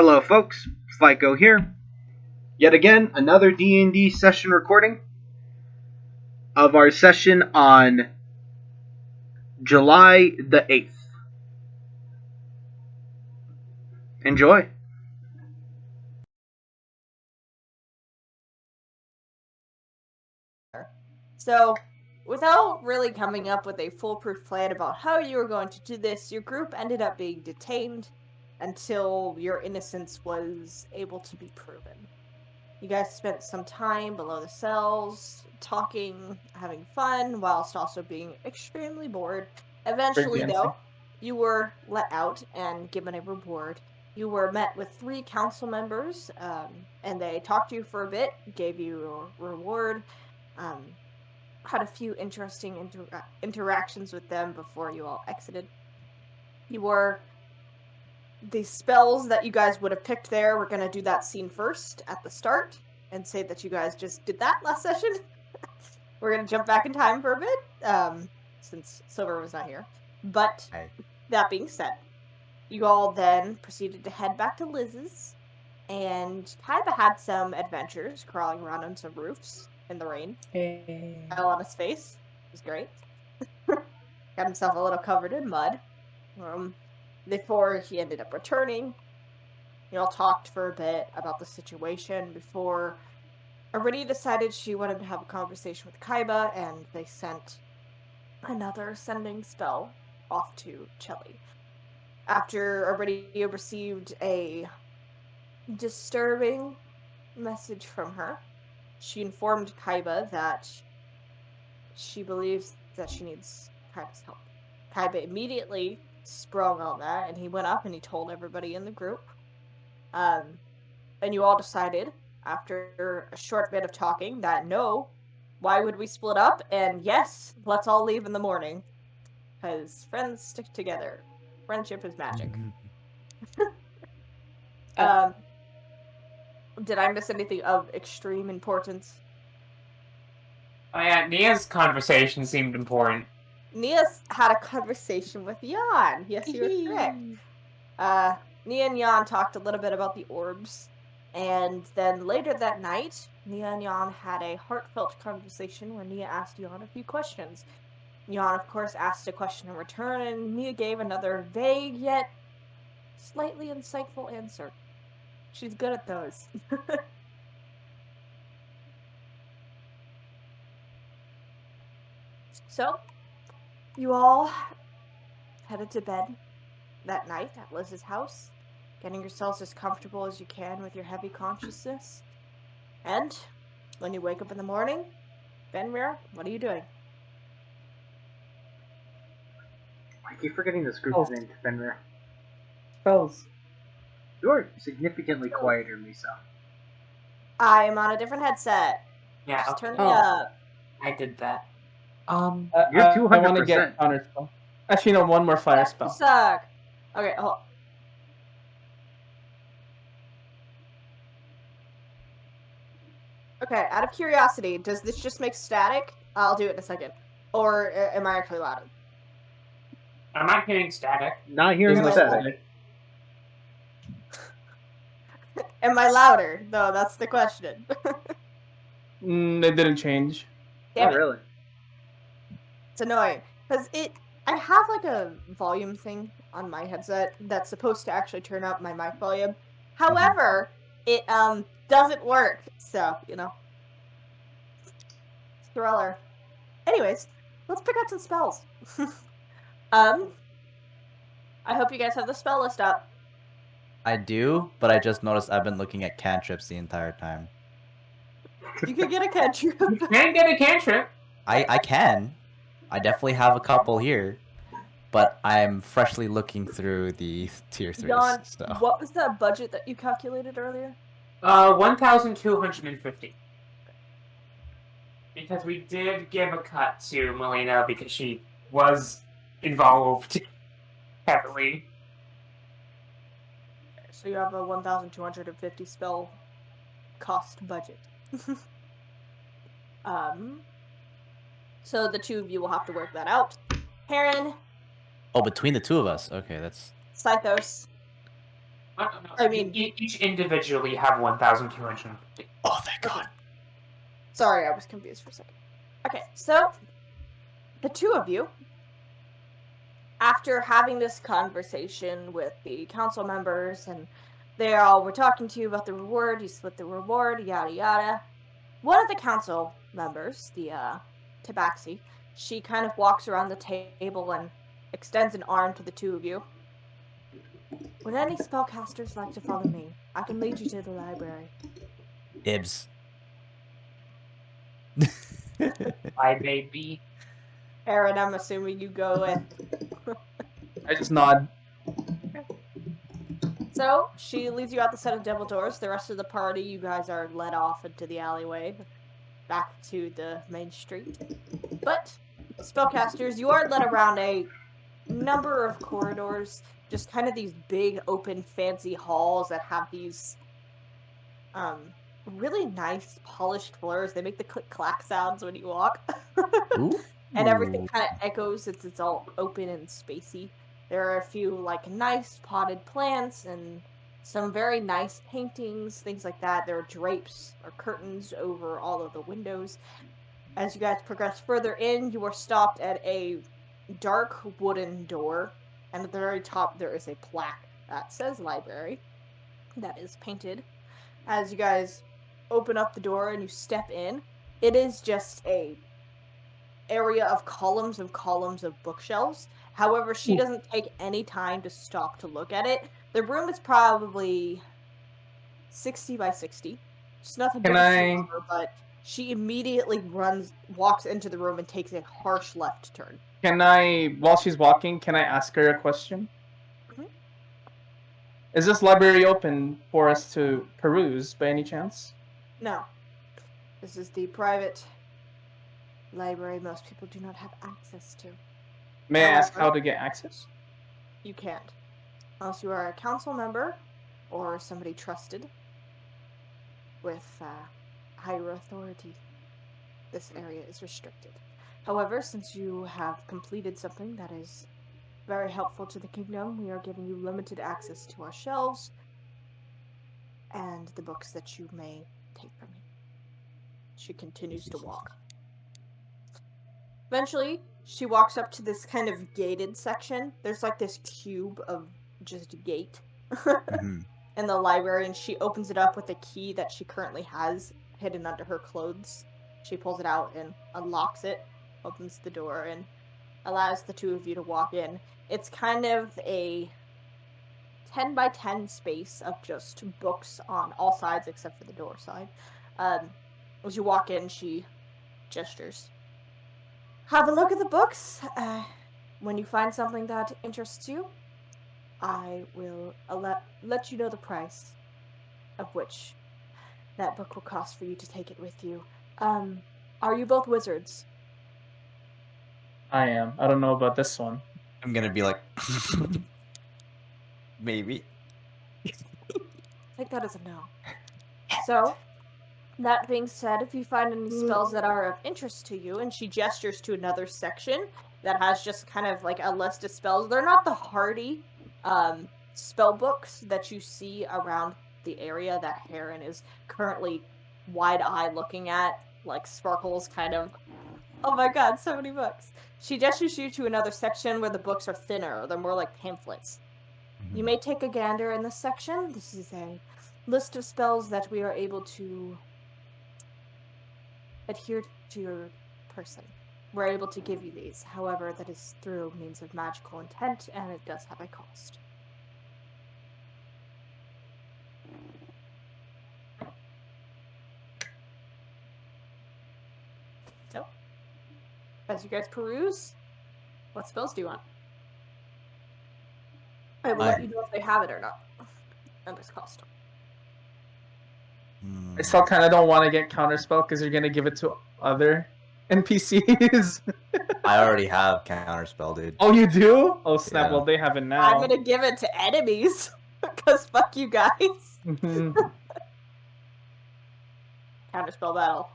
Hello folks, FlyCo here. Yet again, another D&D session recording of our session on July the 8th. Enjoy. So, without really coming up with a foolproof plan about how you were going to do this, your group ended up being detained until your innocence was able to be proven. You guys spent some time below the cells, talking, having fun, whilst also being extremely bored. Eventually, though, you were let out and given a reward. You were met with 3 council members, and they talked to you for a bit, gave you a reward, had a few interesting interactions with them before you all exited. The spells that you guys would have picked there, we're going to do that scene first at the start and say that you guys just did that last session. We're going to jump back in time for a bit, since Silver was not here. But that being said, you all then proceeded to head back to Liz's, and Kaiba had some adventures crawling around on some roofs in the rain. Fell on his face. It was great. Got himself a little covered in mud. Before he ended up returning, you all talked for a bit about the situation before Aridia decided she wanted to have a conversation with Kaiba, and they sent another sending spell off to Chelly. After Aridia received a disturbing message from her, she informed Kaiba that she believes that she needs Kaiba's help. Kaiba immediately sprung on that, and he went up and he told everybody in the group. And you all decided, after a short bit of talking, that no, why would we split up? And yes, let's all leave in the morning. Because friends stick together. Friendship is magic. Did I miss anything of extreme importance? Oh yeah, Nia's conversation seemed important. Nia had a conversation with Jan. Yes, you were correct. Nia and Jan talked a little bit about the orbs. And then later that night, Nia and Jan had a heartfelt conversation where Nia asked Jan a few questions. Jan, of course, asked a question in return, and Nia gave another vague yet slightly insightful answer. She's good at those. So, you all headed to bed that night at Liz's house, getting yourselves as comfortable as you can with your heavy consciousness. And when you wake up in the morning, Fenrir, what are you doing? I keep forgetting this group's name, Fenrir. Spells. You're significantly quieter, Lisa. I am on a different headset. Yeah, Just turn me Oh. up. I did that. You're I 200%. want to get counter spell. Actually, no, one more fire You spell. suck. Okay, hold. Okay, out of curiosity, does this just make static? I'll do it in a second. Or am I actually louder? I'm not hearing static. Not hearing the static. Am I louder? No, that's the question. It didn't change. Damn Oh, really? It's annoying. Because I have like a volume thing on my headset that's supposed to actually turn up my mic volume. However, it doesn't work. So, you know. Thriller. Anyways, let's pick out some spells. I hope you guys have the spell list up. I do, but I just noticed I've been looking at cantrips the entire time. You can get a cantrip. You can get a cantrip. I can. I definitely have a couple here, but I'm freshly looking through the tier 3s. Jan, So. what was the budget that you calculated earlier? 1,250. Because we did give a cut to Melina because she was involved heavily. So you have a 1,250 spell cost budget. So the two of you will have to work that out. Heron. Oh, between the two of us. Okay, that's... Scythos. I mean- each individually have 1,250. Oh, thank God. Sorry, I was confused for a second. Okay, so the two of you, after having this conversation with the council members, and they all were talking to you about the reward, you split the reward, yada yada. One of the council members, the Tabaxi, she kind of walks around the table and extends an arm to the two of you. Would any spellcasters like to follow me? I can lead you to the library. Ibs. Bye, baby. Aaron, I'm assuming you go with. I just nod. So, she leads you out the set of double doors. The rest of the party, you guys are led off into the alleyway, back to the main street. But, spellcasters, you are led around a number of corridors, just kind of these big, open, fancy halls that have these really nice, polished floors. They make the click-clack sounds when you walk. Ooh. And everything kind of echoes since it's all open and spacey. There are a few, like, nice potted plants and some very nice paintings, things like that. There are drapes or curtains over all of the windows. As you guys progress further in, you are stopped at a dark wooden door, and at the very top there is a plaque that says library that is painted. As you guys open up the door and you step in, it is just a area of columns of bookshelves. However, she doesn't take any time to stop to look at it. The room is probably 60 by 60. It's nothing Can big I- to her, but she immediately walks into the room and takes a harsh left turn. Can I, while she's walking, can I ask her a question? Mhm. Is this library open for us to peruse by any chance? No. This is the private library most people do not have access to. May I ask However- how to get access? You can't. Unless you are a council member or somebody trusted with higher authority. This area is restricted. However, since you have completed something that is very helpful to the kingdom, we are giving you limited access to our shelves and the books that you may take from me. She continues to walk. Eventually, she walks up to this kind of gated section. There's like this cube of just gate Mhm. in the library, and she opens it up with a key that she currently has hidden under her clothes. She pulls it out and unlocks it, opens the door, and allows the two of you to walk in. It's kind of a 10 by 10 space of just books on all sides except for the door side. As you walk in, she gestures. Have a look at the books. When you find something that interests you, I will let you know the price of which that book will cost for you to take it with you. Are you both wizards? I am. I don't know about this one. I'm gonna be like, maybe. Take that as a no. So, that being said, if you find any spells that are of interest to you, and she gestures to another section that has just kind of like a list of spells, they're not the hardy spell books that you see around the area that Heron is currently wide-eyed looking at, like Sparkle's kind of, oh my god, so many books. She gestures you to another section where the books are thinner, or they're more like pamphlets. You may take a gander in this section. This is a list of spells that we are able to adhere to your person. We're able to give you these. However, that is through means of magical intent, and it does have a cost. So, as you guys peruse, what spells do you want? I will let you know if they have it or not. And this cost. I still kind of don't want to get counterspell because you're gonna give it to other NPCs. I already have counterspell, dude. Oh, you do? Oh snap! Yeah. Well, they have it now. I'm gonna give it to enemies. Because fuck you guys. Mhm. Counterspell battle.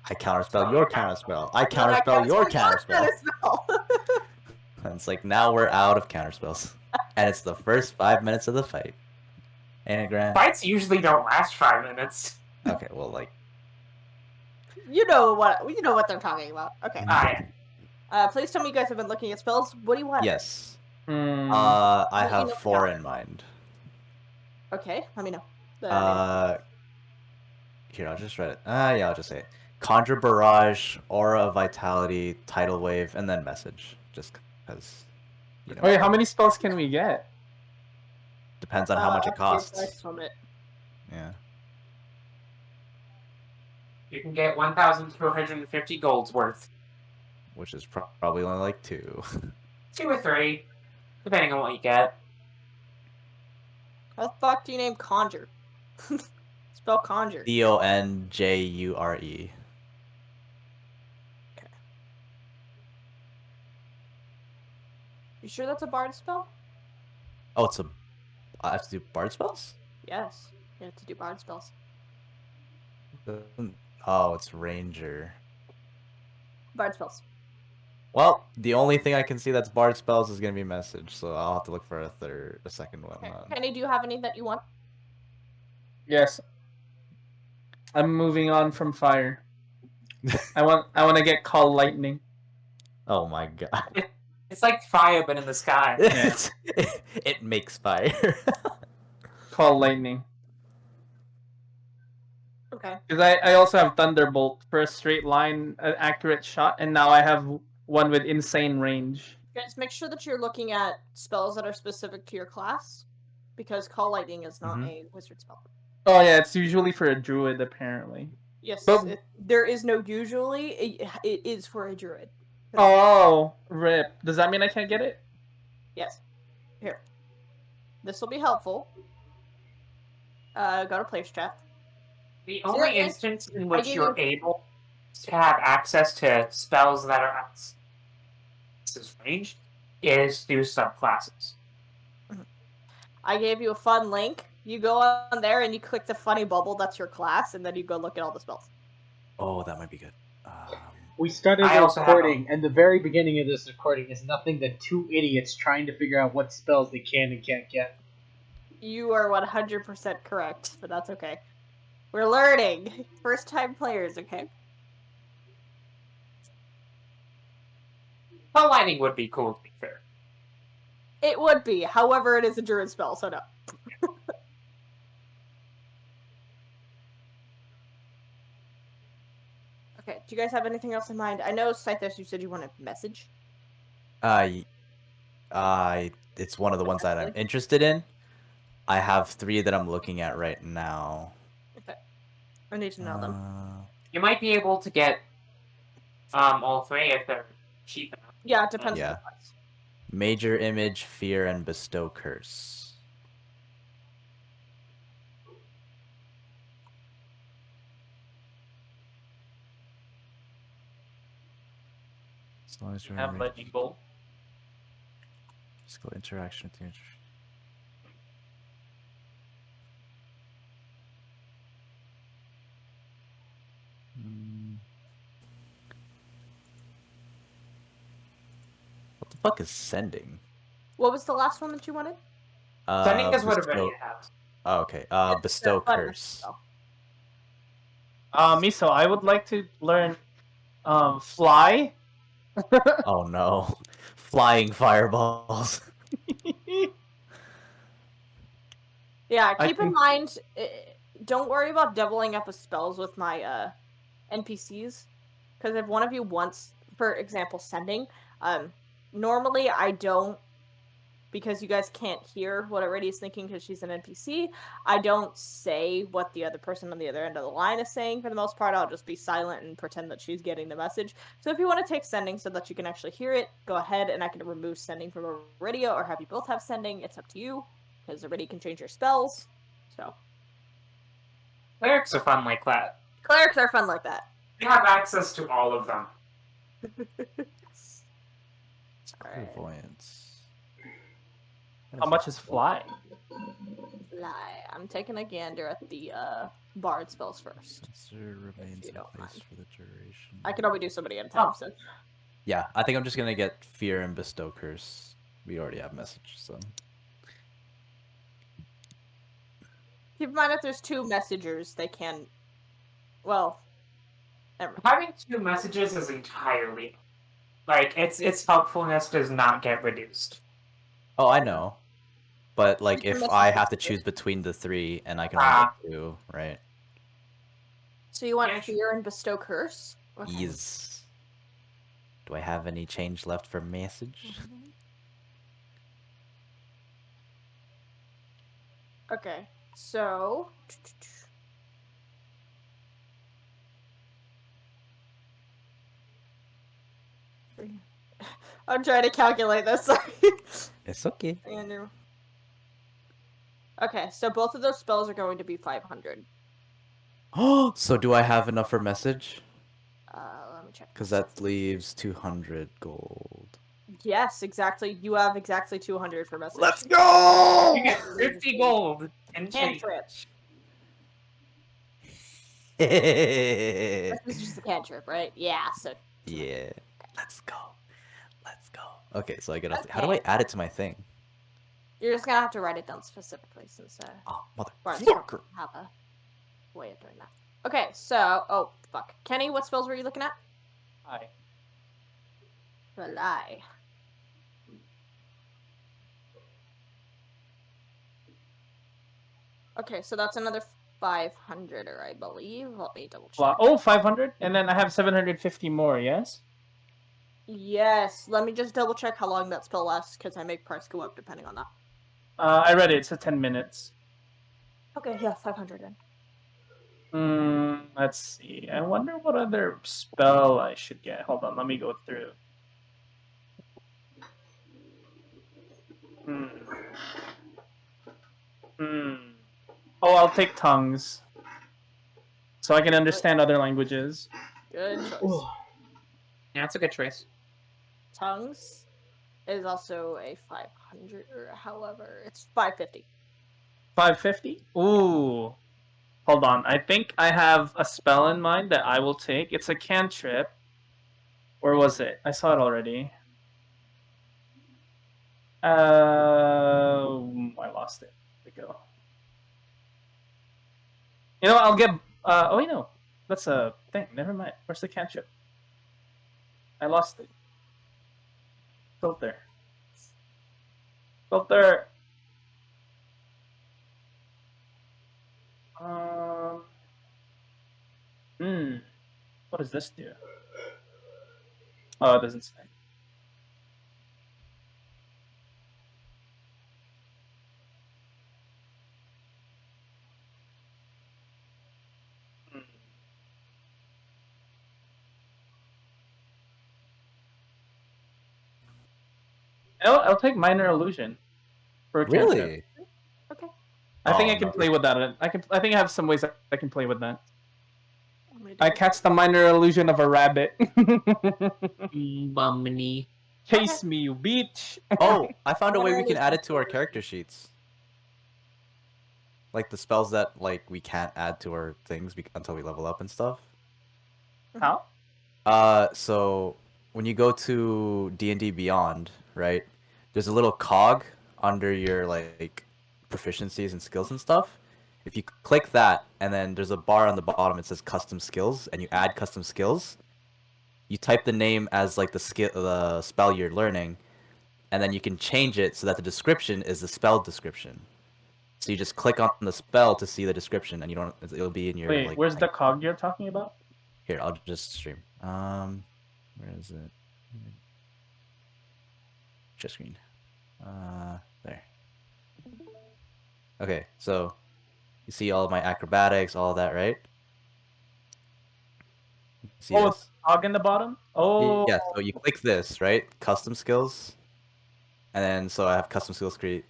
I counterspell your counterspell. I counterspell your counterspell. counterspell. And it's like, now we're out of counterspells. And it's the first 5 minutes of the fight. Anagram. Fights usually don't last 5 minutes. Okay, well, like, You know what they're talking about. Okay. Yeah. Please tell me you guys have been looking at spells. What do you want? yes. Hmm. I Let me have know 4 now. in mind. Okay, let me know. The name. Here, I'll just write it. Yeah, I'll just say it. Conjure Barrage, Aura of Vitality, Tidal Wave, and then Message. Just because, you know. Wait, how many spells can we get? Depends on how much it Up to your costs. price limit. Yeah. You can get 1,250 golds worth. Which is probably only like 2. 2 or 3, depending on what you get. How the fuck do you name conjure? Spell conjure. Conjure. You sure that's a bard spell? Oh, it's a. I have to do bard spells? Yes. You have to do bard spells. Oh, it's ranger. Bard spells. Well, the only thing I can see that's bard spells is gonna be message, so I'll have to look for a second one. Okay. Kenny, do you have any that you want? Yes. I'm moving on from fire. I want to get call lightning. Oh my god. It's like fire, but in the sky. It makes fire. Call lightning. Okay. Because I also have Thunderbolt for a straight line, an accurate shot, and now I have one with insane range. Guys, make sure that you're looking at spells that are specific to your class, because call lightning is not a wizard spell. Oh yeah, it's usually for a druid apparently. Yes, But- there is no usually. It is for a druid. Oh, rip. Does that mean I can't get it? Yes. Here. This will be helpful. Go to place chat. The There only is- instance in I which gave you're you- able to have access to spells that are at this range is through subclasses. I gave you a fun link. You go on there and you click the funny bubble that's your class, and then you go look at all the spells. Oh, that might be good. We started I the also have recording, and the very beginning of this recording is nothing but 2 idiots trying to figure out what spells they can and can't get. You are 100% correct, but that's okay. We're learning. First time players, okay? But lightning would be cool, to be fair. It would be. However, it is a druid spell, so no. Okay, do you guys have anything else in mind? I know, Scythos, you said you wanted message. It's one of the ones that I'm interested in. I have 3 that I'm looking at right now. Okay. I need to know them. You might be able to get all 3 if they're cheap enough. Yeah, it depends Yeah. on the price. Major Image, Fear, and Bestow Curse. As long as you're Have lightning bolt. physical interaction with the What the fuck is sending? What was the last one that you wanted? Sending is what Bestow- everybody has. Oh, okay. It's Bestow the fun Curse. spell. Miso, I would like to learn fly. Oh no. Flying fireballs. Yeah, I keep in think- mind, don't worry about doubling up with spells with my NPCs. Because if one of you wants, for example, sending, normally I don't, because you guys can't hear what Iridia's thinking because she's an NPC, I don't say what the other person on the other end of the line is saying for the most part. I'll just be silent and pretend that she's getting the message. So if you want to take sending so that you can actually hear it, go ahead and I can remove sending from Iridia or have you both have sending. It's up to you because Iridia can change your spells. So Clerics are fun like that. clerics are fun like that. You have access to all of them. Alright. Clairvoyance. How much is fly? Lie. I'm taking a gander at the bard spells first. Monster remains you in don't place mind. for the duration. I can only do somebody at a time, so Yeah, I think I'm just gonna get Fear and Bestow Curse. We already have message, so. Keep in mind if there's 2 messengers, they can. Well, never mind. Having 2 messages is entirely like its helpfulness does not get reduced. Oh, I know. But like, Just the if I have to messages. choose between the 3 and I can only get 2, right? So you want Yeah, fear and bestow curse? Okay. Ease. Do I have any change left for message? Okay, so I'm trying to calculate this. Sorry. It's okay. Okay, so both of those spells are going to be 500. Oh, so do I have enough for message? Let me check. Because that leaves 200 gold. Yes, exactly. You have exactly 200 for message. Let's go! You get 50 gold and change. Cantrip. Yeah. This is just a cantrip, right? Yeah, so. Let's go. Let's go. Okay, so I get off. How do Okay. I add it to my thing? You're just gonna have to write it down specifically since Oh, Barnes motherfucker. don't have a way of doing that. Okay, so oh fuck. Kenny, what spells were you looking at? Hi. Rely. Okay, so that's another 500, I believe. Let me double check. Oh, 500? And then I have 750 more, yes? Yes, let me just double check how long that spell lasts because I make price go up depending on that. I read it. It's a 10 minutes. Okay, yeah, 500 then. Let's see. I wonder what other spell I should get. Hold on, let me go through. Oh, I'll take tongues. So I can understand other languages. Good choice. Yeah, it's a good choice. Tongues is also a 500, or however, it's 550. 550? Ooh. Hold on. I think I have a spell in mind that I will take. It's a cantrip. Where was it? I saw it already. I lost it. There we go. You know, I'll get. Oh wait, no, that's a thing. Never mind. Where's the cantrip? I lost it. Filter. Filter. Um. What does this do? Oh, it doesn't say. I'll take minor illusion for a cantrip. Really? Okay. I think Oh, I can no. play with that. I think I have some ways I can play with that. Let me I double catch the minor illusion of a rabbit. Bumney. Chase me, you bitch. Oh, I found a way we can Minor add it to our character sheets. Like the spells that like we can't add to our things until we level up and stuff. How? So when you go to D&D Beyond, right? There's a little cog under your like proficiencies and skills and stuff. If you click that and then there's a bar on the bottom, it says custom skills, and you add custom skills. You type the name as like the spell you're learning, and then you can change it so that the description is the spell description. So you just click on the spell to see the description, and you don't. It'll be in your Wait, like. where's the cog you're talking about? Here, I'll just stream. Where is it? Share screen. There. Okay, so you see all of my acrobatics, all of that, right? See Oh, this? cog in the bottom? Oh. Yeah, so you click this, right? Custom skills. And then, so I have custom skills create,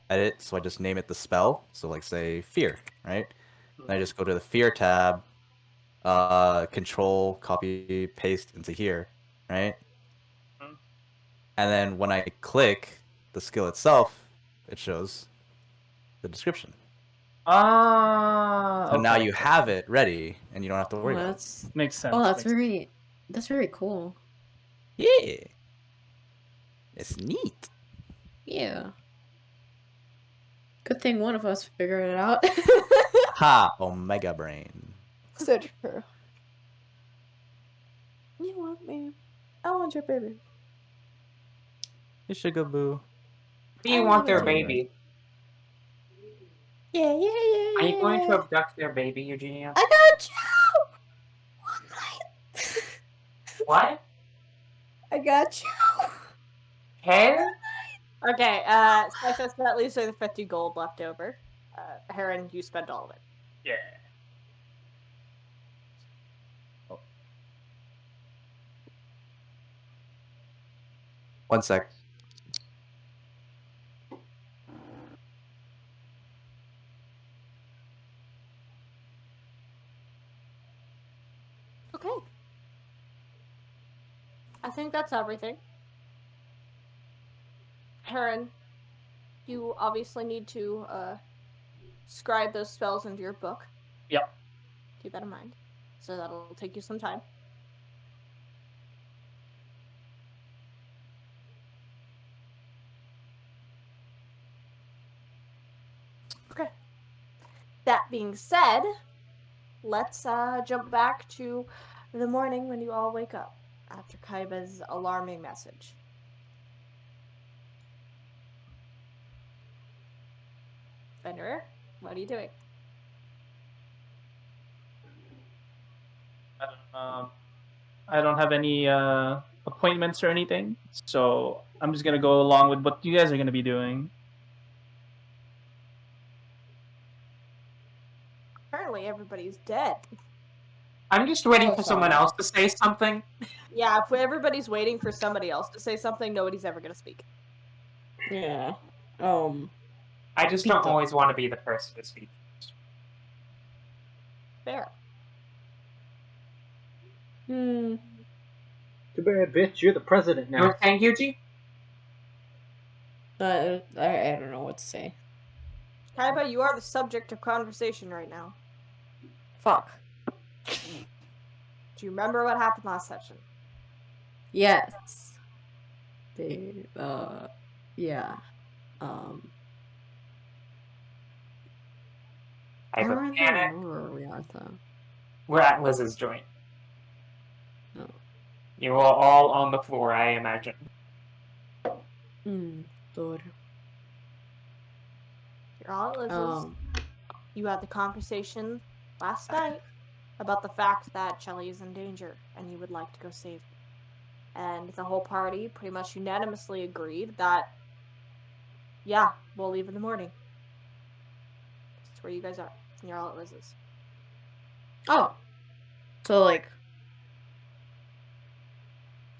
edit, so I just name it the spell. So like say fear, right? And I just go to the fear tab, control, copy, paste into here, right? Mhm. And then when I click the skill itself, it shows the description. Ah. So now Okay. you have it ready, and you don't have to worry about it. That's Makes sense. oh, makes sense. that's very cool. Yeah. It's neat. Yeah. Good thing one of us figured it out. Ha! Omega Brain. So true. You want me? I want your baby. Hey, Sugar Boo. Do you I want love their it. baby? Yeah, yeah, yeah. Are you going to yeah. abduct their baby, Eugenia? I got you. One night. What? I got you. Hair? Okay, Cyphus, that leaves like the 50 gold left over. Heron, you spend all of it. Yeah. One sec. Okay. I think that's everything. Heron, you obviously need to scribe those spells into your book. Yep. Keep that in mind. So that'll take you some time. Okay. That being said, let's jump back to the morning when you all wake up after Kaiba's alarming message. Fenrir, what are you doing? I don't have any appointments or anything, so I'm just gonna go along with what you guys are gonna be doing. Apparently everybody's dead. I'm just waiting Oh, for someone sorry. else to say something. Yeah, if everybody's waiting for somebody else to say something, nobody's ever gonna speak. Yeah. I just don't Pizza. always want to be the person to speak. Fair. Hmm. Too bad, bitch. You're the president You now. were saying, Yuji? I don't know what to say. Kaiba, you are the subject of conversation right now. Fuck. Do you remember what happened last session? Yes. Yeah. I I have a don't really panic. remember where we are though. We're at Liz's joint. Oh. You are all on the floor, I imagine. Lord. You're all at Liz's. You had the conversation last night about the fact that Shelly is in danger and you would like to go save her. And the whole party pretty much unanimously agreed that, yeah, we'll leave in the morning. That's where you guys are. And you're all at Liz's. Oh. So like.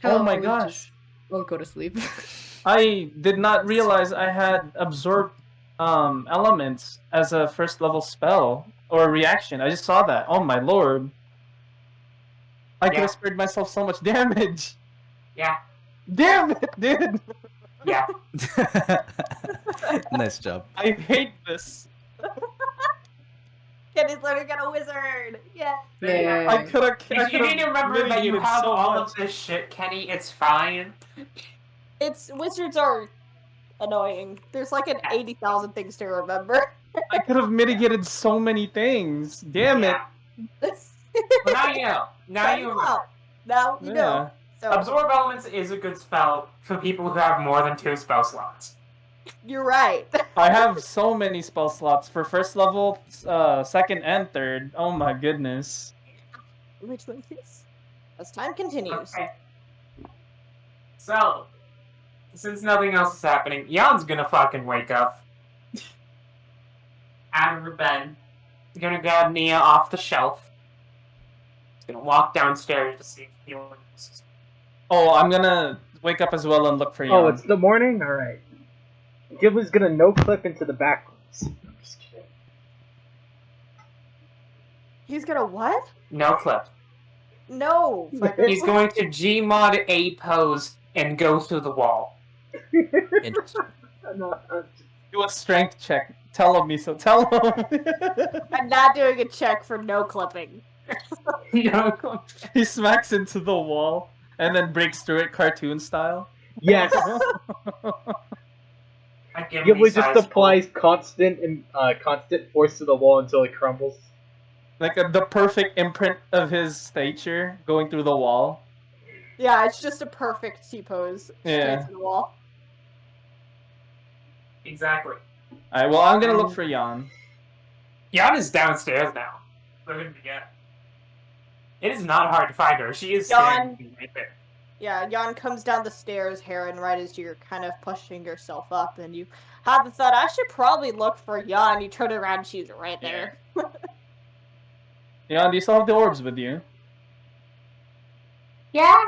Oh how my we gosh. just all go to sleep. I did not realize I had absorbed elements as a first level spell or reaction. I just saw that. Oh my lord. I could Yeah. have spared myself so much damage. Yeah. Damn it, dude. Yeah. Nice job. I hate this. Kenny's learning got a wizard! Yeah! Yeah. I could have. You need to remember that you have all of this shit, Kenny. It's fine. Wizards are annoying. There's like an 80,000 things to remember. I could have mitigated so many things. Damn it. Well, now you know. Now you remember. Now you know. So Absorb Elements is a good spell for people who have more than 2 spell slots. you're right. I have so many spell slots for first level, second, and third. Oh my goodness. Which one is? As time continues. Okay. So, since nothing else is happening, Jan's gonna fucking wake up. Out of her bed. He's gonna grab Nia off the shelf. He's gonna walk downstairs to see if anyone else is. Oh, I'm gonna wake up as well and look for you. Oh, it's the morning? Alright. Ghibli's gonna no-clip into the back rooms. I'm just kidding. He's gonna what? No clip. No. He's going to Gmod A pose and go through the wall. Interesting. Do a strength check. Tell me so. Tell him. I'm not doing a check for no clipping. No clip. He smacks into the wall and then breaks through it cartoon style. Yes. A Gimli Gimli just size applies constant force to the wall until it crumbles. Like the perfect imprint of his stature going through the wall. Yeah, it's just a perfect T-pose straight Yeah. to the wall. Exactly. Alright, well, I'm gonna look for Jan. Jan is downstairs now. Living together. It is not hard to find her. She is Jan- standing right there. Yeah, Jan comes down the stairs, Heron, right as you're kind of pushing yourself up, and you have the thought, I should probably look for Jan. You turn around, she's right there. Jan, do you still have the orbs with you? Yeah?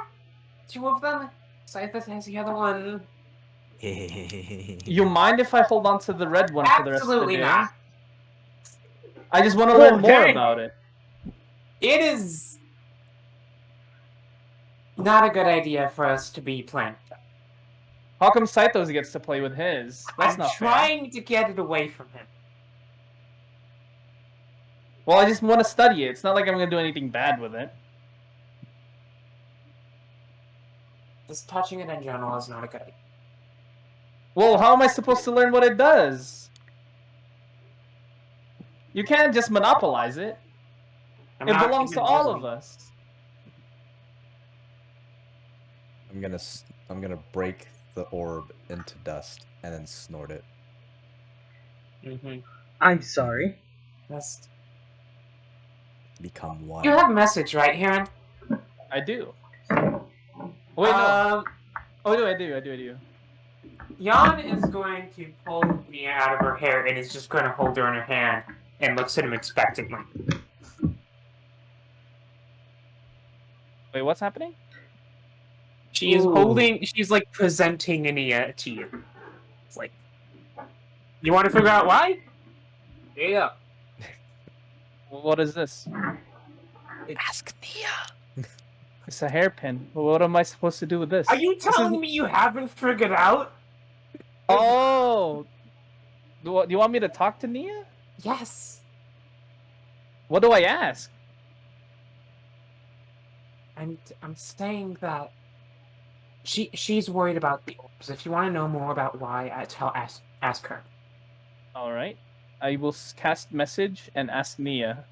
2 of them? Scythus has the other one. You mind if I hold on to the red one for the rest of the Absolutely day? not. I just want to learn more Okay. about it. It is not a good idea for us to be playing. How come Saitos gets to play with his? That's I'm not fair. trying to get it away from him. Well, I just want to study it. It's not like I'm gonna do anything bad with it. Just touching it in general is not a good idea. Well, how am I supposed to learn what it does? You can't just monopolize it. I'm It not belongs to even all using of us. I'm gonna break the orb into dust and then snort it. it. Mhm. I'm sorry. That's... Become one. You have a message, right, Heron? I do. Wait, no. Oh, I do. Jan is going to pull Mia out of her hair and is just going to hold her in her hand and looks at him expectantly. Wait, what's happening? She is Ooh. she's like presenting Nia to you. It's like, you want to figure out why? Yeah. What is this? Ask Nia. It's a hairpin. What am I supposed to do with this? Are you This is- telling me you haven't figured out? Oh! Do you want me to talk to Nia? Yes. What do I ask? I'm saying that she's worried about the orbs. If you want to know more about why, ask her. Alright. I will cast message and ask Nia.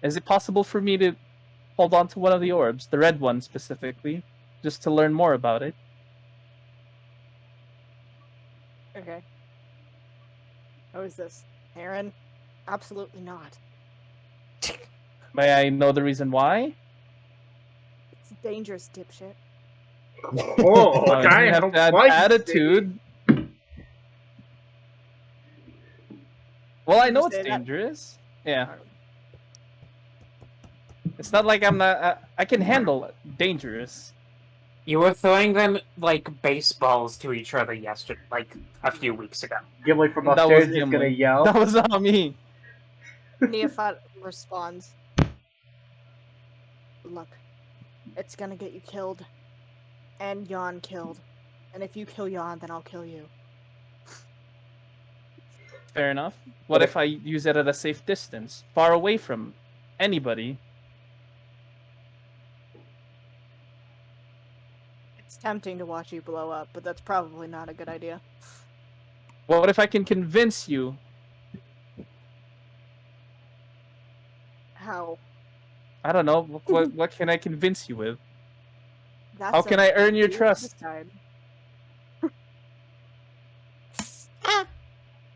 Is it possible for me to hold on to one of the orbs, the red one specifically, just to learn more about it? Okay. How is this? Heron? Absolutely not. May I know the reason why? It's dangerous, dipshit. Oh, You okay. have to add Feisty. attitude. Well, I You know just it's say that? dangerous. Yeah. It's not like I'm not. I can handle it. Dangerous. You were throwing them like baseballs to each other yesterday, like a few weeks ago. Gimli from That upstairs was is gonna Gimli. yell. That was not me. Neophat responds. Look, it's gonna get you killed. And Jan killed. And if you kill Jan, then I'll kill you. Fair enough. What if I use it at a safe distance, far away from anybody? It's tempting to watch you blow up, but that's probably not a good idea. What if I can convince you? How? I don't know. What can I convince you with? That's How can I earn your you to trust? decide.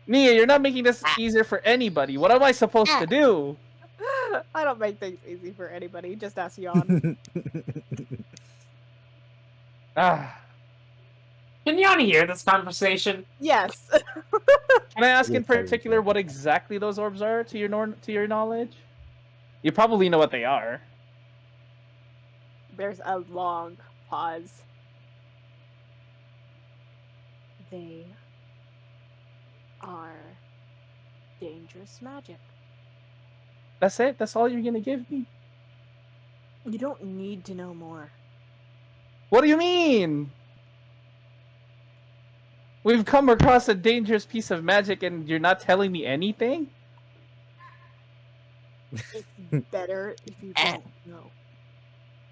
Nia, you're not making this easier for anybody. What am I supposed to do? I don't make things easy for anybody. Just ask Jan. Ah. Can Jan hear this conversation? Yes. Can I ask in Yes, I particular can. what exactly those orbs are to your knowledge? You probably know what they are. There's a long pause. They are dangerous magic. That's it? That's all you're gonna give me? You don't need to know more. What do you mean? We've come across a dangerous piece of magic and you're not telling me anything? It's better if you don't know.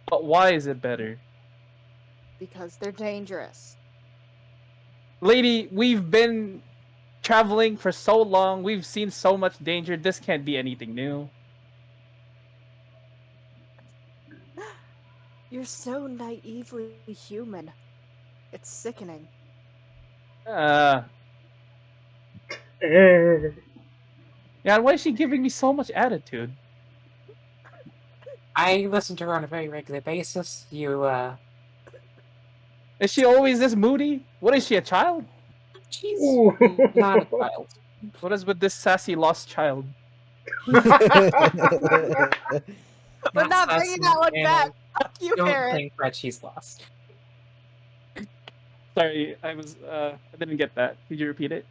But why is it better? Because they're dangerous. Lady, we've been traveling for so long. We've seen so much danger. This can't be anything new. You're so naively human. It's sickening. Uh, yeah, why is she giving me so much attitude? I listen to her on a very regular basis. Is she always this moody? What is she, a child? She's Ooh. not a child. What is with this sassy lost child? We're Not not bringing sassy, that one and back. Fuck I you, don't Parrot. think that she's lost. Sorry, I didn't get that. Could you repeat it?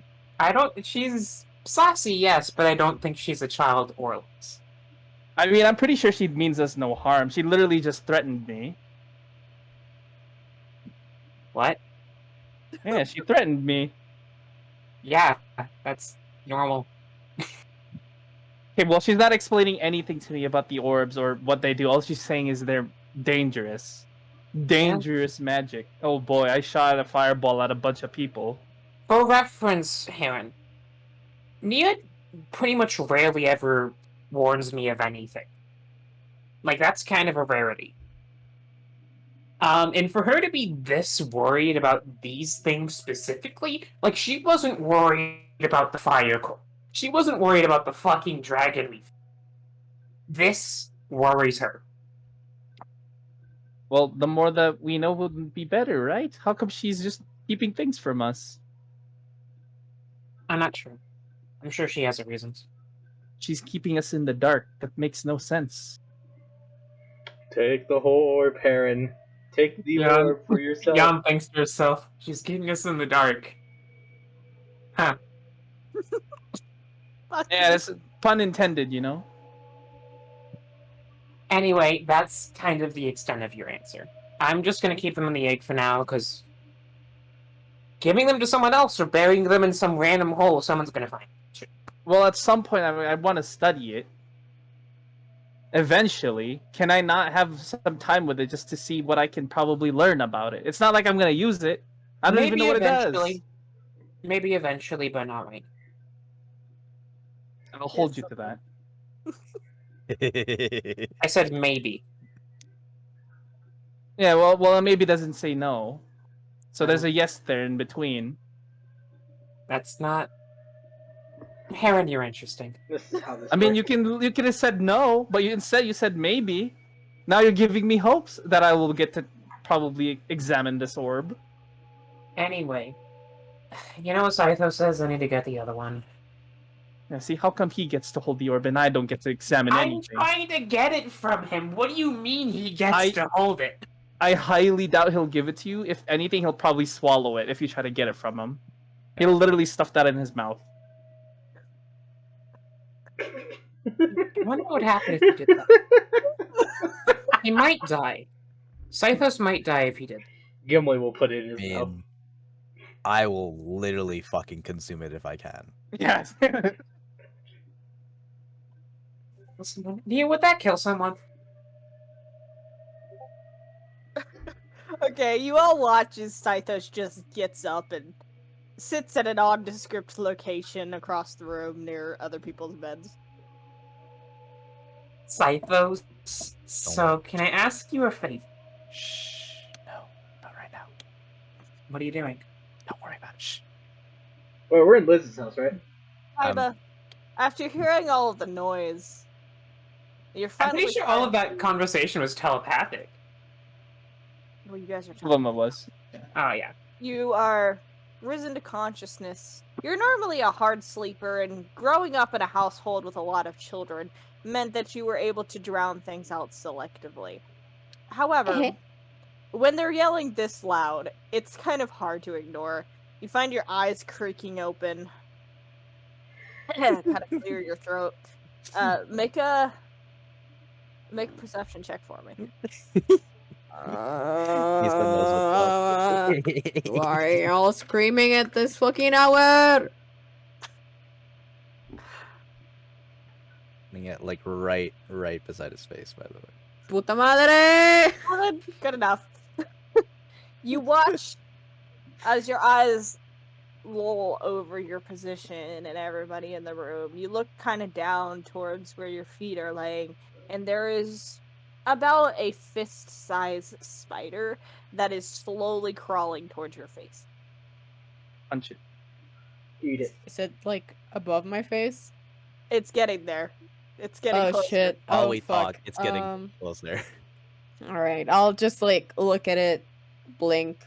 She's sassy, yes, but I don't think she's a child or less. I mean, I'm pretty sure she means us no harm. She literally just threatened me. What? Yeah, she threatened me. Yeah, that's normal. Okay, well, she's not explaining anything to me about the orbs or what they do. All she's saying is they're dangerous. Dangerous magic. Oh boy, I shot a fireball at a bunch of people. For reference, Heron, Nia pretty much rarely ever warns me of anything. Like, that's kind of a rarity. And for her to be this worried about these things specifically, like, she wasn't worried about the fire core. She wasn't worried about the fucking dragon leaf. This worries her. Well, the more that we know would be better, right? How come she's just keeping things from us? I'm not sure. I'm sure she has her reasons. She's keeping us in the dark. That makes no sense. Take the whole orb, Heron. Take the Yeah. orb for yourself. Jan thinks to herself, she's keeping us in the dark. Huh. Fuck Yeah, you. that's pun intended, you know? Anyway, that's kind of the extent of your answer. I'm just gonna keep them in the egg for now, because giving them to someone else or burying them in some random hole someone's gonna find. Sure. Well, at some point, I want to study it. Eventually, can I not have some time with it just to see what I can probably learn about it? It's not like I'm going to use it. I don't even know what it does. Maybe eventually, but not right. I'll hold you to that. I said maybe. Yeah, well, maybe doesn't say no. So there's a yes there in between. That's not... Heron, you're interesting. This is how this I mean, works. you could have said no, but instead you said maybe. Now you're giving me hopes that I will get to probably examine this orb. Anyway, you know what Saito says? I need to get the other one. Yeah, see, how come he gets to hold the orb and I don't get to examine anything? I'm trying to get it from him. What do you mean he gets to hold it? I highly doubt he'll give it to you. If anything, he'll probably swallow it if you try to get it from him. He'll literally stuff that in his mouth. I wonder what would happen if he did that. He might die. Scythos might die if he did. Gimli will put it in his mouth. I will literally fucking consume it if I can. Yes. Listen, would that kill someone? Okay, you all watch as Scythos just gets up and sits at a nondescript location across the room near other people's beds. Scythos? So, can I ask you a favor? Shh. No, not right now. What are you doing? Don't worry about it. Shh. Well, we're in Liz's house, right? Iba, after hearing all of the noise, you're I'm finally... pretty sure all of that conversation was telepathic. Well, you guys are One of them was. Oh, yeah. You are risen to consciousness. You're normally a hard sleeper, and growing up in a household with a lot of children meant that you were able to drown things out selectively. However, when they're yelling this loud, it's kind of hard to ignore. You find your eyes creaking open. Kind of clear your throat. Make a perception check for me. Why are y'all screaming at this fucking hour? it like right beside his face, by the way. Puta madre! Good enough. You watch as your eyes roll over your position and everybody in the room. You look kind of down towards where your feet are laying, and there is about a fist-sized spider that is slowly crawling towards your face. Punch it. Eat it. Is it like above my face? It's getting there. It's getting Oh closer. shit! While Oh we fuck! talk, it's getting closer. All right, I'll just like look at it, blink.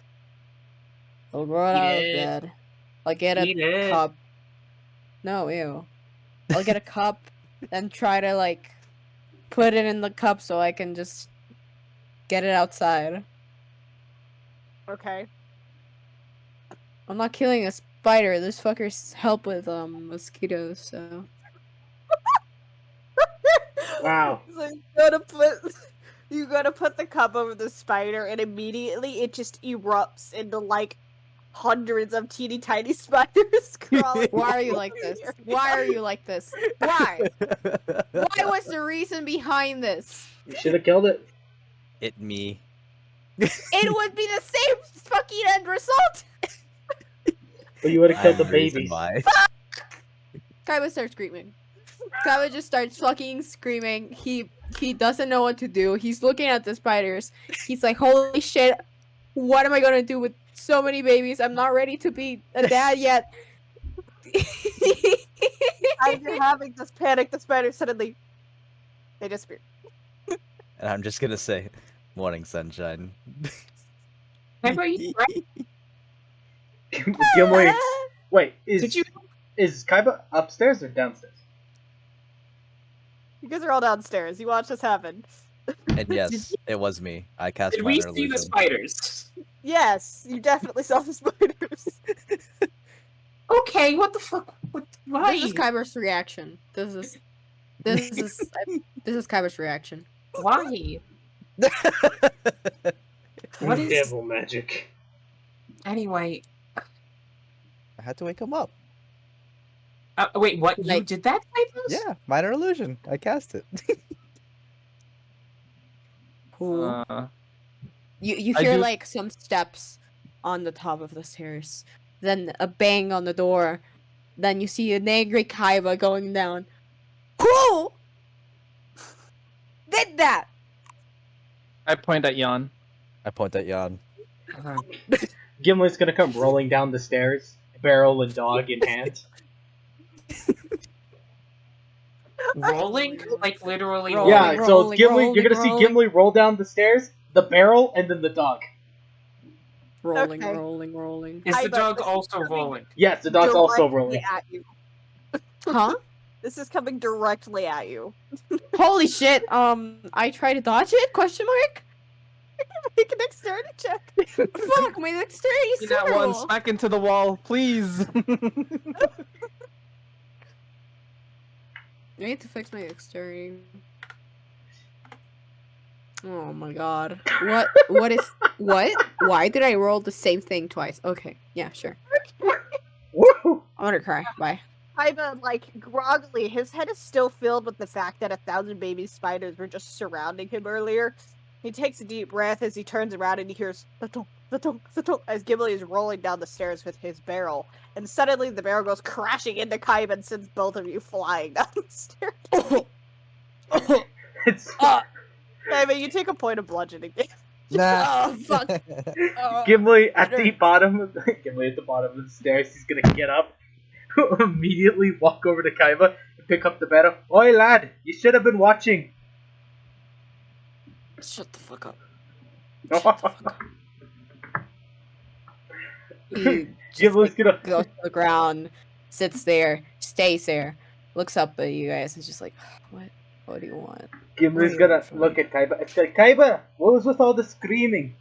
I'll roll Eat out of it. bed. I'll get Eat a it. cup. No, ew. I'll get a cup and try to like put it in the cup so I can just get it outside. Okay. I'm not killing a spider. This fucker's help with mosquitoes. So Wow. So you gotta put the cup over the spider, and immediately it just erupts into like hundreds of teeny tiny spiders crawling. why are you all like over this? your Why are area. you like this? Why? Why was the reason behind this? You should have killed it. It me. It would be the same fucking end result. But you would have killed the I'm reason babies. why. Kaiba starts screaming. Kaiba just starts fucking screaming. He doesn't know what to do. He's looking at the spiders. He's like, holy shit, what am I gonna do with so many babies? I'm not ready to be a dad yet. As you're having this panic, the spiders suddenly they disappear. And I'm just gonna say, morning sunshine. Remember you Gimli, wait, Did you- is Kaiba upstairs or downstairs? You guys are all downstairs. You watch this happen. And yes, it was me. I cast Did we minor see the illusion. spiders? Yes, you definitely saw the spiders. Okay, what the fuck? Why? This is Kaiba's reaction. This is Kaiba's reaction. Why? What is? Devil magic. Anyway, I had to wake him up. wait, what? You Like- did that, Typhus? Yeah, minor illusion. I cast it. Cool. You I hear do- like some steps on the top of the stairs, then a bang on the door, then you see an angry Kaiba going down. Who did that? I point at Jan. I point at Jan. Gimli's gonna come rolling down the stairs, barrel and dog in hand. Rolling? Like literally Rolling, Yeah, rolling? so Gimli, you're gonna see rolling. Gimli roll down the stairs, the barrel, and then the dog. Rolling, Okay. rolling. Is the Kaiba, dog this is also coming rolling? Yes, the dog's also directly rolling. at you. Huh? This is coming directly at you. Holy shit! I try to dodge it? Question mark? Make a dexterity check. Fuck, my dexterity is See that one terrible. smack into the wall, please. I need to fix my dexterity. Oh my god. What is what? Why did I roll the same thing twice? Okay, yeah, sure. Woo! I'm gonna cry. Bye. Kaiba, like, groggily, his head is still filled with the fact that 1,000 baby spiders were just surrounding him earlier. He takes a deep breath as he turns around and he hears "Zatunk, zatunk, zatunk," as Gimli is rolling down the stairs with his barrel. And suddenly the barrel goes crashing into Kaiba and sends both of you flying down the stairs. It's Kaiba, you take a point of bludgeoning. Oh fuck. Gimli at the bottom of Gimli at the bottom of the stairs. He's gonna get up, immediately walk over to Kaiba and pick up the barrel. Oi lad, you should have been watching. Shut the fuck up. He just, Gimli's like, gonna goes to the ground, sits there, stays there, looks up at you guys, and just like, what do you want? Gimli's What do you gonna want from look me? at Kaiba. It's like, Kaiba, what was with all the screaming?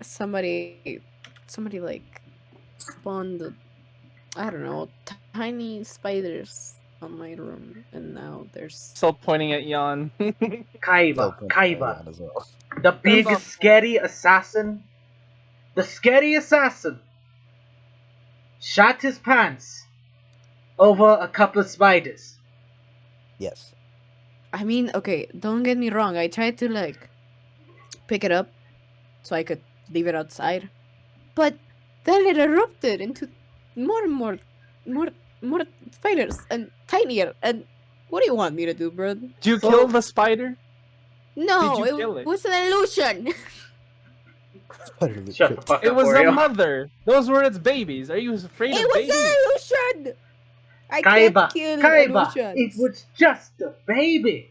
Somebody like spawned I don't know, tiny spiders on my room, and now there's Still pointing at Jan. Kaiba, Still Kaiba, Jan as well. the big Kaiba. scary assassin, the scary assassin, shot his pants over a couple of spiders. Yes. I mean, okay, don't get me wrong. I tried to like pick it up so I could leave it outside, but then it erupted into more and more, more, more spiders and tinier. And what do you want me to do, bro? Did you So- kill the spider? No, you kill it? was an illusion. Shut the fuck It up, was a Oreo. mother. Those were its babies. Are you afraid It of was babies? an illusion. I Kaiba, can't kill Kaiba, it illusions. was just a baby.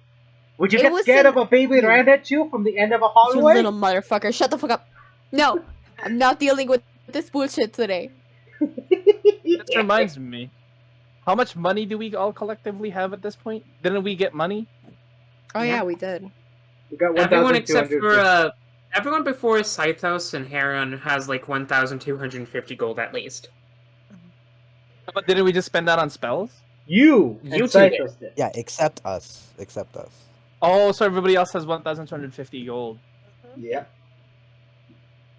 Would you It get was scared an- of a baby that you- ran at you from the end of a You hallway? little motherfucker! Shut the fuck up. No, I'm not dealing with this bullshit today. This reminds me. How much money do we all collectively have at this point? Didn't we get money? Oh Yeah. yeah, we did. We got Everyone except 1,200. for everyone before Scythos and Heron has like 1,250 gold at least. But didn't we just spend that on spells? You You and two Cyphers did. Yeah, except us. Except us. Oh, so everybody else has 1,250 gold. Yeah.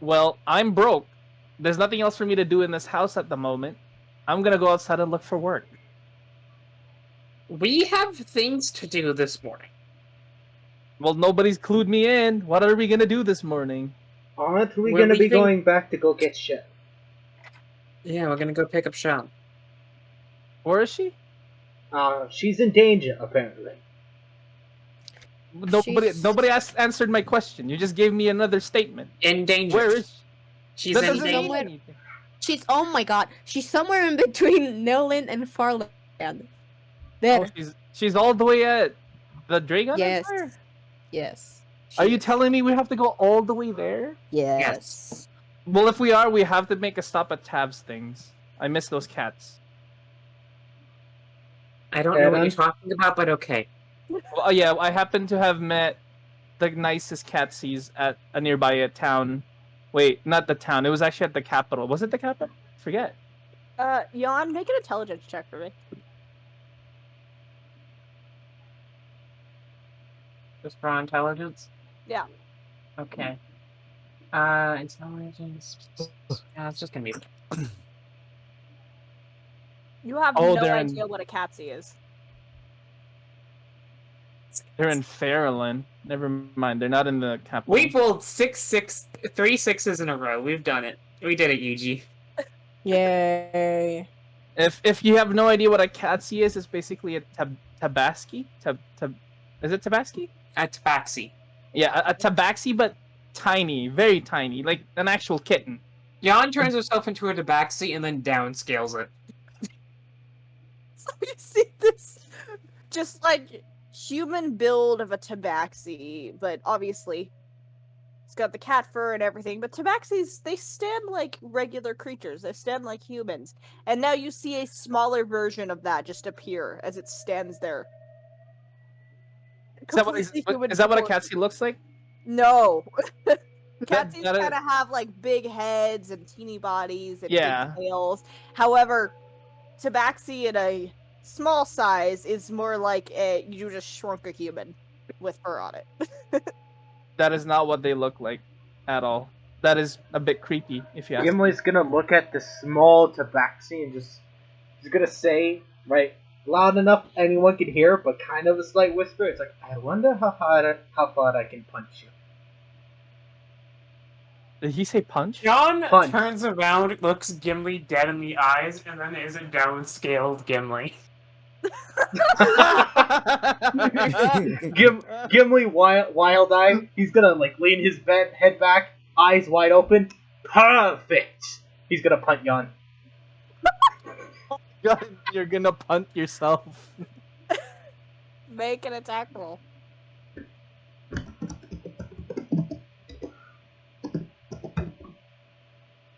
Well, I'm broke. There's nothing else for me to do in this house at the moment. I'm gonna go outside and look for work. We have things to do this morning. Well, nobody's clued me in. What are we gonna do this morning? Aren't we We're gonna be leaving- going back to go get shit? Yeah, we're gonna go pick up Sean. Where is she? She's in danger, apparently. Nobody answered my question. You just gave me another statement. In danger. Where is she? She's That in doesn't mean danger. somewhere- anything. She's oh my god, she's somewhere in between Nilin and Farland. There. Oh, she's all the way at the Dragon Yes. Empire? Yes. Are She you is. telling me we have to go all the way there? Yes. Well, if we are, we have to make a stop at Tab's things. I miss those cats. I don't know what Aaron? you're talking about, but okay. Well, yeah, I happen to have met the nicest catsies at a nearby town. Wait, not the town. It was actually at the capital. Was it the capital? Forget. Jan, make an intelligence check for me. Just for intelligence? Yeah. Okay. Intelligence. Yeah, it's just gonna be. You have Oh, no they're in- idea what a Catsy is. They're in Fairland. Never mind. They're not in the capital. We pulled 3 sixes in a row. We've done it. We did it, Yuji. Yay. If you have no idea what a catsie is, it's basically a tabaski. Is it tabaski? At Tabaxi. Yeah, a tabaxi, but tiny, very tiny, like an actual kitten. Jan turns herself into a Tabaxi and then downscales it. So you see this just like human build of a tabaxi, but obviously it's got the cat fur and everything. But tabaxis, they stand like regular creatures. They stand like humans. And now you see a smaller version of that just appear as it stands there. Is that what, Completely human is that what a proportions. catsie looks like? No. Catsies that is- kind of have like big heads and teeny bodies and Yeah. big tails. However, tabaxi in a small size is more like you just shrunk a human with fur on it. That is not what they look like at all. That is a bit creepy, if you ask me. Gimli's gonna look at the small tabaxi and he's gonna say, right, loud enough anyone can hear, but kind of a slight whisper. It's like, I wonder how far I can punch you. Did he say punch? Jan Punch. turns around, looks Gimli dead in the eyes, and then is a downscaled Gimli. Gimli wild eye. He's gonna like lean his head back, eyes wide open. Perfect. He's gonna punt Jan. God, you're gonna punt yourself. Make an attack roll.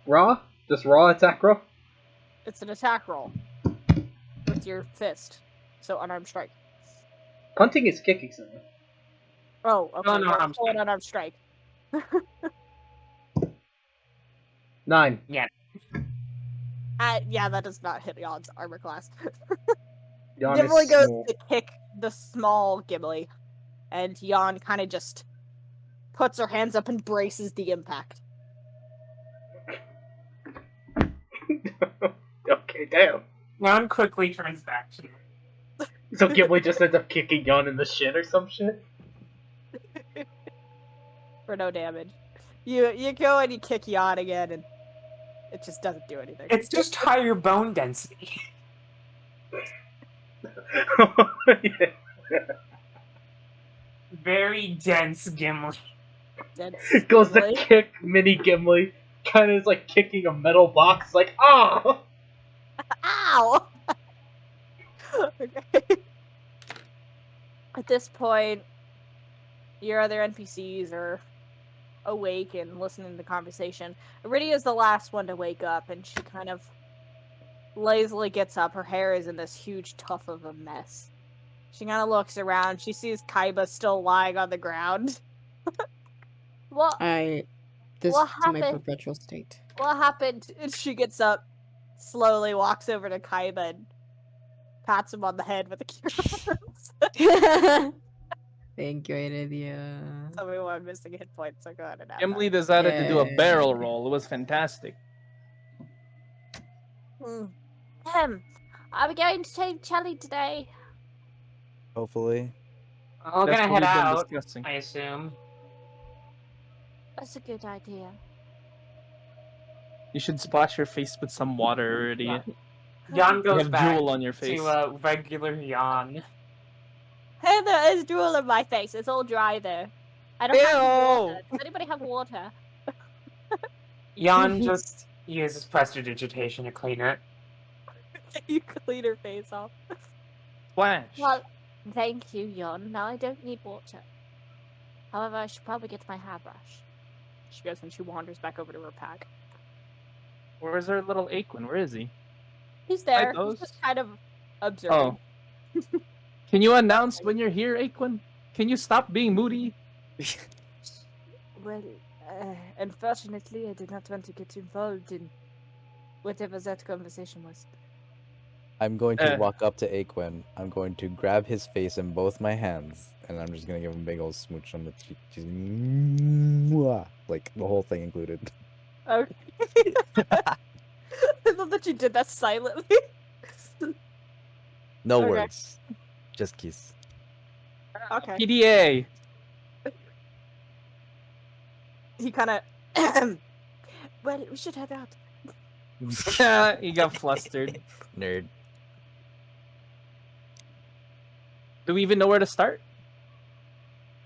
Raw? Just raw attack roll? It's an attack roll with your fist. So unarmed strike. Punting is kicking someone. Oh, okay. No, roll unarmed full strike. unarmed strike. 9. Yeah, that does not hit Jan's armor class. Jan Gimli is goes small. to kick the small Gimli, and Jan kind of just puts her hands up and braces the impact. Okay, damn. Jan quickly turns back to me. So Gimli just ends up kicking Yon in the shin or some shit. For no damage. You go and you kick Yon again, and it just doesn't do anything. It's just higher bone density. Yeah. Very dense Gimli. That's Goes to Gimli. kick mini Gimli. Kind of is like kicking a metal box. Like, ah! Ow! Okay. At this point, your other NPCs are awake and listening to the conversation. Iridia's the last one to wake up, and she kind of lazily gets up. Her hair is in this huge tuft of a mess. She kind of looks around. She sees Kaiba still lying on the ground. What This What to my happened? perpetual state. What happened? And she gets up, slowly walks over to Kaiba and pats him on the head with a cure. Thank you, Iridia. Tell me why I'm missing hit points, so go ahead and add Gimli decided to do a barrel roll. It was fantastic. that. Are we going to Team Chelly today? Hopefully. We're That's gonna what head we've been out, discussing. I assume. That's a good idea. You should splash your face with some water already. Yeah. Jan You goes have back drool on your face. to regular Jan. Hey, there is drool in my face. It's all dry there. I don't have any water. Does anybody have water? Jan just uses prestidigitation to clean it. You clean her face off. Splash. Well, thank you, Yon. Now I don't need water. However, I should probably get my hairbrush. She goes and she wanders back over to her pack. Where's our little Aquin? Where is he? He's there. He's Ghost? just kind of observing. Oh. Can you announce when you're here, Aquin? Can you stop being moody? Well, unfortunately, I did not want to get involved in whatever that conversation was. I'm going to walk up to Aquin. I'm going to grab his face in both my hands, and I'm just gonna give him a big old smooch on the cheek. Just, mwah, like the whole thing included. Okay. I love that you did that silently. No Okay. words, just kiss. Okay. PDA. He kind of. Well, we should head out. He got flustered. Nerd. Do we even know where to start?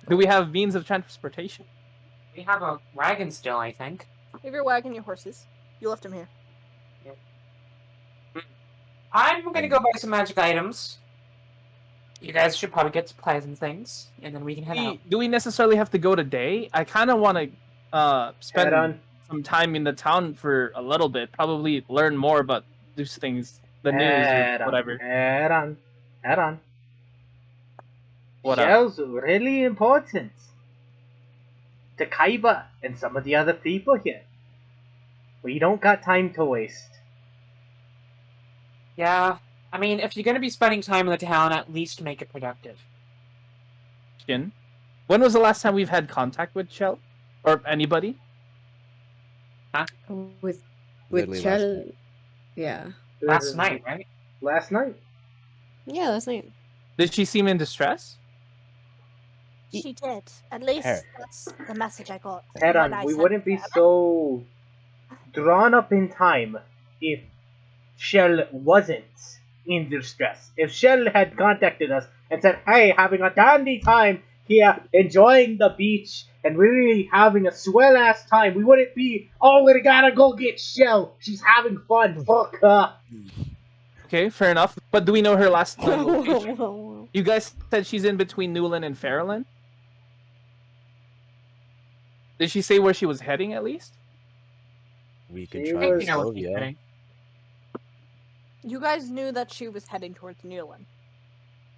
Do we have means of transportation? We have a wagon still, I think. If you're wagging your horses, you left him here. I'm gonna go buy some magic items. You guys should probably get supplies and things, and then we can head out. Do we necessarily have to go today? I kind of want to Head spend on. some time in the town for a little bit. Probably learn more about these things, the news Head or on. whatever. Head on. Head on. What up? Shell's really important to Kaiba and some of the other people here. We don't got time to waste. Yeah, I mean, if you're gonna be spending time in the town, at least make it productive. Shin? When was the last time we've had contact with Shell? Or anybody? With Literally last Chell. night. Yeah. Last night, right? Last night. Yeah, last night. Did she seem in distress? She did. At least Her. that's the message I got. Head when on. I We sent wouldn't be them. so drawn up in time if Shell wasn't in distress. If Shell had contacted us and said, "Hey, having a dandy time here, enjoying the beach, and really having a swell ass time," we wouldn't be, "Oh, we gotta go get Shell. She's having fun. Fuck her." Okay, fair enough. But do we know her last Whoa, location? whoa, whoa. You guys said she's in between Newland and Fairland? Did she say where she was heading at least? We could She try was- You know what Sylvia. kidding. You guys knew that she was heading towards Newland.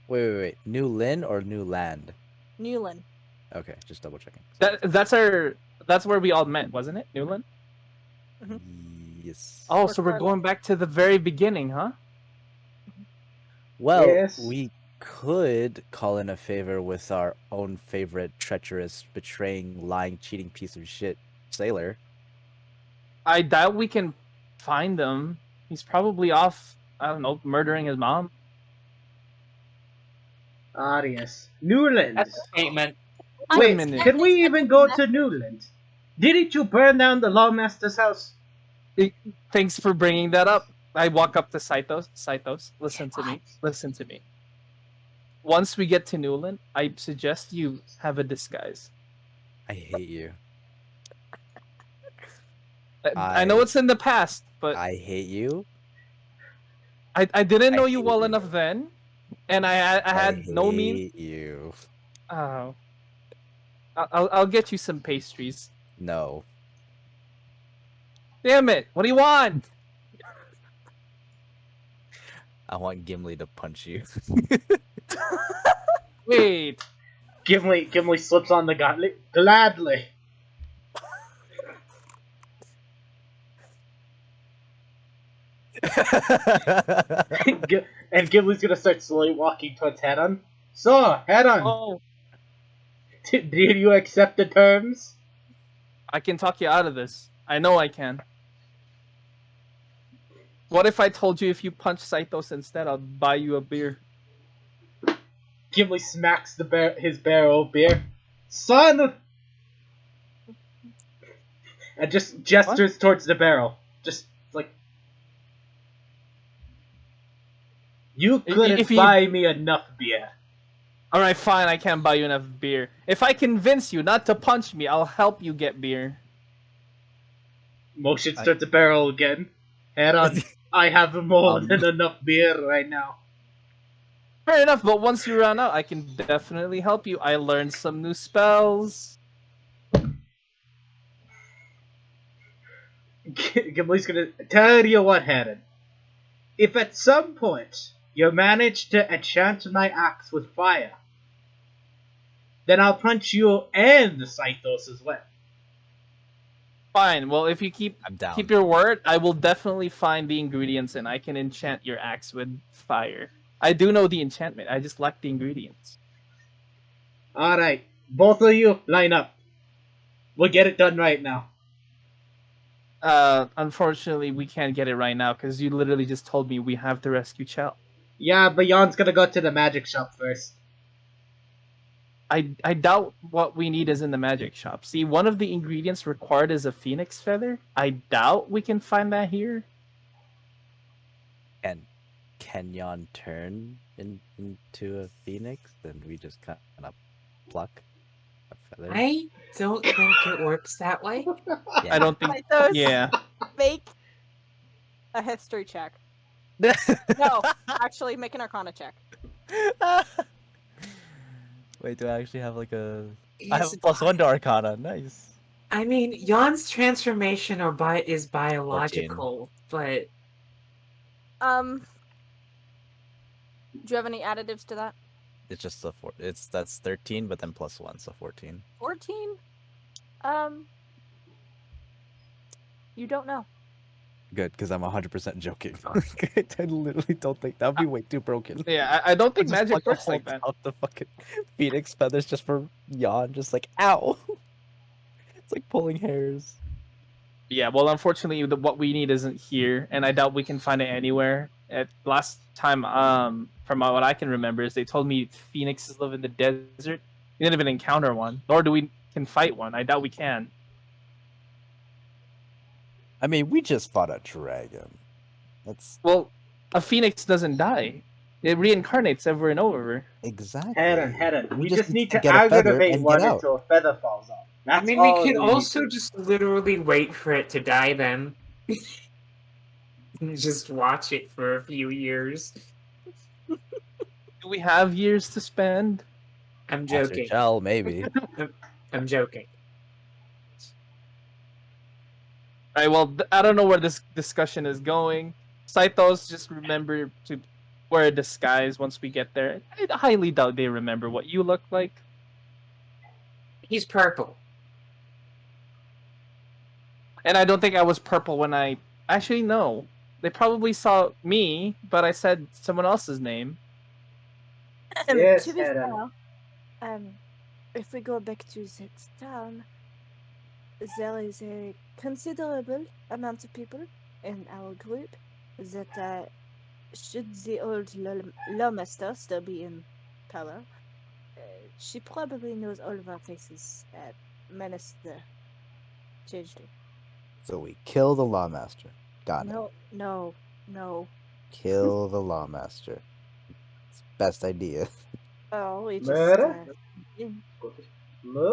Wait. New Lynn or New Land? Newland. Okay, just double checking. That's where we all met, wasn't it? Newland? Yes. Oh, Or so we're going back to the very beginning, huh? Well, Yes. we could call in a favor with our own favorite treacherous, betraying, lying, cheating piece of shit sailor. I doubt we can find him. He's probably off I don't know, murdering his mom. Yes. Newland. That's a statement. Wait, minute. can we even go to Newland? Didn't you burn down the Lawmaster's house? Thanks for bringing that up. I walk up to Saitos. Saitos, listen to me. Listen to me. Once we get to Newland, I suggest you have a disguise. I hate you. I know it's in the past, but I hate you. I didn't I know you hate well you. enough then, and I had no mean. hate you. Oh, I'll get you some pastries. No. Damn it! What do you want? I want Gimli to punch you. Wait. Gimli slips on the gauntlet. Gladly. And Gimli's gonna start slowly walking towards Hedon. So, Hedon, Oh, did you accept the terms? I can talk you out of this. I know I can. What if I told you if you punch Saitos instead, I'll buy you a beer? Gimli smacks his barrel of beer. Son! And just gestures towards the barrel. Just like, you couldn't If you- buy me enough beer. Alright, fine, I can't buy you enough beer. If I convince you not to punch me, I'll help you get beer. Motions towards the barrel again. Hedon, I have more Um. than enough beer right now. Fair enough, but once you run out, I can definitely help you. I learned some new spells. Gimli's gonna tell you what, Hedon. If at some point you manage to enchant my axe with fire, then I'll punch you and the Saitos as well. Fine, well, if you keep I'm down. keep your word, I will definitely find the ingredients and I can enchant your axe with fire. I do know the enchantment, I just lack the ingredients. Alright, both of you line up. We'll get it done right now. Unfortunately, we can't get it right now because you literally just told me we have to rescue Chell. Yeah, but Jan's gonna go to the magic shop first. I doubt what we need is in the magic shop. See, one of the ingredients required is a phoenix feather. I doubt we can find that here. And can Jan turn into a phoenix? Then we just kind of pluck a feather. I don't think it works that way. Yeah. I don't think. Saitos, Yeah. make a history check. No, actually, make an arcana check. Wait, do I actually have like a? I have Yes, a +1 to Arcana. Nice. I mean, Jan's transformation is biological, but Do you have any additives to that? It's just a 4. That's 13, but then +1, so 14. 14? You don't know. Good, because I'm 100% joking. I literally don't think that would be way too broken. Yeah, I don't think Just magic pluck a works whole like that. top the fucking phoenix feathers just for Jan, just like ow. It's like pulling hairs. Yeah, well, unfortunately, what we need isn't here, and I doubt we can find it anywhere. At last time, from what I can remember, is they told me phoenixes live in the desert. We didn't even encounter one, nor do we can fight one. I doubt we can. I mean, we just fought a dragon. That's Well, a phoenix doesn't die; it reincarnates over and over. exactly. Hedon. We just need to get a feather aggravate and one get out. until a feather falls off. That's I mean, all we could need also to do. just literally wait for it to die then. And just watch it for a few years. Do we have years to spend? I'm After joking. Chell, maybe. I'm joking. All right. Well, I don't know where this discussion is going. Saitos, just remember to wear a disguise once we get there. I highly doubt they remember what you look like. He's purple. And I don't think I was purple when I... Actually, no. They probably saw me, but I said someone else's name. Yes, To be Hedon. fair, if we go back to that town, there is a considerable amount of people in our group that should the old lawmaster still be in power, she probably knows all of our faces at Menace the changed it. So we kill the lawmaster. Got it. No. Kill the lawmaster. It's best idea. Oh, we just Murder? in.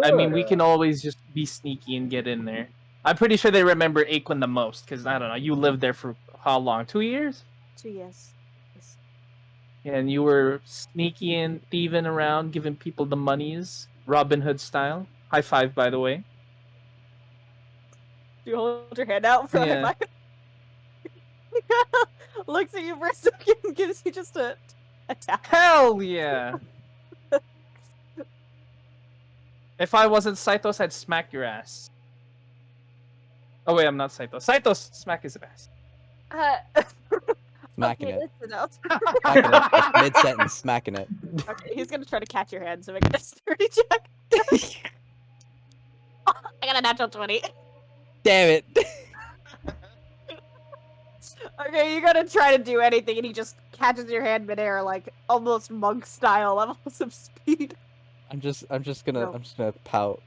I mean, we Murder. can always just be sneaky and get in there. I'm pretty sure they remember Aquin the most because I don't know. You lived there for how long? 2 years? 2 years. Yes. And you were sneaky and thieving around, giving people the monies, Robin Hood style. High five, by the way. Do you hold your hand out for a Yeah. high five? Looks at you for a second and gives you just a tap. Hell yeah! If I wasn't Saitos, I'd smack your ass. Oh wait, I'm not Saitos. Saitos, smack his ass. Smacking Okay, it. listen out. Smacking it. Like, mid-sentence, smacking it. Okay, he's gonna try to catch your hand, so make a dexterity check. I got a natural 20. Damn it. Okay, you gotta try to do anything, and he just catches your hand midair, like almost monk style levels of speed. I'm just No. gonna pout.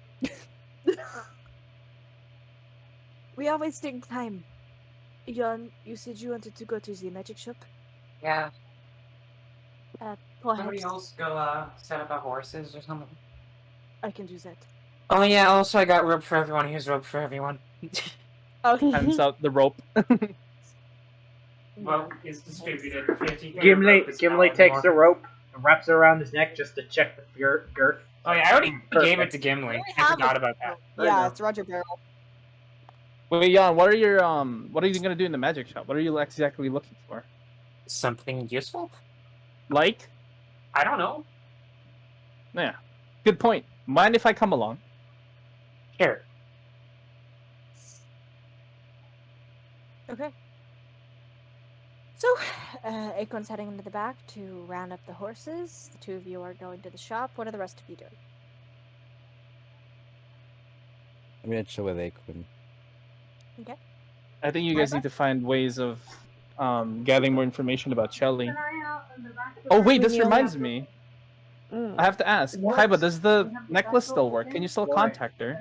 We are wasting time. Jan, you said you wanted to go to the magic shop. Yeah. Perhaps Somebody else go set up our horses or something. I can do that. Oh yeah, also I got rope for everyone. Here's rope for everyone. Hands out the rope. Rope is distributed. 50 Gimli takes the rope and wraps it around his neck just to check the girth. Oh yeah, I already Perfect. gave it to Gimli. I forgot about that. Yeah, it's Roger Barrel. Wait, Jan, what are you gonna do in the magic shop? What are you exactly looking for? Something useful? Like? I don't know. Yeah. Good point. Mind if I come along? Here. Okay. So, Acorn's heading into the back to round up the horses. The two of you are going to the shop. What are the rest of you doing? I'm gonna chill with Aquin. I think you guys need to find ways of gathering more information about Shelly. Oh wait, this reminds me. I have to ask. Kaiba, does the necklace still work? Can you still contact her?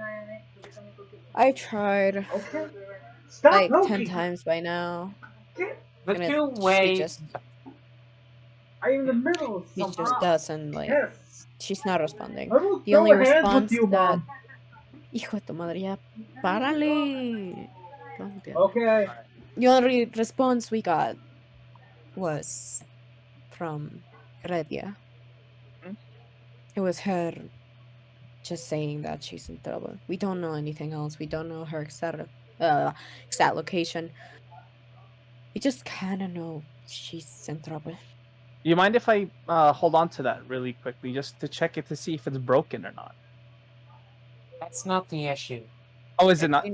I tried Okay. Stop like 10 poking. times by now. The And two she ways. just I'm in the middle of she some just doesn't like Yes. she's not responding. I will The throw only hands response with you, that Mom. Hijo de tu madre, ya párale. Calm down. Okay. The only response we got was from Redia. Hmm? It was her just saying that she's in trouble. We don't know anything else. We don't know her exact location. We just kind of know she's in trouble. You mind if I hold on to that really quickly, just to check it to see if it's broken or not? That's not the issue. Oh, is it not?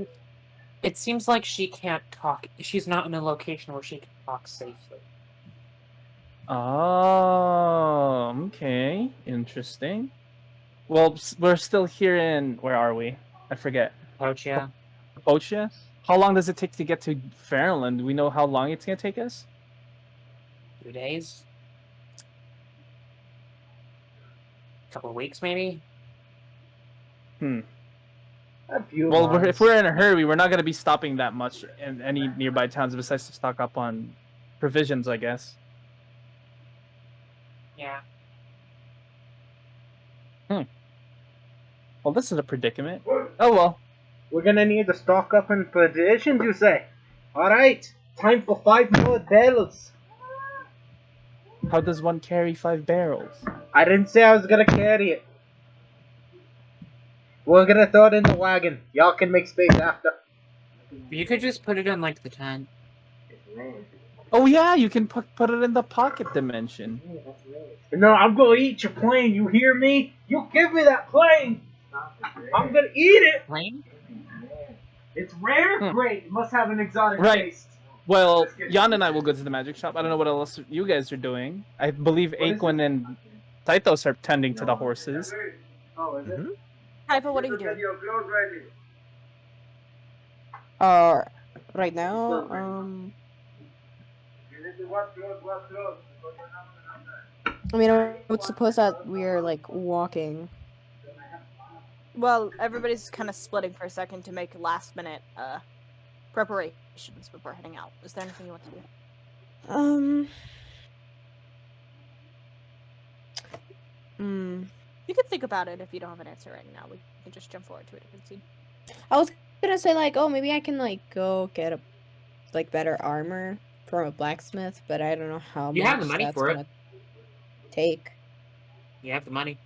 It seems like she can't talk. She's not in a location where she can talk safely. Oh, okay. Interesting. Well, we're still here in... Where are we? I forget. Pochia? Pochia? How long does it take to get to Fairland? Do we know how long it's going to take us? 2 days? Couple of weeks, maybe? A few Well, months. if we're in a hurry, we're not going to be stopping that much in any nearby towns besides to stock up on provisions, I guess. Yeah. Well, this is a predicament. Oh, well. We're gonna need to stock up on provisions, you say? Alright, time for 5 more barrels. How does one carry 5 barrels? I didn't say I was gonna carry it. We're gonna throw it in the wagon. Y'all can make space after. You could just put it in, like, the tent. Oh, yeah, you can put it in the pocket dimension. No, I'm gonna eat your plane, you hear me? You give me that plane! I'm gonna eat it! Plane? It's rare? Great, it must have an exotic Right. taste. Well, Jan and I will go to the magic shop. I don't know what else you guys are doing. I believe Aquin and Taitos are tending to the horses. Oh, is it? Hyper, what are you doing? Right now, I mean, I would suppose that we're like walking. Well, everybody's kind of splitting for a second to make last-minute preparations before heading out. Is there anything you want to do? Hmm. You can think about it if you don't have an answer right now. We can just jump forward to a different scene. I was gonna say like, oh, maybe I can like go get a like better armor from a blacksmith, but I don't know how You much have the money that's for it. gonna take. You have the money.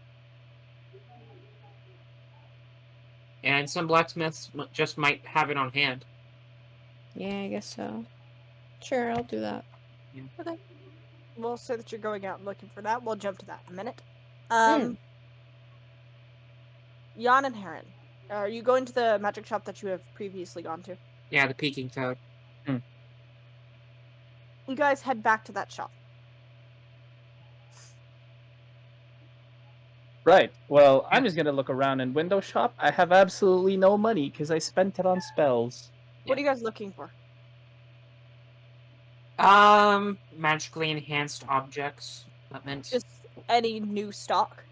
And some blacksmiths just might have it on hand. Yeah, I guess so. Sure, I'll do that. Okay. We'll say that you're going out and looking for that. We'll jump to that in a minute. Mm. Jan and Heron, are you going to the magic shop that you have previously gone to? Yeah, the peeking toad. You guys head back to that shop. Right. Well, I'm just gonna look around and window shop. I have absolutely no money because I spent it on spells. What are you guys looking for? Magically enhanced objects. Equipment. Just any new stock.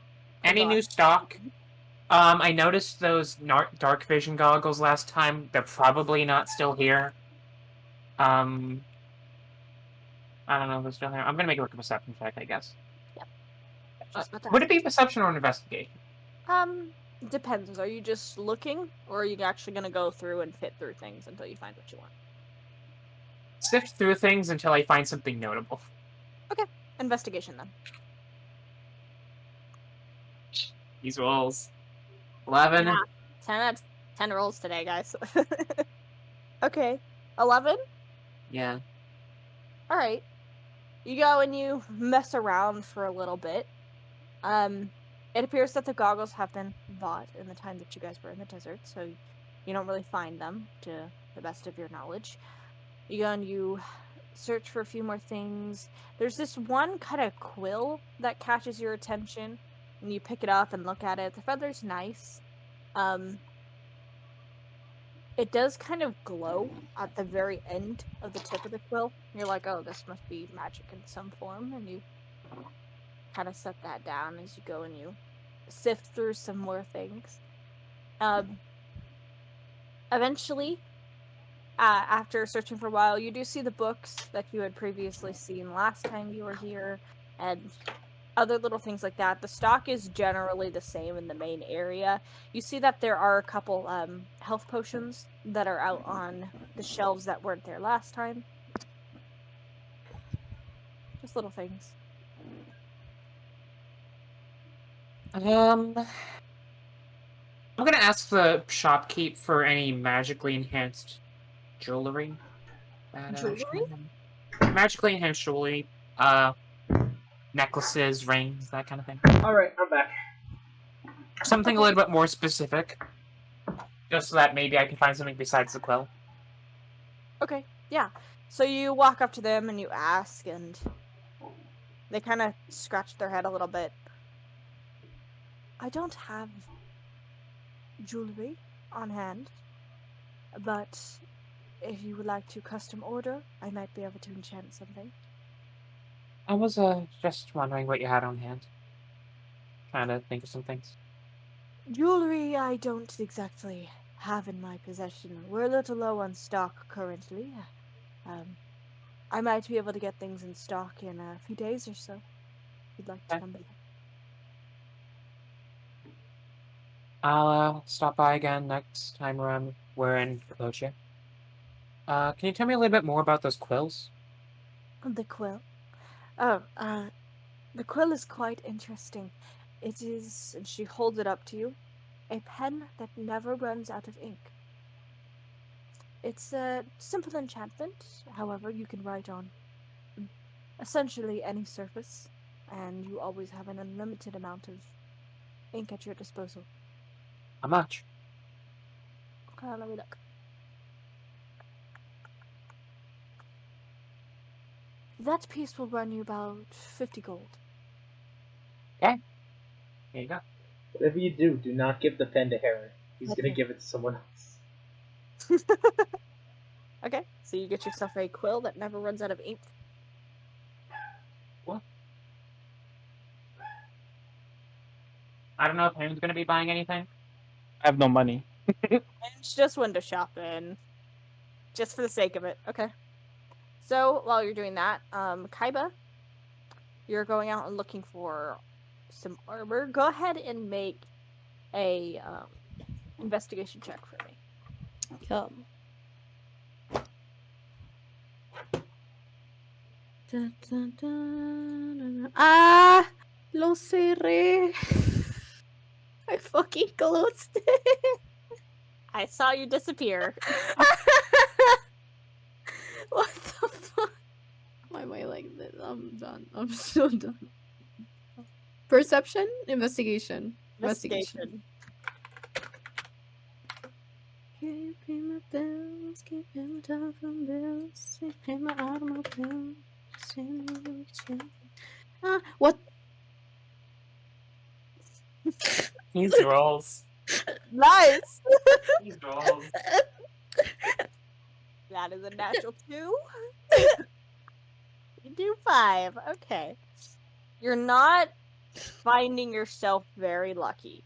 Any new stock. I noticed those dark vision goggles last time. They're probably not still here. I don't know if they're still here. I'm gonna make a perception check, I guess. Would it be perception or investigation? Depends. Are you just looking, or are you actually gonna go through and fit through things until you find what you want? Sift through things until I find something notable. Okay, investigation then. These rolls. 11. Yeah. 10 out of 10 rolls today, guys. Okay, 11? Yeah. Alright. You go and you mess around for a little bit. It appears that the goggles have been bought in the time that you guys were in the desert, so you don't really find them, to the best of your knowledge. You go and you search for a few more things. There's this one kind of quill that catches your attention, and you pick it up and look at it. The feather's nice. It does kind of glow at the very end of the tip of the quill. You're like, oh, this must be magic in some form, and you kind of set that down as you go and you sift through some more things. Eventually, after searching for a while, you do see the books that you had previously seen last time you were here, and other little things like that. The stock is generally the same in the main area. You see that there are a couple health potions that are out on the shelves that weren't there last time. Just little things. I'm gonna ask the shopkeep for any magically enhanced jewelry. Jewelry? Magically enhanced jewelry. Necklaces, rings, that kind of thing. Alright, I'm back. Something a little bit more specific. Just so that maybe I can find something besides the quill. Okay, yeah. So you walk up to them and you ask, and they kind of scratch their head a little bit. I don't have jewelry on hand, but if you would like to custom order, I might be able to enchant something. I was just wondering what you had on hand. Trying to think of some things. Jewelry I don't exactly have in my possession. We're a little low on stock currently. I might be able to get things in stock in a few days or so. If you'd like to Okay. come back. I'll stop by again next time around we're in Kochia. Can you tell me a little bit more about those quills? The quill. Oh, the quill is quite interesting. It is, and she holds it up to you, a pen that never runs out of ink. It's a simple enchantment, however, you can write on essentially any surface, and you always have an unlimited amount of ink at your disposal. How much? Okay, let me look. That piece will run you about 50 gold. Here you go. Whatever you do, do not give the pen to Heron. He's Okay. gonna give it to someone else. Okay, so you get yourself a quill that never runs out of ink. I don't know if Haim's gonna be buying anything. I have no money. And it's just window shopping. Just for the sake of it. Okay. So while you're doing that, Kaiba, you're going out and looking for some armor. Go ahead and make a investigation check for me. Come. Dun, dun, dun, dun, dun. Ah, lo cerré. I fucking closed it. I saw you disappear. What the fuck? Why am I like this? I'm done. I'm so done. Perception? Investigation. Investigation. Can't pay my bills, can't pay my telephone bills, can't pay my automobile. What? These rolls. Nice! These rolls. That is a natural 2. You do 5. Okay. You're not finding yourself very lucky.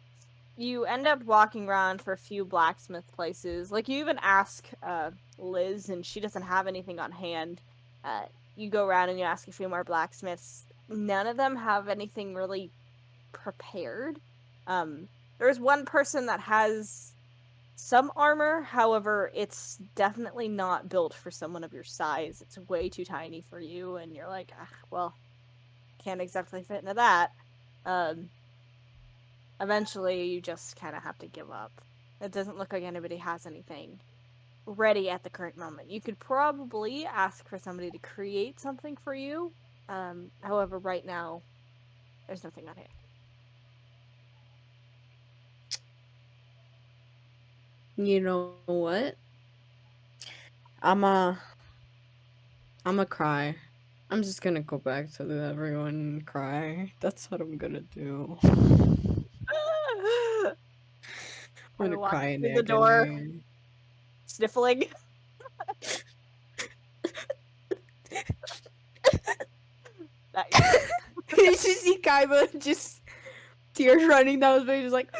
You end up walking around for a few blacksmith places. Like, you even ask Liz, and she doesn't have anything on hand. You go around and you ask a few more blacksmiths. None of them have anything really prepared. There's one person that has some armor, however, it's definitely not built for someone of your size. It's way too tiny for you, and you're like, well, can't exactly fit into that. Eventually, you just kind of have to give up. It doesn't look like anybody has anything ready at the current moment. You could probably ask for somebody to create something for you. However, right now, there's nothing on hand. You know what? I'ma cry. I'm just gonna go back to everyone and cry. That's what I'm gonna do. I'm gonna Walk cry in through the door, agony. sniffling. You just see Kaiba just tears running down his face, just like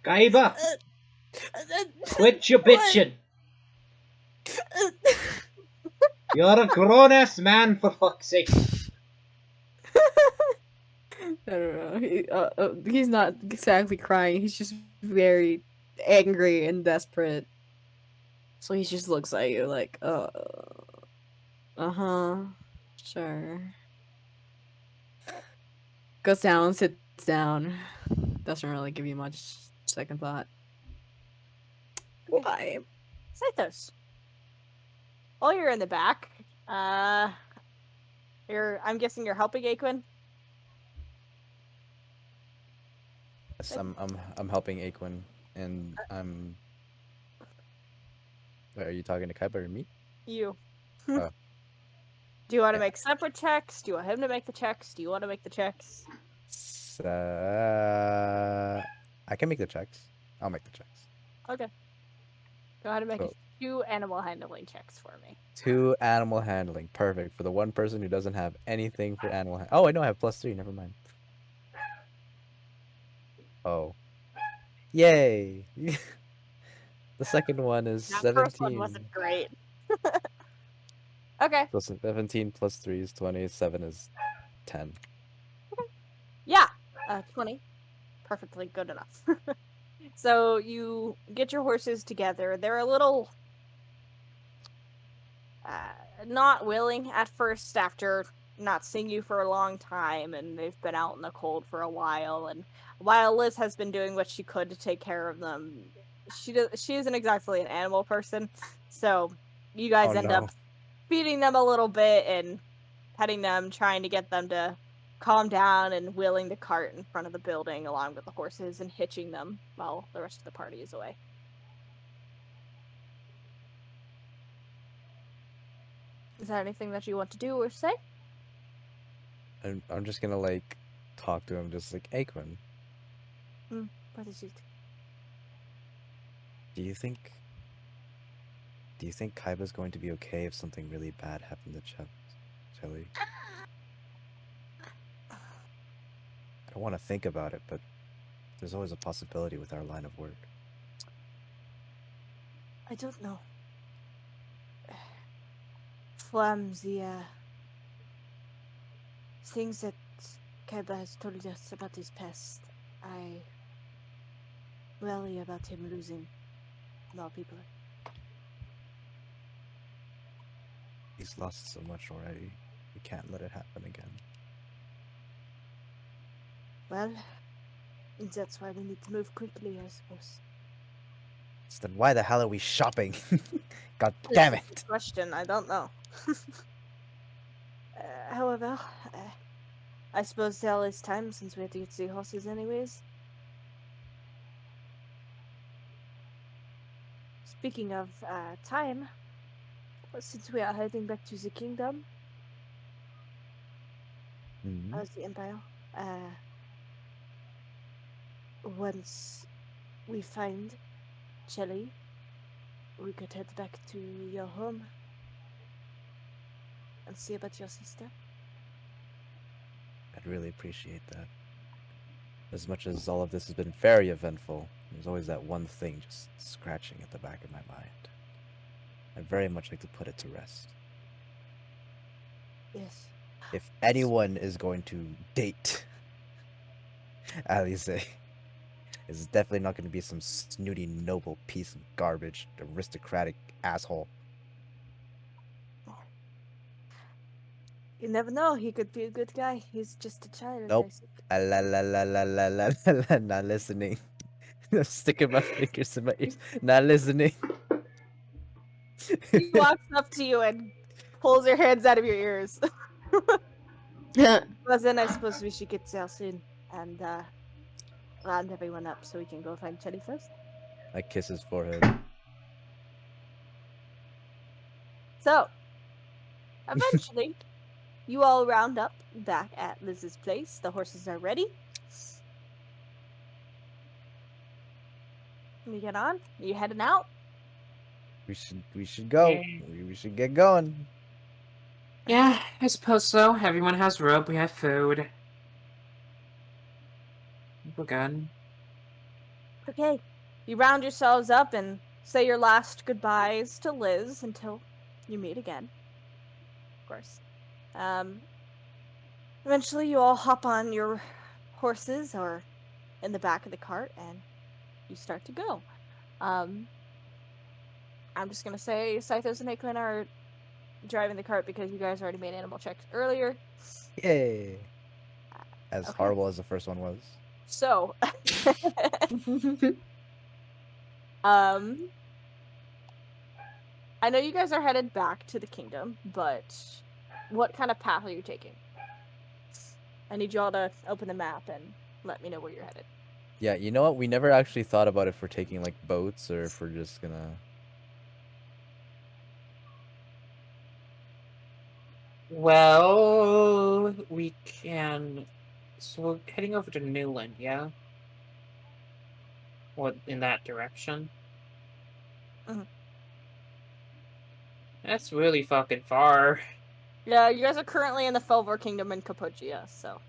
Kaiba, quit your bitching. You're a grown ass man, for fuck's sake. I don't know. He's not exactly crying. He's just very angry and desperate. So he just looks at you like, uh-huh, sure. Goes down, sits down. Doesn't really give you much second thought. Why? Saithos. While you're in the back, I'm guessing you're helping Aquin? Yes, I'm helping Aquin, and I'm. Wait, are you talking to Kaiba or me? You. Oh. Do you want to Yeah. make separate checks? Do you want him to make the checks? Do you want to make the checks? I can make the checks. I'll make the checks. Okay. Go ahead and make So, 2 animal handling checks for me. 2 animal handling, perfect for the one person who doesn't have anything for animal. Oh, I know I have +3. Never mind. Oh, yay! The second one is That 17. first one wasn't great. Okay. So 17 plus 3 is 20. 7 is 10. Yeah. 20. Perfectly good enough. So you get your horses together. They're a little not willing at first after not seeing you for a long time, and they've been out in the cold for a while. And while Liz has been doing what she could to take care of them, she isn't exactly an animal person. So you guys end up feeding them a little bit and petting them, trying to get them to calm down and wheeling the cart in front of the building along with the horses and hitching them while the rest of the party is away. Is there anything that you want to do or say? I'm just gonna like talk to him, just like Aquin. What is it? Do you think Kaiba's going to be okay if something really bad happened to Shelly? I don't want to think about it, but There's always a possibility with our line of work. I don't know. From the things that Kaiba has told us about his past, I worry about him losing more people. He's lost so much already. We can't let it happen again. Well, that's why we need to move quickly, I suppose. So then why the hell are we shopping? God That's damn a it! good question. I don't know. However, I suppose there is time since we have to get the horses anyways. Speaking of time, since we are heading back to the kingdom, Mhm. of the empire, once we find Shelly, we could head back to your home and see about your sister. I'd really appreciate that. As much as all of this has been very eventful, there's always that one thing just scratching at the back of my mind. I'd very much like to put it to rest. Yes. If anyone is going to date Alice, it's definitely not going to be some snooty, noble piece of garbage, aristocratic asshole. You never know. He could be a good guy. He's just a child, Nope. I think. La la la la la la la la. Not listening. Sticking my fingers in my ears. Not listening. He walks up to you and pulls your hands out of your ears. Well, then I suppose we should get there soon and round everyone up so we can go find Shelly first. I kiss his forehead. So, eventually, you all round up back at Liz's place. The horses are ready. We get on. You heading out? We should go. We should get going. Yeah, I suppose so. Everyone has rope, we have food. We're good. Okay. You round yourselves up and say your last goodbyes to Liz until you meet again. Of course. Eventually, you all hop on your horses or in the back of the cart and you start to go. I'm just gonna say Scythos and Hickman are driving the cart because you guys already made animal checks earlier. Yay! As Okay. horrible as the first one was. So, um, I know you guys are headed back to the kingdom, but what kind of path are you taking? I need you all to open the map and let me know where you're headed. Yeah, you know what? We never actually thought about if we're taking like boats or if we're just gonna. Well, we can. So we're heading over to Newland, yeah? Or in that direction? Mhm. That's really fucking far. Yeah, you guys are currently in the Felvor Kingdom in Cappuccia, so.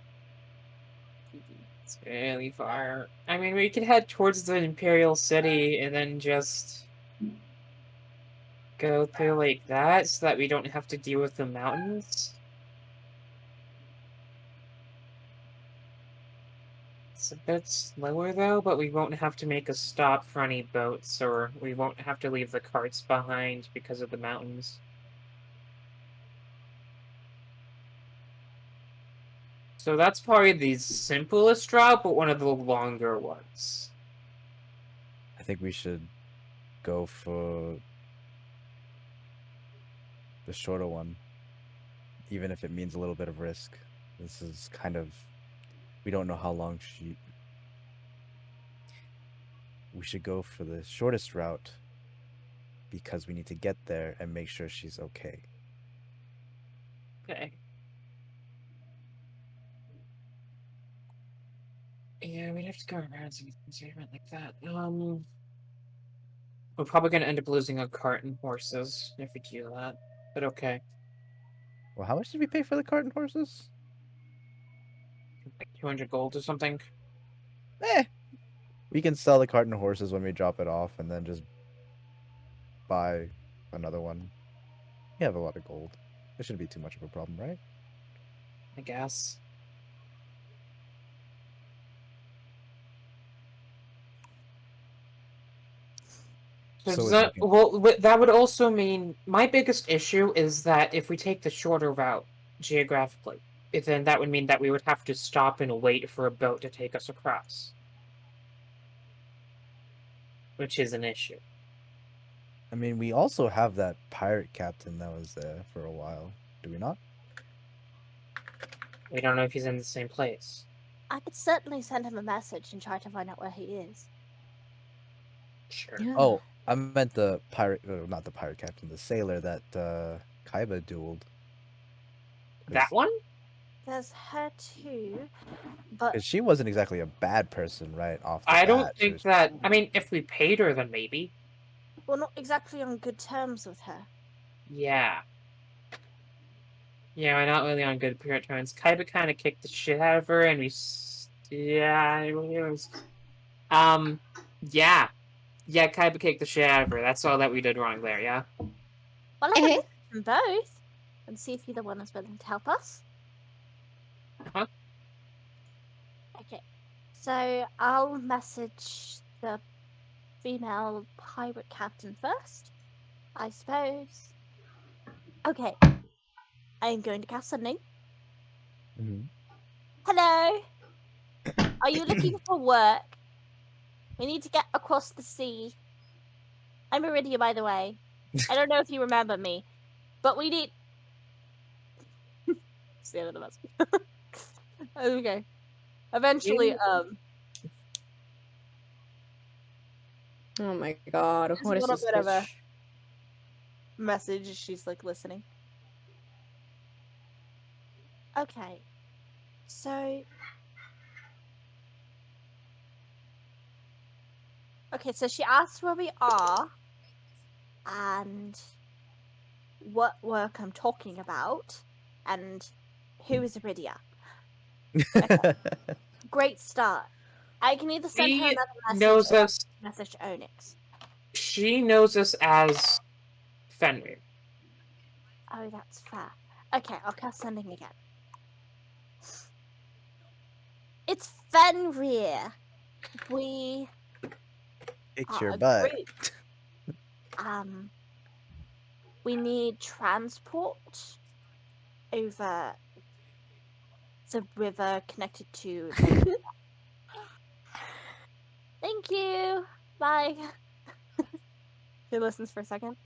It's really far. I mean, we could head towards the Imperial City and then just go through like that so that we don't have to deal with the mountains. It's a bit slower though, but we won't have to make a stop for any boats, or we won't have to leave the carts behind because of the mountains. So that's probably the simplest route, but one of the longer ones. I think we should go for the shorter one, even if it means a little bit of risk. This is kind of. We don't know how long she. We should go for the shortest route because we need to get there and make sure she's okay. Okay. Yeah, we'd have to go around some segment like that. We're probably gonna end up losing a cart and horses if we do that. But okay. Well, how much did we pay for the cart and horses? Like 200 gold or something. Eh, We can sell the cart and horses when we drop it off, and then just buy another one. We have a lot of gold. It shouldn't be too much of a problem, right? I guess. So Does is that, looking. well, that would also mean my biggest issue is that if we take the shorter route geographically, then that would mean that we would have to stop and wait for a boat to take us across, which is an issue. I mean, we also have that pirate captain that was there for a while. Do we not? We don't know if he's in the same place. I could certainly send him a message and try to find out where he is. Sure. Yeah. Oh, I meant the pirate, not the pirate captain, the sailor that Kaiba dueled. That one? There's her too, but Because she wasn't exactly a bad person right off the I bat. don't She think was- that. I mean, if we paid her, then maybe. we're not exactly on good terms with her. Yeah. Yeah, we're not really on good pirate terms. Kaiba kind of kicked the shit out of her, and yeah, it was. Yeah. Yeah, Kaiba kicked the shit out of her. That's all that we did wrong there, yeah? Well, I can listen to them both and see if either one is willing to help us. Uh-huh. Okay, so I'll message the female pirate captain first, I suppose. Okay, I am going to cast sending. Mhm. Hello, are you looking for work? We need to get across the sea. I'm Iridia, by the way. I don't know if you remember me, but we need. It's the end of the message. Okay. Eventually, Oh my god, there's what a is little this bit of a bitch? message. She's like listening. Okay, so. Okay, so she asked where we are and what work I'm talking about and who is Iridia. Great start. I can either send her She another message knows or us. message Onyx. She knows us as Fenrir. Oh, that's fair. Okay, I'll cast sending again. It's Fenrir. We Kicked are your a butt. group. We need transport over the river connected to Lake. Thank you. Bye. She listens for a second.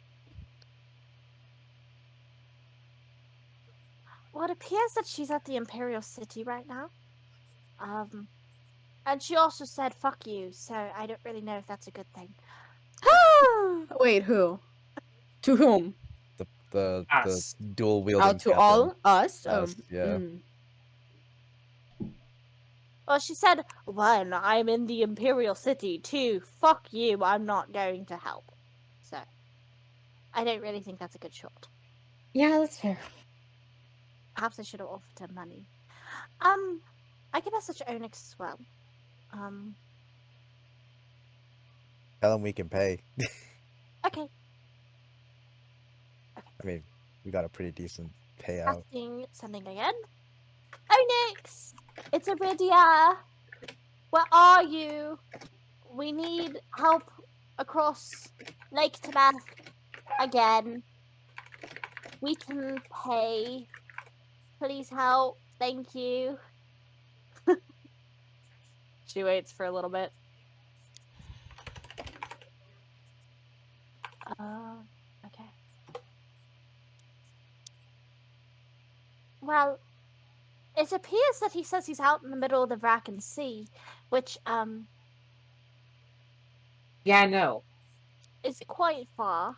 Well, it appears that she's at the Imperial City right now. And she also said "fuck you," so I don't really know if that's a good thing. Wait, who? To whom? The Us. dual wielding Out to captain. all us? Us, yeah. Well, she said, "One, I'm in the Imperial City. Two, fuck you, I'm not going to help." So, I don't really think that's a good shot. Yeah, that's fair. Perhaps I should have offered her money. I can message Onyx as well. Tell him we can pay. Okay. I mean, we got a pretty decent payout. Casting, sending again. Onyx! It's Iridia! Where are you? We need help across Lake Tamath again. We can pay. Please help. Thank you. She waits for a little bit. Okay. Well, it appears that he says he's out in the middle of the Vraken Sea, which, Yeah, no. is quite far.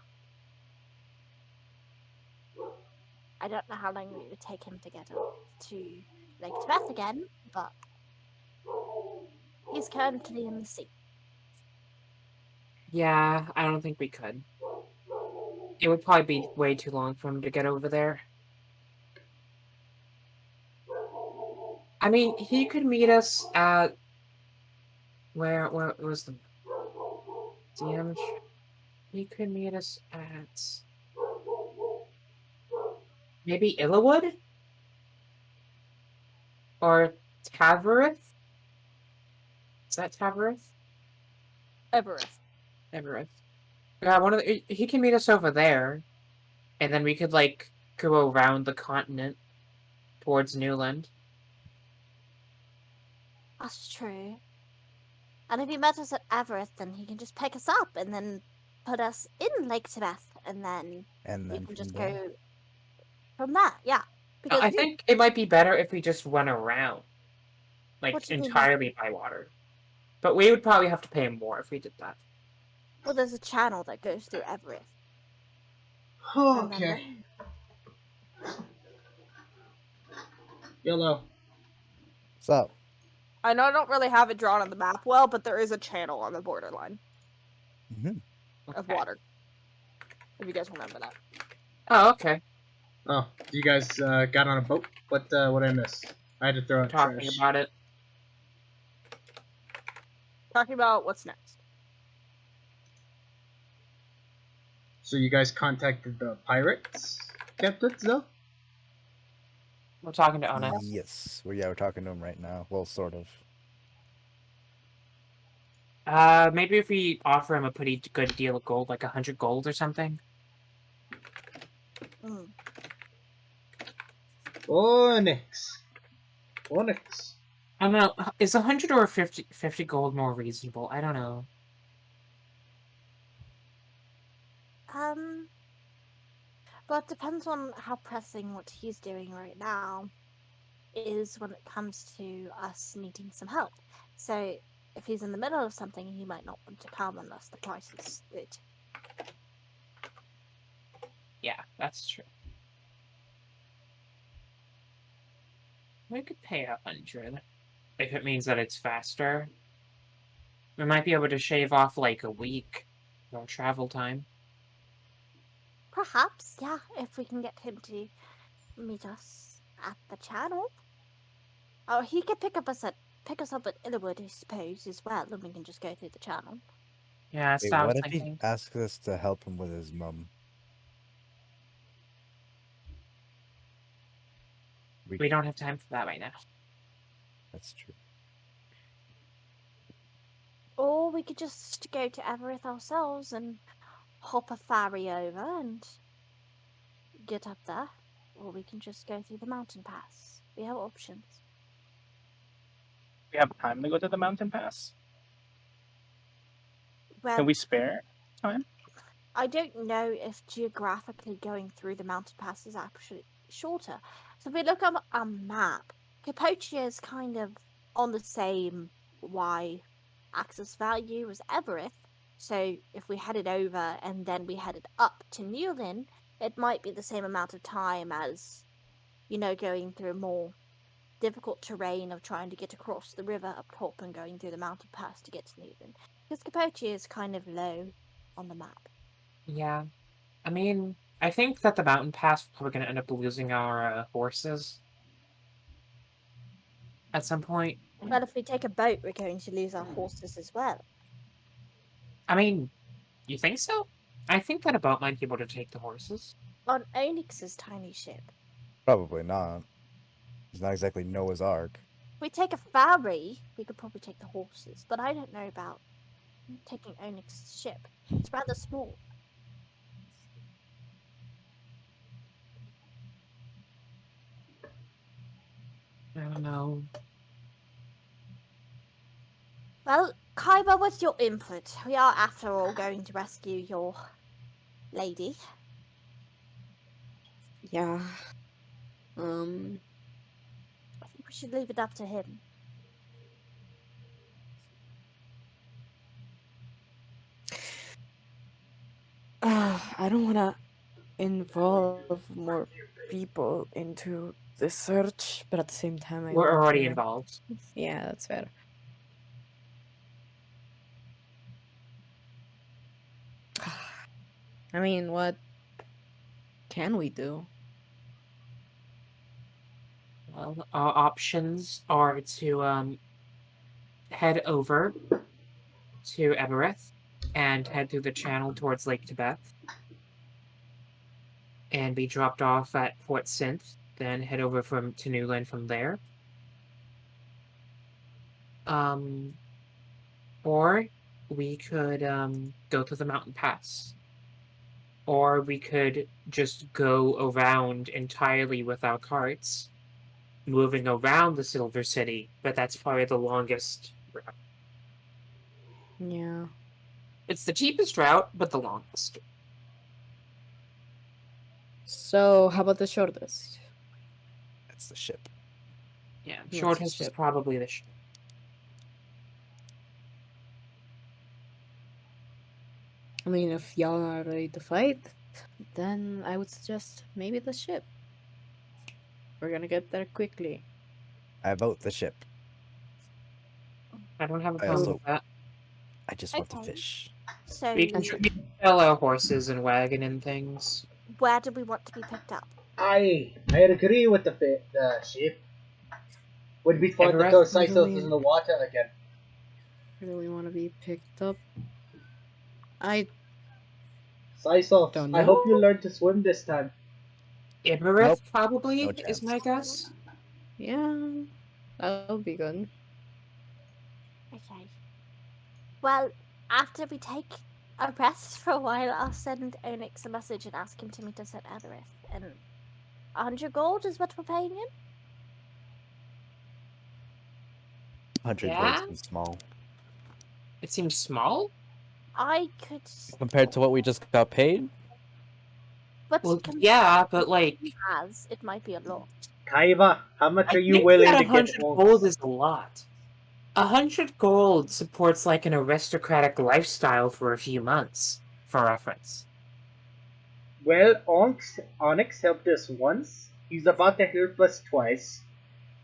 I don't know how long it would take him to get up to Lake Tibet again, but he's currently in the sea. Yeah, I don't think we could. It would probably be way too long for him to get over there. I mean, he could meet us at Where was the damage? He could meet us at maybe Illiwood or Tavarith. Is that Tavarith? Everest. Everett. Yeah, one of he can meet us over there, and then we could like go around the continent towards Newland. That's true. And if he met us at Everest, then he can just pick us up and then put us in Lake Tibet, and then And we then can from just there. go from there. Yeah, because I think it might be better if we just went around, what like do you mean? entirely by water. But we would probably have to pay more if we did that. Well, there's a channel that goes through Everest. Remember? Okay. Yellow. What's up? I know I don't really have it drawn on the map well, but there is a channel on the borderline Mm-hmm. of Okay. water. If you guys remember that. Oh, okay. Oh, you guys got on a boat? What did I miss? I had to throw We're out talking trash. about it. Talking about what's next. So you guys contacted the pirates captains, though? We're talking to Ona. Yes. Well, yeah, we're talking to him right now. Well, sort of. Maybe if we offer him a pretty good deal of gold, like 100 gold or something. Mm. Onyx. Onyx. I don't know. Is 100 or 50 gold more reasonable? I don't know. Well, it depends on how pressing what he's doing right now is when it comes to us needing some help. So, if he's in the middle of something, he might not want to come unless the price is good. Yeah, that's true. We could pay 100 if it means that it's faster. We might be able to shave off like a week of our travel time. Perhaps, yeah, if we can get him to meet us at the channel. Oh, he could pick us up at Illiwood, I suppose, as well, and we can just go through the channel. Yeah, that's Wait, what I was what if he thinking. asks us to help him with his mum? We don't have time for that right now. That's true. Or we could just go to Everett ourselves and hop a ferry over and get up there. Or we can just go through the mountain pass. We have options. We have time to go to the mountain pass. Well, Can we spare time? I don't know if geographically going through the mountain pass is actually shorter. So if we look up a map, Capoccia is kind of on the same y axis value as Everett. So if we headed over and then we headed up to Newlyn, it might be the same amount of time as, going through more difficult terrain of trying to get across the river up top and going through the mountain pass to get to Newlyn. Because Capoccia is kind of low on the map. Yeah. I mean, I think that the mountain pass we're going to end up losing our horses at some point. Well, if we take a boat, we're going to lose our horses as well. I mean, you think so? I think that a boat might be able to take the horses. On Onyx's tiny ship. Probably not. It's not exactly Noah's Ark. If we take a ferry, we could probably take the horses, but I don't know about taking Onyx's ship. It's rather small. I don't know. Well, Kaiba, what's your input? We are, after all, going to rescue your lady. Yeah. I think we should leave it up to him. I don't want to involve more people into the search, but at the same time, I We're want already to. involved. Yeah, that's fair. I mean, what can we do? Well, our options are to head over to Ebereth and head through the channel towards Lake Tibet and be dropped off at Port Synth, then head over to Newland from there. Or we could go to the mountain pass. Or we could just go around entirely with our carts, moving around the Silver City, but that's probably the longest route. Yeah. It's the cheapest route, but the longest. So how about the shortest? It's the ship. Yeah, That's a shortest is ship. probably the ship. I mean, if y'all are ready to fight, then I would suggest maybe the ship. We're gonna get there quickly. I vote the ship. I don't have a I problem also- with that. I just want to Okay. fish. So, We can That's we can sell our horses and wagon and things. where do we want to be picked up? I agree with the ship. Would be fun to Everett? throw Cycles Really? in the water again. Really want to be picked up. I Cycles, Don't I hope you know. learn to swim this time. Iberith Nope. probably No is chance. my guess. yeah, that would be good. Okay. Well, after we take a rest for a while, I'll send Onyx a message and ask him to meet us at Aberith. And 100 gold is what we're paying him? 100 Yeah? gold seems small. It seems small. I could. Compared to what we just got paid? But Well, compared yeah, to but what like, he has, it might be a lot. Kaiba, how much I are you think willing that to get 100 Wolves? gold is a lot. 100 gold supports like an aristocratic lifestyle for a few months, for reference. Well, Onyx helped us once. He's about to help us twice.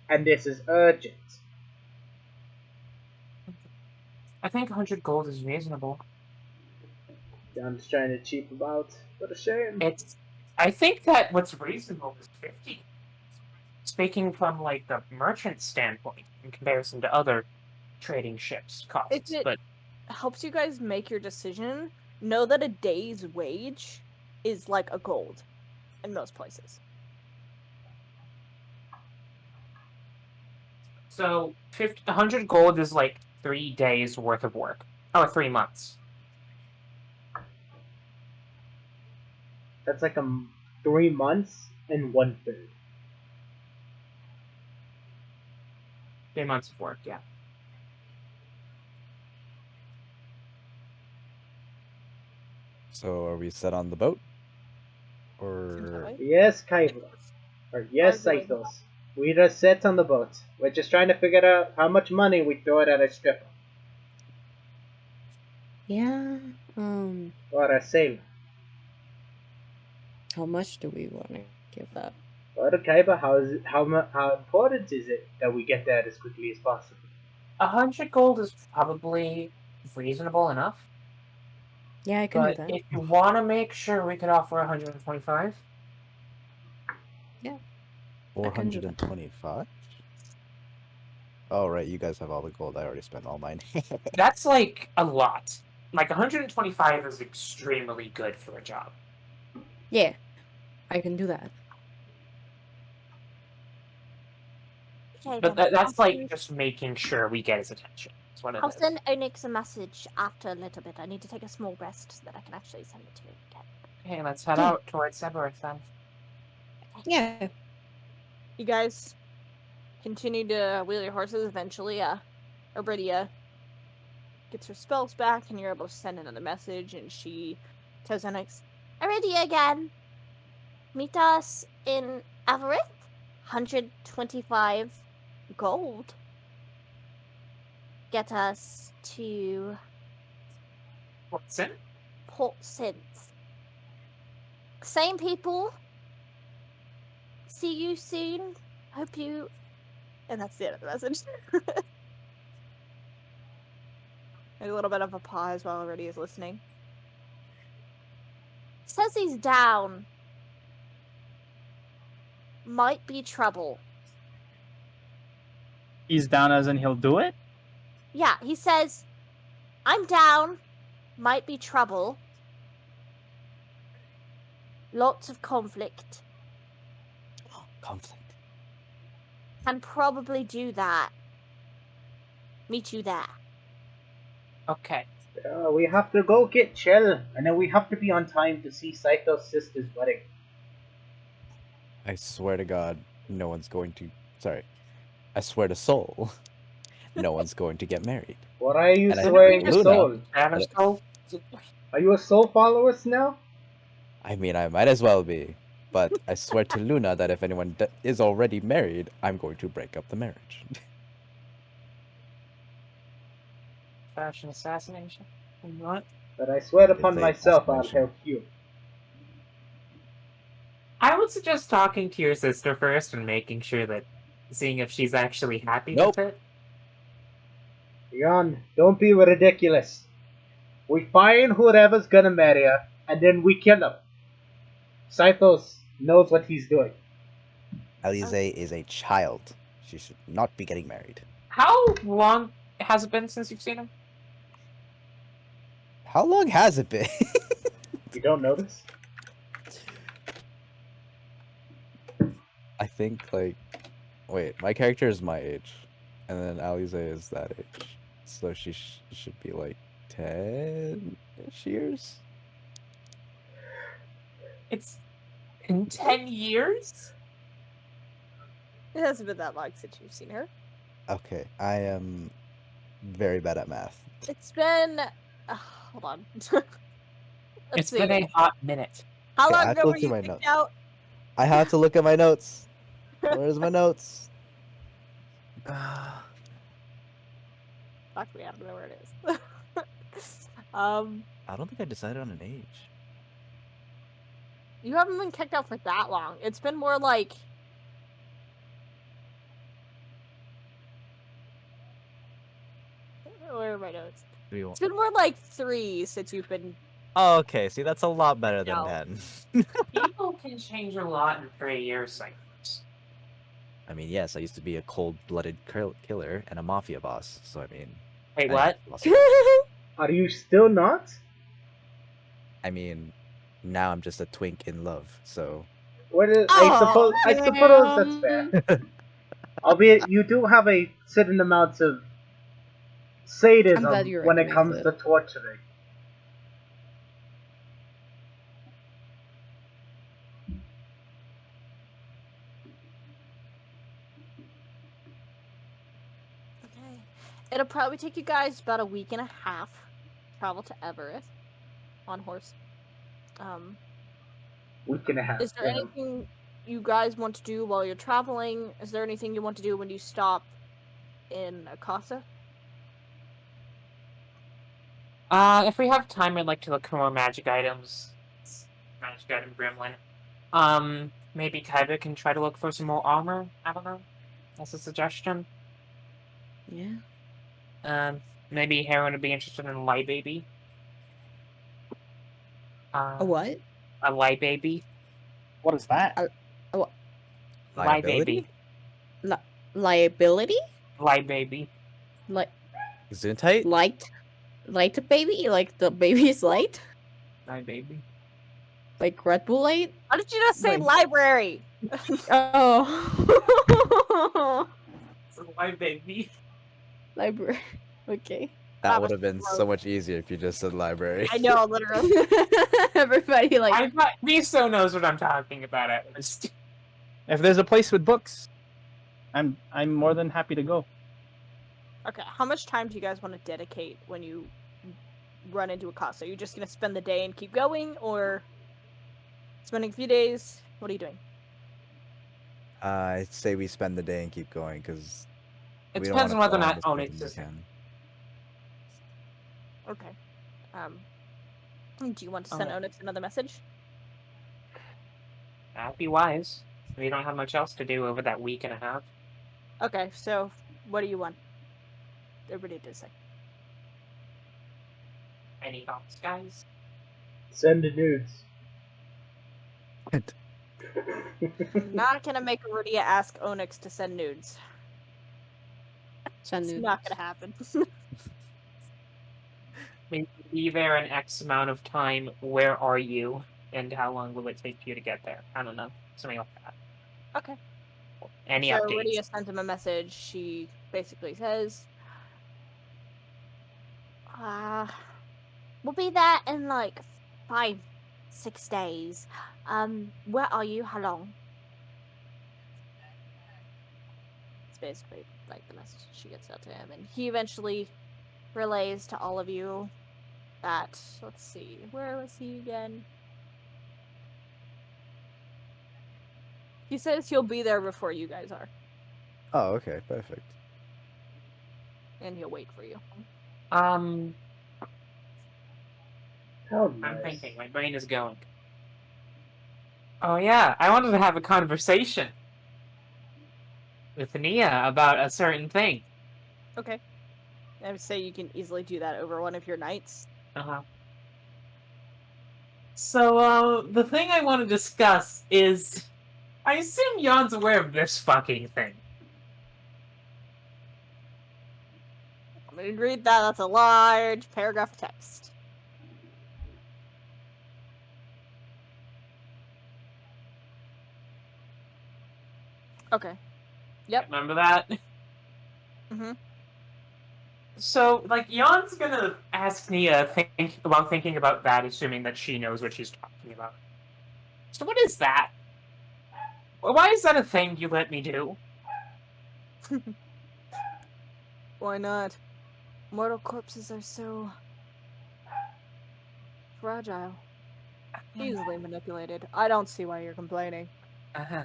And this is urgent. I think 100 gold is reasonable. I'm just trying to cheap him out. What a shame. I think that what's reasonable is 50. Speaking from like the merchant standpoint in comparison to other trading ships costs, it- but Helps you guys make your decision. Know that a day's wage is like a gold in most places. so 100 gold is like 3 days worth of work. Oh, 3 months. That's like 3 months and 1/3. 3 months of work, yeah. So are we set on the boat? Or Okay. Yes, Kaiba. Or yes, Arguing. Cycles. We just set on the boat. We're just trying to figure out how much money we throw it at a stripper. Yeah. Or a sailor. How much do we want to give that? Or Kaiba, how important is it that we get that as quickly as possible? 100 gold is probably reasonable enough. Yeah, I can do But that. if you want to make sure, we could offer 125. I can do that. 425? Oh, right, you guys have all the gold. I already spent all mine. That's like a lot. Like 125 is extremely good for a job. Yeah, I can do that. Okay, But then. that's like just making sure we get his attention. That's what it I'll is. send Onyx a message after a little bit. I need to take a small rest so that I can actually send it to him again. Okay, let's head Yeah. out towards Severus then. Yeah. You guys continue to wheel your horses. Eventually, Obridia gets her spells back, and you're able to send another message. And she tells Onyx, "Obridia again. Meet us in Avarith. 125 gold. Get us to What's in? Port Synth. Same people. See you soon. Hope you." And that's the end of the message. A little bit of a pause while already is listening. Says he's down. Might be trouble. He's down as in he'll do it? Yeah, he says, I'm down. Might be trouble. Lots of conflict. Conflict. Can probably do that. Meet you there. Okay. We have to go get Chell, and then we have to be on time to see Saito's sister's wedding. I swear to God, no one's going to. Sorry. I swear to Soul, no one's going to get married. What are you And I swearing think to Luna- Soul? Travis Cole. Are you a Soul follower now? I mean, I might as well be. But I swear to Luna that if anyone is already married, I'm going to break up the marriage. Fashion assassination. What? But I swear It's upon a myself I'll assassination. help you. I would suggest talking to your sister first and making sure that, seeing if she's actually happy Nope. with it. Jan, don't be ridiculous. We find whoever's gonna marry her, and then we kill him. Saithos knows what he's doing. Alize is a child. She should not be getting married. How long has it been since you've seen him? How long has it been? You don't notice? I think, like... Wait, my character is my age. And then Alize is that age. So she should be, like, 10-ish years? It's in 10 years? It hasn't been that long since you've seen her. Okay, I am very bad at math. It's been. Hold on. It's been a hot minute. How Okay, I long have to ago look were through you my kicked notes. out? I have to look at my notes. Where's my notes? Fuck me, I don't know where it is. I don't think I decided on an age. You haven't been kicked out for that long. It's been more like. Where are my notes? What do you It's want? been more like 3 since you've been. Oh, okay. See, that's a lot better than No. 10. People can change a lot in 3 years cycles. I mean, yes, I used to be a cold-blooded killer and a mafia boss. So, I mean... Wait, I what? lost- Are you still not? I mean, now I'm just a twink in love, so... I suppose that's fair. Albeit you do have a certain amount of sadism I'm glad you when it recognize comes it. to torturing. Okay. It'll probably take you guys about a week and a half to travel to Everest on horse. Week and a half. Is there anything you guys want to do while you're traveling? Is there anything you want to do when you stop in Akasa? If we have time, I'd like to look for more magic items. Magic item gremlin. Maybe Kaiba can try to look for some more armor. I don't know. That's a suggestion. Yeah. Maybe Heron would be interested in a light baby. A what? A light baby. What is that? Light Liability? baby. Liability? Light baby. Like Gesundheit? light baby? Like the baby's light? Light baby. Like Red Bull light? Why did you just say Wait. library? Oh. It's a light baby. Library. Okay. That would have been so much easier if you just said library. I know, literally. Everybody like I thought Miso knows what I'm talking about at least. If there's a place with books, I'm more than happy to go. Okay, how much time do you guys want to dedicate when you run into Akasa? Are you just gonna spend the day and keep going, or spending a few days? What are you doing? I'd say we spend the day and keep going, because... It depends on whether or not Onyx is. Okay. Do you want to send Okay. Onyx another message? That'd be wise. We don't have much else to do over that week and a half. Okay, so what do you want? Everybody did say. Any thoughts, guys? Send the nudes. I'm not gonna make Rudia ask Onyx to send nudes. send It's nudes. not gonna happen. Maybe be there in X amount of time. Where are you? And how long will it take you to get there? I don't know. Something like that. Okay. Any So updates? Lydia sent him a message. She basically says, we'll be there in like 5-6 days. Where are you? How long? It's basically like the message she gets out to him, and he eventually relays to all of you that, let's see, where was he again? He says he'll be there before you guys are, Oh, okay, perfect. and he'll wait for you. Um, How I'm nice. thinking. My brain is going. Oh yeah, I wanted to have a conversation with Nia about a certain thing. Okay. I would say you can easily do that over one of your nights. Uh-huh. So, the thing I want to discuss is, I assume Jan's aware of this fucking thing. I'm gonna read that. That's a large paragraph of text. Okay. Yep. Remember that? Mm-hmm. So, like, Jan's gonna ask Nia thinking about that, assuming that she knows what she's talking about. So what is that? Why is that a thing you let me do? Why not? Mortal corpses are so fragile, easily manipulated. I don't see why you're complaining. Uh-huh.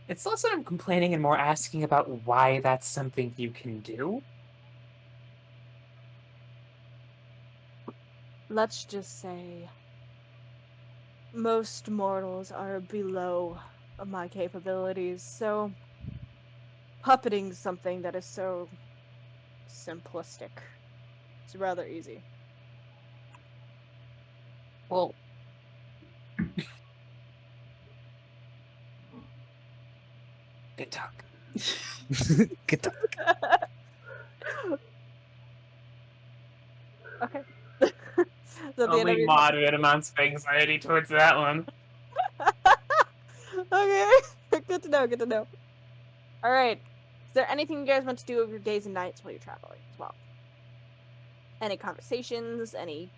It's less that I'm complaining and more asking about why that's something you can do. Let's just say most mortals are below my capabilities, so puppeting something that is so simplistic is rather easy. Well, good talk. Good talk. Okay. So at the end of Only your moderate amounts of anxiety towards that one. Okay. Good to know, good to know. Alright. Is there anything you guys want to do over your days and nights while you're traveling as well? Any conversations? Any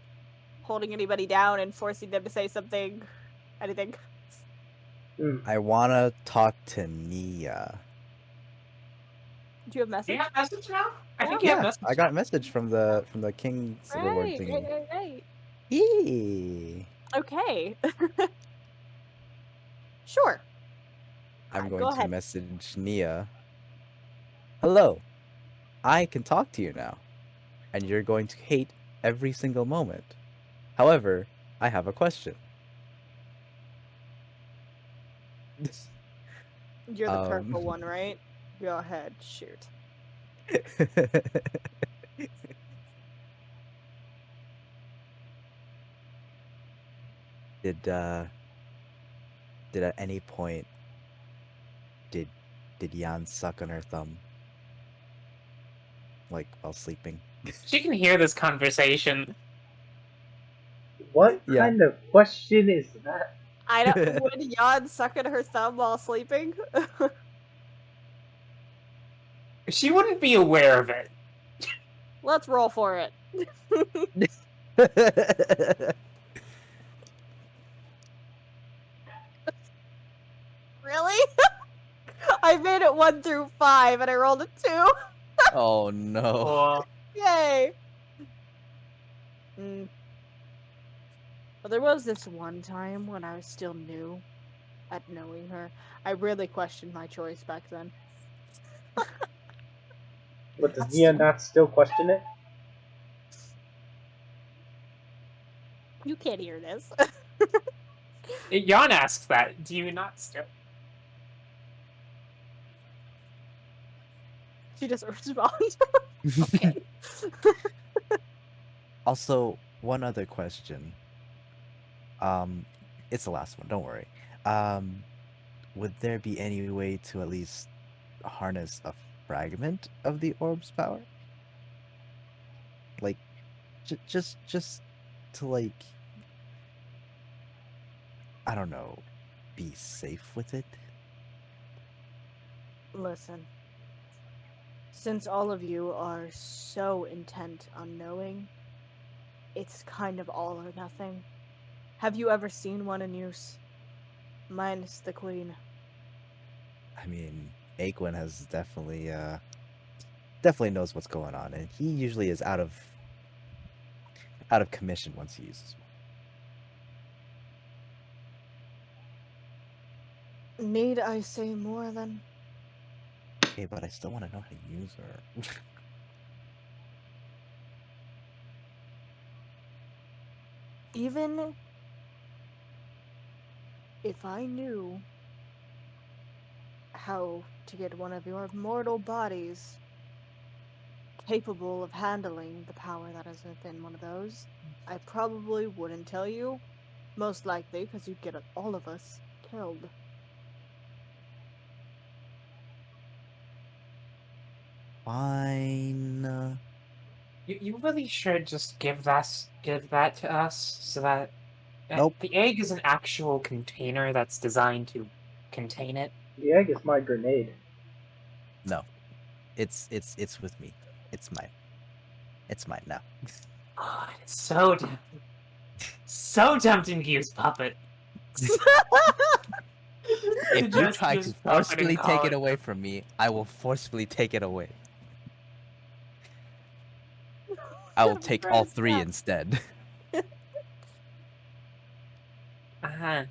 holding anybody down and forcing them to say something? Anything? I wanna talk to Nia. Do you have Do message? you have message now? I Yeah. think you have Yeah, message. I got a message from the King's reward Right, thingy. right. Yee. Okay. Sure. I'm Go going to ahead. message Nia. Hello. I can talk to you now, and you're going to hate every single moment. However, I have a question. You're the purple one, right? Go ahead, shoot. Did at any point did Jan suck on her thumb, like while sleeping? She can hear this conversation. What Yeah. kind of question is that? I don't. Would Jan suck at her thumb while sleeping? She wouldn't be aware of it. Let's roll for it. Really? I made it 1 through 5 and I rolled a 2. Oh no. Or Yay! But there was this one time when I was still new at knowing her. I really questioned my choice back then. But does Nia not still question it? You can't hear this. Jan asks that. Do you not still? She doesn't respond. Okay. Also, one other question. It's the last one. Don't worry. Would there be any way to at least harness a fragment of the orb's power? Like, just to like, I don't know, be safe with it. Listen, since all of you are so intent on knowing, it's kind of all or nothing. Have you ever seen one in use? Minus the queen. I mean, Aquin has definitely knows what's going on, and he usually is out of commission once he uses one. Need I say more then? Okay, but I still want to know how to use her. Even if I knew how to get one of your mortal bodies capable of handling the power that is within one of those, I probably wouldn't tell you. Most likely because you'd get all of us killed. Fine. You really should just give that to us so that Nope. the egg is an actual container that's designed to contain it. The egg is my grenade. No. It's with me. It's mine. It's mine now. Oh, it's so tempting. So tempting to use puppet. If you Just try use to puppet and forcefully call take it away from me, I will forcefully take it away. I will take all three instead. Uh-huh.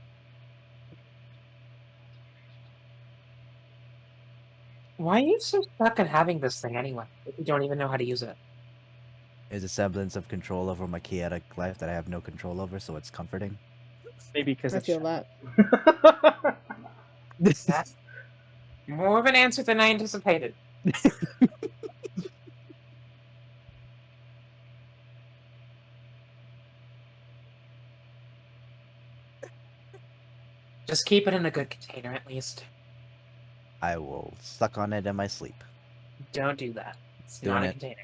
Why are you so stuck on having this thing anyway, if you don't even know how to use it? There's a semblance of control over my chaotic life that I have no control over, so it's comforting. Maybe because I it's feel that. That's more of an answer than I anticipated. Just keep it in a good container, at least. I will suck on it in my sleep. Don't do that. It's Doing not a it. container.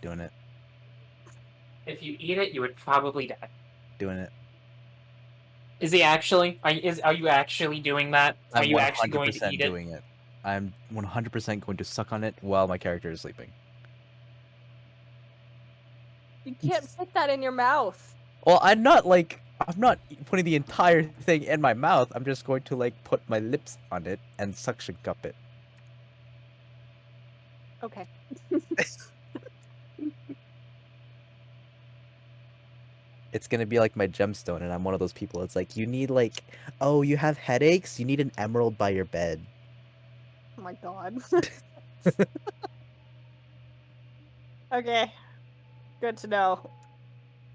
Doing it. If you eat it, you would probably die. Doing it. Is he actually? Are you actually doing that? Are I'm you actually going to 100% eat it? doing it. I'm 100% going to suck on it while my character is sleeping. You can't fit that in your mouth. Well, I'm not putting the entire thing in my mouth. I'm just going to like put my lips on it and suction cup it. Okay. It's gonna be like my gemstone, and I'm one of those people. It's like you need like, oh, you have headaches. You need an emerald by your bed. Oh my god. Okay. Good to know.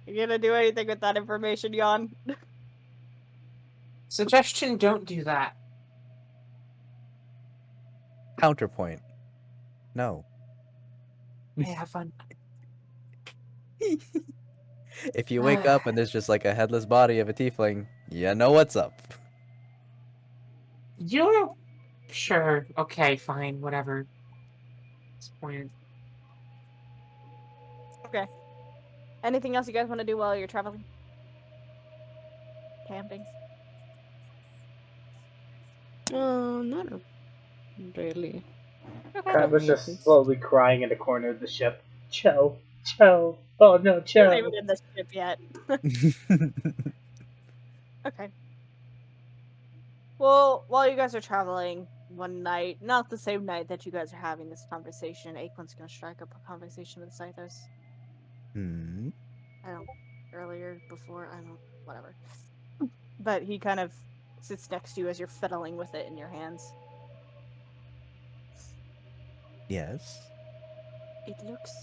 You gonna do anything with that information, Jan? Suggestion: don't do that. Counterpoint. No. Hey, have fun. If you wake up and there's just like a headless body of a tiefling, you know what's up. You're sure. Okay, fine, whatever. It's point. Okay. Anything else you guys want to do while you're traveling? Camping? Not really. Okay. Kat was Nothing just else. slowly crying in the corner of the ship. Cho, Cho, oh no, You're not Cho. even in the ship yet. Okay. Well, while you guys are traveling one night, not the same night that you guys are having this conversation, Aquin's gonna strike up a conversation with Scythos. Hmm. I don't earlier, before, I don't whatever. But he kind of sits next to you as you're fiddling with it in your hands. Yes. It looks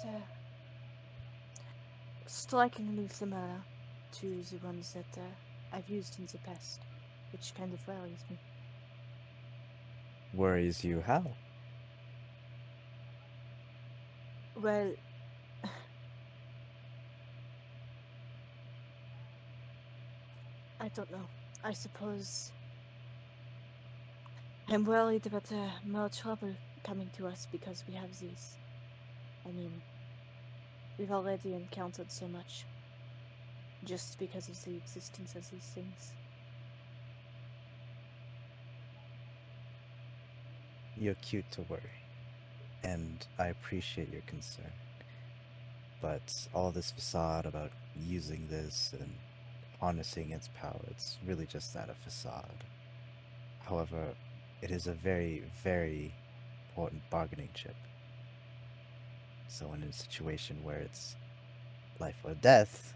strikingly similar to the ones that I've used in the past, which kind of worries me. Worries you how? Well, I don't know. I suppose I'm worried about more trouble coming to us because we have these. I mean, We've already encountered so much just because of the existence of these things. You're cute to worry, and I appreciate your concern. But all this facade about using this and harnessing its power, it's really just that, a facade. However, it is a very, very important bargaining chip. So in a situation where it's life or death,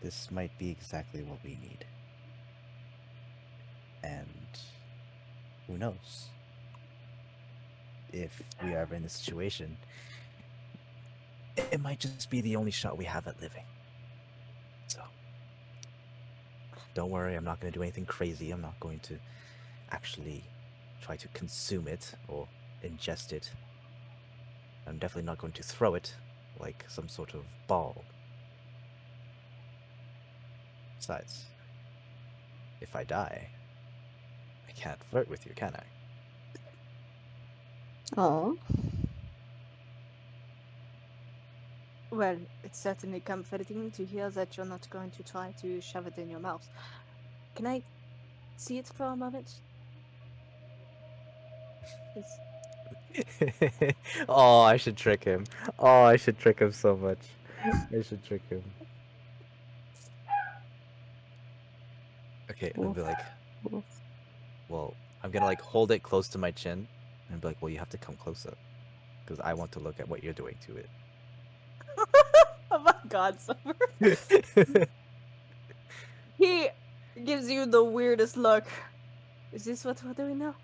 this might be exactly what we need. And who knows? If we are ever in this situation, it might just be the only shot we have at living. So, don't worry, I'm not going to do anything crazy. I'm not going to actually try to consume it or ingest it. I'm definitely not going to throw it like some sort of ball. Besides, if I die, I can't flirt with you, can I? Oh. Well, it's certainly comforting to hear that you're not going to try to shove it in your mouth. Can I see it for a moment? Please. Oh, I should trick him. Oh, I should trick him so much. I should trick him. Okay, and I'll be like, well, I'm gonna like hold it close to my chin and be like, well, you have to come closer because I want to look at what you're doing to Oh my god, Summer. it. He gives you the weirdest look. Is this what we're doing now?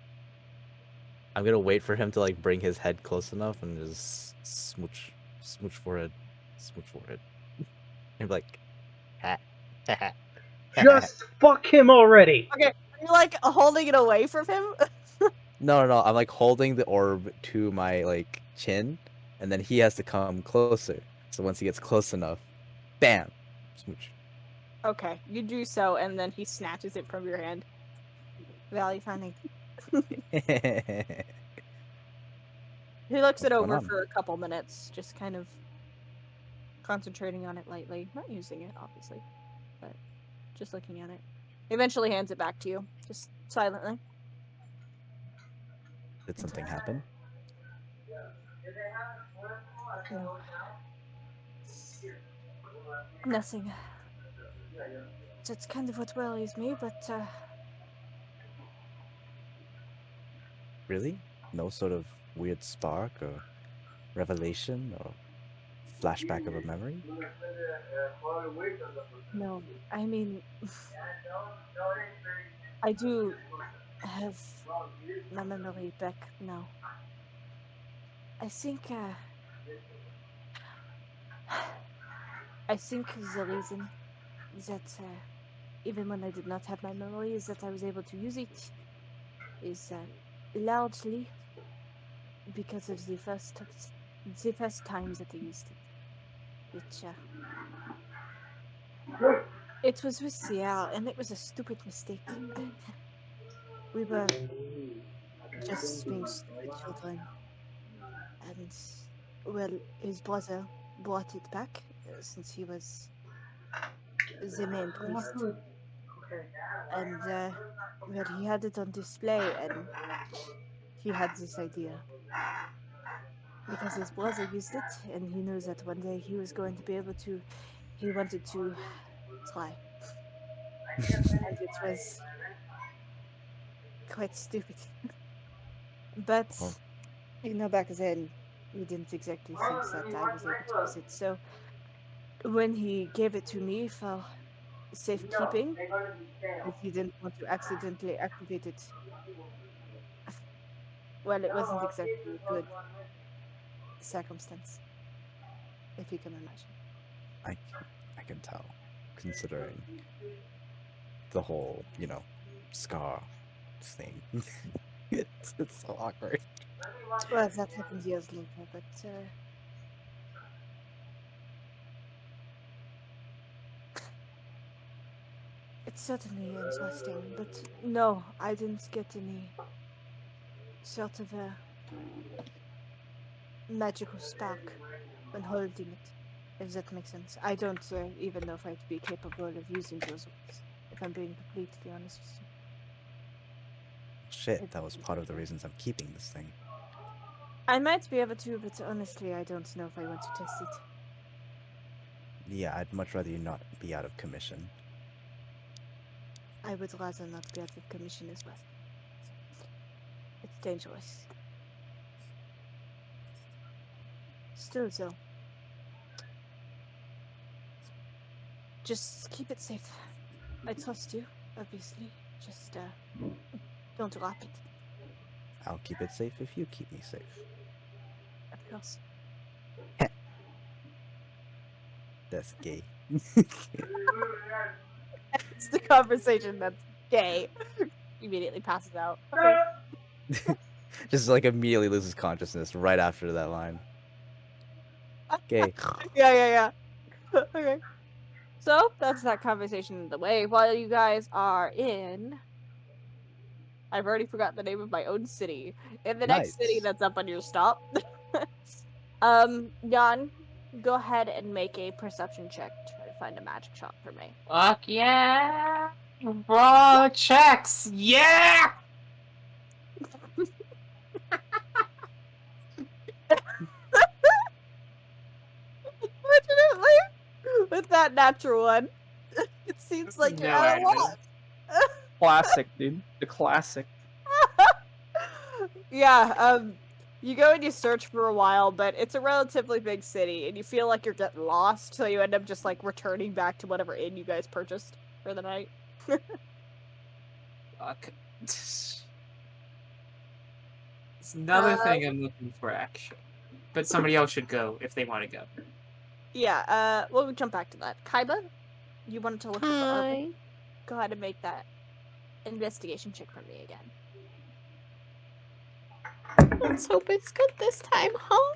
I'm gonna wait for him to like bring his head close enough and just smooch forehead, smooch forehead, and be like, ha, ha, ha, ha, ha. Just fuck him already. Okay, are you like holding it away from him? No. I'm like holding the orb to my like chin, and then he has to come closer. So once he gets close enough, bam, smooch. Okay, you do so, and then he snatches it from your hand. Value finding. He looks it What's going over on? for a couple minutes, just kind of concentrating on it lightly. Not using it, obviously, but just looking at it. He eventually hands it back to you, just silently. Did something happen? No. Nothing. That's kind of what worries me, but Really? No sort of weird spark or revelation or flashback of a memory? no. I mean, I do have my memory back now. I think, I think the reason that even when I did not have my memory is that I was able to use it is largely because of the first time that I used it, which it was with Sierra, and it was a stupid mistake. We were just being stupid children, and well, his brother brought it back since he was the main priest, and well, he had it on display, and he had this idea because his brother used it, and he knew that one day he was going to be able to. He wanted to try, and it was quite stupid. But Oh, back then we didn't exactly think that I was able to use it. So when he gave it to me for safekeeping, because he didn't want to accidentally activate it, well, it wasn't exactly a good circumstance, if you can imagine. I can tell, considering the whole, scar thing. It's so awkward. Well, that happened years later, but it's certainly interesting. But no, I didn't get any sort of a magical spark when holding it, if that makes sense. I don't even know if I'd be capable of using those words, if I'm being completely honest with you. Shit, that was part of the reasons I'm keeping this thing. I might be able to, but honestly, I don't know if I want to test it. Yeah, I'd much rather you not be out of commission. I would rather not be out of commission as well. It's dangerous. Still, though. Just keep it safe. I trust you, obviously. Just, don't drop it, I'll keep it safe if you keep me safe. of course. That's gay. It's the conversation that's gay. Immediately passes out. Okay. Just like immediately loses consciousness right after that line. Gay. Yeah. Okay. So, that's that conversation in the way. While you guys are in... I've already forgotten the name of my own city. In the next city Nice. that's up on your stop. Jan, go ahead and make a perception check to try to find a magic shop for me. Fuck yeah! Raw checks! Yeah! Unfortunately, with that natural one, it seems like you're No at a admin. loss. Classic, dude. The classic. Yeah, you go and you search for a while, but it's a relatively big city, and you feel like you're getting lost, so you end up just, like, returning back to whatever inn you guys purchased for the night. Fuck. It's another thing I'm looking for, actually. But somebody else should go if they want to go. Yeah, we'll jump back to that. Kaiba, you wanted to look for armor. Hi. Go ahead and make that investigation check for me again. Let's hope it's good this time, huh?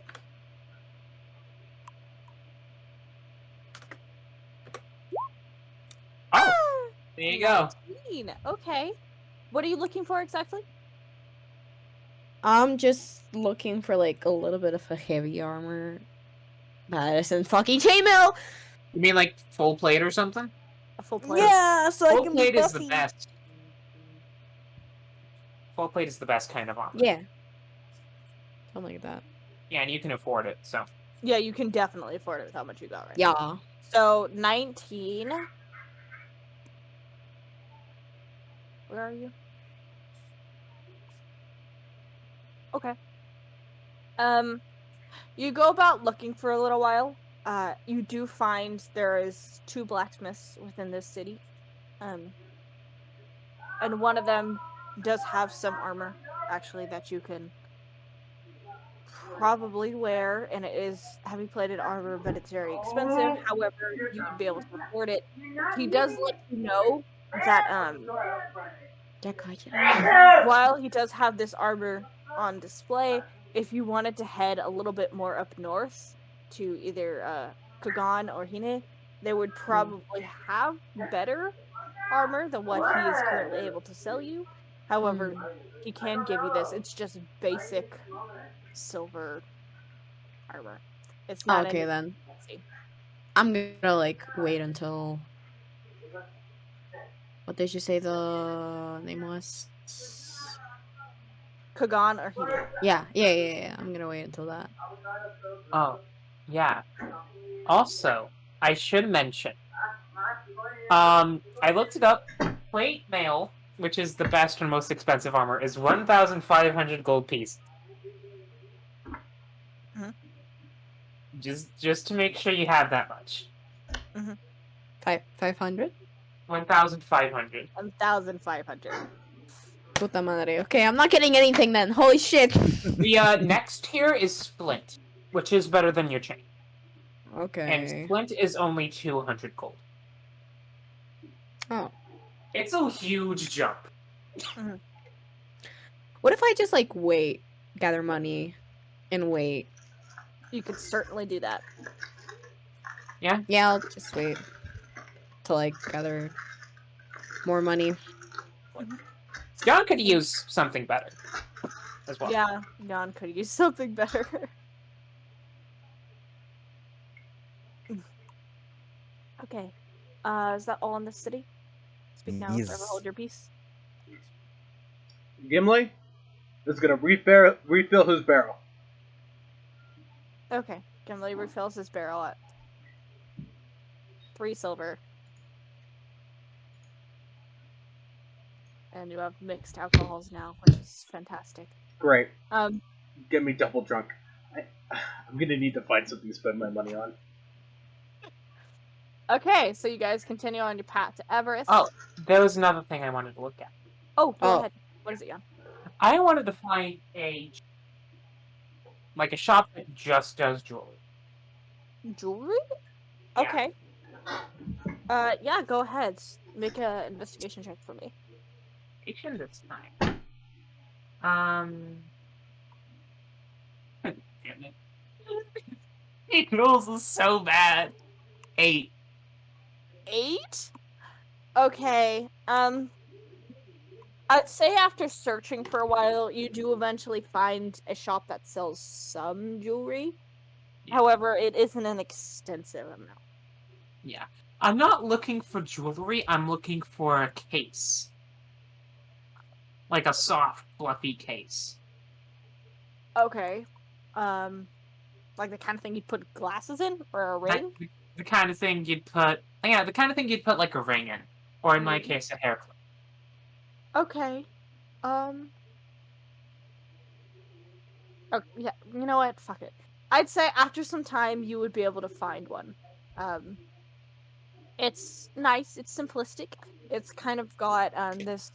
Oh! There you go. 19. Okay. What are you looking for exactly? I'm just looking for like a little bit of a heavy armor. That isn't fucking chainmail. You mean like full plate or something? A full plate. Yeah, so I Full can be plate is the buffy. best. Full plate is the best kind of armor. Yeah. Something like that. Yeah, and you can afford it, so. Yeah, you can definitely afford it with how much you got right Yeah. now. So, 19. Where are you? Okay. You go about looking for a little while. You do find there is 2 blacksmiths within this city. And one of them does have some armor, actually, that you can probably wear, and it is heavy plated armor, but it's very expensive. However, you can be able to afford it. He does let you know that while he does have this armor on display, if you wanted to head a little bit more up north to either Kagan or Hine, they would probably have better armor than what he is currently able to sell you. However, he can give you this. It's just basic silver armor. It's not Okay anything then. fancy. I'm gonna like wait until. What did you say the name was? Kagan or Hine. Yeah. I'm gonna wait until that. Oh, yeah. Also, I should mention, I looked it up. Plate mail, which is the best and most expensive armor, is 1,500 gold piece. Mhm. Just to make sure you have that much. 500? 1,500. 1,500. Puta madre. Okay, I'm not getting anything then. Holy shit. The next tier is Splint, which is better than your chain. And Okay. Splint is only 200 gold. Oh. It's a huge jump. What if I just like wait, gather money, and wait? You could certainly do that. Yeah, I'll just wait to like gather more money. John could use something better as well. Yeah, Jan could use something better. Okay. Is that all in the city? Speak now, forever Yes. hold your peace. Gimli is gonna refill his barrel. Okay. Gimli refills his barrel at 3 silver. And you have mixed alcohols now, which is fantastic. Great. Um, Get me double drunk. I'm gonna need to find something to spend my money on. okay, so you guys continue on your path to Everest. Oh, there was another thing I wanted to look at. Oh, go Oh. ahead. What is it, Jan? I wanted to find a shop that just does jewelry. Jewelry? Yeah. Okay. Yeah, go ahead. Make an investigation check for me. Patient this time. Damn it. It rolls so bad. 8. 8? Okay. I'd say after searching for a while, you do eventually find a shop that sells some jewelry. Yeah. However, it isn't an extensive amount. Yeah. I'm not looking for jewelry, I'm looking for a case. Like a soft, fluffy case. Okay. Like the kind of thing you'd put glasses in, or a ring? The kind of thing you'd put... Yeah, the kind of thing you'd put like a ring in. Or in my case, a hair clip. Okay. Oh, yeah, you know what? Fuck it. I'd say after some time, you would be able to find one. It's nice. It's simplistic. It's kind of got this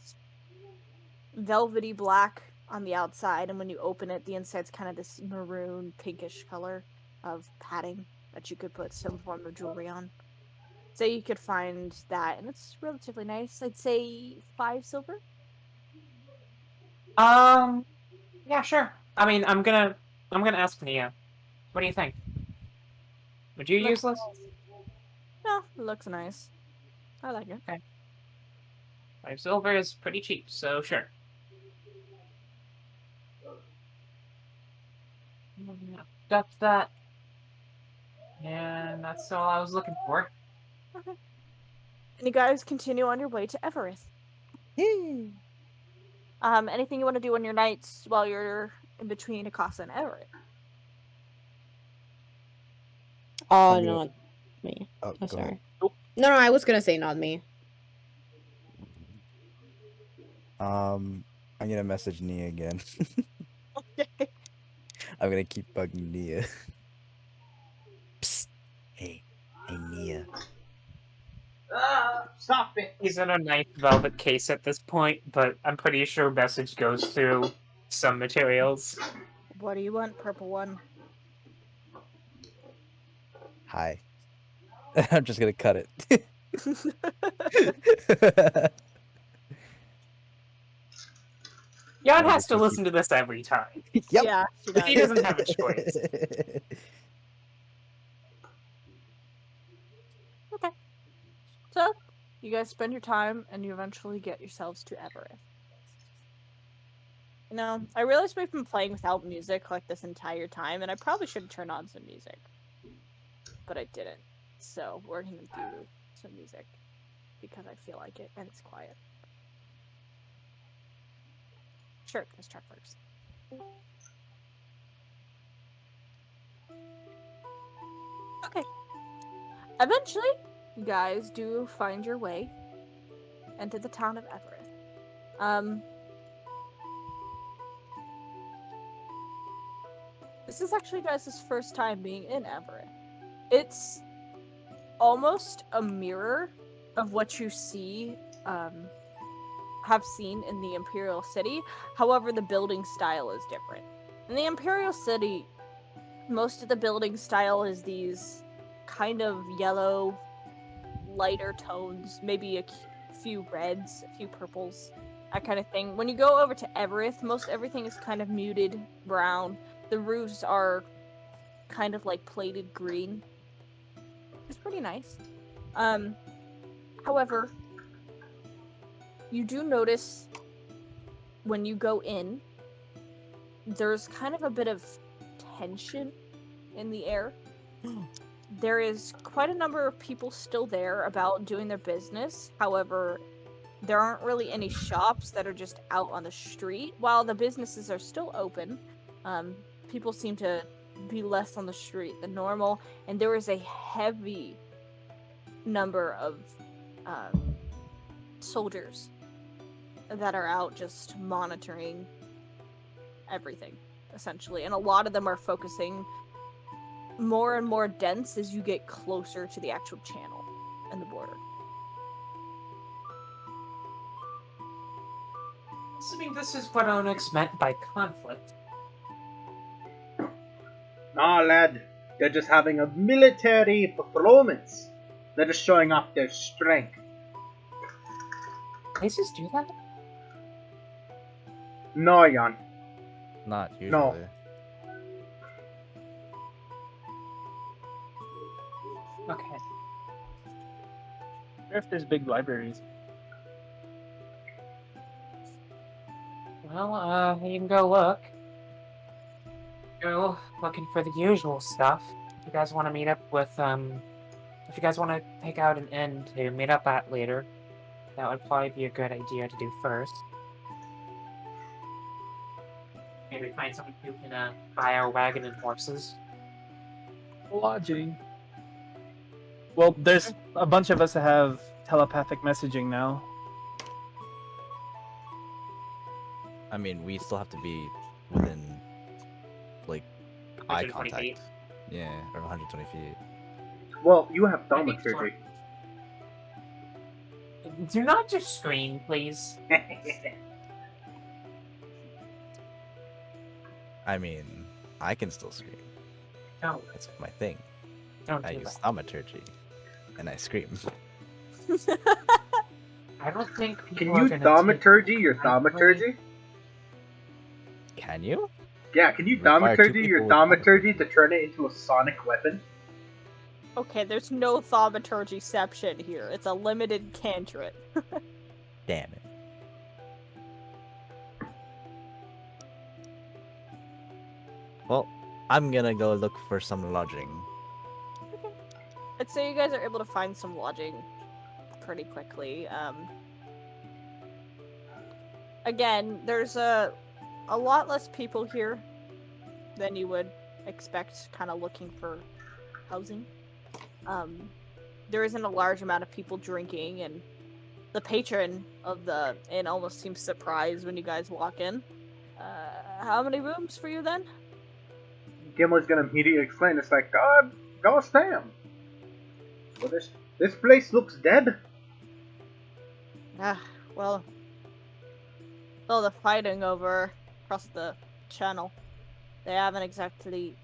velvety black on the outside, and when you open it, the inside's kind of this maroon, pinkish color of padding that you could put some form of jewelry on. So you could find that, and it's relatively nice. I'd say 5 silver. Yeah, sure. I mean, I'm gonna ask Nia. What do you think? Would you use this? No, it looks nice. I like it. Okay. 5 silver is pretty cheap, so sure. That's that. And that's all I was looking for. Okay. And you guys continue on your way to Everest. Anything you want to do on your nights while you're in between Akasa and Everett? Oh, I'm gonna- not me. Oh, Oh, go ahead. sorry. No, I was gonna say not me. I'm gonna message Nia again. Okay. I'm gonna keep bugging Nia. Psst. Hey, Nia. Stop it. He's in a nice velvet case at this point, but I'm pretty sure message goes through some materials. What do you want, purple one? Hi. I'm just gonna cut it. Jan I'm has just to gonna listen to this every time. Yep. Yeah, she does. He doesn't have a choice. Okay. So, you guys spend your time, and you eventually get yourselves to Everest. You know, I realize we've been playing without music like this entire time, and I probably should turn on some music. But I didn't. So, we're gonna do some music. Because I feel like it, and it's quiet. Sure, this track works. Okay. Eventually, you guys do find your way into the town of Everest. This is actually guys' first time being in Everest. It's almost a mirror of what you have seen in the Imperial City. However, the building style is different. In the Imperial City, most of the building style is these kind of yellow, lighter tones, maybe a few reds, a few purples, that kind of thing. When you go over to Everest, most everything is kind of muted brown. The roofs are kind of like plated green. It's pretty nice. However, you do notice when you go in, there's kind of a bit of tension in the air. there is quite a number of people still there about doing their business. However, there aren't really any shops that are just out on the street. While the businesses are still open, people seem to be less on the street than normal, and there is a heavy number of soldiers that are out just monitoring everything, essentially. And a lot of them are focusing more and more dense as you get closer to the actual channel and the border. Assuming this is what Onyx meant by conflict. Nah, lad. They're just having a military performance. They're just showing off their strength. Places do that? No, Jan. Not usually. No. Okay. I wonder if there's big libraries. Well, you can go look. Go looking for the usual stuff. If you guys want to meet up with, if you guys want to pick out an inn to meet up at later, that would probably be a good idea to do first. Maybe find someone who can, buy our wagon and horses. Lodging. Well, there's a bunch of us that have telepathic messaging now. I mean, we still have to be within, like, eye 120 contact. feet. Yeah, or 120 feet. Well, you have I think thaumaturgy. Do not just scream, please. I mean, I can still scream. No, It's my thing. don't I do use that. thaumaturgy, and I scream. I don't think people Can are you gonna thaumaturgy take your it lightly. thaumaturgy? Can you? Yeah, can you Require two thaumaturgy your people with thaumaturgy to turn it into a sonic weapon? Okay, there's no thaumaturgyception here. It's a limited cantrip. Damn it. Well, I'm gonna go look for some lodging. I'd say you guys are able to find some lodging pretty quickly. Again, there's a lot less people here than you would expect, kind of looking for housing. There isn't a large amount of people drinking, and the patron of the inn almost seems surprised when you guys walk in. How many rooms for you then? Gimli's gonna immediately explain. It's like, God, gosh damn. Well, this place looks dead. Well, all the fighting over across the channel, they haven't exactly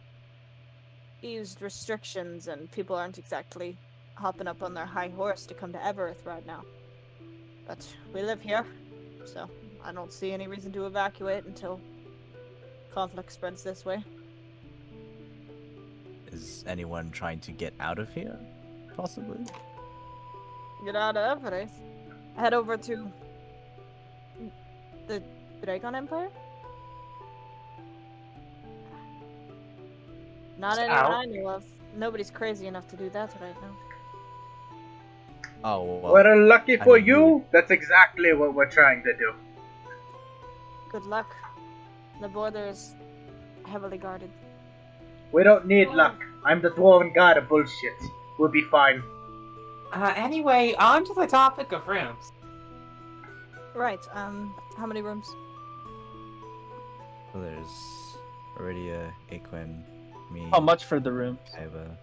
eased restrictions, and people aren't exactly hopping up on their high horse to come to Evereth right now. But we live here, so I don't see any reason to evacuate until conflict spreads this way. Is anyone trying to get out of here? Possibly? Get out of Evereth. Head over to the Dragon Empire? Not It's anyone out. I know of. Nobody's crazy enough to do that right now. Oh, well. Well, lucky I for mean, you, that's exactly what we're trying to do. Good luck. The border is heavily guarded. We don't need luck. I'm the dwarven god of bullshit. We'll be fine. Anyway, on to the topic of rooms. Right, how many rooms? So there's Iridia, Aquin, me, How much for the rooms? Iva.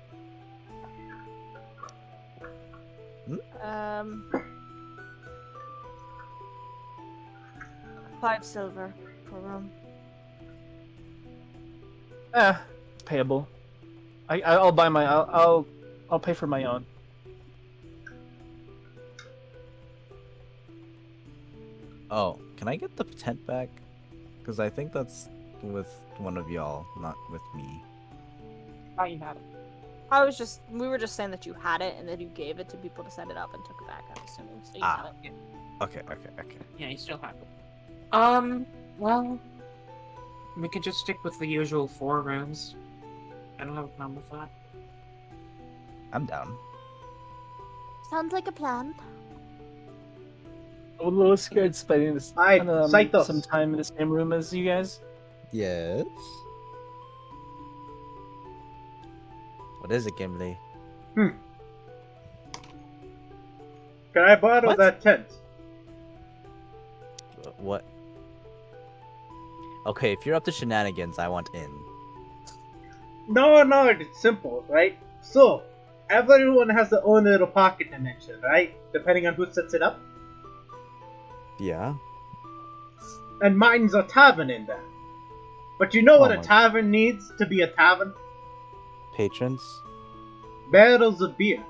5 silver per room. It's payable. I'll buy my I'll pay for my own. Oh, can I get the tent back? Because I think that's with one of y'all, not with me. Oh, you have it. We were just saying that you had it and then you gave it to people to set it up and took it back, I'm assuming. So you Ah. had it. Okay. Yeah, you still have it. Well, we could just stick with the usual 4 rooms. I don't have a problem with that. I'm down. Sounds like a plan. I'm a little scared spending this Alright, Saitos. some time in the same room as you guys. Yes. What is it, Gimli? Can I borrow What? that tent? What? Okay, if you're up to shenanigans, I want in. No, it's simple, right? So, everyone has their own little pocket dimension, right? Depending on who sets it up. Yeah. And mine's a tavern in there. But you know what Oh a my- tavern needs to be a tavern? Patrons, Barrels of beer.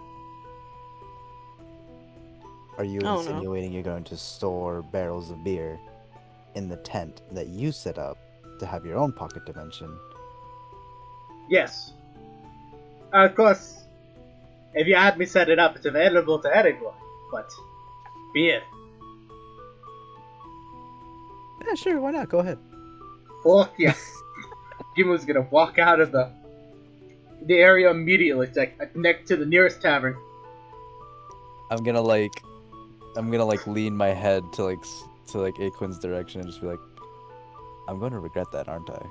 are you Oh, no. insinuating you're going to store barrels of beer in the tent that you set up to have your own pocket dimension? Yes. Of course, if you had me set it up, it's available to anyone. But, beer. Yeah, sure. Why not? Go ahead. Fuck yeah. Jimu's gonna walk out of the area immediately. It's like next to the nearest tavern. I'm gonna lean my head to Aquinn's direction and just be like, I'm going to regret that, aren't I?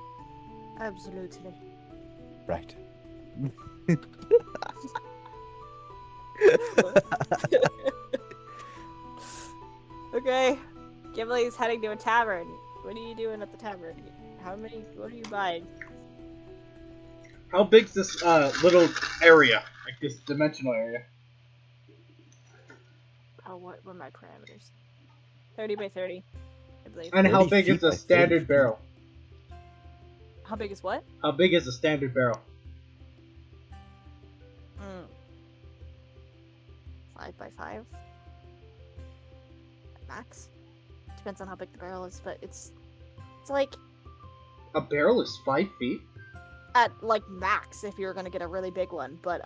Absolutely. Right. Okay. Gimli's heading to a tavern. What are you doing at the tavern? What are you buying? How big's this little area? Like this dimensional area? Oh, what were my parameters? 30 by 30, I believe. And how 30 big feet is a by 30 standard feet? barrel? How big is what? How big is a standard barrel? 5 by 5. Max. Depends on how big the barrel is, but it's like A barrel is 5 feet? at like max if you're gonna get a really big one, but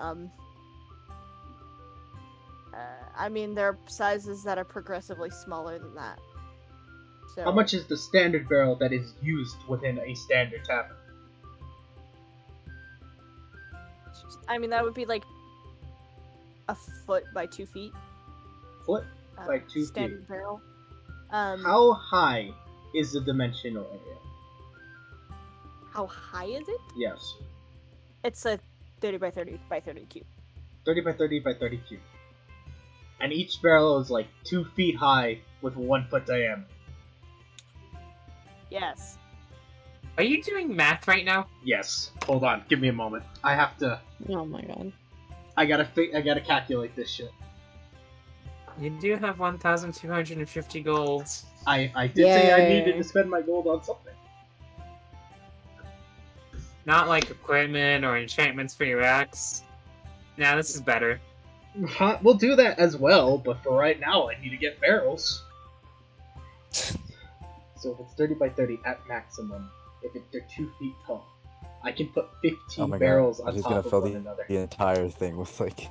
I mean there are sizes that are progressively smaller than that. So How much is the standard barrel that is used within a standard tavern? I mean that would be like a foot by 2 feet. Foot by 2 feet. Standard barrel. How high is the dimensional area? How high is it? Yes. It's a 30 by 30 by 30 cube. 30 by 30 by 30 cube. And each barrel is like 2 feet high with 1 foot diameter. Yes. Are you doing math right now? Yes. Hold on, give me a moment. I have to. Oh my god. I gotta calculate this shit. You do have 1,250 gold. I did say I Yay. needed to spend my gold on something. Not like equipment or enchantments for your axe. Nah, this is better. We'll do that as well, but for right now, I need to get barrels. So if it's 30 by 30 at maximum, they're 2 feet tall, I can put 15 Oh my barrels god. on He's top gonna of fill one the another. entire thing with like.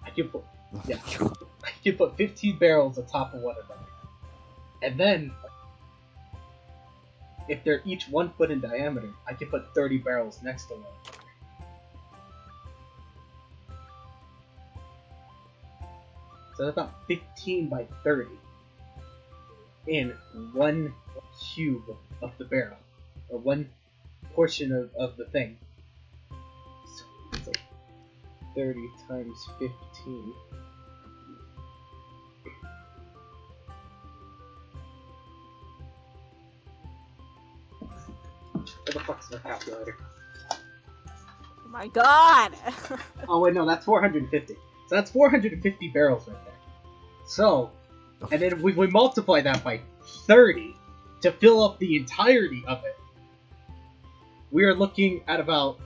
I can put I can put 15 barrels on top of one another, and then if they're each 1 foot in diameter, I can put 30 barrels next to one another. So that's about 15 by 30 in 1 cube of the barrel, or 1 portion of the thing. So it's like 30 times 15. Where the fuck's my calculator? Oh my god! Oh wait, no, that's 450. So that's 450 barrels right there. So, and then we multiply that by 30 to fill up the entirety of it. We are looking at about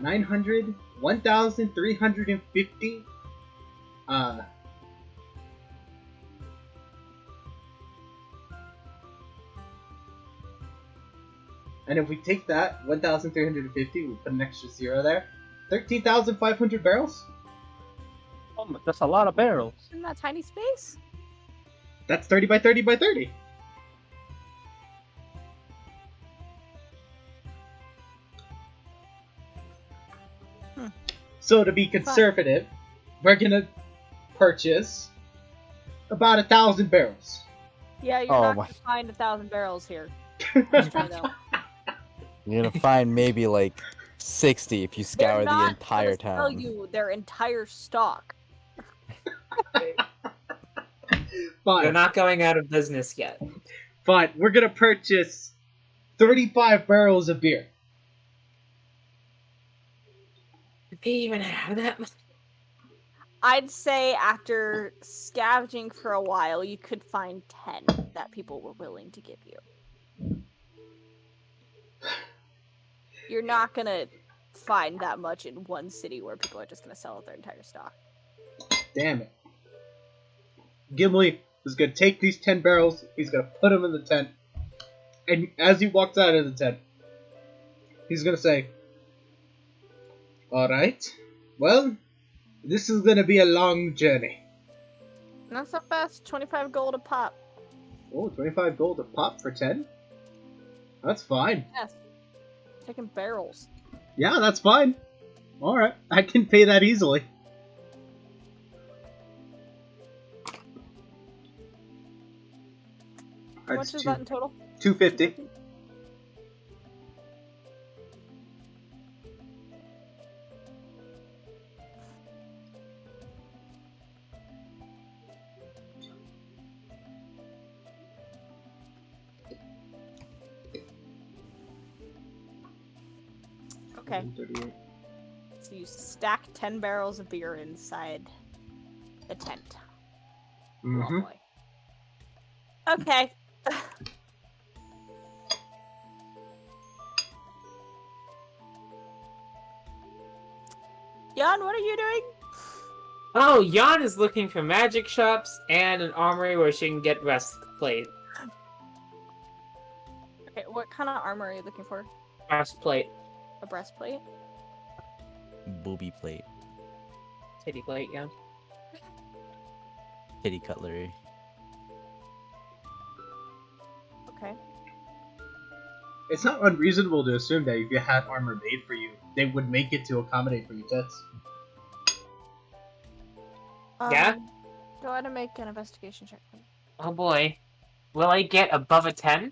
900, 1,350. And if we take that 1,350, we put an extra 0 there. 13,500 barrels. Oh, that's a lot of barrels. In that tiny space? That's 30 by 30 by 30. So to be conservative, we're gonna purchase about 1,000 barrels. Yeah, you're Oh not my- gonna find 1,000 barrels here. I know. You're gonna find maybe like 60 if you They're scour the not entire gonna sell town. you their entire stock. They're Fine, not going out of business yet. fine. We're gonna purchase 35 barrels of beer. Did they even have that much? I'd say after scavenging for a while, you could find 10 that people were willing to give you. You're not gonna find that much in one city where people are just gonna sell out their entire stock. Damn it. Gimli is gonna take these 10 barrels, he's gonna put them in the tent, and as he walks out of the tent, he's gonna say, Alright, well, this is gonna be a long journey. Not so fast, 25 gold a pop. Oh, 25 gold a pop for 10? That's fine. Yes. Taking barrels. Yeah, that's fine. Alright, I can pay that easily. How much is that in total? 250. Okay. 138. So you stack 10 barrels of beer inside the tent. Mm-hmm. Oh boy. Okay. Jan, what are you doing? Oh, Jan is looking for magic shops and an armory where she can get breastplate. Okay, what kind of armor are you looking for? Breastplate. A breastplate? Booby plate, Titty plate, yeah. kitty cutlery. Okay. It's not unreasonable to assume that if you had armor made for you, they would make it to accommodate for your tits. Yeah? Go ahead and make an investigation check. Please. Oh boy. Will I get above a 10?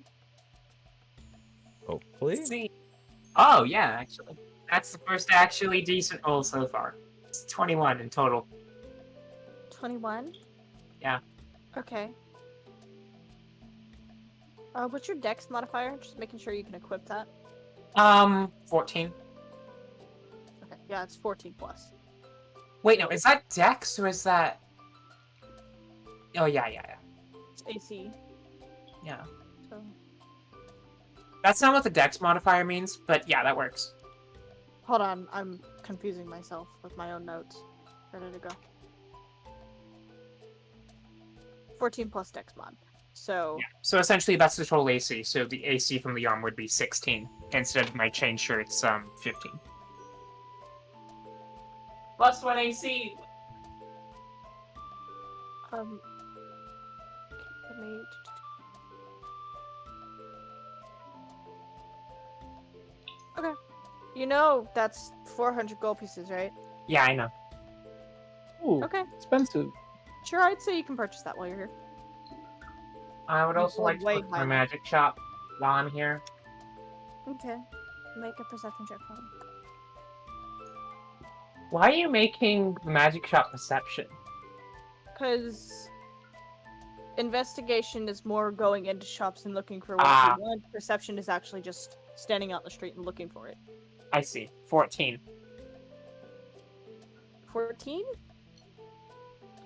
Hopefully. Let's see. Oh, yeah, actually. That's the first actually decent roll so far. It's 21 in total. 21? Yeah. Okay. What's your dex modifier? Just making sure you can equip that. 14. Okay, yeah, it's 14 plus. Wait, no, is that Dex or is that... Oh, yeah. It's AC, Yeah. so... That's not what the Dex modifier means, but yeah, that works. Hold on, I'm confusing myself with my own notes. Ready to go. 14 plus dex mod. So... Yeah. So essentially that's the total AC, so the AC from the arm would be 16. Instead of my chain shirt's 15. Plus 1 AC! Okay, let me... Okay. You know that's 400 gold pieces, right? Yeah, I know. Ooh, Okay. expensive. Sure, I'd say you can purchase that while you're here. I would You also rolled like to way look for a higher. magic shop while I'm here. Okay. Make a perception check for me. Why are you making the magic shop perception? Because investigation is more going into shops and looking for what Ah. you want. Perception is actually just standing out in the street and looking for it. I see. 14. 14?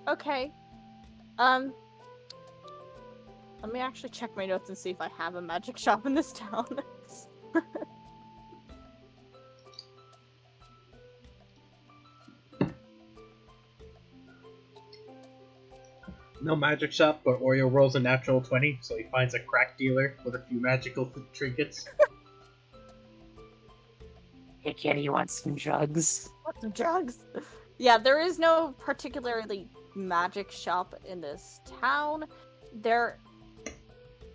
Okay. Let me actually check my notes and see if I have a magic shop in this town. No magic shop, but Oreo rolls a natural 20, so he finds a crack dealer with a few magical trinkets. Hey kitty, you want some drugs? What the drugs? Yeah, there is no particularly magic shop in this town. There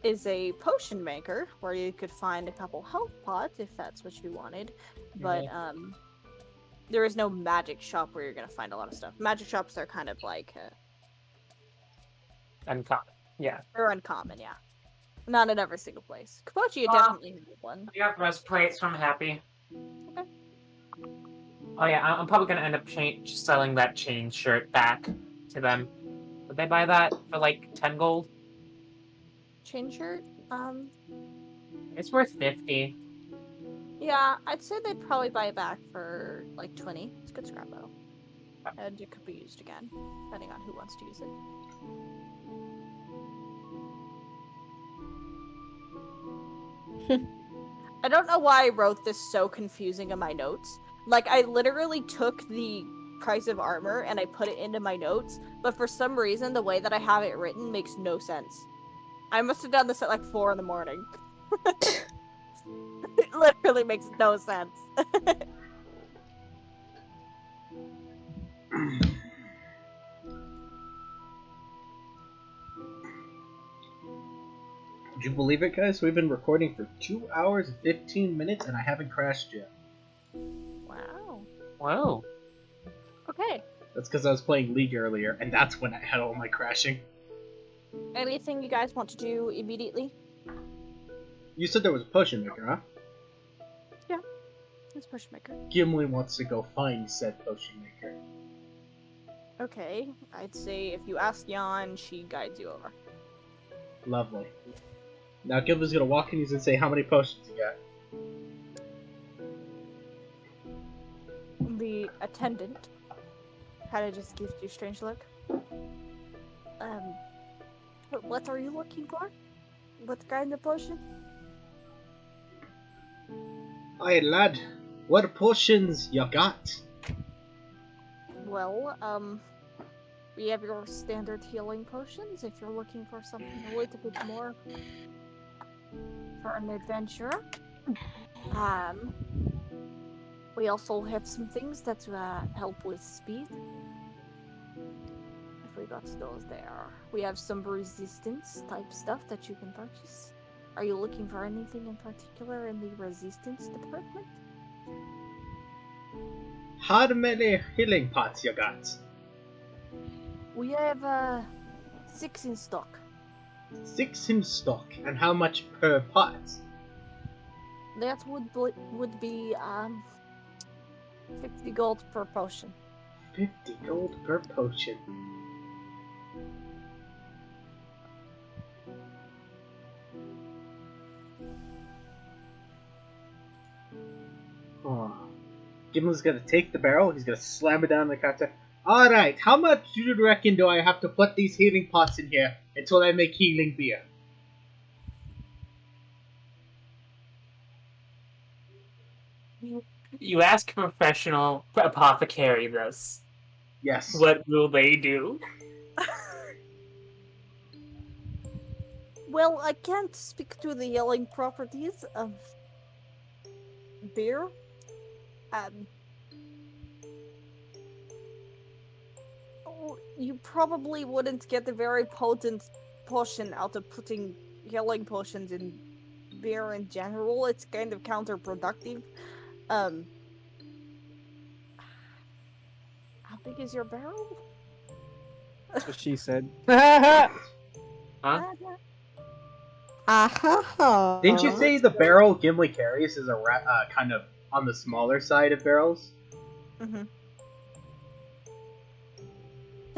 is a potion maker where you could find a couple health pots if that's what you wanted. But there is no magic shop where you're gonna find a lot of stuff. Magic shops are kind of like Uncommon. Yeah. they're uncommon, yeah. Not in every single place. Kapochi, you Well, definitely have one. I got breastplates, so I'm happy. Okay. Oh yeah, I'm probably gonna end up selling that chain shirt back to them. Would they buy that for like 10 gold? Chain shirt. It's worth 50. Yeah, I'd say they'd probably buy it back for like 20. It's a good scrap metal. And it could be used again, depending on who wants to use it. I don't know why I wrote this so confusing in my notes. Like, I literally took the price of armor and I put it into my notes, but for some reason, the way that I have it written makes no sense. I must have done this at like 4 in the morning. It literally makes no sense. Would you believe it, guys? We've been recording for 2 hours and 15 minutes, and I haven't crashed yet. Wow. Whoa. Okay. That's because I was playing League earlier, and that's when I had all my crashing. Anything you guys want to do immediately? You said there was a potion maker, huh? Let's push maker. Gimli wants to go find said potion maker. Okay. I'd say if you ask Jan, she guides you over. Lovely. Now Gimli's gonna walk in, he's gonna say how many potions you got. The attendant kind of just gives you a strange look. What are you looking for? What kind of potion? Aye, lad. What potions you got? Well, we have your standard healing potions if you're looking for something a little bit more for an adventure. We also have some things that help with speed. If we got those there. We have some resistance type stuff that you can purchase. Are you looking for anything in particular in the resistance department? How many healing pots you got? We have 6 in stock. 6 in stock, and how much per pot? That would be 50 gold per potion. 50 gold per potion. Oh. Gimli's gonna take the barrel, he's gonna slam it down on the counter. Alright, how much do you reckon do I have to put these healing pots in here until I make healing beer? You ask a professional apothecary this. Yes. What will they do? Well, I can't speak to the healing properties of beer. You probably wouldn't get a very potent potion out of putting healing potions in beer in general. It's kind of counterproductive. How big is your barrel? That's what she said. Huh? Didn't you say the barrel Gimli carries is a kind of on the smaller side of barrels? Mm-hmm.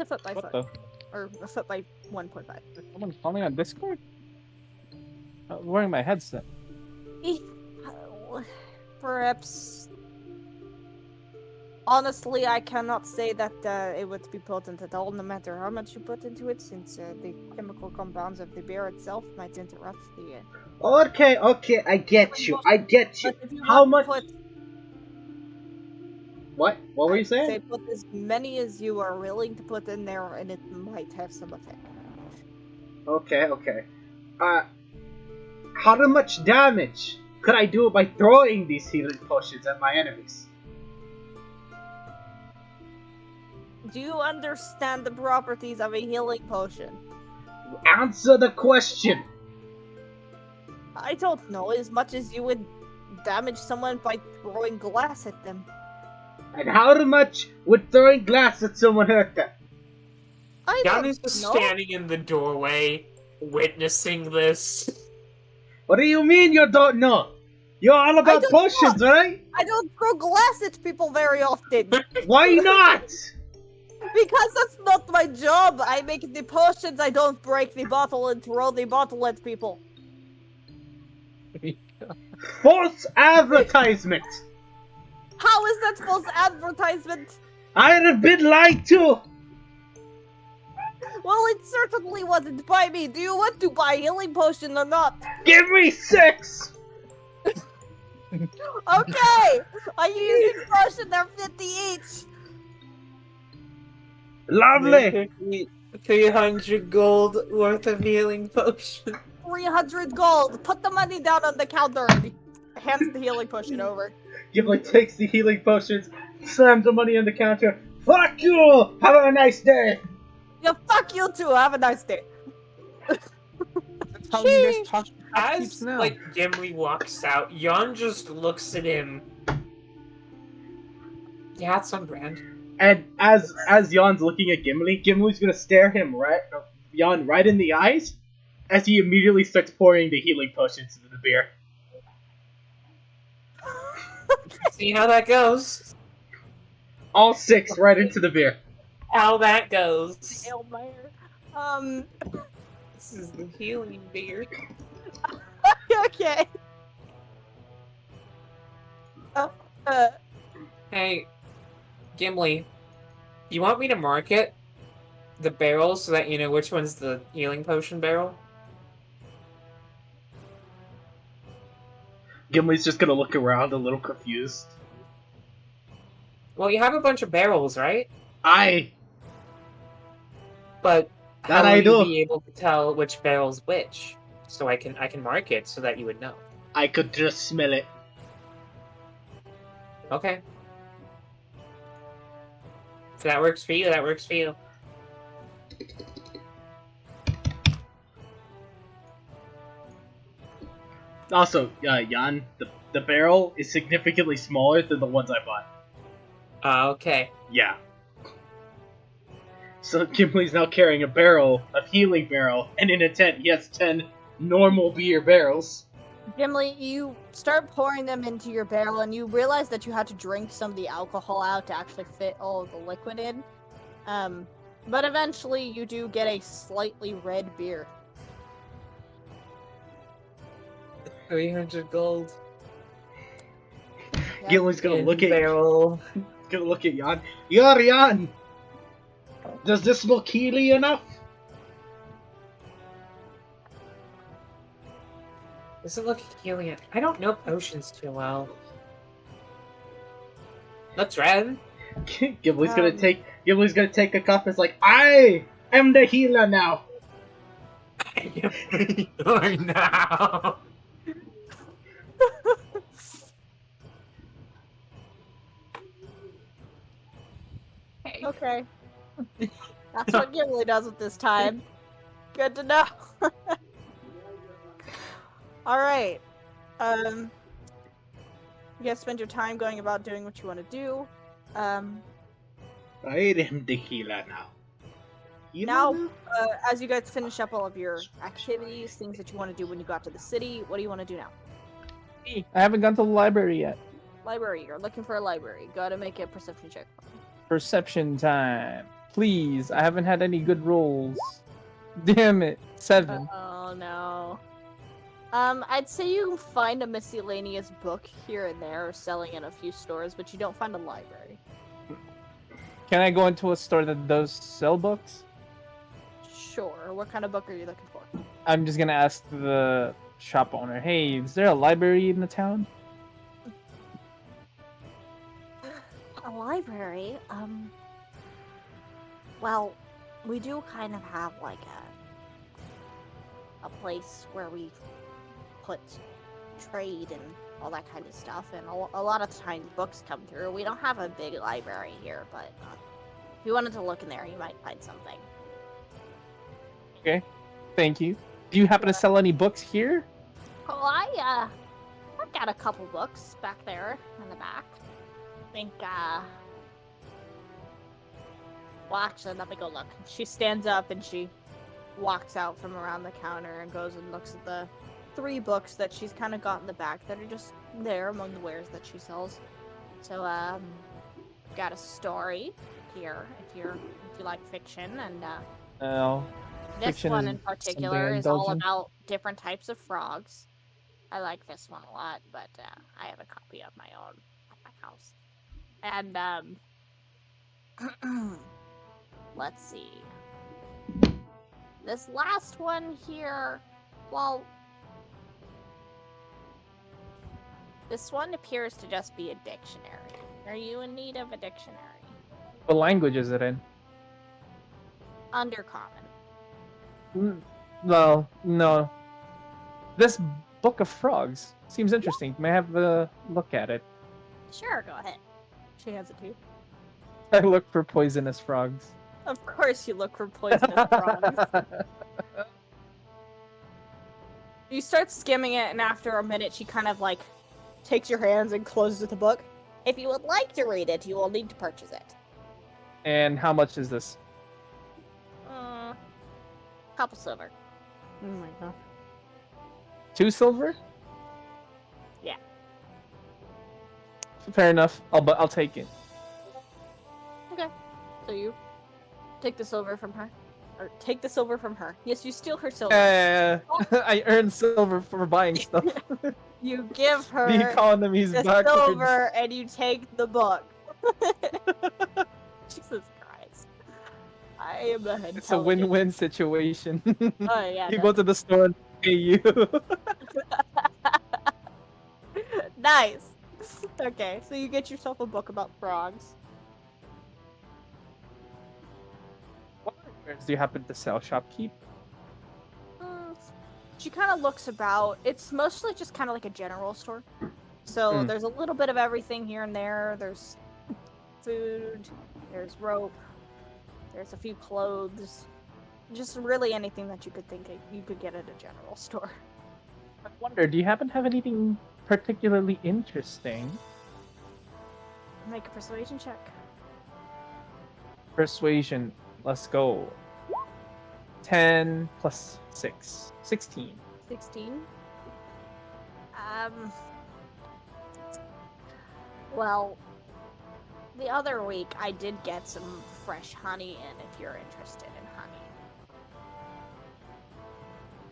It's a foot by What foot. the? Or a foot by 1.5. Someone calling on Discord? I'm wearing my headset. Perhaps. Honestly, I cannot say that it would be potent at all, no matter how much you put into it, since the chemical compounds of the beer itself might interrupt the. Okay, I get you. I get you. But if you How want much? to put, What? What were you I'd say saying? put as many as you are willing to put in there, and it might have some effect. Okay. How much damage could I do by throwing these healing potions at my enemies? Do you understand the properties of a healing potion? Answer the question. I don't know, as much as you would damage someone by throwing glass at them. And how much would throwing glass at someone hurt them? I Jan don't is just know. standing in the doorway, witnessing this. What do you mean you don't know? You're all about don't potions, right? I don't throw glass at people very often. Why not? Because that's not my job. I make the potions, I don't break the bottle and throw the bottle at people. False advertisement. How is that false advertisement? I have been lied to. Well, it certainly wasn't by me. Do you want to buy healing potion or not? Give me 6. Okay! I'm using potion, they're 50 each! Lovely. 300 gold worth of healing potion. 300 gold! Put the money down on the counter! And he hands the healing potion over. Gimli takes the healing potions, slams the money on the counter. Fuck you! Have a nice day. Yeah, fuck you too! Have a nice day! That's how you guys talk As, now. like, Gimli walks out, Jan just looks at him. Yeah, it's on brand. And as Jan's looking at Gimli, Gimli's gonna stare Jan right in the eyes, as he immediately starts pouring the healing potions into the beer. See how that goes? All 6 right into the beer. How that goes. Hailmire. This is the healing beer. Okay. Hey, Gimli, you want me to market the barrel so that you know which one's the healing potion barrel? Gimli's just gonna look around a little confused. Well, you have a bunch of barrels, right? But That how I will do. you be able to tell which barrel's which? So I can mark it so that you would know. I could just smell it. Okay. If that works for you, that works for you. Also, Jan, the barrel is significantly smaller than the ones I bought. Okay. Yeah. So Gimli's now carrying a barrel, a healing barrel, and in a tent he has 10 normal beer barrels. Gimli, you start pouring them into your barrel and you realize that you had to drink some of the alcohol out to actually fit all of the liquid in. But eventually you do get a slightly red beer. 300 gold. Yep. Gimli's gonna look at barrel. Jan. You're Jan! Does this look healy enough? Does it look healing? I don't know potions too well. Looks red. Gimli's gonna take a cup and it's like, I am the healer now! I am the healer now. Hey. Okay. That's what Gimli does at this time. Good to know. Alright. You guys spend your time going about doing what you want to do. I am the healer now. Now, as you guys finish up all of your activities, things that you want to do when you got to the city, what do you want to do now? I haven't gone to the library yet. Library. You're looking for a library. Gotta make a perception check. Perception time. Please, I haven't had any good rolls. Damn it. 7. Oh no. I'd say you find a miscellaneous book here and there selling in a few stores, but you don't find a library. Can I go into a store that does sell books? Sure. What kind of book are you looking for? I'm just gonna ask the shop owner, hey, is there a library in the town? A library? Well, we do kind of have like a place where we put trade and all that kind of stuff, and a lot of times books come through. We don't have a big library here, but if you wanted to look in there, you might find something. Okay, thank you. Do you happen to sell any books here? Oh, I've got a couple books back there in the back. I think Well, actually, let me go look. She stands up and she walks out from around the counter and goes and looks at the 3 books that she's kind of got in the back that are just there among the wares that she sells. So, got a story here if you like fiction, and Well, this fiction one is in something particular is all indulgent. about different types of frogs. I like this one a lot, but I have a copy of my own at my house. And let's see. This last one here, well, this one appears to just be a dictionary. Are you in need of a dictionary? What language is it in? Undercommon. Well, no. This book of frogs seems interesting. May I have a look at it? Sure, go ahead. She hands it to you. I look for poisonous frogs. Of course you look for poisonous frogs. You start skimming it, and after a minute she kind of like takes your hands and closes the book. If you would like to read it, you will need to purchase it. And how much is this? Couple silver. Oh my god. 2 silver? Yeah. Fair enough. I'll take it. Okay. So you take the silver from her. Or take the silver from her. Yes, you steal her silver. I earn silver for buying stuff. You give her The economy's the backwards. silver and you take the book. Jesus Christ. I am a head. It's a win-win situation. Oh yeah. You go to the store and pay you. Nice. Okay, so you get yourself a book about frogs. What wares do you happen to sell, shopkeep? She kind of looks about. It's mostly just kind of like a general store. So there's a little bit of everything here and there. There's food, there's rope, there's a few clothes. Just really anything that you could think of, you could get at a general store. I wonder, do you happen to have anything particularly interesting? Make a persuasion check. Persuasion. Let's go. 10 plus 6. 16. 16. Well, the other week I did get some fresh honey in if you're interested in honey.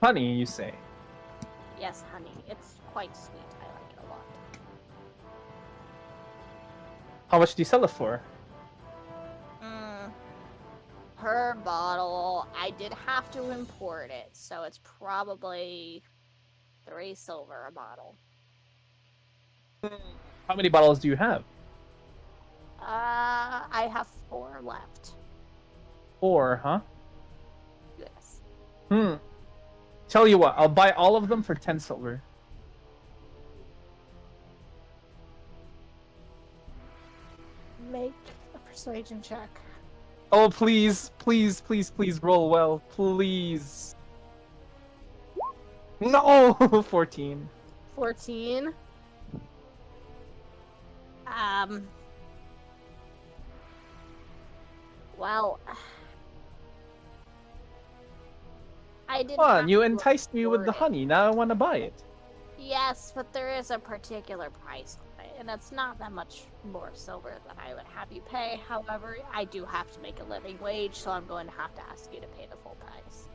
Honey, you say? Yes, honey. It's quite sweet. I like it a lot. How much do you sell it for? Per bottle, I did have to import it, so it's probably 3 silver a bottle. How many bottles do you have? I have 4 left. 4, huh? Yes. Tell you what, I'll buy all of them for 10 silver. Make a persuasion check. Oh, please, please, please, please roll well, please. No! 14. 14. Well, I did. Come on, you enticed me with the honey. honey, now I want to buy it. Yes, but there is a particular price on it, and it's not that much more silver than I would have you pay. However, I do have to make a living wage, so I'm going to have to ask you to pay the full price.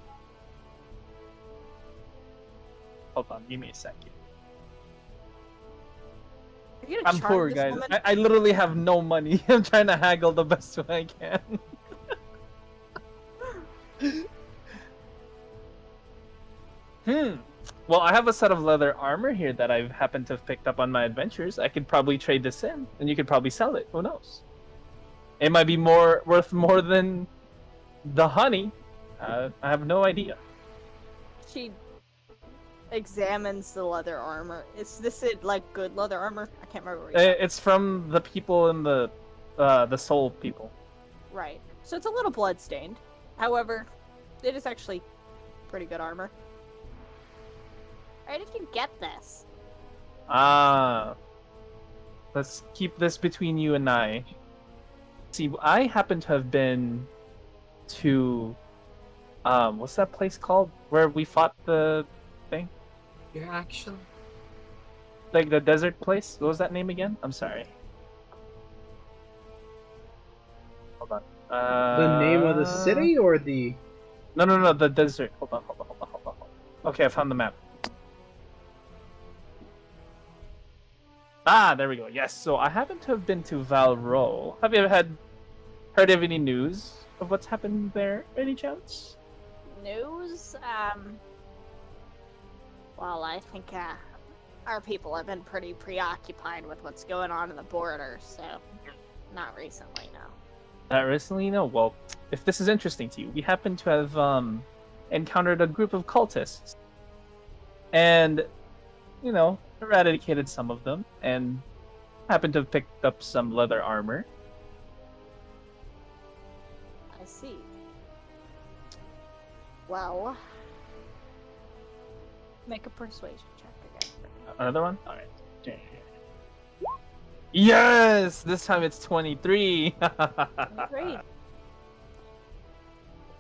Hold on, give me a second. Are you gonna I'm charge poor, this guys. woman? I literally have no money. I'm trying to haggle the best way I can. Well, I have a set of leather armor here that I've happened to have picked up on my adventures. I could probably trade this in, and you could probably sell it. Who knows? It might be worth more than the honey. I have no idea. She examines the leather armor. Is this it, like, good leather armor? I can't remember where you got it. It's from the people in the soul people. Right. So it's a little bloodstained. However, it is actually pretty good armor. Where did you get this? Let's keep this between you and I. See, I happen to have been to what's that place called where we fought the thing? Yeah, actually. Like the desert place? What was that name again? I'm sorry. Hold on. The name of the city or the? No, the desert. Hold on. Okay, I found the map. Ah, there we go. Yes, so I happen to have been to Valro. Have you ever heard of any news of what's happened there, by any chance? News? Well, I think our people have been pretty preoccupied with what's going on in the border, so not recently, no. Not recently, no. Well, if this is interesting to you, we happen to have encountered a group of cultists, and eradicated some of them, and happened to have picked up some leather armor. I see. Well, make a persuasion check again. Another one. All right. Yes, this time it's 23. Great.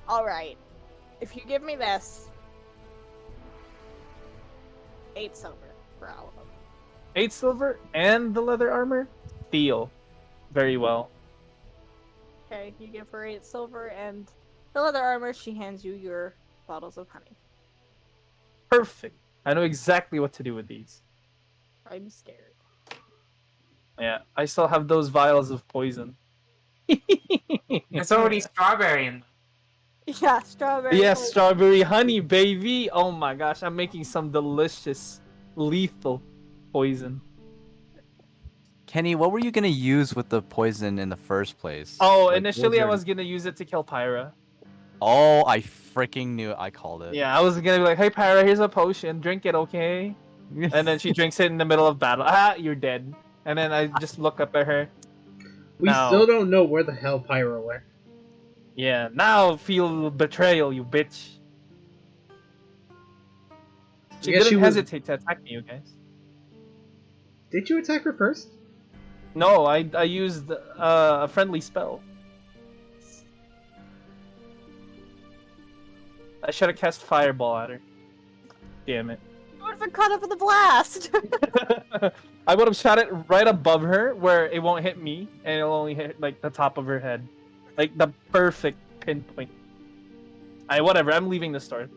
All right. If you give me this, 8 silver for all of them. 8 silver and the leather armor. Feel very well. Okay, you give her 8 silver and the leather armor. She hands you your bottles of honey. Perfect. I know exactly what to do with these. I'm scared. Yeah, I still have those vials of poison. It's already strawberry in them. Yeah, strawberry. Yeah, poison. strawberry honey, baby. Oh my gosh, I'm making some delicious, lethal poison. Kenny, what were you gonna use with the poison in the first place? Oh, Like, initially I was gonna use it to kill Pyra. Oh, I freaking knew it. I called it. Yeah, I was gonna be like, "Hey Pyra, here's a potion. Drink it, okay?" And then she drinks it in the middle of battle. Ah, you're dead. And then I just look up at her. We Now, still don't know where the hell Pyro went. yeah, now feel betrayal, you bitch. She guess didn't she was- hesitate to attack me, you guys. Did you attack her first? No, I used a friendly spell. I should have cast Fireball at her. Damn it. You would have been caught up in the blast. I would have shot it right above her where it won't hit me and it'll only hit like the top of her head. Like the perfect pinpoint. Alright, whatever, I'm leaving the store.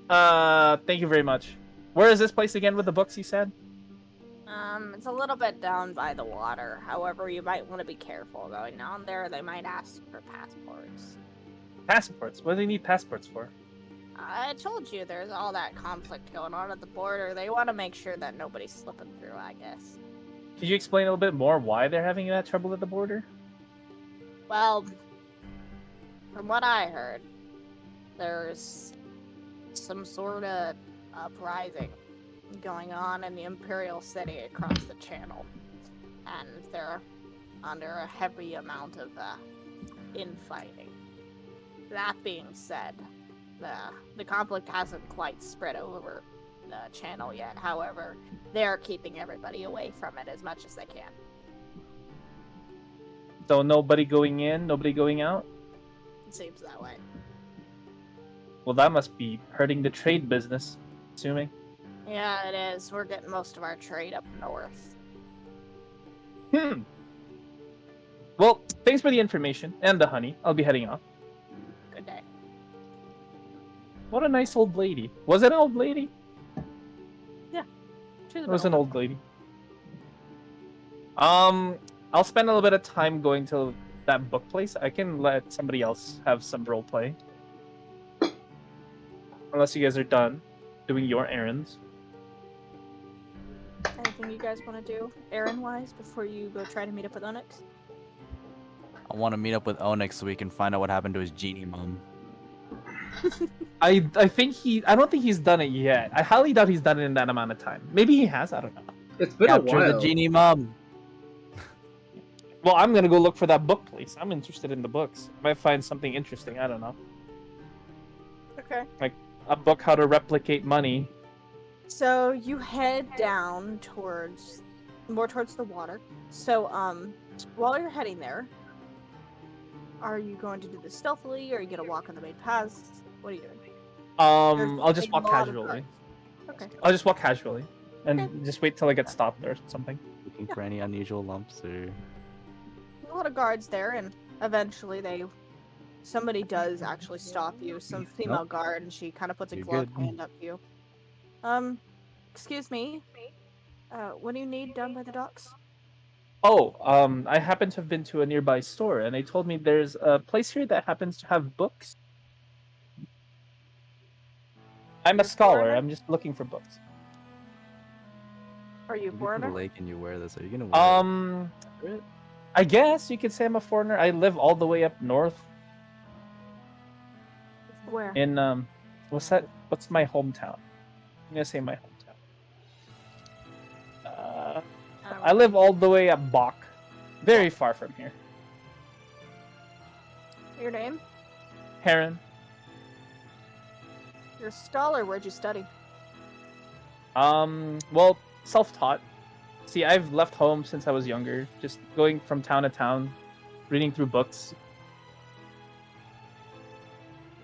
Thank you very much. Where is this place again with the books you said? It's a little bit down by the water. However, you might want to be careful going down there. They might ask for passports. Passports? What do they need passports for? I told you there's all that conflict going on at the border. They want to make sure that nobody's slipping through, I guess. Could you explain a little bit more why they're having that trouble at the border? Well, from what I heard, there's some sort of uprising going on in the Imperial City across the channel. And they're under a heavy amount of infighting. That being said, the conflict hasn't quite spread over the channel yet. However, they're keeping everybody away from it as much as they can. So nobody going in, nobody going out? It seems that way. Well, that must be hurting the trade business, assuming. Yeah, it is. We're getting most of our trade up north. Well, thanks for the information and the honey. I'll be heading off. Good day. What a nice old lady. Was it an old lady? It was an old lady. I'll spend a little bit of time going to that book place. I can let somebody else have some role play. Unless you guys are done doing your errands. Anything you guys want to do, errand-wise, before you go try to meet up with Onyx? I want to meet up with Onyx so we can find out what happened to his genie mom. I think I don't think he's done it yet. I highly doubt he's done it in that amount of time. Maybe he has, I don't know. It's been a Capture while. the genie mom. Well, I'm gonna go look for that book place. I'm interested in the books. I might find something interesting, I don't know. Okay. Like a book how to replicate money. So you head down more towards the water. So, while you're heading there, Are you going to do this stealthily? Or are you gonna walk on the main paths? What are you doing? There's I'll just a walk lot of casually. guards. Okay. I'll just walk casually, and Okay. just wait till I get stopped or something. Looking for any unusual lumps or. A lot of guards there, and eventually somebody does actually stop you. Some female guard, and she kind of puts a You're gloved good. hand up to you. Excuse me. What do you need down by the docks? Oh, I happen to have been to a nearby store, and they told me there's a place here that happens to have books. I'm a You're a scholar. foreigner? I'm just looking for books. Are you a You go to the foreigner? lake and you wear this. Are you gonna wear it? I guess you could say I'm a foreigner. I live all the way up north Where? in what's that? What's my hometown? I'm gonna say my hometown. I live all the way up Bach, very far from here. Your name? Heron. You're a scholar. Where'd you study? Well, self-taught. See, I've left home since I was younger, just going from town to town, reading through books,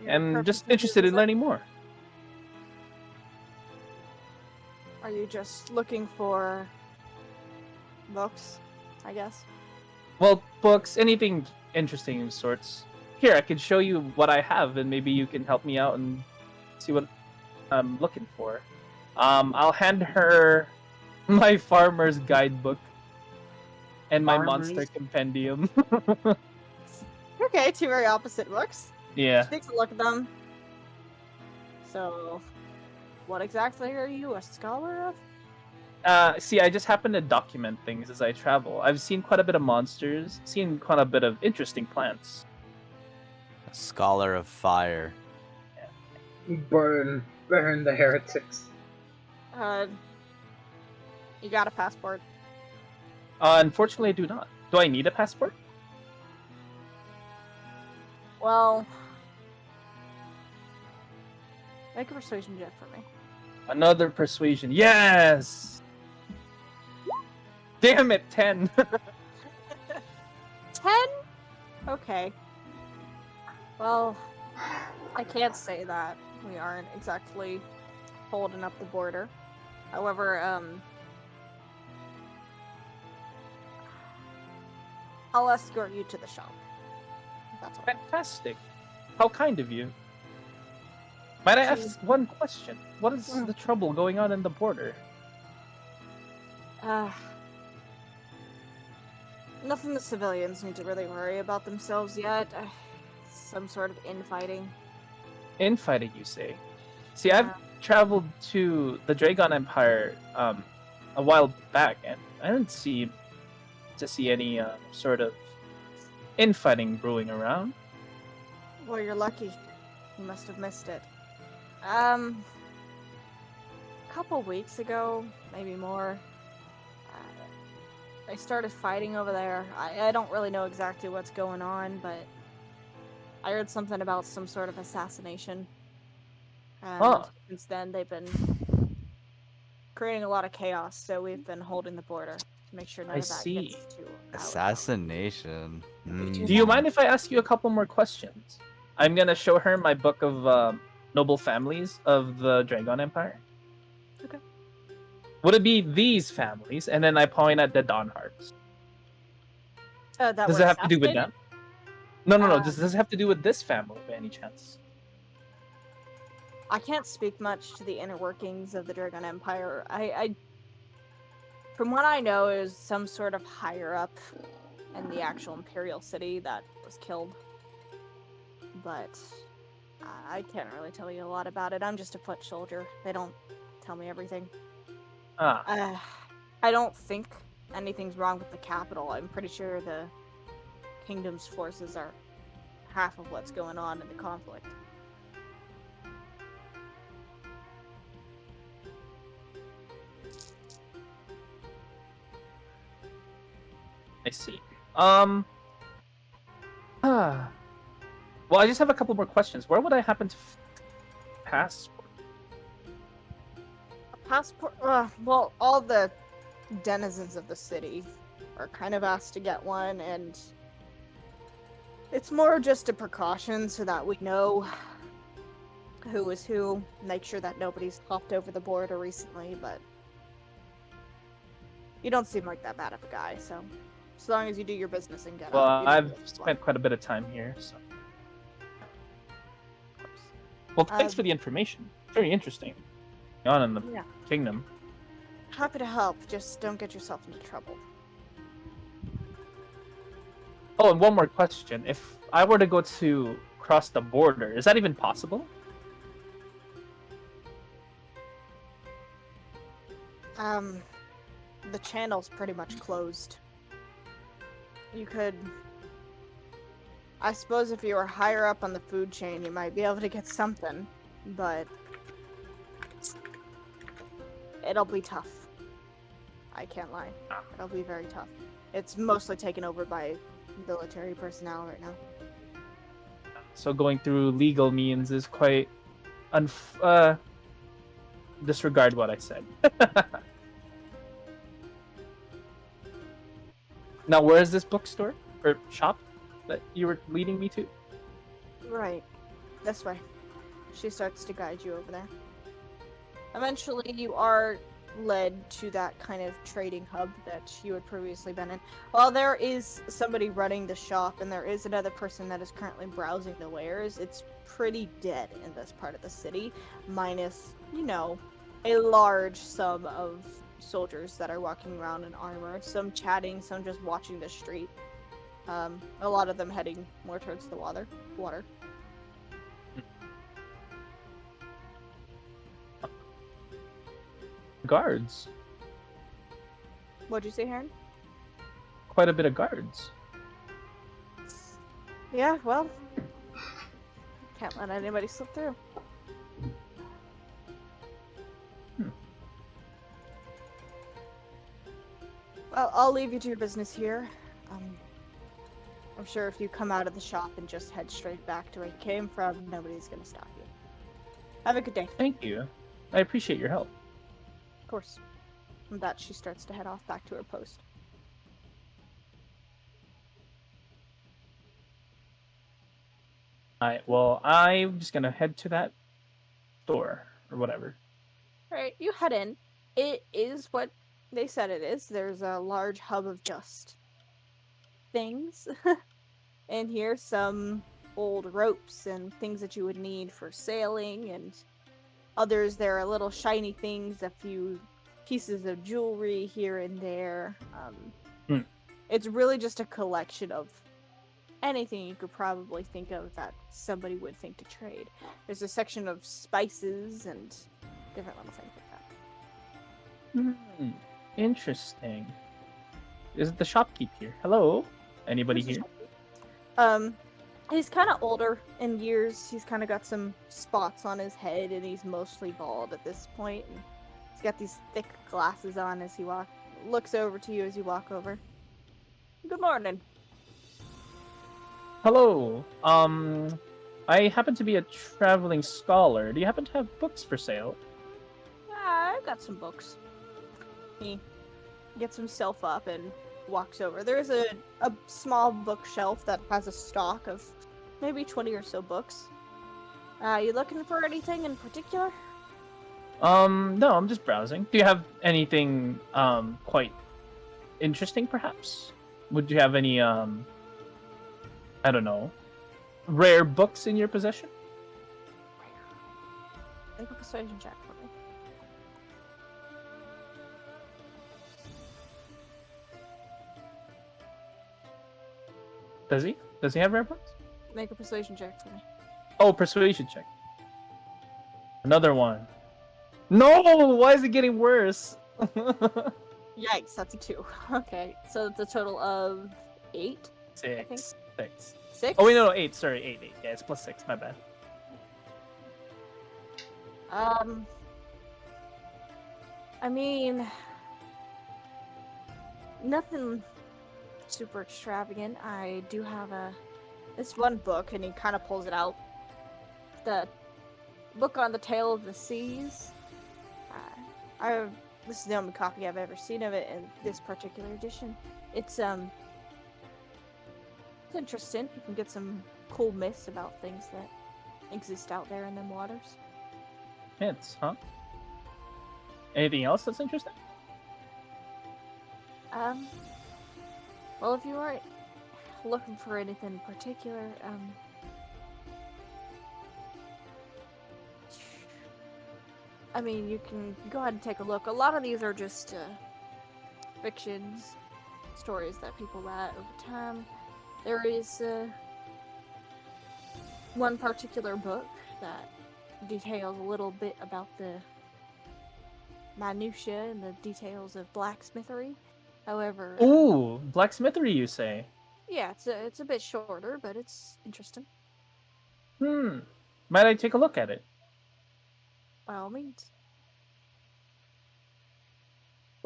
Your and purpose just of your interested in visit? learning more. Are you just looking for books? I guess. Well, books, anything interesting of sorts. Here, I could show you what I have, and maybe you can help me out and see what I'm looking for. I'll hand her my farmer's guidebook and my monster Farmer's? compendium. Okay, two very opposite books. Yeah. She takes a look at them. So, what exactly are you a scholar of? See, I just happen to document things as I travel. I've seen quite a bit of monsters, seen quite a bit of interesting plants. A scholar of fire. Burn the heretics. You got a passport? Unfortunately, I do not. Do I need a passport? Well, make a persuasion check for me. Another persuasion. Yes! Damn it, 10. 10? Okay. Well, I can't say that. We aren't exactly holding up the border. However, I'll escort you to the shop. If that's all. Fantastic. How kind of you. Might I ask one question? What is the trouble going on in the border? Nothing the civilians need to really worry about themselves yet. Some sort of infighting. Infighting, you say? See, I've traveled to the Dragon Empire a while back, and I didn't see any sort of infighting brewing around. Well, you're lucky. You must have missed it. A couple weeks ago, maybe more, they started fighting over there. I don't really know exactly what's going on, but I heard something about some sort of assassination. And since then, they've been creating a lot of chaos, so we've been holding the border to make sure none of that gets to our Assassination. Do you mind if I ask you a couple more questions? I'm gonna show her my book of noble families of the Dragon Empire. Okay. Would it be these families? And then I point at the Dawnhearts. Does it have to do with them? No. Does it have to do with this family by any chance? I can't speak much to the inner workings of the Dragon Empire. I from what I know, is some sort of higher up in the actual Imperial city that was killed. But I can't really tell you a lot about it. I'm just a foot soldier. They don't tell me everything. I don't think anything's wrong with the capital. I'm pretty sure the kingdom's forces are half of what's going on in the conflict. I see. Well, I just have a couple more questions. Where would I happen to passport? A passport? Well, all the denizens of the city are kind of asked to get one, and It's more just a precaution so that we know who is who. Make sure that nobody's hopped over the border recently, but you don't seem like that bad of a guy, so as long as you do your business and get Well, out, you don't I've really want- spent quite a bit of time here, so. of course. Well, thanks for the information. Very interesting. On in the Yeah. kingdom. Happy to help, just don't get yourself into trouble. Oh, and one more question. If I were to go to cross the border, is that even possible? The channel's pretty much closed. You could... I suppose if you were higher up on the food chain, you might be able to get something, but... it'll be tough. I can't lie. It'll be very tough. It's mostly taken over by military personnel right now. So going through legal means is quite disregard what I said. Now, where is this bookstore or shop that you were leading me to? Right. This way. She starts to guide you over there. Eventually, you are led to that kind of trading hub that you had previously been in. While there is somebody running the shop and there is another person that is currently browsing the wares, it's pretty dead in this part of the city, minus, you know, a large sum of soldiers that are walking around in armor, some chatting, some just watching the street. A lot of them heading more towards the water. Guards. What'd you say, Heron? Quite a bit of guards. Yeah, well, can't let anybody slip through. Well, I'll leave you to your business here. I'm sure if you come out of the shop and just head straight back to where you came from, nobody's gonna stop you. Have a good day. Thank you. I appreciate your help. Of course. With that, she starts to head off back to her post. Alright, well, I'm just gonna head to that store or whatever. Alright, you head in. It is what they said it is. There's a large hub of just things. And here, some old ropes and things that you would need for sailing, and others, there are little shiny things, a few pieces of jewelry here and there. It's really just a collection of anything you could probably think of that somebody would think to trade. There's a section of spices and different little things like that. Interesting. Is the shopkeep here? Hello? Anybody here? He's kind of older in years. He's kind of got some spots on his head, and he's mostly bald at this point. And he's got these thick glasses on as he looks over to you as you walk over. Good morning. Hello. I happen to be a traveling scholar. Do you happen to have books for sale? I've got some books. He gets himself up and walks over. There's a small bookshelf that has a stock of maybe 20 or so books. You looking for anything in particular? No, I'm just browsing. Do you have anything quite interesting perhaps? Would you have any I don't know, rare books in your possession? Make a persuasion check for me. Does he? Does he have rare books? Make a persuasion check for me. Oh, persuasion check. Another one. No! Why is it getting worse? Yikes, that's a 2. Okay, so it's a total of 8? think. Six. 6? Oh wait, no, 8. Sorry, 8. Yeah, it's plus 6. My bad. I mean, nothing super extravagant. I do have this one book, and he kind of pulls it out. The book on the Tale of the Seas. This is the only copy I've ever seen of it in this particular edition. It's It's interesting. You can get some cool myths about things that exist out there in them waters. Hints, huh? Anything else that's interesting? Well, if you aren't looking for anything in particular, I mean, you can go ahead and take a look. A lot of these are just fictions, stories that people write over time. There is one particular book that details a little bit about the minutiae and the details of blacksmithery. However, Ooh, blacksmithery, you say? yeah, it's a bit shorter, but it's interesting. Might I take a look at it? By all means.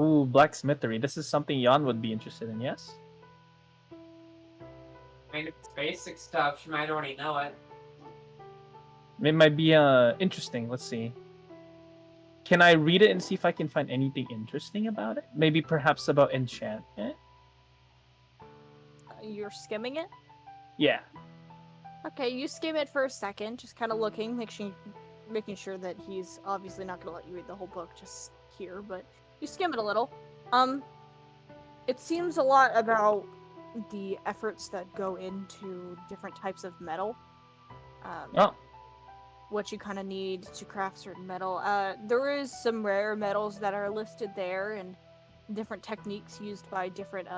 Ooh, blacksmithery. This is something Jan would be interested in, yes? I mean, if it's basic stuff, she might already know it. It might be interesting. Let's see. Can I read it and see if I can find anything interesting about it? Maybe perhaps about enchantment? You're skimming it? Yeah. Okay, you skim it for a second, just kind of looking, making sure that he's obviously not going to let you read the whole book just here, but you skim it a little. It seems a lot about the efforts that go into different types of metal. Oh. What you kind of need to craft certain metal. There is some rare metals that are listed there, and different techniques used by different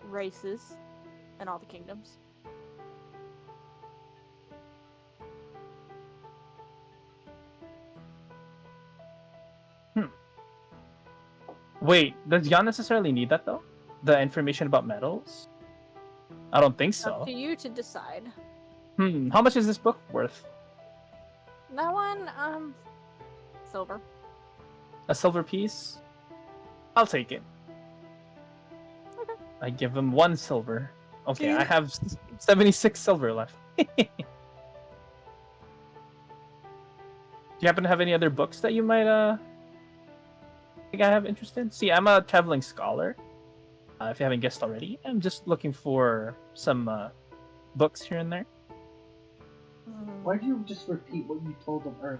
races in all the kingdoms. Wait, does Jan necessarily need that though? The information about metals? I don't think Up so. to you to decide. How much is this book worth? That one, silver. A silver piece? I'll take it. Okay. I give him 1 silver. Okay, I have 76 silver left. Do you happen to have any other books that you might think I have interest in? See, I'm a traveling scholar. If you haven't guessed already, I'm just looking for some books here and there. Why do you just repeat what you told them earlier?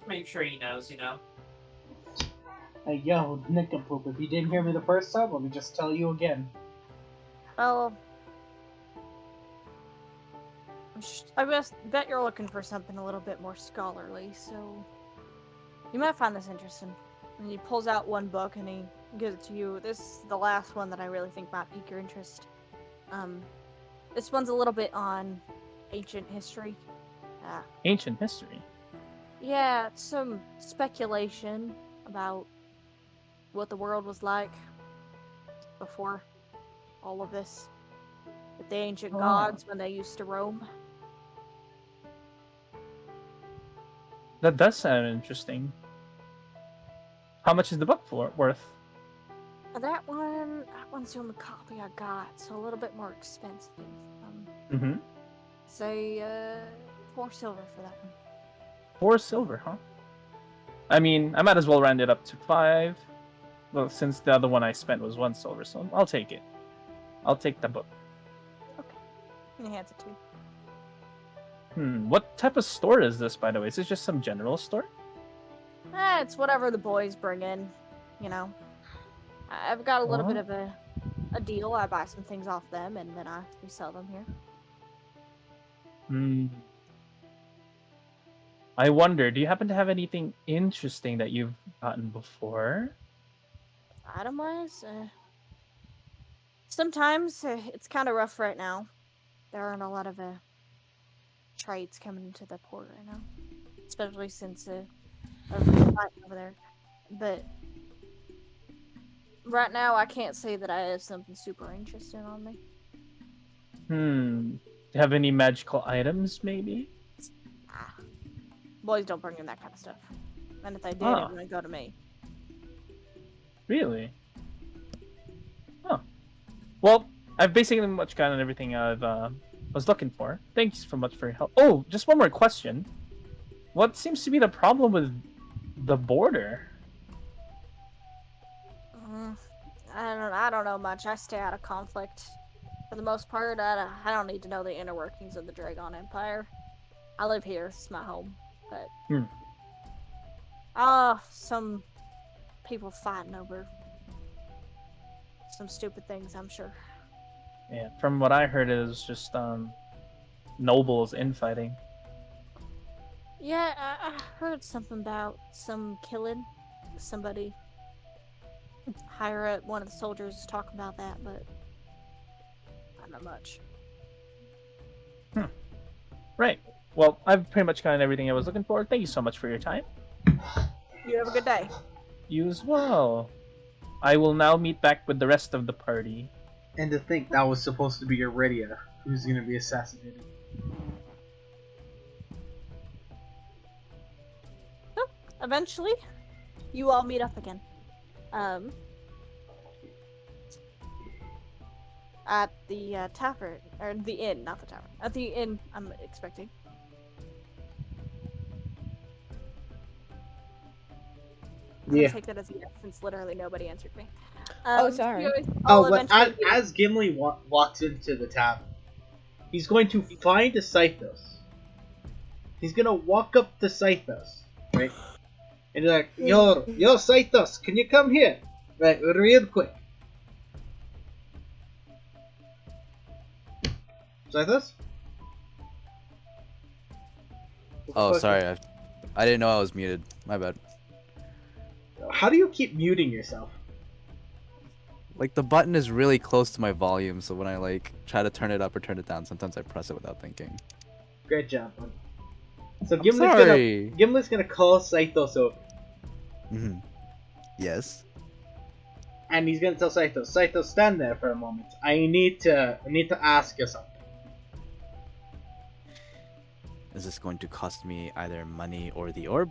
Make sure he knows, Hey, yo, nincompoop, if you didn't hear me the first time, let me just tell you again. Well, I bet you're looking for something a little bit more scholarly, so you might find this interesting. And he pulls out one book and he gives it to you. This is the last one that I really think might pique your interest. This one's a little bit on ancient history. Ancient history? Yeah, it's some speculation about what the world was like before all of this. With the ancient gods when they used to roam. That does sound interesting. How much is the book worth? That one's the only copy I got, so a little bit more expensive. Say 4 silver for that one. 4 silver, huh? I mean, I might as well round it up to 5. Well, since the other one I spent was 1 silver, so I'll take it. I'll take the book. Okay. And he hands it to you. What type of store is this, by the way? Is this just some general store? It's whatever the boys bring in, I've got a little bit of a deal. I buy some things off them, and then I resell them here. I wonder, do you happen to have anything interesting that you've gotten before? Item-wise, sometimes it's kind of rough right now. There aren't a lot of trades coming into the port right now, especially since everybody's fighting over there. But right now, I can't say that I have something super interesting on me. Do you have any magical items, maybe? Boys don't bring in that kind of stuff. And if they did, it wouldn't go to me. Really? Oh. Well, I've basically much gotten everything I was looking for. Thanks so much for your help. Oh, just one more question. What seems to be the problem with the border? I don't know much. I stay out of conflict. For the most part, I don't need to know the inner workings of the Dragon Empire. I live here. It's my home. But... some people fighting over some stupid things, I'm sure. Yeah, from what I heard, it was just nobles infighting. Yeah, I heard something about some killing. Somebody higher up, one of the soldiers was talking about that, but not much. Right. Well, I've pretty much gotten everything I was looking for. Thank you so much for your time. You have a good day. You as well. I will now meet back with the rest of the party. And to think that was supposed to be Iridia, who's gonna be assassinated. Eventually, you all meet up again. At the tavern, or the inn, not the tavern. At the inn, I'm expecting. I'm gonna take that as a yes, since literally nobody answered me. Sorry. you guys Oh, all but eventually meet up. as Gimli walks into the tavern, he's going to find a Scythos. He's gonna walk up to Scythos, right? And he's like, yo, Scythos, can you come here? Right, real quick. Scythos? Oh, sorry. I didn't know I was muted. My bad. How do you keep muting yourself? Like, the button is really close to my volume, so when I, like, try to turn it up or turn it down, sometimes I press it without thinking. Great job, man. So I'm sorry. Gimli's gonna call Scythos over. Mm-hmm. Yes. And he's gonna tell Scythos, Scythos, stand there for a moment. I need to ask you something. Is this going to cost me either money or the orb?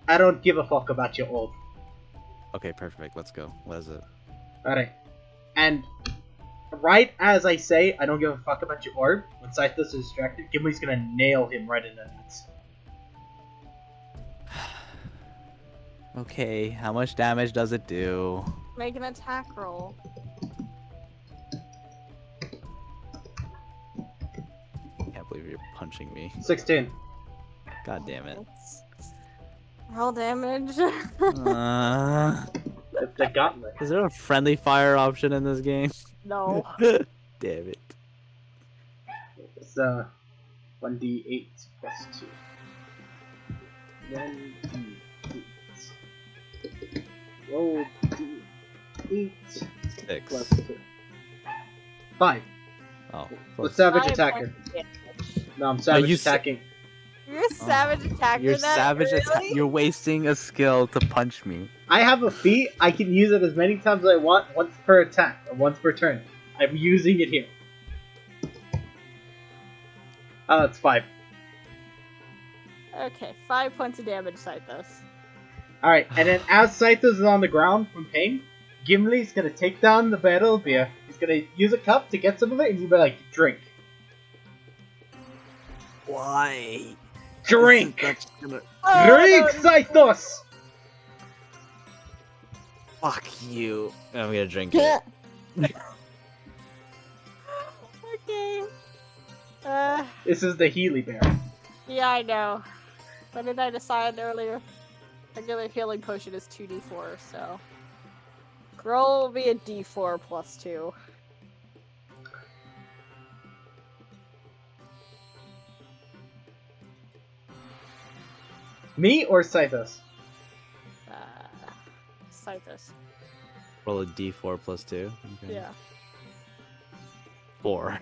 I don't give a fuck about your orb. Okay, perfect. Let's go. What is it? Alright. And right as I say, I don't give a fuck about your orb, when Scythos is distracted, Gimli's gonna nail him right in the nuts. Okay, how much damage does it do? Make an attack roll. Can't believe you're punching me. 16. God damn it. Roll damage. The gauntlet. Is there a friendly fire option in this game? No. Damn it. It's 1d8 plus 2. 1d8. Roll d8 6. plus 2. 5. Oh, The close. savage 5 attacker. points of damage. No, I'm savage you attacking. You're a savage attacker. You're that, savage really? You're wasting a skill to punch me. I have a feat. I can use it as many times as I want, once per attack, or once per turn. I'm using it here. Oh, it's 5. Okay, 5 points of damage, Scythos. Alright, and then as Scythos is on the ground from pain, Gimli's gonna take down the barrel of beer. He's gonna use a cup to get some of it, and he'll be like, drink. Why? Drink! Gonna... Drink, no. Scythos! Fuck you. I'm gonna drink it. Okay. This is the Healy bear. Yeah, I know. What did I decide earlier? Regular healing potion is 2d4, so... Roll will be a d4 plus 2. Me or Scythos? Scythos. Roll a d4 plus 2. Okay. Yeah. 4.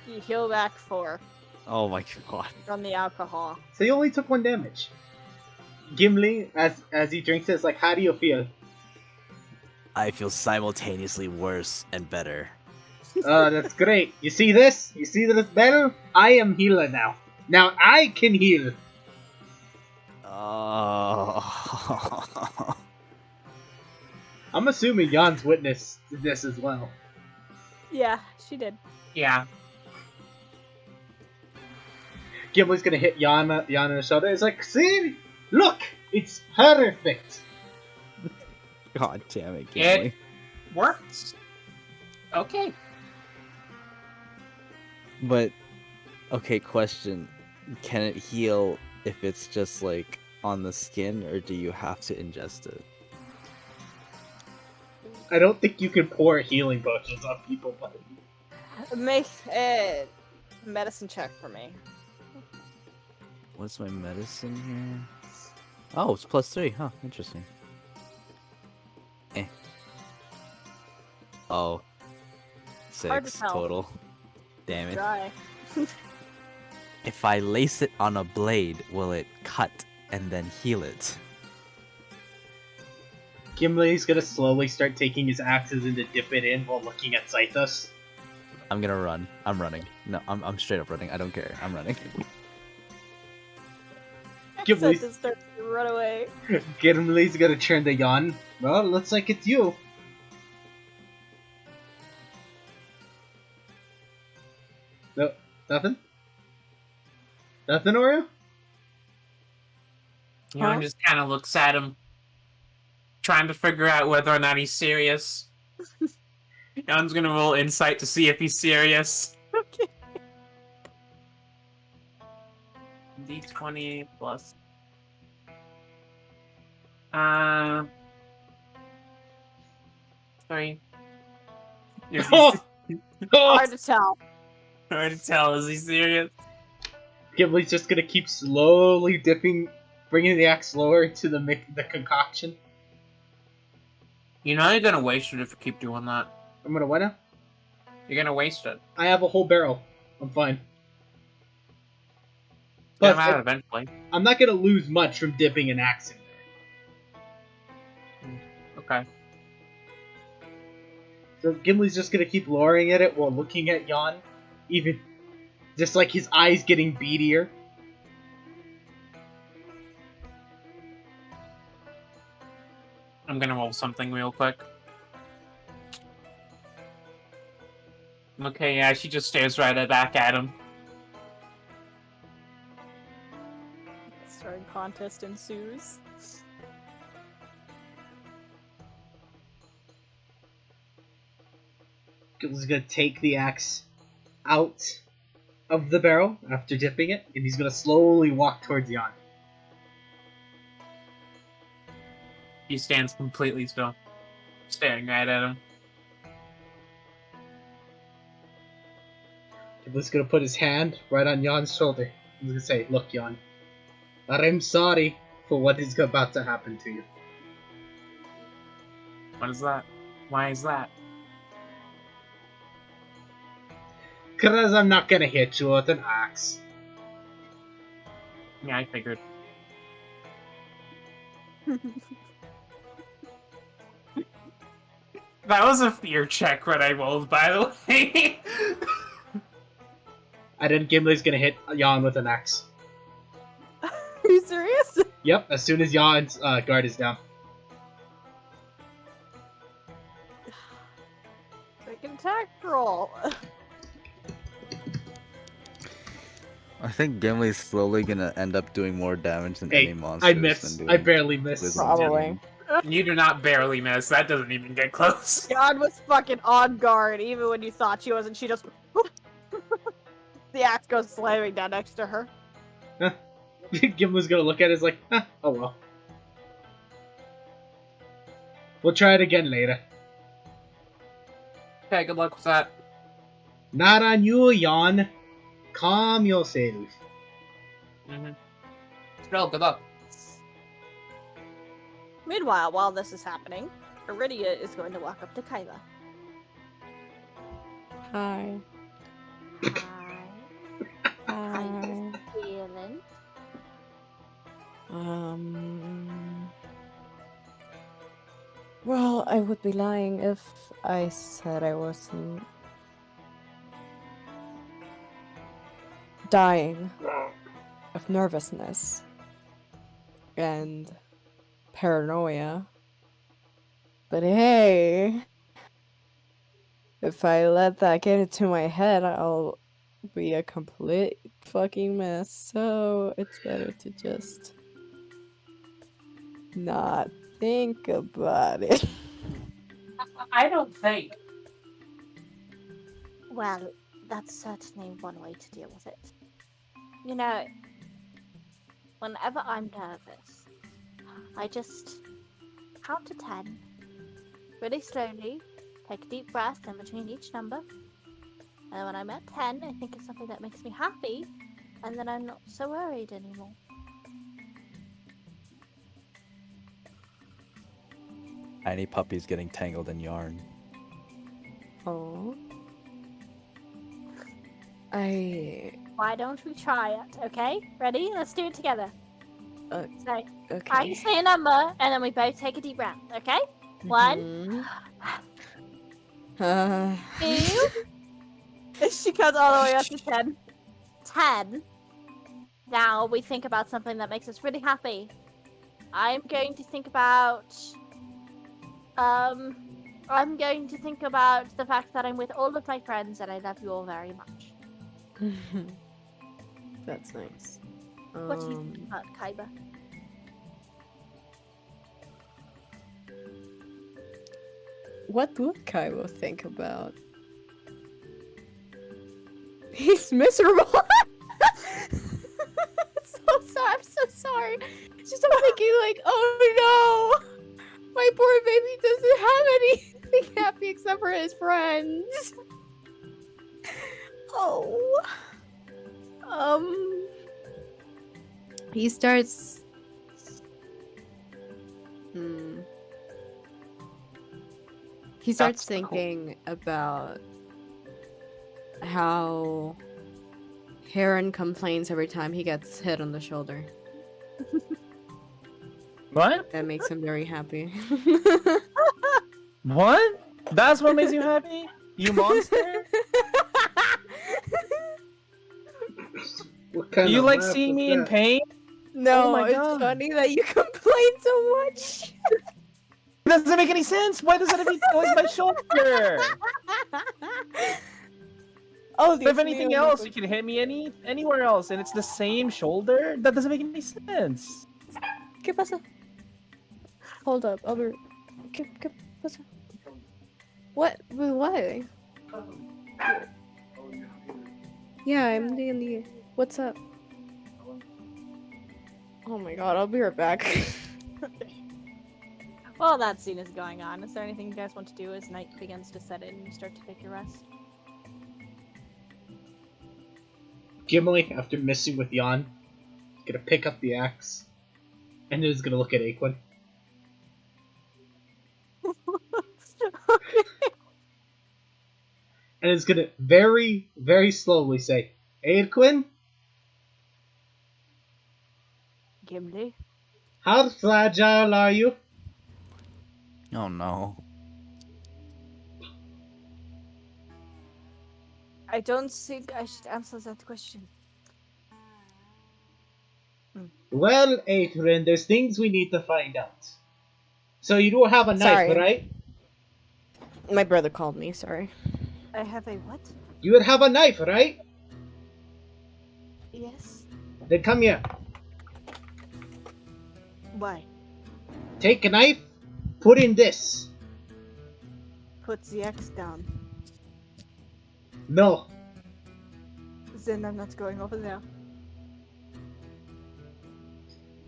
You heal back 4 Oh my god. from the alcohol. So you only took 1 damage. Gimli, as he drinks it, is like, how do you feel? I feel simultaneously worse and better. That's great. You see this? You see this battle? I am healer now. Now I can heal. Oh. I'm assuming Jan's witnessed this as well. Yeah, she did. Yeah. Gimli's gonna hit Jan in the shoulder. It's like, see? Look! It's perfect! God damn it, It Gimli. works. Okay. But okay, question. Can it heal if it's just like on the skin, or do you have to ingest it? I don't think you can pour healing potions on people, but Make a medicine check for me. What's my medicine here? Oh, it's +3, huh? Interesting. Eh. Oh. Hard to 6 tell. total. Damn it. Dry. If I lace it on a blade, will it cut and then heal it? Gimli's gonna slowly start taking his axes and to dip it in while looking at Scythos. I'm gonna run. I'm running. No, I'm straight up running. I don't care. I'm running. Gimli's, Scythos starts to run away. Gimli's gonna turn to Jan. Well, looks like it's you. No, nothing? Nothing, Oreo? Jan just kind of looks at him, trying to figure out whether or not he's serious. Jan's gonna roll insight to see if he's serious. Okay. D20 plus. Sorry. Is he Oh! Oh! Hard to tell. hard to tell? Is he serious? Gimli's just gonna keep slowly dipping, bringing the axe lower to the concoction. You know you're gonna waste it if you keep doing that. I'm gonna what now? You're gonna waste it. I have a whole barrel. I'm fine. It's gonna Plus, matter eventually. I'm not gonna lose much from dipping an axe in there. Okay. So Gimli's just gonna keep lowering at it while looking at Jan, even just like his eyes getting beadier. I'm gonna roll something real quick. Okay, yeah, she just stares right back at him. Starting contest ensues. Gimli's gonna take the axe out of the barrel after dipping it, and he's gonna slowly walk towards Jan. He stands completely still, staring right at him. Gimli's gonna put his hand right on Jan's shoulder. He's gonna say, "Look, Jan, I'm sorry for what is about to happen to you. What is that? Why is that? Cause I'm not gonna hit you with an axe." Yeah, I figured. That was a fear check when I rolled, by the way. And then Gimli's gonna hit Jan with an axe. Are you serious? Yep, as soon as Jan's guard is down. Make an attack roll. I think Gimli's slowly gonna end up doing more damage than any Hey, monsters. I miss. than I doing barely miss. wisdom Probably. saving. You do not barely miss. That doesn't even get close. God was fucking on guard, even when you thought she wasn't. She just. The axe goes slamming down next to her. Gimli's gonna look at it as like, oh well. We'll try it again later. Okay, good luck with that. Not on you, Jan. Calm yourself. Mm-hmm. Still, good luck. Meanwhile, while this is happening, Iridia is going to walk up to Kyla. Hi. Hi. How you Hi. feeling? Well, I would be lying if I said I wasn't dying of nervousness and paranoia. But hey, if I let that get into my head, I'll be a complete fucking mess. So it's better to just not think about it. I don't think. Well, that's certainly one way to deal with it. You know, whenever I'm nervous, I just count to 10 really slowly, take a deep breath in between each number, and when I'm at 10, I think of something that makes me happy, and then I'm not so worried anymore. Tiny puppies getting tangled in yarn. Oh. Why don't we try it, okay? Ready? Let's do it together. So, I Okay. say a number, and then we both take a deep breath, okay? 1, Mhm. 2. She goes all the way up to 10. 10. Now we think about something that makes us really happy. I'm going to think about the fact that I'm with all of my friends and I love you all very much. That's nice. What do you think about Kaiba? What would Kaiba think about? He's miserable. I'm so sorry. Just I'm thinking like, oh no, my poor baby doesn't have anything happy except for his friends. Oh. He starts. He starts That's cool. thinking about how Heron complains every time he gets hit on the shoulder. What? That makes him very happy. What? That's what makes you happy? You monster? What kind You of like laugh seeing is me in that? pain? No, Oh my it's God. funny that you complain so much. It doesn't make any sense. Why does it have to be always my shoulder? Oh, If anything else, you can hit me anywhere else, and it's the same shoulder. That doesn't make any sense. ¿Qué pasa? Hold up, I'll be. ¿Qué pasa? What? Why? Yeah, I'm D&D. What's up? Oh my god, I'll be right back. While that scene is going on, is there anything you guys want to do as night begins to set in and you start to take your rest? Gimli, after missing with Jan, is gonna pick up the axe and is gonna look at Aquin. And is gonna very, very slowly say, Aquin, Gimli? how fragile are you? Oh no. I don't think I should answer that question. Well, Aquin, there's things we need to find out. So you do have a knife, Sorry. right? My brother called me, sorry. I have a what? You would have a knife, right? Yes. Then come here. Why? Take a knife, put in this. Put the X down. No. Then I'm not going over there.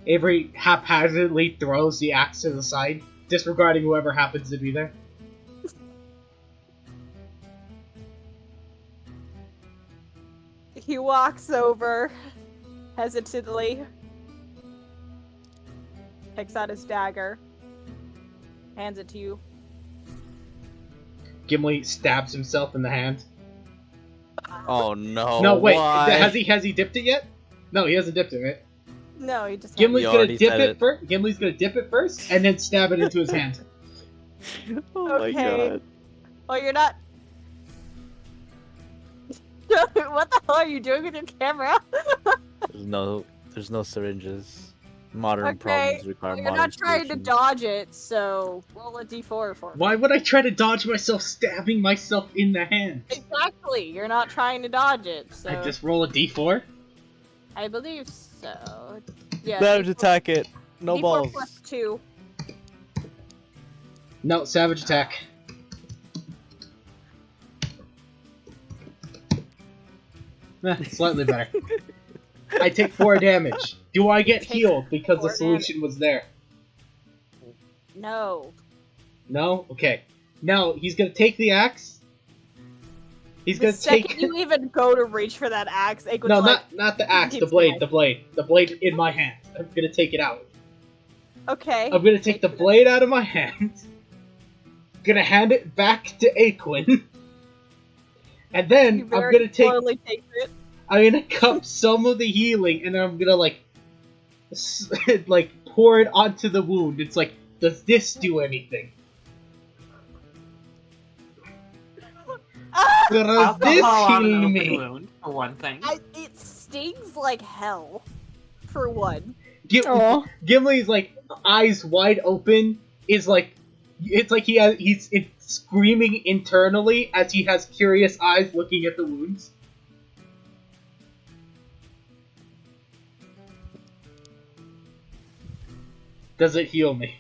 Avery haphazardly throws the axe to the side, disregarding whoever happens to be there. He walks over, hesitantly, takes out his dagger, hands it to you. Gimli stabs himself in the hand. Oh no. No, wait. Why? Has he dipped it yet? No, he hasn't dipped it, right? No, he just Gimli's You gonna already dip said it it. first. Gimli's gonna dip it first, and then stab it into his hand. Oh my Okay. god. Oh, you're not. What the hell are you doing with your camera? There's no syringes. Modern Okay, problems require You're modern not trying to solutions. dodge it, so roll a d4 for me. Why would I try to dodge myself stabbing myself in the hand? Exactly, you're not trying to dodge it, so I just roll a d4? I believe so. Yeah. Damage attack it. No D4 balls. plus 2. No, savage attack. Slightly better. I take 4 damage. Do I get Take healed because the 4 solution was there? No. No? Okay. Now, he's gonna take the axe. He's The gonna second take... you even go to reach for that axe, Aegon's No, like, not the axe, the keeps blade, going. the blade. The blade in my hand. I'm gonna take it out. okay. I'm gonna take the it. blade out of my hand. Gonna hand it back to Aquin. And He then I'm very gonna take... slowly takes it. I'm gonna cup some of the healing, and I'm gonna, like pour it onto the wound. It's like, does this do anything? Ah! Does this Alcohol on an heal open me? wound, for one thing. It stings like hell, for one. Oh, Gimli's like eyes wide open. Is like, it's like he's screaming internally as he has curious eyes looking at the wounds. Does it heal me?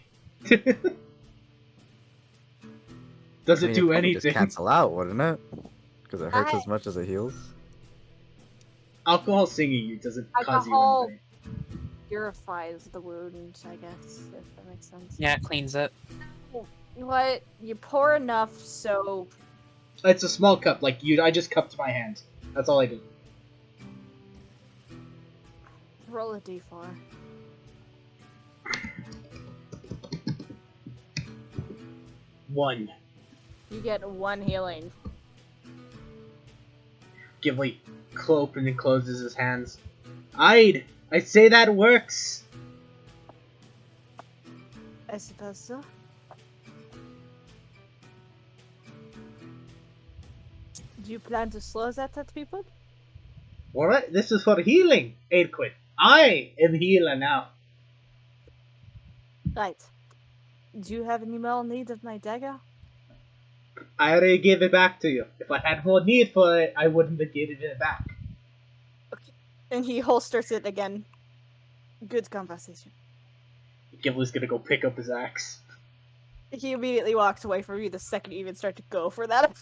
Does I it mean, do it'd probably just anything? cancel out, wouldn't it? Because it hurts I- as much as it heals. Alcohol singing you doesn't cause Alcohol- you anything. Purifies the wound, I guess, if that makes sense. Yeah, it cleans it. What? You pour enough so... It's a small cup. Like I just cupped my hand. That's all I did. Roll a d4. One. You get 1 healing. Gimli open and closes his hands. I'd say that works. I suppose so. Do you plan to slow that at people? Alright, this is for healing, Aidquid. I am healer now. Right. Do you have any more need of my dagger? I already gave it back to you. If I had more need for it, I wouldn't have given it back. And he holsters it again. Good conversation. Gimli's gonna go pick up his axe. He immediately walks away from you the second you even start to go for that.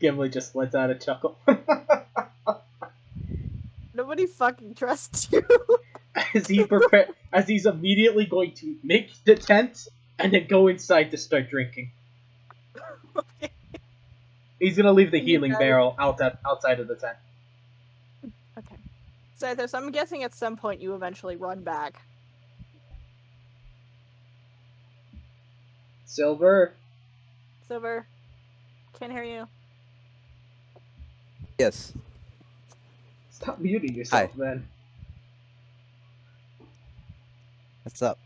Gimli just lets out a chuckle. Nobody fucking trusts you. As he's immediately going to make the tent and then go inside to start drinking. Okay. He's gonna leave the You healing guys- barrel outside of the tent. Okay. So I'm guessing at some point you eventually run back. Silver, Silver, can't hear you. Yes. stop muting yourself, Hi. man. What's up?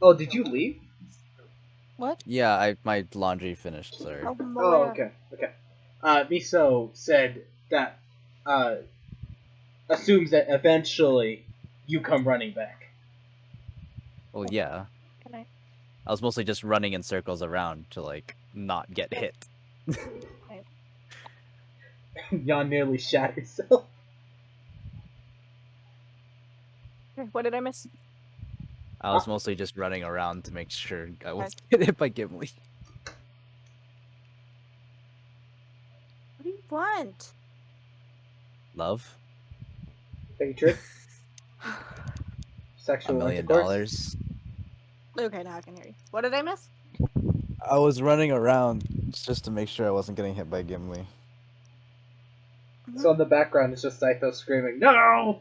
Oh, did you leave? What? Yeah, my laundry finished. Sorry. Oh, Oh, okay. Miso said that, assumes that eventually you come running back. Well, yeah. Can I? I was mostly just running in circles around to like not get hit. Jan nearly shat himself. Okay, what did I miss? I was mostly just running around to make sure I wasn't get hit by Gimli. What do you want? Love? Hatred. $1 Sexual million. intercourse. Okay, now I can hear you. What did I miss? I was running around just to make sure I wasn't getting hit by Gimli. So in the background, it's just Saito screaming, "No!"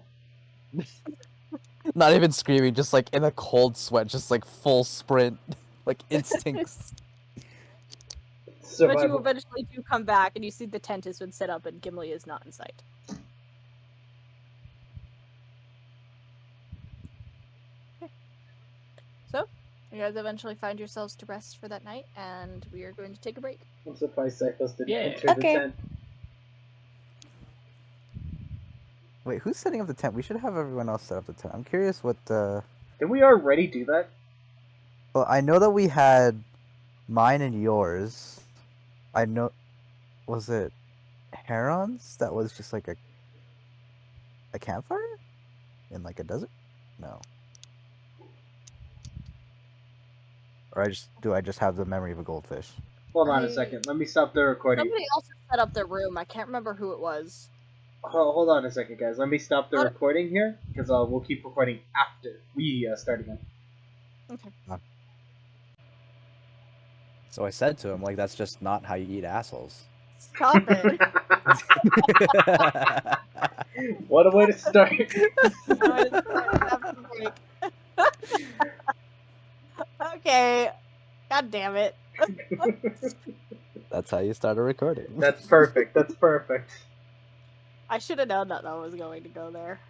Not even screaming, just like in a cold sweat, just like full sprint, like instincts. But you Survival. eventually do come back and you see the tent has been set up and Gimli is not in sight. Okay. So, you guys eventually find yourselves to rest for that night, and we are going to take a break. I'm surprised Saitos didn't Yeah. enter Okay. the tent. Wait, who's setting up the tent? We should have everyone else set up the tent. I'm curious what Did we already do that? Well, I know that we had mine and yours. I know... Was it herons that was just like a campfire in like a desert? No. Or I just have the memory of a goldfish? Hold on a I- second. Let me stop the recording. Somebody else set up their room. I can't remember who it was. Hold on a second, guys. Let me stop the Hold- recording here because we'll keep recording after we start again. Okay. So I said to him, like, that's just not how you eat assholes. Stop it. What a way to start. Okay. God damn it. That's how you start a recording. That's perfect. That's perfect. I should have known that was going to go there.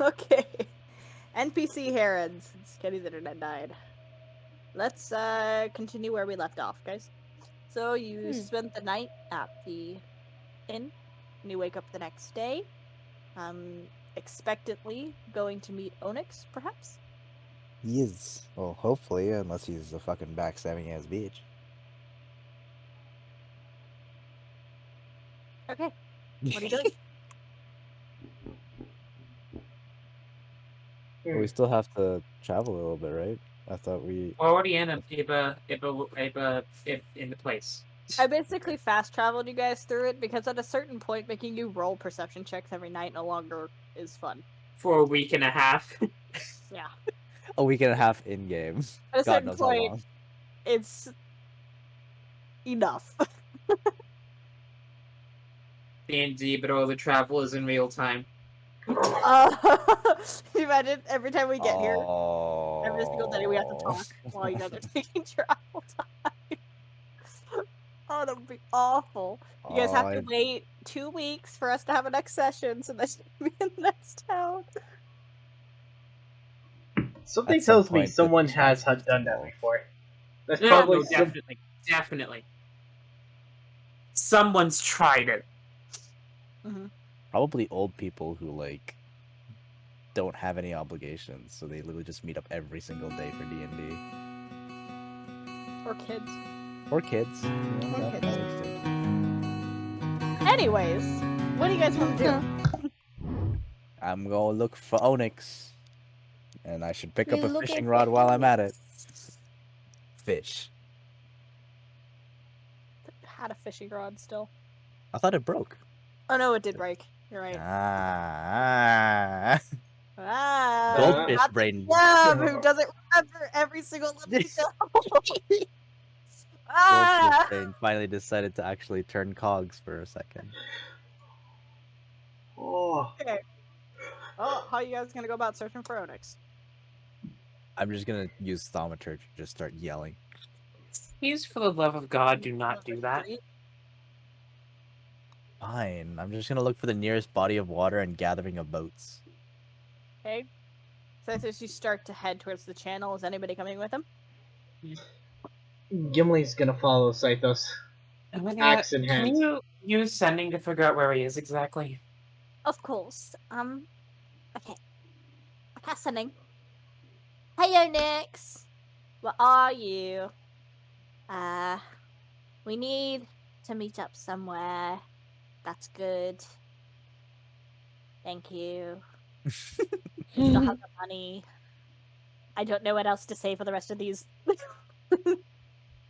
Okay. NPC herons. Kenny's internet died. Let's continue where we left off, guys. So you spent the night at the inn, and you wake up the next day, expectantly going to meet Onyx, perhaps? He is. Well, hopefully, unless he's a fucking backstabbing ass bitch. Okay. What are you doing? We still have to travel a little bit, right? I thought we. We're already in in the place. I basically fast traveled you guys through it because at a certain point, making you roll perception checks every night no longer is fun. For a week and a half. Yeah. A week and a half in game. At a God certain knows how point, long. it's enough. D&D, but all the travel is in real time. Can you imagine every time we get here, Oh. every single day we have to talk while you guys are taking travel time. Oh, that would be awful. You guys have to wait 2 weeks for us to have a next session, so that's be in the next town. Something At some tells me point, the someone has chance done that evolve. before. That's No, probably no, definitely. Someone's tried it. Probably old people who like don't have any obligations, so they literally just meet up every single day for D&D. Or kids. Or kids. You know, Or that kids. works too. Anyways, what do you guys want to do? I'm gonna look for Onyx, and I should pick up You're a looking fishing for rod while I'm at it. Fish. Had a fishing rod still. I thought it broke. Oh no, it did break. You're right. Ah. Ah, Goldfish not the brain. DM who doesn't remember every single little detail. Ah! Goldfish brain finally decided to actually turn cogs for a second. Oh, Okay. Well, how you guys gonna go about searching for Onyx? I'm just gonna use Thaumaturge to just start yelling. Please, for the love of God, do not do that. Fine. I'm just gonna look for the nearest body of water and gathering of boats. Okay. So as you start to head towards the channel, is anybody coming with him? Gimli's gonna follow Scythos. Axe in Can hand. you use sending to figure out where he is exactly? Of course. Okay. Listening. Hey, Onyx. Where are you? We need to meet up somewhere. That's good. Thank you. Still have the money. I don't know what else to say for the rest of these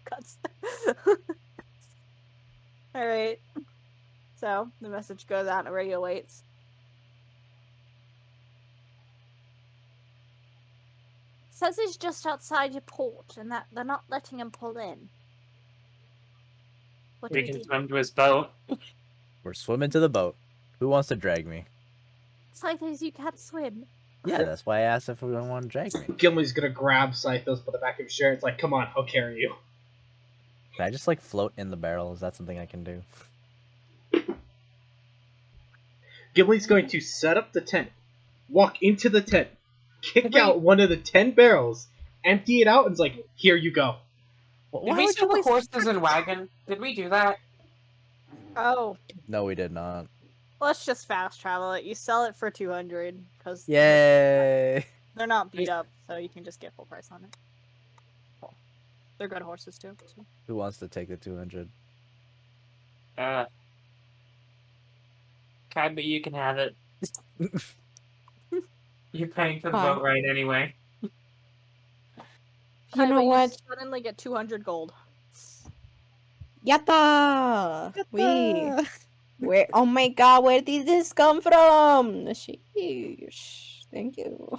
cuts. Alright. So, the message goes out and radio waits. Says he's just outside your port and that they're not letting him pull in. What do We we can do? swim to his boat. We're swimming to the boat. Who wants to drag me? Scythos, you can't swim. Yeah, that's why I asked if everyone wanted to drag me. Gimli's gonna grab Scythos by the back of his shirt. It's like, come on, I'll carry you. Can I just like float in the barrel? Is that something I can do? Gimli's going to set up the tent, walk into the tent, kick Did we- out one of the 10 barrels, empty it out, and it's like, here you go. Did we sell the horses and wagon? Did we do that? Oh, No, we did not. let's just fast travel it. You sell it for 200 because Yay! they're not beat up, so you can just get full price on it. They're good horses too. So. Who wants to take the 200? Kai, but you can have it. You're paying for the Fine. boat ride anyway. You Kai, know but you what? suddenly get 200 gold. Yatta! Where? Oh my god, where did this come from? Sheesh. Thank you.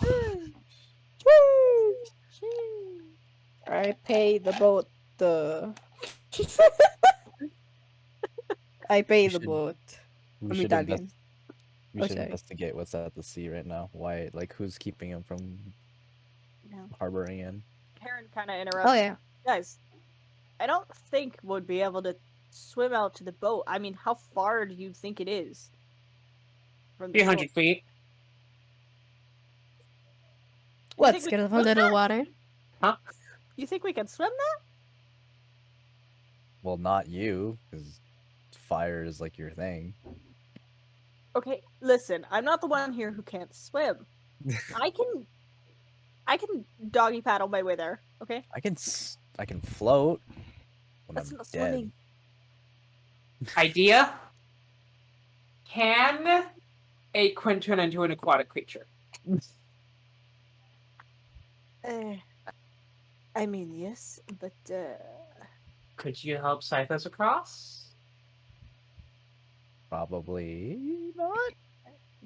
I pay the boat. I pay We the should boat. we I'm should Italian. we Oh, should sorry. investigate what's at the sea right now. Why, like, who's keeping him from No. harboring in? Heron kind of interrupts. Oh yeah. Guys, I don't think we'd be able to swim out to the boat. I mean, how far do you think it is from the Few shore? 100 feet. You What? think we Scared can of a swim little that? water? Huh? You think we can swim that? Well, not you, because fire is like your thing. Okay, listen, I'm not the one here who can't swim. I can doggy paddle my way there. Okay, I can float when that's I'm not dead. swimming. Idea? Can a Quinn turn into an aquatic creature? I mean, yes, but Could you help Scythos across? Probably not.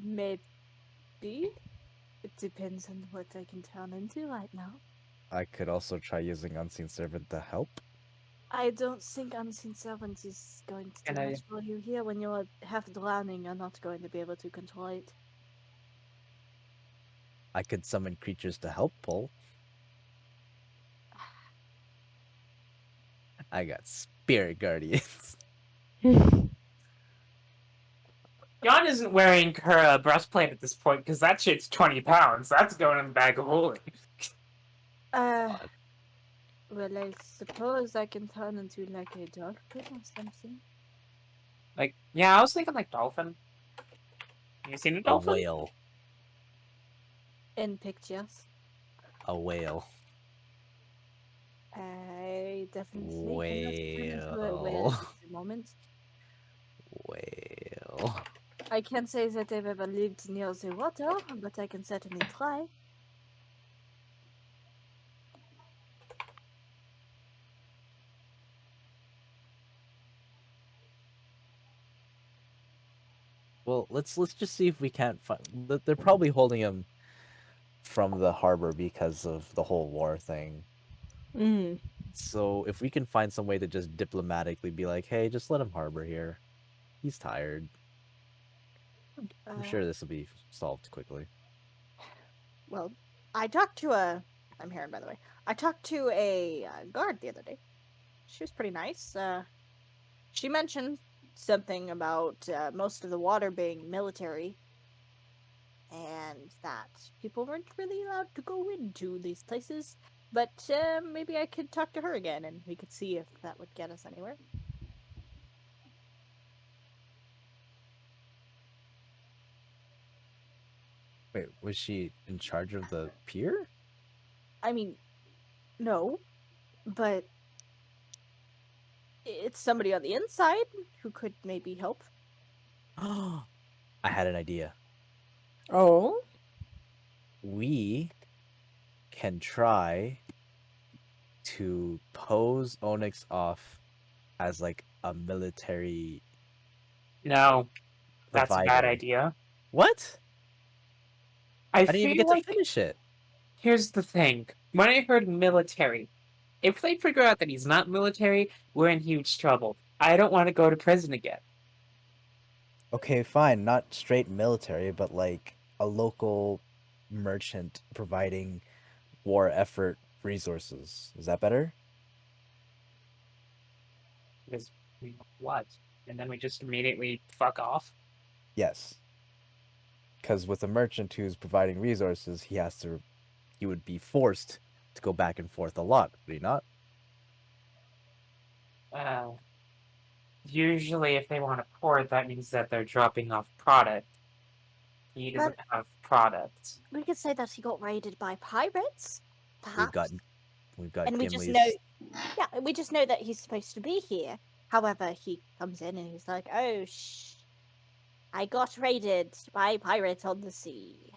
maybe. It depends on what I can turn into right now. I could also try using Unseen Servant to help. I don't think Unseen Servant is going to Can do I- much for you here. When you're half drowning, you're not going to be able to control it. I could summon creatures to help pull. I got Spirit Guardians. Jan isn't wearing her breastplate at this point because that shit's 20 pounds. That's going in the bag of holding. Well, I suppose I can turn into like a dolphin or something. Like, yeah, I was thinking like dolphin. You seen a A dolphin? whale. In pictures. A whale. I definitely cannot turn into a whale Whale. at the moment. Whale. I can't say that I've ever lived near the water, but I can certainly try. Well, let's just see if we can't find. They're probably holding him from the harbor because of the whole war thing. Mm. So if we can find some way to just diplomatically be like, hey, just let him harbor here. He's tired. I'm sure this will be solved quickly. Well, I talked to a. I'm Heron, by the way. I talked to a guard the other day. She was pretty nice. She mentioned something about most of the water being military, and that people weren't really allowed to go into these places. But maybe I could talk to her again, and we could see if that would get us anywhere. Wait, was she in charge of the pier? I mean, no, but it's somebody on the inside who could maybe help. I had an idea. Oh? We can try to pose Onyx off as like a military No, that's a bad provider. idea. What? I I didn't even feel get like to finish it. here's the thing. When I heard military, if they figure out that he's not military, we're in huge trouble. I don't want to go to prison again. Okay, fine. Not straight military, but like a local merchant providing war effort resources. Is that better? Because we what? And then we just immediately fuck off? Yes. Because with a merchant who's providing resources, he would be forced to go back and forth a lot, would he not? Usually if they want to port, that means that they're dropping off product. He doesn't have product. We could say that he got raided by pirates, perhaps. We've got and we Gimli's. just know, yeah, we just know that he's supposed to be here. However, he comes in and he's like, "Oh, I got raided by pirates on the sea,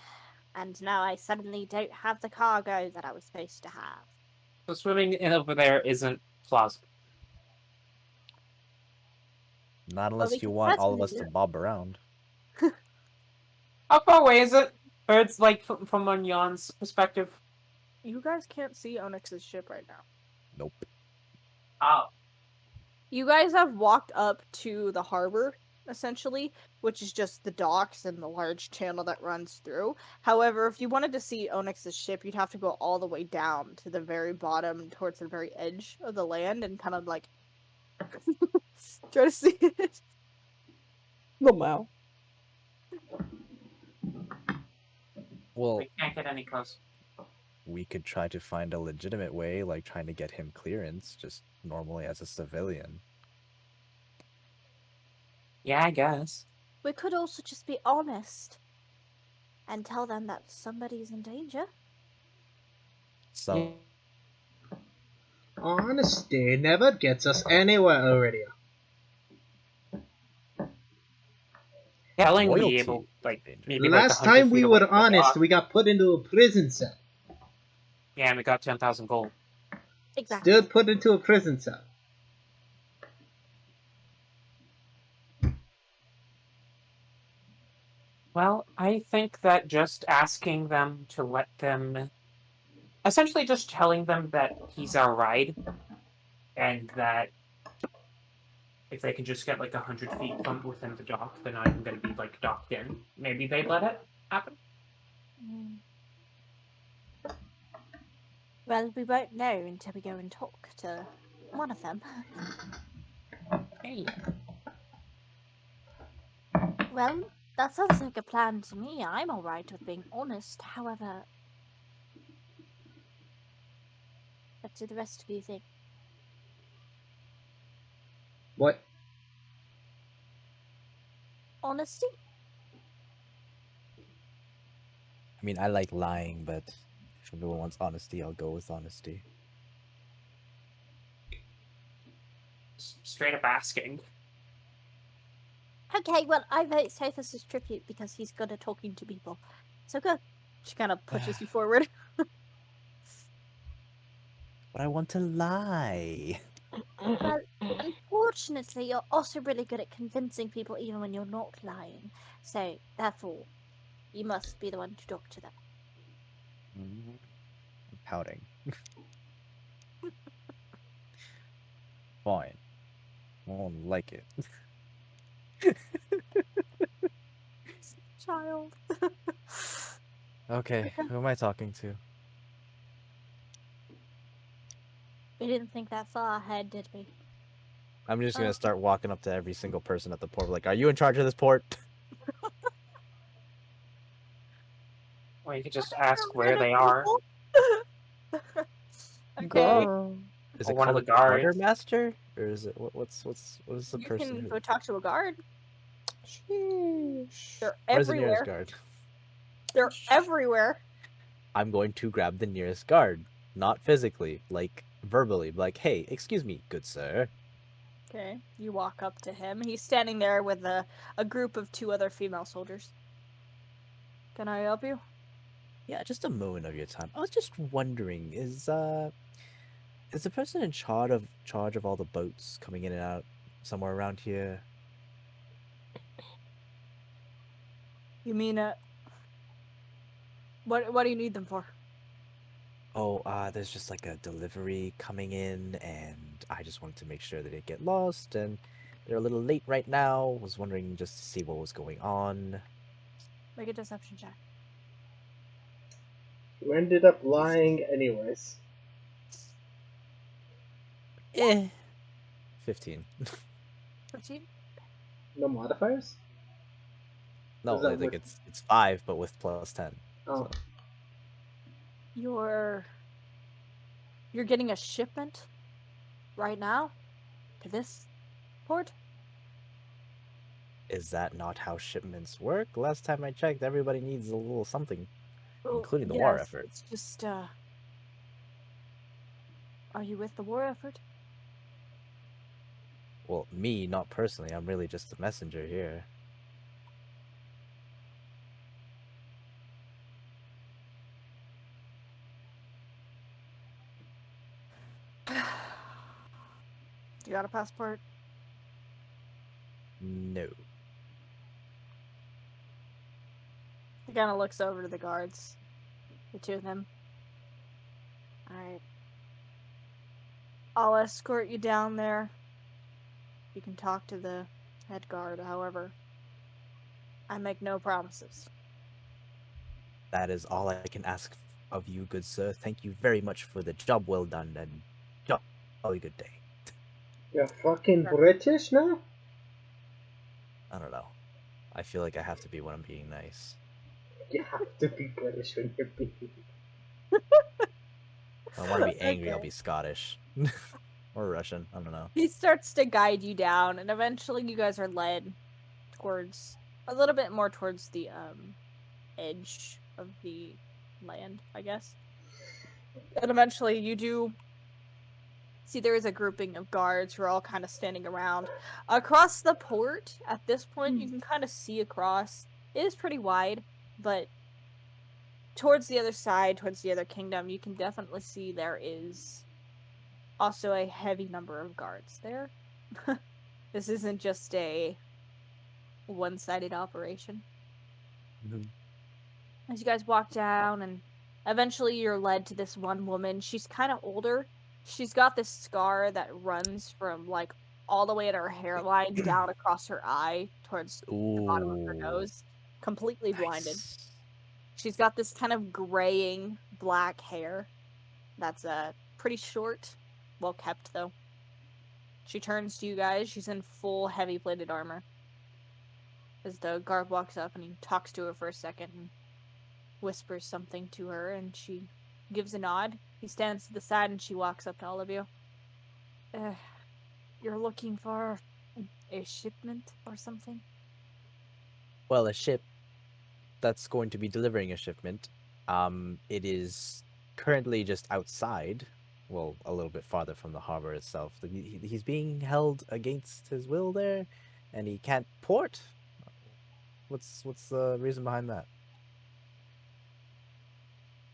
and now I suddenly don't have the cargo that I was supposed to have." So swimming in over there isn't plausible. Not Well, we unless you can want all of certainly us to look. bob around. How far away is it? Or it's like from Munyan's perspective? You guys can't see Onyx's ship right now. Nope. Oh. You guys have walked up to the harbor, essentially, which is just the docks and the large channel that runs through. However, if you wanted to see Onyx's ship, you'd have to go all the way down to the very bottom, towards the very edge of the land, and kind of like try to see it. No, wow. Well, We can't get any closer. we could try to find a legitimate way, like trying to get him clearance, just normally as a civilian. Yeah, I guess. We could also just be honest and tell them that somebody's in danger. So, Honesty never gets us anywhere, Aurelia. Telling the loyalty able, is like, dangerous. maybe like Last 100 time we feet away were from the honest, dock. we got put into a prison cell. Yeah, and we got 10,000 gold. Exactly. Still put into a prison cell. Well, I think that just asking them to let them... Essentially just telling them that he's our ride, and that if they can just get like 100 feet from within the dock, they're not even going to be like docked in. Maybe they'd let it happen. Mm. Well, we won't know until we go and talk to one of them. Hey, Well, that sounds like a plan to me. I'm alright with being honest. However, what do the rest of you think? What? Honesty? I mean, I like lying, but if everyone wants honesty, I'll go with honesty. straight up asking. Okay, well, I vote Sothis' tribute because he's good at talking to people. So go. She kind of pushes you forward. But I want to lie. Well, unfortunately, you're also really good at convincing people even when you're not lying. So, therefore, you must be the one to talk to them. I'm pouting. Fine. I won't like it. Child. Okay, who am I talking to? We didn't think that far ahead, did we? I'm just gonna Oh. start walking up to every single person at the port. Like, are you in charge of this port? Or you could just ask where they are. Okay. Girl. Is Or it one of called the a guards. quartermaster, or is it what is the You person can who? go talk to a guard. Sheesh. They're Where's the nearest everywhere. guard? They're everywhere. I'm going to grab the nearest guard, not physically, like verbally. Like, hey, excuse me, good sir. Okay, you walk up to him. He's standing there with a group of 2 other female soldiers. Can I help you? Yeah, just a moment of your time. I was just wondering, is the person in charge of all the boats coming in and out somewhere around here? You mean what do you need them for? Oh, there's just like a delivery coming in, and I just wanted to make sure they didn't get lost, and they're a little late right now. Was wondering just to see what was going on. Make a deception check. You ended up lying anyways. 15. 15? No modifiers? No, Is that I think what? it's 5, but with plus 10. Oh, So. You're getting a shipment right now to this port? Is that not how shipments work? Last time I checked, everybody needs a little something, Oh, including the war yes, effort. it's just are you with the war effort? Well, me, not personally. I'm really just a messenger here. You got a passport? No. He kind of looks over to the guards, the two of them. Alright. I'll escort you down there. You can talk to the head guard, however. I make no promises. That is all I can ask of you, good sir. Thank you very much for the job well done, and jolly good day. You're fucking Sure. British now? I don't know. I feel like I have to be when I'm being nice. You have to be British when you're being. When I want to be angry, I'll Okay. be Scottish. Or Russian. I don't know. He starts to guide you down, and eventually you guys are led towards a little bit more towards the edge of the land, I guess. And eventually you do see there is a grouping of guards who are all kind of standing around. Across the port, at this point, you can kind of see across. It is pretty wide, but towards the other side, towards the other kingdom, you can definitely see there is also a heavy number of guards there. This isn't just a one-sided operation. Mhm. As you guys walk down, and eventually you're led to this one woman. She's kind of older. She's got this scar that runs from like all the way at her hairline down across her eye towards the bottom of her Ooh, nose, completely blinded. nice. She's got this kind of graying black hair that's pretty short, well kept though. She turns to you guys. She's in full heavy plated armor. As the guard walks up and he talks to her for a second and whispers something to her, and she gives a nod. He stands to the side and she walks up to all of you. Uh, you're looking for a shipment or something? Well, a ship that's going to be delivering a shipment. It is currently just outside. Well, a little bit farther from the harbor itself. He's being held against his will there, and he can't port. What's the reason behind that?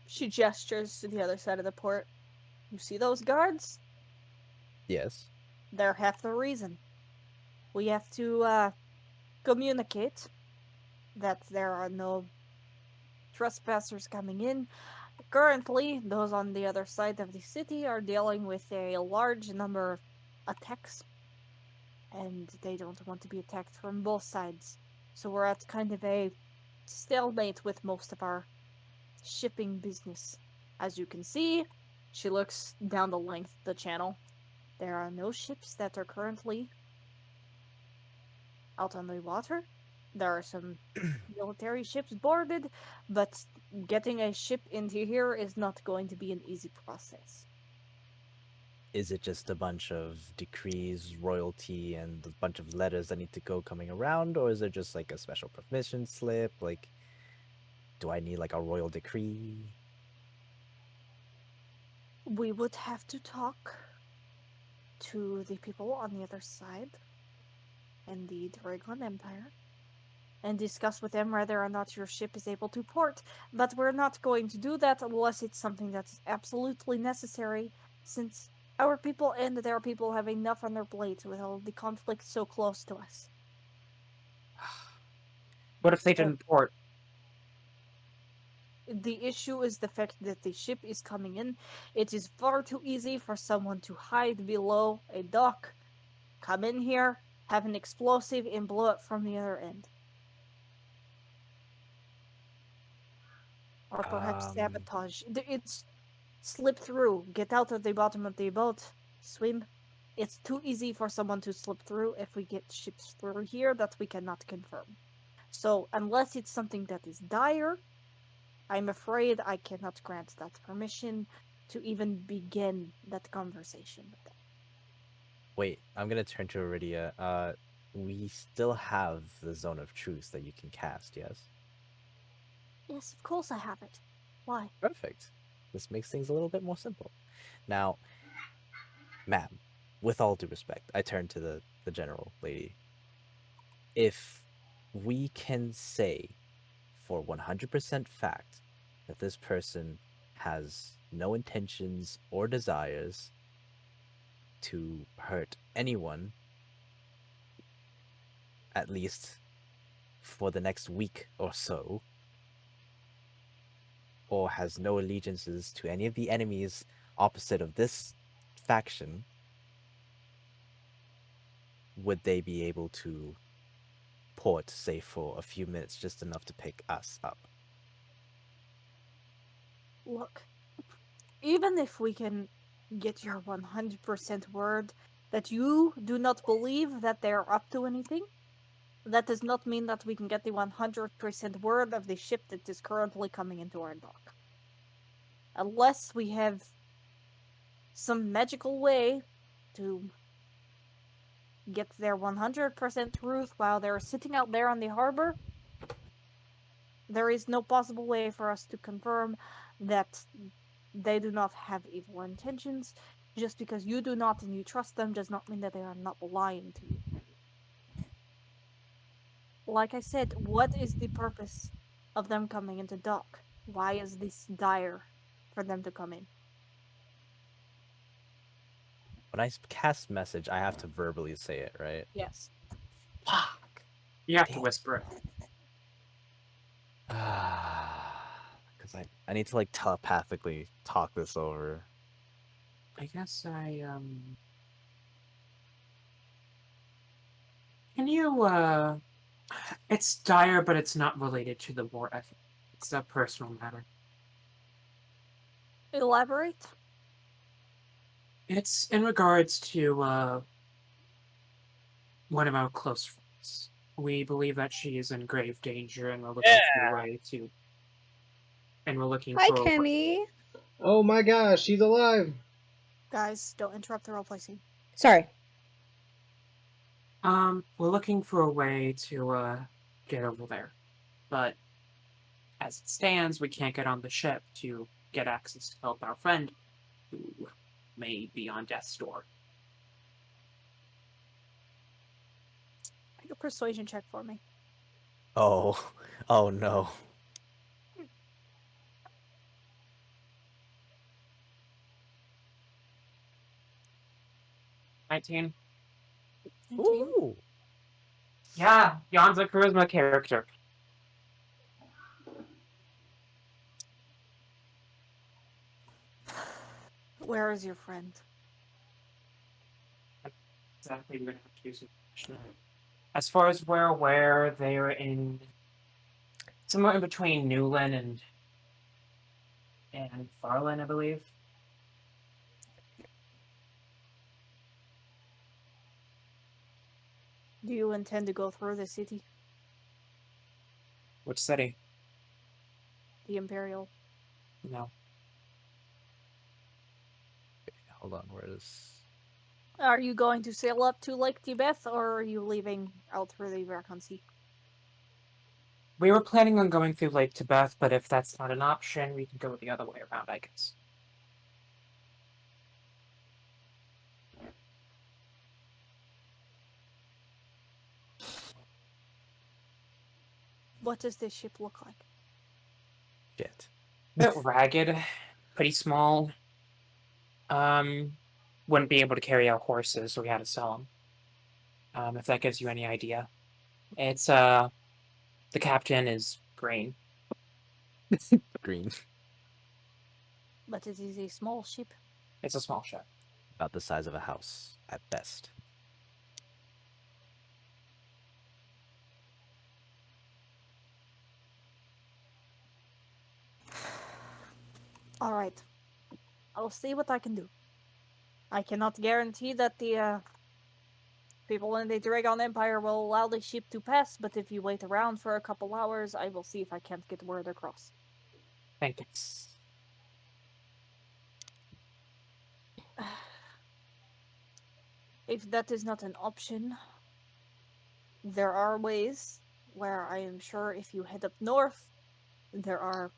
She gestures to the other side of the port. You see those guards? Yes. They're half the reason. We have to communicate that there are no trespassers coming in. Currently, those on the other side of the city are dealing with a large number of attacks, and they don't want to be attacked from both sides. So we're at kind of a stalemate with most of our shipping business. As you can see, she looks down the length of the channel. There are no ships that are currently out on the water. There are some military ships boarded, but getting a ship into here is not going to be an easy process. Is it just a bunch of decrees, royalty, and a bunch of letters that need to go coming around, or is it just like a special permission slip? Like, do I need like a royal decree? We would have to talk to the people on the other side in the Dragon Empire and discuss with them whether or not your ship is able to port. But we're not going to do that unless it's something that's absolutely necessary, since our people and their people have enough on their plates with all the conflict so close to us. What if they So didn't port? the issue is the fact that the ship is coming in. It is far too easy for someone to hide below a dock, come in here, have an explosive, and blow it from the other end. Or perhaps Um, sabotage. It's slip through, get out of the bottom of the boat, swim. It's too easy for someone to slip through if we get ships through here that we cannot confirm. So, unless it's something that is dire, I'm afraid I cannot grant that permission to even begin that conversation with them. Wait, I'm gonna turn to Iridia. We still have the zone of truth that you can cast, yes? Yes, of course I have it. Why? Perfect. This makes things a little bit more simple. Now, ma'am, with all due respect, I turn to the the general lady, if we can say for 100% fact that this person has no intentions or desires to hurt anyone, at least for the next week or so, or has no allegiances to any of the enemies opposite of this faction, would they be able to port, say, for a few minutes, just enough to pick us up? Look, even if we can get your 100% word that you do not believe that they are up to anything, that does not mean that we can get the 100% word of the ship that is currently coming into our dock. Unless we have some magical way to get their 100% truth while they're sitting out there on the harbor, there is no possible way for us to confirm that they do not have evil intentions. Just because you do not and you trust them does not mean that they are not lying to you. Like I said, what is the purpose of them coming into dock? Why is this dire for them to come in? When I cast message, I have to verbally say it, right? Yes. Fuck. You have to Damn. whisper it. Because I need to like telepathically talk this over. I guess can you it's dire, but it's not related to the war effort. It's a personal matter. Elaborate? It's in regards to one of our close friends. We believe that she is in grave danger, and we're looking for a way to. And we're looking Hi, for. Kenny. Oh my gosh, she's alive. Guys, don't interrupt the roleplay scene. Sorry. We're looking for a way to get over there, but as it stands, we can't get on the ship to get access to help our friend, who may be on death's door. Make a persuasion check for me. Oh, oh no. $19. 19? Ooh. Yeah, Jan's a charisma character. Where is your friend? Exactly, we're gonna have to do some questioning. As far as we're aware, they're in somewhere in between Newland and Farland, I believe. Do you intend to go through the city? Which city? The Imperial? No. Hold on, where is... Are you going to sail up to Lake Tibet, or are you leaving out through the Veracon Sea? We were planning on going through Lake Tibet, but if that's not an option, we can go the other way around, I guess. What does this ship look like? Shit. Bit ragged, pretty small. Wouldn't be able to carry out horses, so we had to sell them. If that gives you any idea. It's, the captain is green. Green. But it is a small ship. It's a small ship. About the size of a house, at best. Alright. I'll see what I can do. I cannot guarantee that the people in the Dragon Empire will allow the ship to pass, but if you wait around for a couple hours, I will see if I can't get word across. Thank you. If that is not an option, there are ways where I am sure if you head up north, there are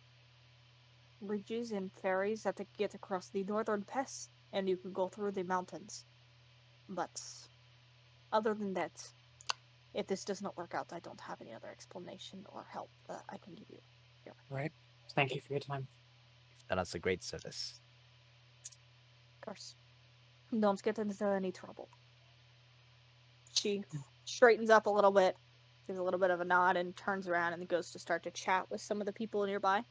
bridges and ferries that get across the northern pass, and you can go through the mountains. But other than that, if this does not work out, I don't have any other explanation or help that I can give you. Right. Thank you for your time. And that's a great service. Of course. Don't get into any trouble. She straightens up a little bit, gives a little bit of a nod, and turns around and goes to start to chat with some of the people nearby.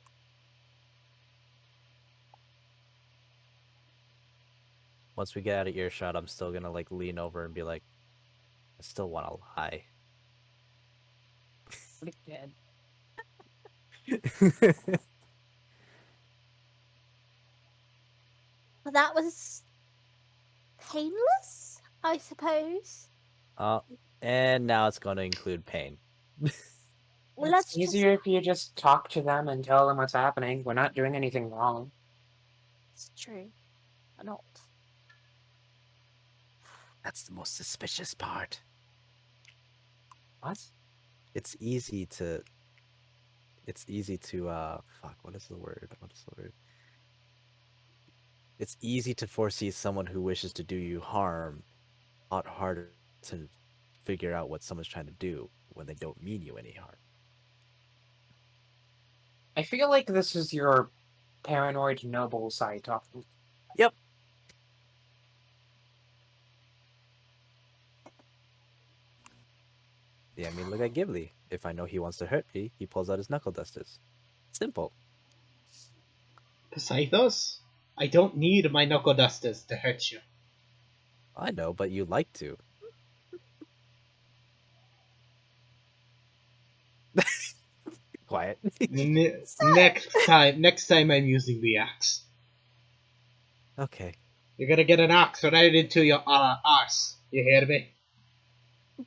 Once we get out of earshot, I'm still gonna like lean over and be like, I still want to lie. Dead. Well, that was painless, I suppose. uh, and now it's going to include pain. Well, It's let's just... easier if you just talk to them and tell them what's happening. We're not doing anything wrong. It's true. I'm not. That's the most suspicious part. What? It's easy to fuck, what is the word? It's easy to foresee someone who wishes to do you harm. A lot harder to figure out what someone's trying to do when they don't mean you any harm. I feel like this is your paranoid noble side talking. Yep. Yeah, I mean, look at Ghibli. If I know he wants to hurt me, he pulls out his knuckle dusters. Simple. Psythos, I don't need my knuckle dusters to hurt you. I know, but you like to. Quiet. Next time I'm using the axe. Okay. You're gonna get an axe right into your arse. You hear me?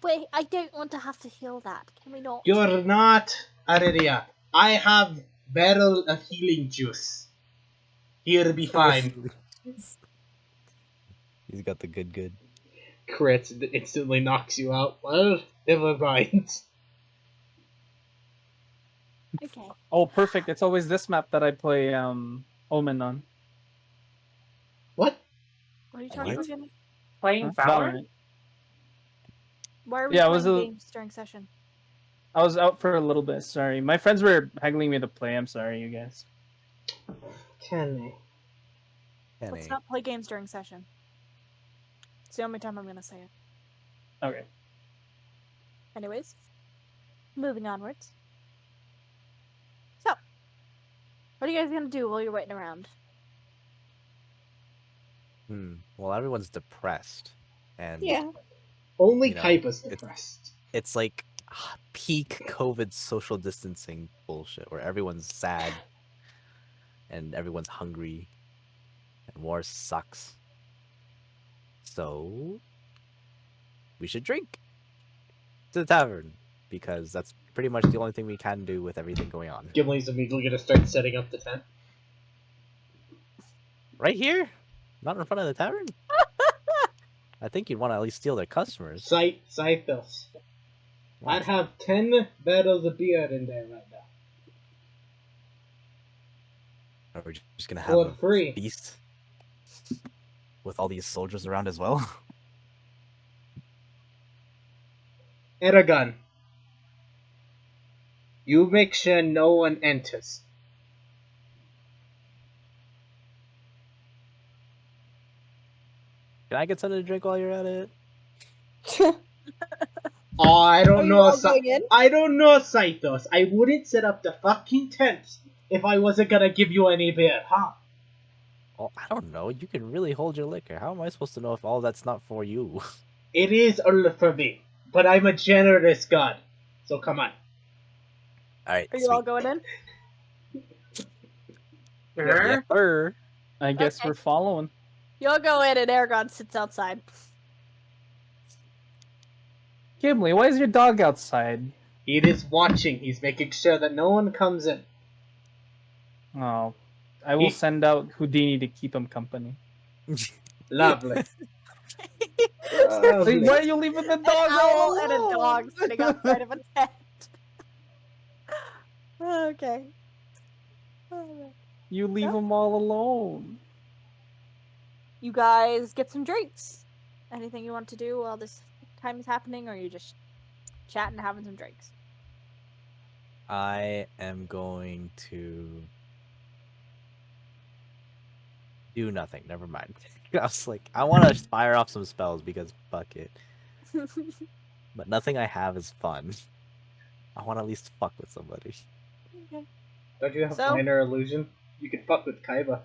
Wait, I don't want to have to heal that. Can we not? You're not an idiot. I have barrel of healing juice. You'll be fine. He's got the good. Crit instantly knocks you out. Well, never mind. Okay. Oh, perfect. It's always this map that I play Omen on. What? What are you talking What? about, Jimmy? Playing Huh? Valorant? Why are we Yeah, I playing was games during session? I was out for a little bit. Sorry, my friends were haggling me to play. I'm sorry, you guys. Kenny. Let's not play games during session. It's the only time I'm gonna say it. Okay. Anyways, moving onwards. So, what are you guys gonna do while you're waiting around? Well, everyone's depressed. And Yeah. Only You know, Kaipa's depressed. it's like peak COVID social distancing bullshit where everyone's sad and everyone's hungry and war sucks. So we should drink to the tavern because that's pretty much the only thing we can do with everything going on. Gimli's immediately gonna start setting up the tent. Right here? Not in front of the tavern? I think you'd want to at least steal their customers. Scythos. I'd have 10 barrels of beer in there right now. Are we just gonna For have a free. feast with all these soldiers around as well? Aragon. You make sure no one enters. Can I get something to drink while you're at it? Oh, I Are don't you know. all going in? I don't know, Scythos. I wouldn't set up the fucking tent if I wasn't gonna give you any beer, huh? Well, I don't know. You can really hold your liquor. How am I supposed to know if all that's not for you? It is all for me, but I'm a generous god. So come on. All right, Are you all going in? Yes, sir. I guess Okay. we're following. You'll go in and Aragon sits outside. Gimli, why is your dog outside? He is watching. He's making sure that no one comes in. Oh, I will send out Houdini to keep him company. Lovely. Wait, Lovely. why are you leaving the An dog owl all and a alone? dog sitting outside of a tent. Okay. Alright. You leave So? them all alone. You guys get some drinks. Anything you want to do while this time is happening, or are you just chatting, having some drinks? I am going to do nothing. Never mind. I was like, I want to fire off some spells because fuck it. But nothing I have is fun. I want to at least fuck with somebody. Okay. Don't you have So- minor illusion? You can fuck with Kaiba.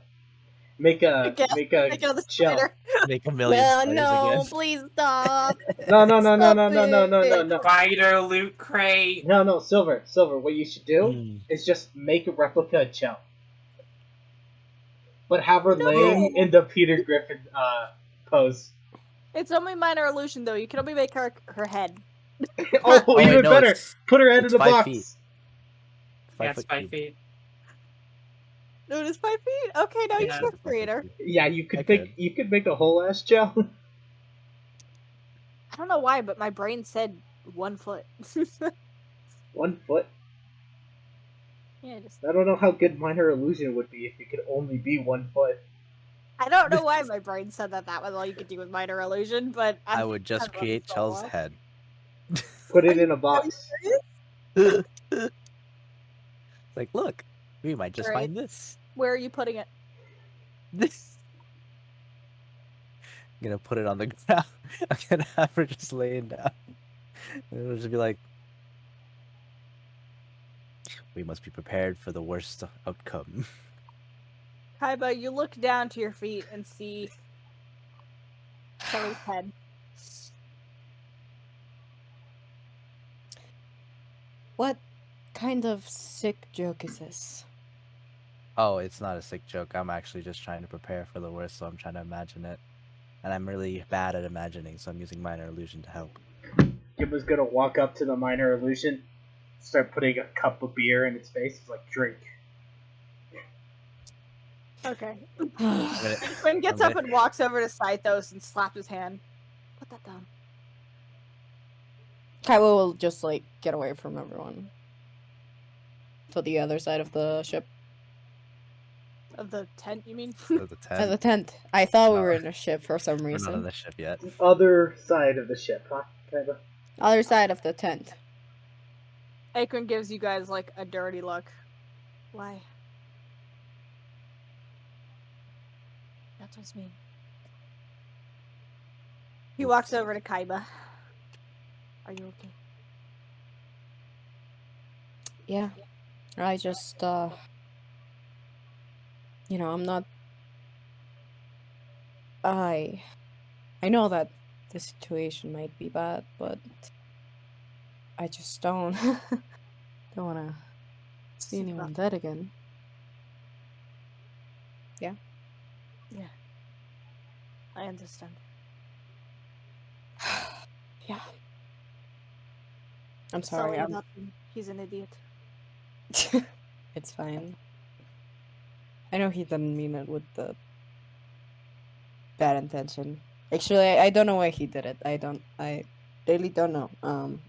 Make a Guess- make a Take out the shell. spider. Make a million spiders no, again. please stop. No, no, no, no, Stop no, no, no, no, no, it. no. Spider loot crate. No, Silver. What you should do Mm. is just make a replica of Chell. But have her No. laying in the Peter Griffin pose. It's only minor illusion, though. You can only make her head. Oh, wait, even no, better. it's- Put her head it's in the 5 box. feet. That's 5 feet. No, it is 5 feet. Okay, now Yeah. you're a creator. Yeah, you I could could. make you could make a whole ass Chell. I don't know why, but my brain said 1 foot. 1 foot. Yeah, just I don't know how good minor illusion would be if it could only be 1 foot. I don't know why my brain said that was all you could do with minor illusion, but I would just I've run create so Chell's long. head. Put it in a box. Like, look, we might just Great. find this. Where are you putting it? This. I'm gonna put it on the ground. I'm gonna have her just laying down. And it'll just be like, we must be prepared for the worst outcome. Kaiba, you look down to your feet and see Kelly's head. What kind of sick joke is this? Oh, it's not a sick joke. I'm actually just trying to prepare for the worst, so I'm trying to imagine it. And I'm really bad at imagining, so I'm using minor illusion to help. Gibba's gonna walk up to the minor illusion, start putting a cup of beer in its face. He's like, drink. Okay. I'm gonna- Quinn gets I'm up and walks over to Scythos and slaps his hand. Put that down. Kaiwa will just like get away from everyone to the other side of the ship. Of the tent, you mean? go to the At the tent. tent. I thought we No. were in a ship for some We're not on reason. the ship yet. Other side of the ship, huh? Kaiba? Other side of the tent. Akron gives you guys like a dirty look. Why? That was mean. He walks over to Kaiba. Are you okay? Yeah. I just you know, I'm not I know that the situation might be bad, but I just don't don't wanna see Super. anyone dead again. I understand. Yeah. I'm sorry. about him. He's an idiot. It's fine. I know he didn't mean it with the bad intention. Actually, I don't know why he did it. I really don't know. I'm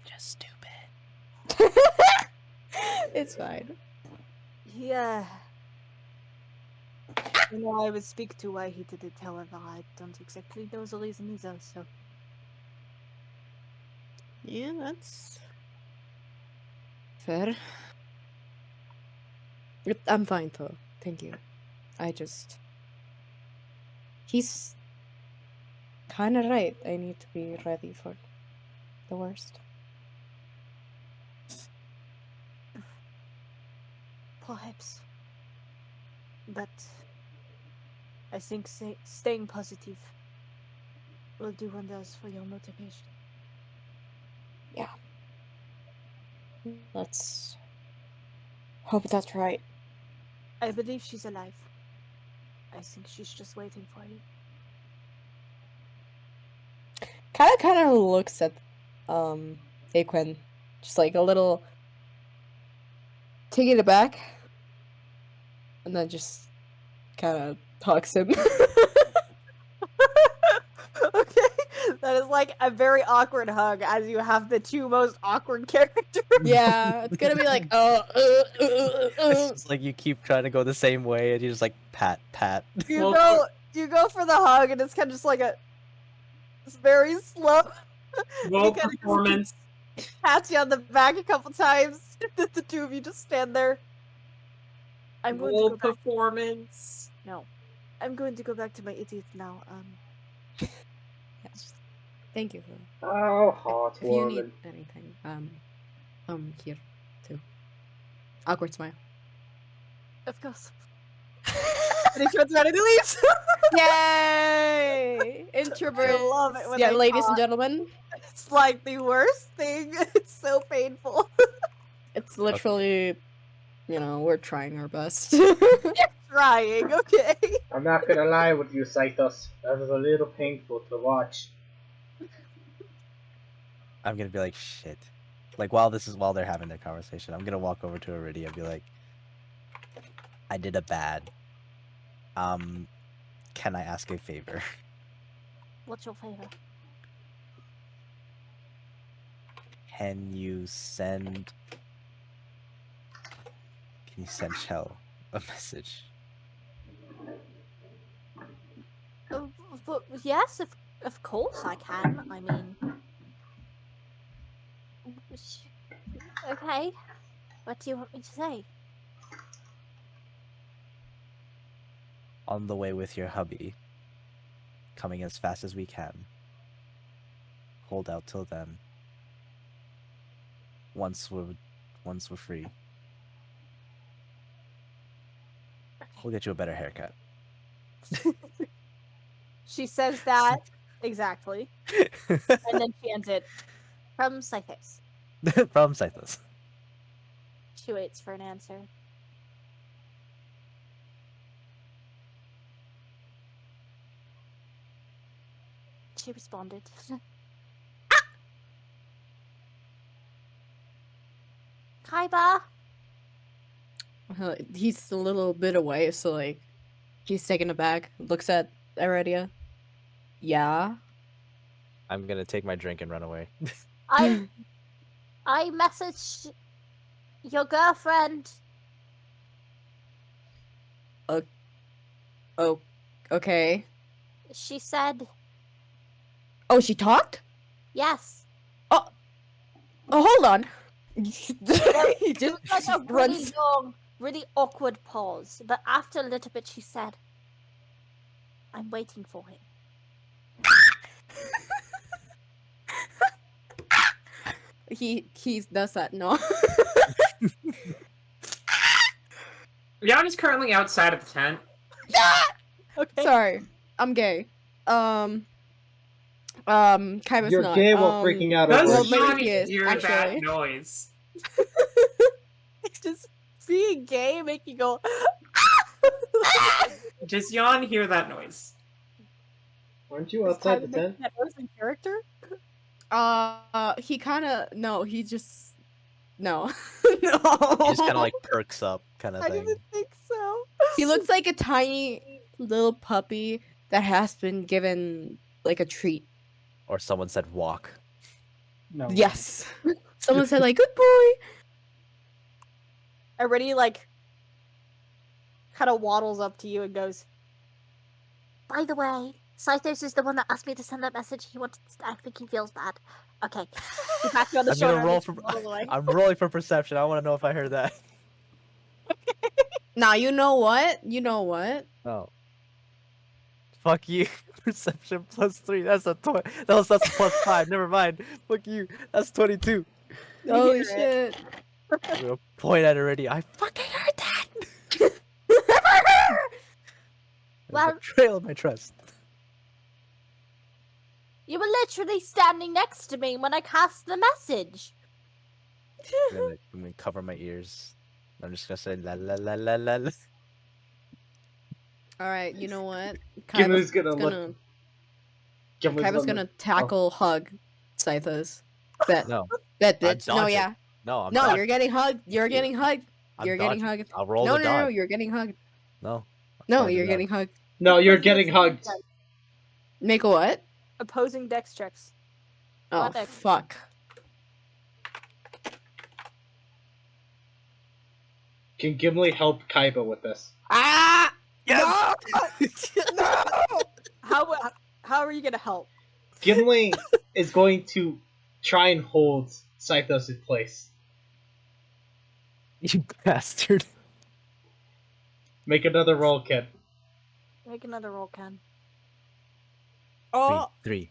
just stupid. It's fine. Yeah. You know, I would speak to why he didn't tell her that. I don't exactly know the reason either, so. Yeah, that's fair. I'm fine though. Thank you. He's kind of right. I need to be ready for the worst. Perhaps. But I think staying positive will do wonders for your motivation. Let's hope that's right. I believe she's alive. I think she's just waiting for you. Kind of looks at Aquin, just like a little taking it back, and then just kind of talks him. Okay, that is like a very awkward hug as you have the two most awkward characters. Yeah, it's gonna be like It's just like you keep trying to go the same way, and you just like pat. You go for the hug, and it's kind of just like a. It's very slow. Roll He kinda just performance. pats you on the back a couple times. The two of you just stand there. I'm going to Roll go back. performance. No. I'm going to go back to my idiot now. Thank you. Oh, hot If you need woman. anything, here too. Awkward smile. Of course. And he turns around and he leaves. Yay! Introvert. I love it when Yeah, they ladies and talk. gentlemen, It's like the worst thing. It's so painful. it's literally, we're trying our best. Trying, okay. I'm not gonna lie with you, Saitos. That was a little painful to watch. I'm gonna be like, shit. Like while they're having their conversation, I'm gonna walk over to Iridia and be like, I did a bad. Can I ask a favor? What's your favor? Can you send Chell a message? Yes, of course I can. I mean, okay. What do you want me to say? On the way with your hubby. Coming as fast as we can. Hold out till then. Once we're free, we'll get you a better haircut. She says that exactly, and then she ends it from Scythos. From Cythos. She waits for an answer. She responded. Kaiba! He's a little bit away, so like, he's taken aback. Looks at Iridia. Yeah. I'm gonna take my drink and run away. I messaged your girlfriend. Oh, okay. She said Oh, she talked? yes. Oh, hold on. he It just was like a really runs. long, really awkward pause, but after a little bit she said, I'm waiting for him. He does that, no. Jan is currently outside of the tent. Okay. Sorry, I'm gay. Kaiba's You're not. gay while freaking out Does over well, a maybe Jan he is, hear actually. that noise? It's just being gay make you go Does Jan hear that noise? Aren't you Is outside Kaiba the tent? making that noise in character? He kind of no. He just no. He No. just kind of like perks up, kind of I thing. didn't think so. He looks like a tiny little puppy that has been given like a treat. Or someone said walk. No. Yes. Someone said like good boy. Already like kind of waddles up to you and goes, by the way, Scythos is the one that asked me to send that message. I think he feels bad. Okay. He pats you on the I'm shoulder gonna and roll lets for. you waddle away. I'm rolling for perception. I want to know if I heard that. Now you know what? You know what? Oh. Fuck you. Perception +3. That's that's +5. Never mind. Fuck you. That's 22. You Holy hear it. shit. I'm gonna point at already. I fucking heard that. Well- Betrayal of my trust. You were literally standing next to me when I cast the message. I'm gonna cover my ears. I'm just gonna say la la la la la la. All right, you know what? Gimu's Kaiba's gonna look. Gimu's Kaiba's gonna tackle hug Scythos. Bet. No. Bet, I'm bitch. No, dodging. yeah. No, I'm No, dodging. you're getting hugged. You're you. getting hugged. I'm You're getting dodging. hugged. I'll roll No, the no, no, dodge. you're getting hugged. No. No, Rolling the you're dodge. getting hugged. No, you're getting hugged. Make a what? Opposing dex checks. Oh, Not dex. fuck. Can Gimli help Kaiba with this? Ah! Yes! No! How are you gonna help? Gimli is going to try and hold Scythos in place. You bastard. Make another roll, kid. Make another roll, Ken. Oh, Three.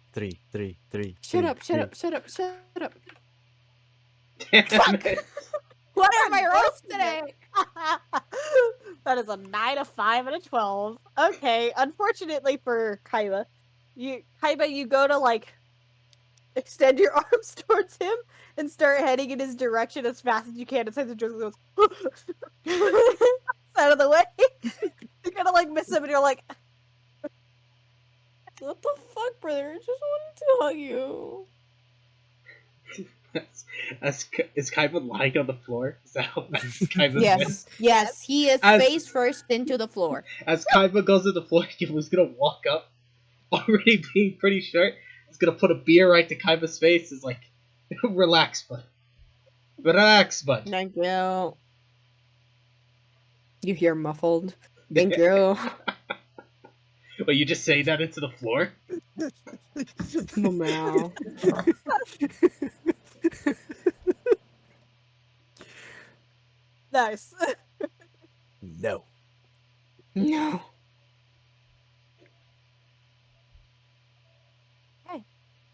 shut up, shut up, shut up, shut up. Damn it. What are my rolls Unfortunate. today? That is a 9, a 5, and a 12. Okay, unfortunately for Kaiba, you go to like extend your arms towards him and start heading in his direction as fast as you can. And Scytho just goes out of the way. You kind of like miss him, and you're like, What the fuck, brother? I just wanted to hug you. Is Kaiba lying on the floor? Is that how fast Kaiba's Yes, yes, he is As- face first into the floor. As Kaiba goes to the floor, Gimli's gonna walk up, already being pretty short. He's gonna put a beer right to Kaiba's face. It's like, relax, bud. Relax, bud. Thank you. You hear muffled. Thank you. Wait, you just say that into the floor? Meow. nice. No. No.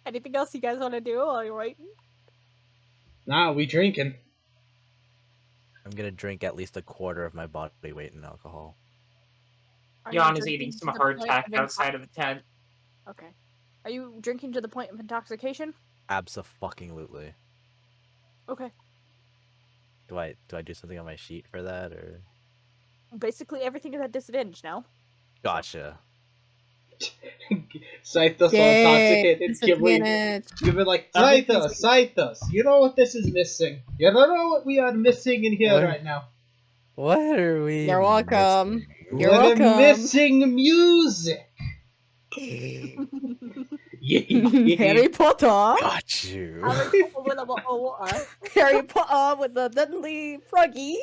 Anything else you guys want to do while you're waiting? Nah, we drinking. I'm gonna drink at least a quarter of my body weight in alcohol. Are you Jan is drinking eating to some the hardtack point of outside of the tent. Okay. Are you drinking to the point of intoxication? Abso-fucking-lutely. Okay. Do I do something on my sheet for that or? Basically, everything is at disadvantage now. Gotcha. Scythos all Yay, intoxicated. Gimli, Gimli like, Scythos, you know what this is missing? You don't know what we are missing in here What? right now? What are we? You're welcome. missing? You're We're welcome. missing music. Harry Potter. Got you. Harry Potter with the deadly froggy.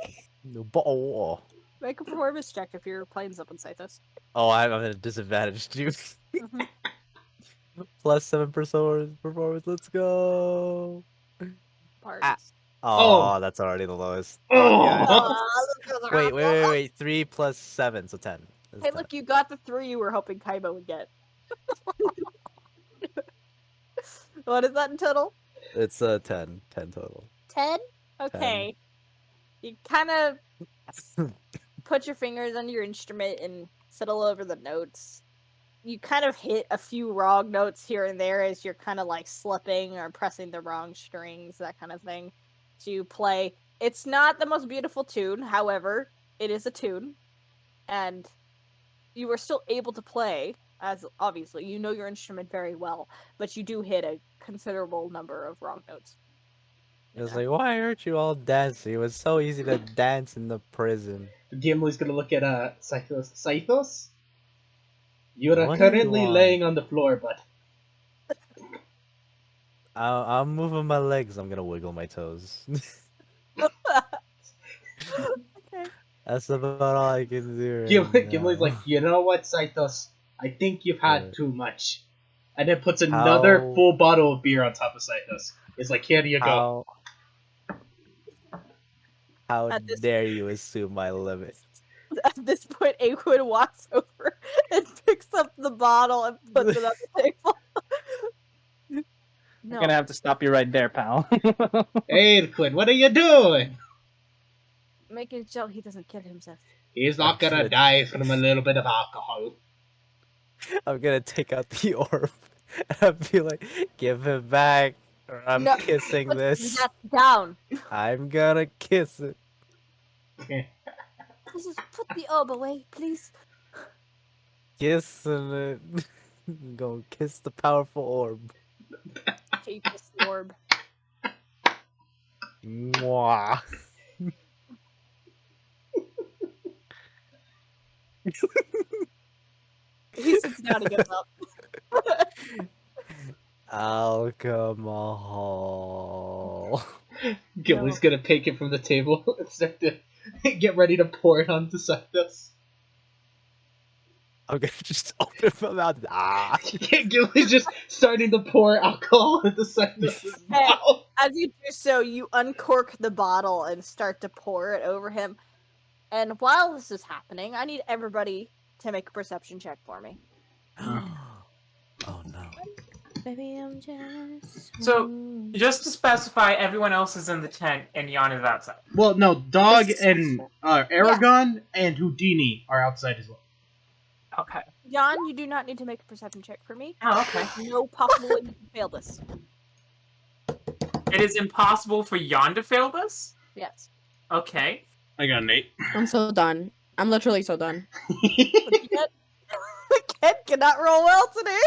Oh, Make a performance check if you're playing Zup and Scythos. I'm at a disadvantage too. Mhm. +7 performance. Let's go. Parts. Oh, that's already the lowest. Oh. Yeah. Wait. 3 + 7, so 10. That's Hey, 10. look, you got the 3 you were hoping Kaiba would get. What is that in total? It's 10 total. 10? Okay. You kind of put your fingers on your instrument and settle over the notes. You kind of hit a few wrong notes here and there as you're kind of like slipping or pressing the wrong strings, that kind of thing, to play. It's not the most beautiful tune, however, it is a tune, and you are still able to play, as obviously you know your instrument very well, but you do hit a considerable number of wrong notes. It was like, why aren't you all dancing? It was so easy to dance in the prison. Gimli's gonna look at Scythos. Scythos? You are What do you currently want? laying on the floor, bud. I'm moving my legs. I'm gonna wiggle my toes. Okay. That's about all I can do. Right Gimli's now. like, you know what, Scythos? I think you've had What? too much. And then puts another How- full bottle of beer on top of Scythos. It's like, here you go. How At this- dare you assume my limit? At this point, Aquid walks over and picks up the bottle and puts it on the table. I'm No, gonna have to stop you right there, pal. Hey, Quinn, what are you doing? making sure he doesn't kill himself. He's not gonna die from a little bit of alcohol. I'm gonna take out the orb and I'll be like, give it back, or I'm No, kissing Put this. that down. I'm gonna kiss it. Just put the orb away, please. Kissing it. Go kiss the powerful orb. Take this orb. Mwah. He sits down and gets up. Alcohol. Gilly's gonna take it from the table and start to get ready to pour it onto Scythos. I'm gonna just open my mouth. Ah. Gimli's just starting to pour alcohol into Cythos's And mouth. as you do so, you uncork the bottle and start to pour it over him. And while this is happening, I need everybody to make a perception check for me. Oh no. Baby, I'm jealous. So, just to specify, everyone else is in the tent and Jan is outside. Well, no, Dog This is and Aragon and Houdini are outside as well. Okay. Jan, you do not need to make a perception check for me. Oh, okay. No possible way you can fail this. It is impossible for Jan to fail this? Yes. Okay. I got an 8. I'm so done. I'm literally so done. Ken cannot roll well today.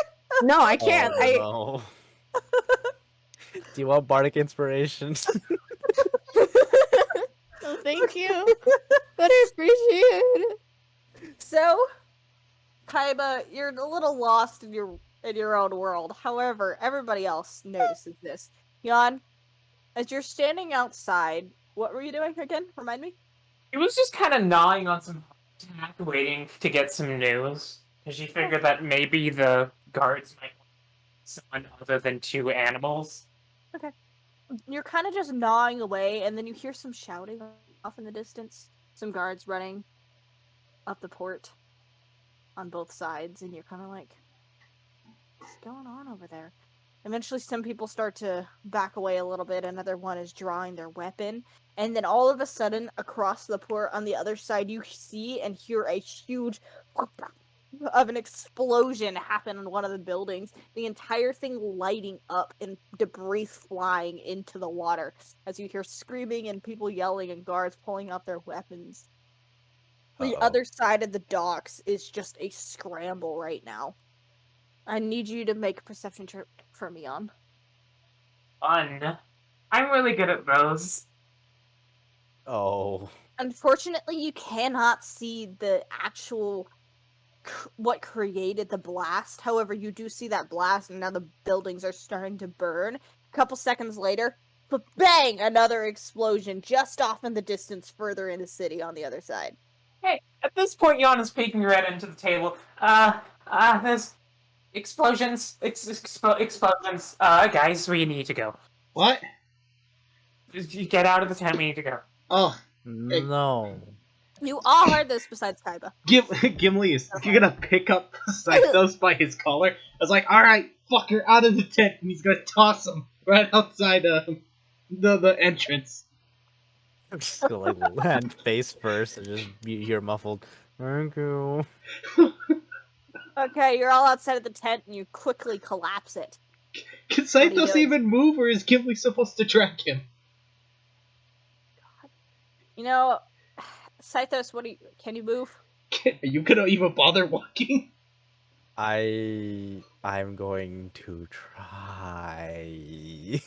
No, I can't. Oh, no. Do you want bardic inspiration? Oh, thank you. But I appreciate it. So, Kaiba, you're a little lost in your own world. However, everybody else notices this. Jan, as you're standing outside, what were you doing again? Remind me. He was just kind of gnawing on some tack, waiting to get some news. Because she figured that maybe the guards might want someone other than 2 animals. You're kind of just gnawing away, and then you hear some shouting off in the distance. Some guards running up the port on both sides, and you're kind of like, what's going on over there? Eventually, some people start to back away a little bit. Another one is drawing their weapon. And then all of a sudden, across the port on the other side, you see and hear a huge of an explosion happen in one of the buildings. The entire thing lighting up and debris flying into the water as you hear screaming and people yelling and guards pulling out their weapons. The Uh-oh. other side of the docks is just a scramble right now. I need you to make a perception check for me on. Fun. I'm really good at those. Oh. Unfortunately, you cannot see the actual what created the blast. However, you do see that blast, and now the buildings are starting to burn. A couple seconds later, bang! Another explosion just off in the distance, further in the city on the other side. Hey, at this point, Jan is peeking right into the table. There's explosions. Explosions. Guys, we need to go. What? You get out of the tent, we need to go. Oh, No. You all heard this besides Kaiba. Gimli is gonna pick up Cythos by his collar. I was like, alright, fucker, out of the tent, and he's gonna toss him right outside the entrance. I'm just gonna like land face first and just you hear muffled. Thank you. Okay, you're all outside of the tent, and you quickly collapse it. Can are you Cythos doing? even move, or is Gimli supposed to track him? You know, Cythos, can you move? Are you gonna even bother walking? I'm going to try.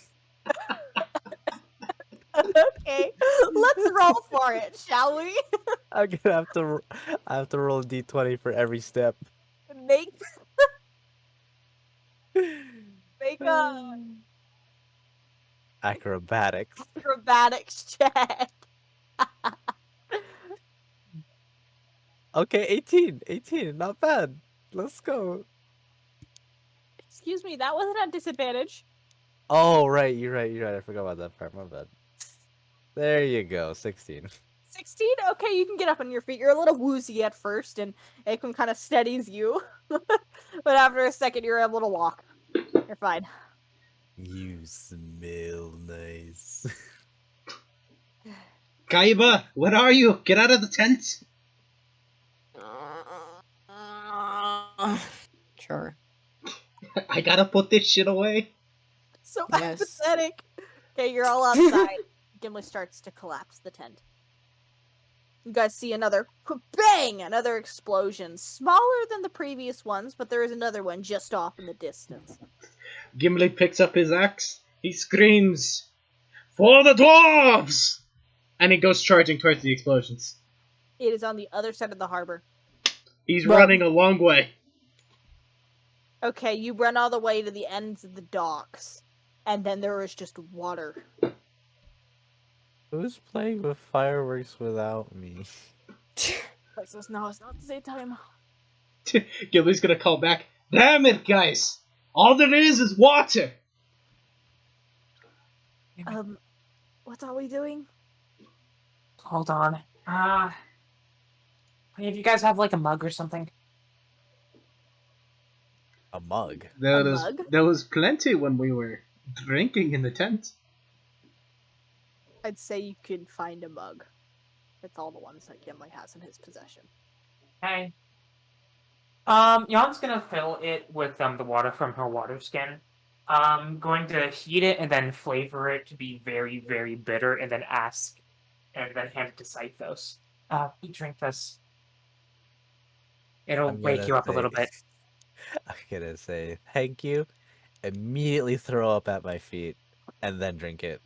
Okay, let's roll for it, shall we? I'm gonna have to roll a d20 for every step. Make a Acrobatics. acrobatics check. Okay, 18. 18, not bad. Let's go. Excuse me, that wasn't at disadvantage. Oh, right, you're right. I forgot about that part. My bad. There you go, 16. 16? Okay, you can get up on your feet. You're a little woozy at first, and it can kind of steadies you. But after a second, you're able to walk. You're fine. You smell nice. Kaiba, where are you? Get out of the tent! Sure. I gotta put this shit away. So Yes. pathetic. Okay, you're all outside. Gimli starts to collapse the tent. You guys see another bang! Another explosion. Smaller than the previous ones, but there is another one just off in the distance. Gimli picks up his axe. He screams, "For the dwarves!" And he goes charging towards the explosions. It is on the other side of the harbor. He's Well- running a long way. Okay, you run all the way to the ends of the docks, and then there is just water. Who's playing with fireworks without me? Like, so no, it's not the same time. Gilly's gonna call back. Damn it, guys! All there is water. What are we doing? Hold on. If you guys have like a mug or something. A mug. mug? There was plenty when we were drinking in the tent. I'd say you could find a mug. It's all the ones that Gimli has in his possession. Okay. Yon's gonna fill it with the water from her water skin. Going to heat it and then flavor it to be very, very bitter, and then hand it to Scythos. You drink this. It'll I'm wake gonna you up a say- little bit. I'm gonna say thank you, immediately throw up at my feet, and then drink it.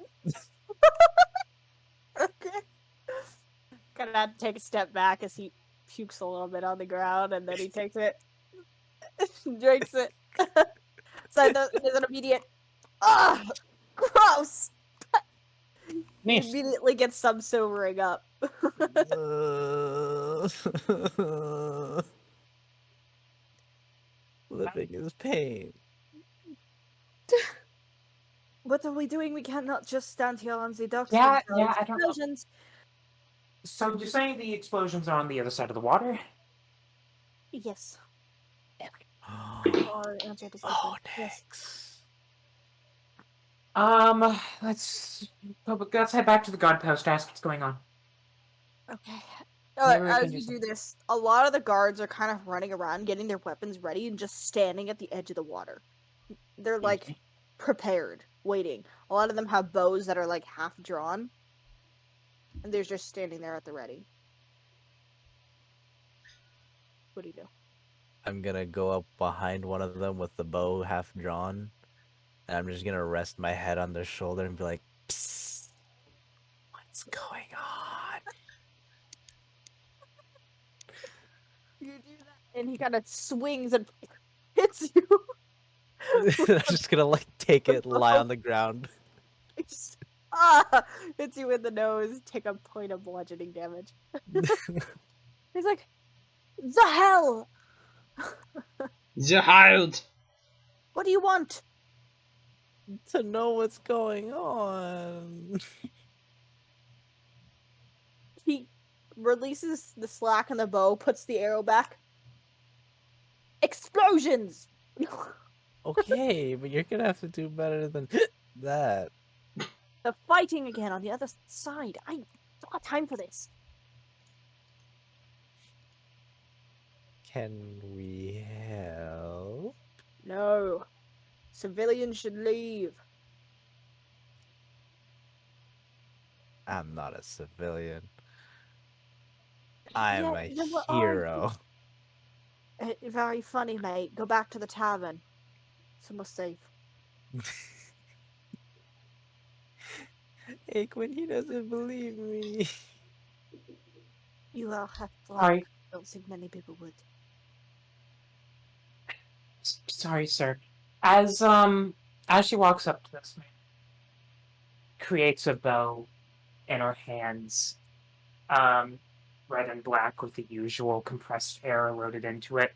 Okay. Gonna take a step back as he pukes a little bit on the ground, and then he takes it, drinks it. So there's an immediate, gross. Nice. Immediately gets some sobering up. Living is pain. What are we doing? We cannot just stand here on the docks. Yeah, with yeah, those I don't know. explosions. So you're saying the explosions are on the other side of the water? Yes. Oh, Our answer is open. Yes. Let's head back to the guard post. Ask what's going on. Okay. Maybe we As can you do do this, a lot of the guards are kind of running around, getting their weapons ready, and just standing at the edge of the water. They're like prepared, waiting. A lot of them have bows that are like half drawn, and they're just standing there at the ready. What do you do? I'm gonna go up behind one of them with the bow half drawn, and I'm just gonna rest my head on their shoulder and be like, "Psst, what's going on?" You do that, and he kind of swings and hits you. I'm just gonna like take it, lie on the ground. Hits you in the nose. Take a point of bludgeoning damage. He's like, the hell! Child. What do you want? To know what's going on. He releases the slack on the bow, puts the arrow back. Explosions! Okay, but you're gonna have to do better than that. The fighting again on the other side. I don't have time for this. Can we help? No. Civilians should leave. I'm not a civilian. I'm Yeah, a then what are you? hero. Very funny, mate. Go back to the tavern. Somewhere safe. Aikman, he doesn't believe me. You are half black. Sorry. I don't think many people would. Sorry, sir. As she walks up to this man, creates a bow in her hands, red and black with the usual compressed air loaded into it.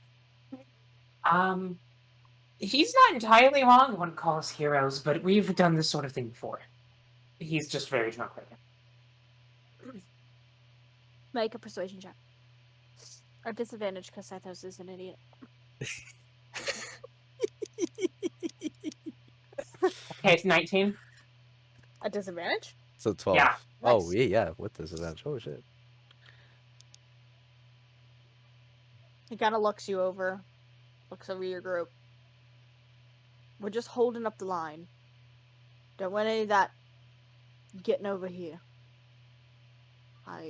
He's not entirely wrong when call us heroes, but we've done this sort of thing before. He's just very drunk right now. Make a persuasion check. Or disadvantage because Sethos is an idiot. Okay, it's 19. A disadvantage? So 12. Yeah. Oh, Nice. yeah, with this advantage. Oh, shit. He kind of looks you over. Looks over your group. We're just holding up the line. Don't want any of that getting over here. Our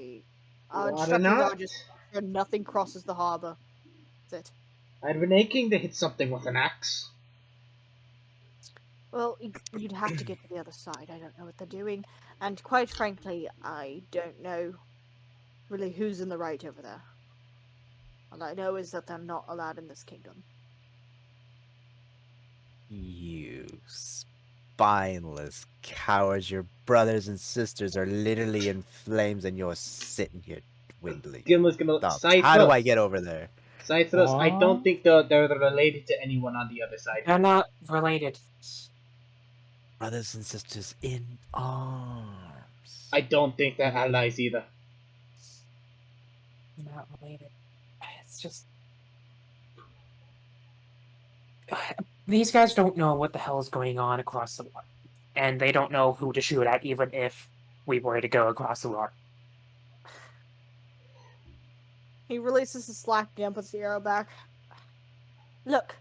What instructions are not? just nothing crosses the harbor. That's it. I'd been aching to hit something with an axe. Well, you'd have to get to the other side. I don't know what they're doing. And quite frankly, I don't know really who's in the right over there. All I know is that they're not allowed in this kingdom. You spineless cowards. Your brothers and sisters are literally in flames and you're sitting here twiddling. Gimli's gonna thumbs. How do I Scythos. get over there? Cythros, I don't think they're related to anyone on the other side. They're not related. Brothers and sisters in arms. I don't think they're allies either. Not related. It's just these guys don't know what the hell is going on across the water, and they don't know who to shoot at, even if we were to go across the water. He releases the slack and puts the arrow back. Look.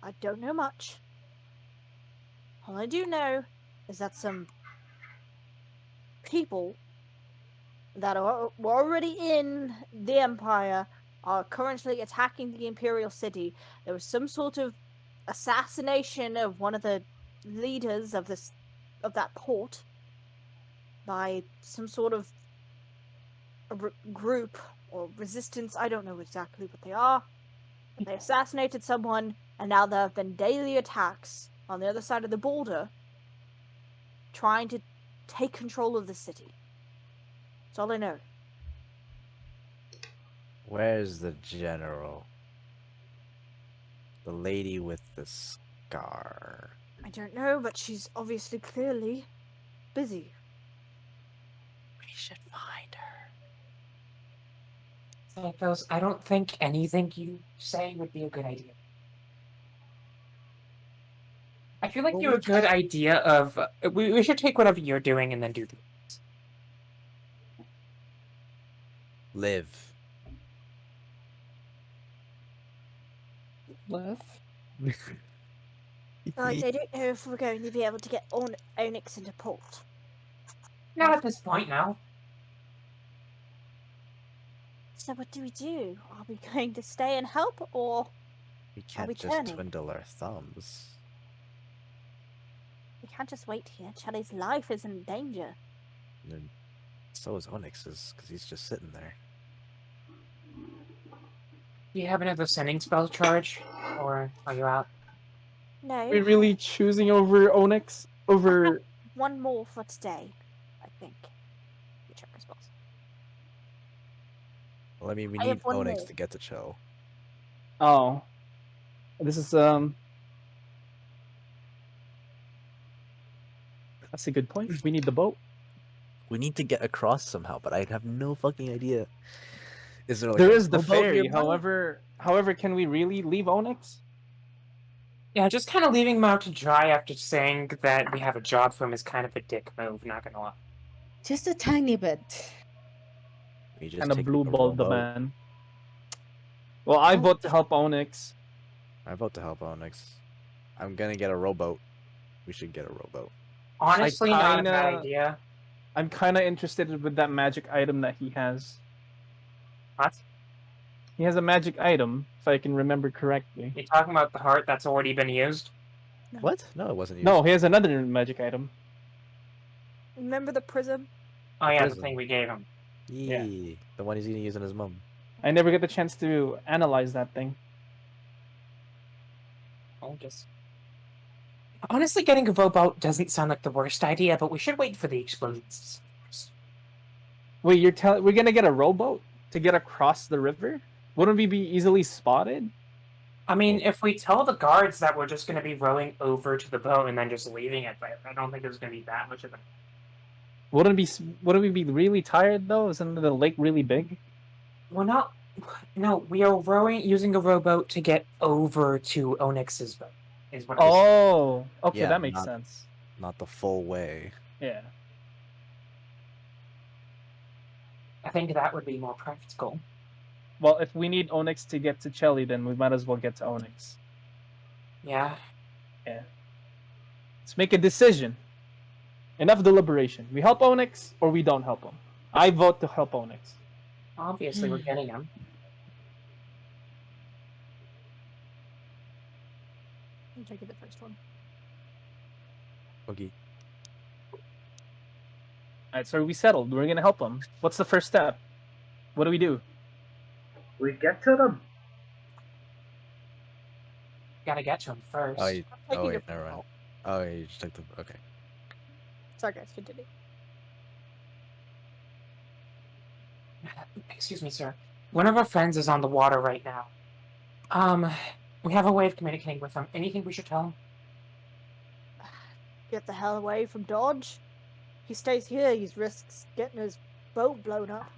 I don't know much. All I do know is that some people that were already in the Empire are currently attacking the Imperial City. There was some sort of assassination of one of the leaders of that port by some sort of group or resistance. I don't know exactly what they are. But they assassinated someone, and now there have been daily attacks on the other side of the border trying to take control of the city. That's all I know. Where's the general? The lady with the scar. I don't know, but she's obviously clearly busy. We should find her. Cythos, I don't think anything you say would be a good idea. I feel like Well, you're we a good idea of we should take whatever you're doing and then do this. Live. Left. I don't know if we're going to be able to get Onyx into port. Not at this point now. So what do we do? Are we going to stay and help, or We can't we just turning? twiddle our thumbs. we can't just wait here? Charlie's life is in danger. And so is Onyx's, because he's just sitting there. Do you have another sending spell charge, or are you out? No, We're really choosing over Onyx? Over. one more for today, I think. Let me check my spells. Well, I mean, we I have need one Onyx more. to get to Cho. Oh. This is, That's a good point. We need the boat. We need to get across somehow, but I have no fucking idea. Is there like There a is the rowboat ferry. nearby? However, can we really leave Onyx? Yeah, just kind of leaving him out to dry after saying that we have a job for him is kind of a dick move, not gonna lie. Just a tiny bit. We just Kind of take blue a balled the rowboat. man. Well, I vote to help Onyx. I vote to help Onyx. I'm gonna get a rowboat. We should get a rowboat. Honestly, not a bad kinda- idea. I'm kind of interested with that magic item that he has. What? He has a magic item, if I can remember correctly. You talking about the heart that's already been used? What? No, it wasn't used. No, he has another magic item. Remember the prism? Oh yeah, the Prism. thing we gave him. Yeah. Yee. The one he's gonna use on his mum. I never get the chance to analyze that thing. I'll just... Honestly, getting a rowboat doesn't sound like the worst idea, but we should wait for the explosions first. Wait, you're telling we're gonna get a rowboat to get across the river? Wouldn't we be easily spotted? I mean, if we tell the guards that we're just going to be rowing over to the boat and then just leaving it there, I don't think there's going to be that much of a... Wouldn't we be really tired though? Isn't the lake really big? We're not... No, we are using a rowboat to get over to Onyx's boat, is what it is. Oh, okay, Yeah, that makes not- sense. Not the full way. Yeah. I think that would be more practical. Well, if we need Onyx to get to Chelly, then we might as well get to Onyx. Yeah. Let's make a decision. Enough deliberation. We help Onyx or we don't help him. I vote to help Onyx. Obviously, we're getting him. I'm taking the first one. Okay. Alright, so we settled. We're gonna help him. What's the first step? What do we do? We get to them. Gotta get to him first. Oh, I'm taking your wait, never mind. Oh, yeah, you just took the. Okay. Sorry, guys, continue. Excuse me, sir. One of our friends is on the water right now. We have a way of communicating with him. Anything we should tell him? Get the hell away from Dodge. He stays here, he risks getting his boat blown up.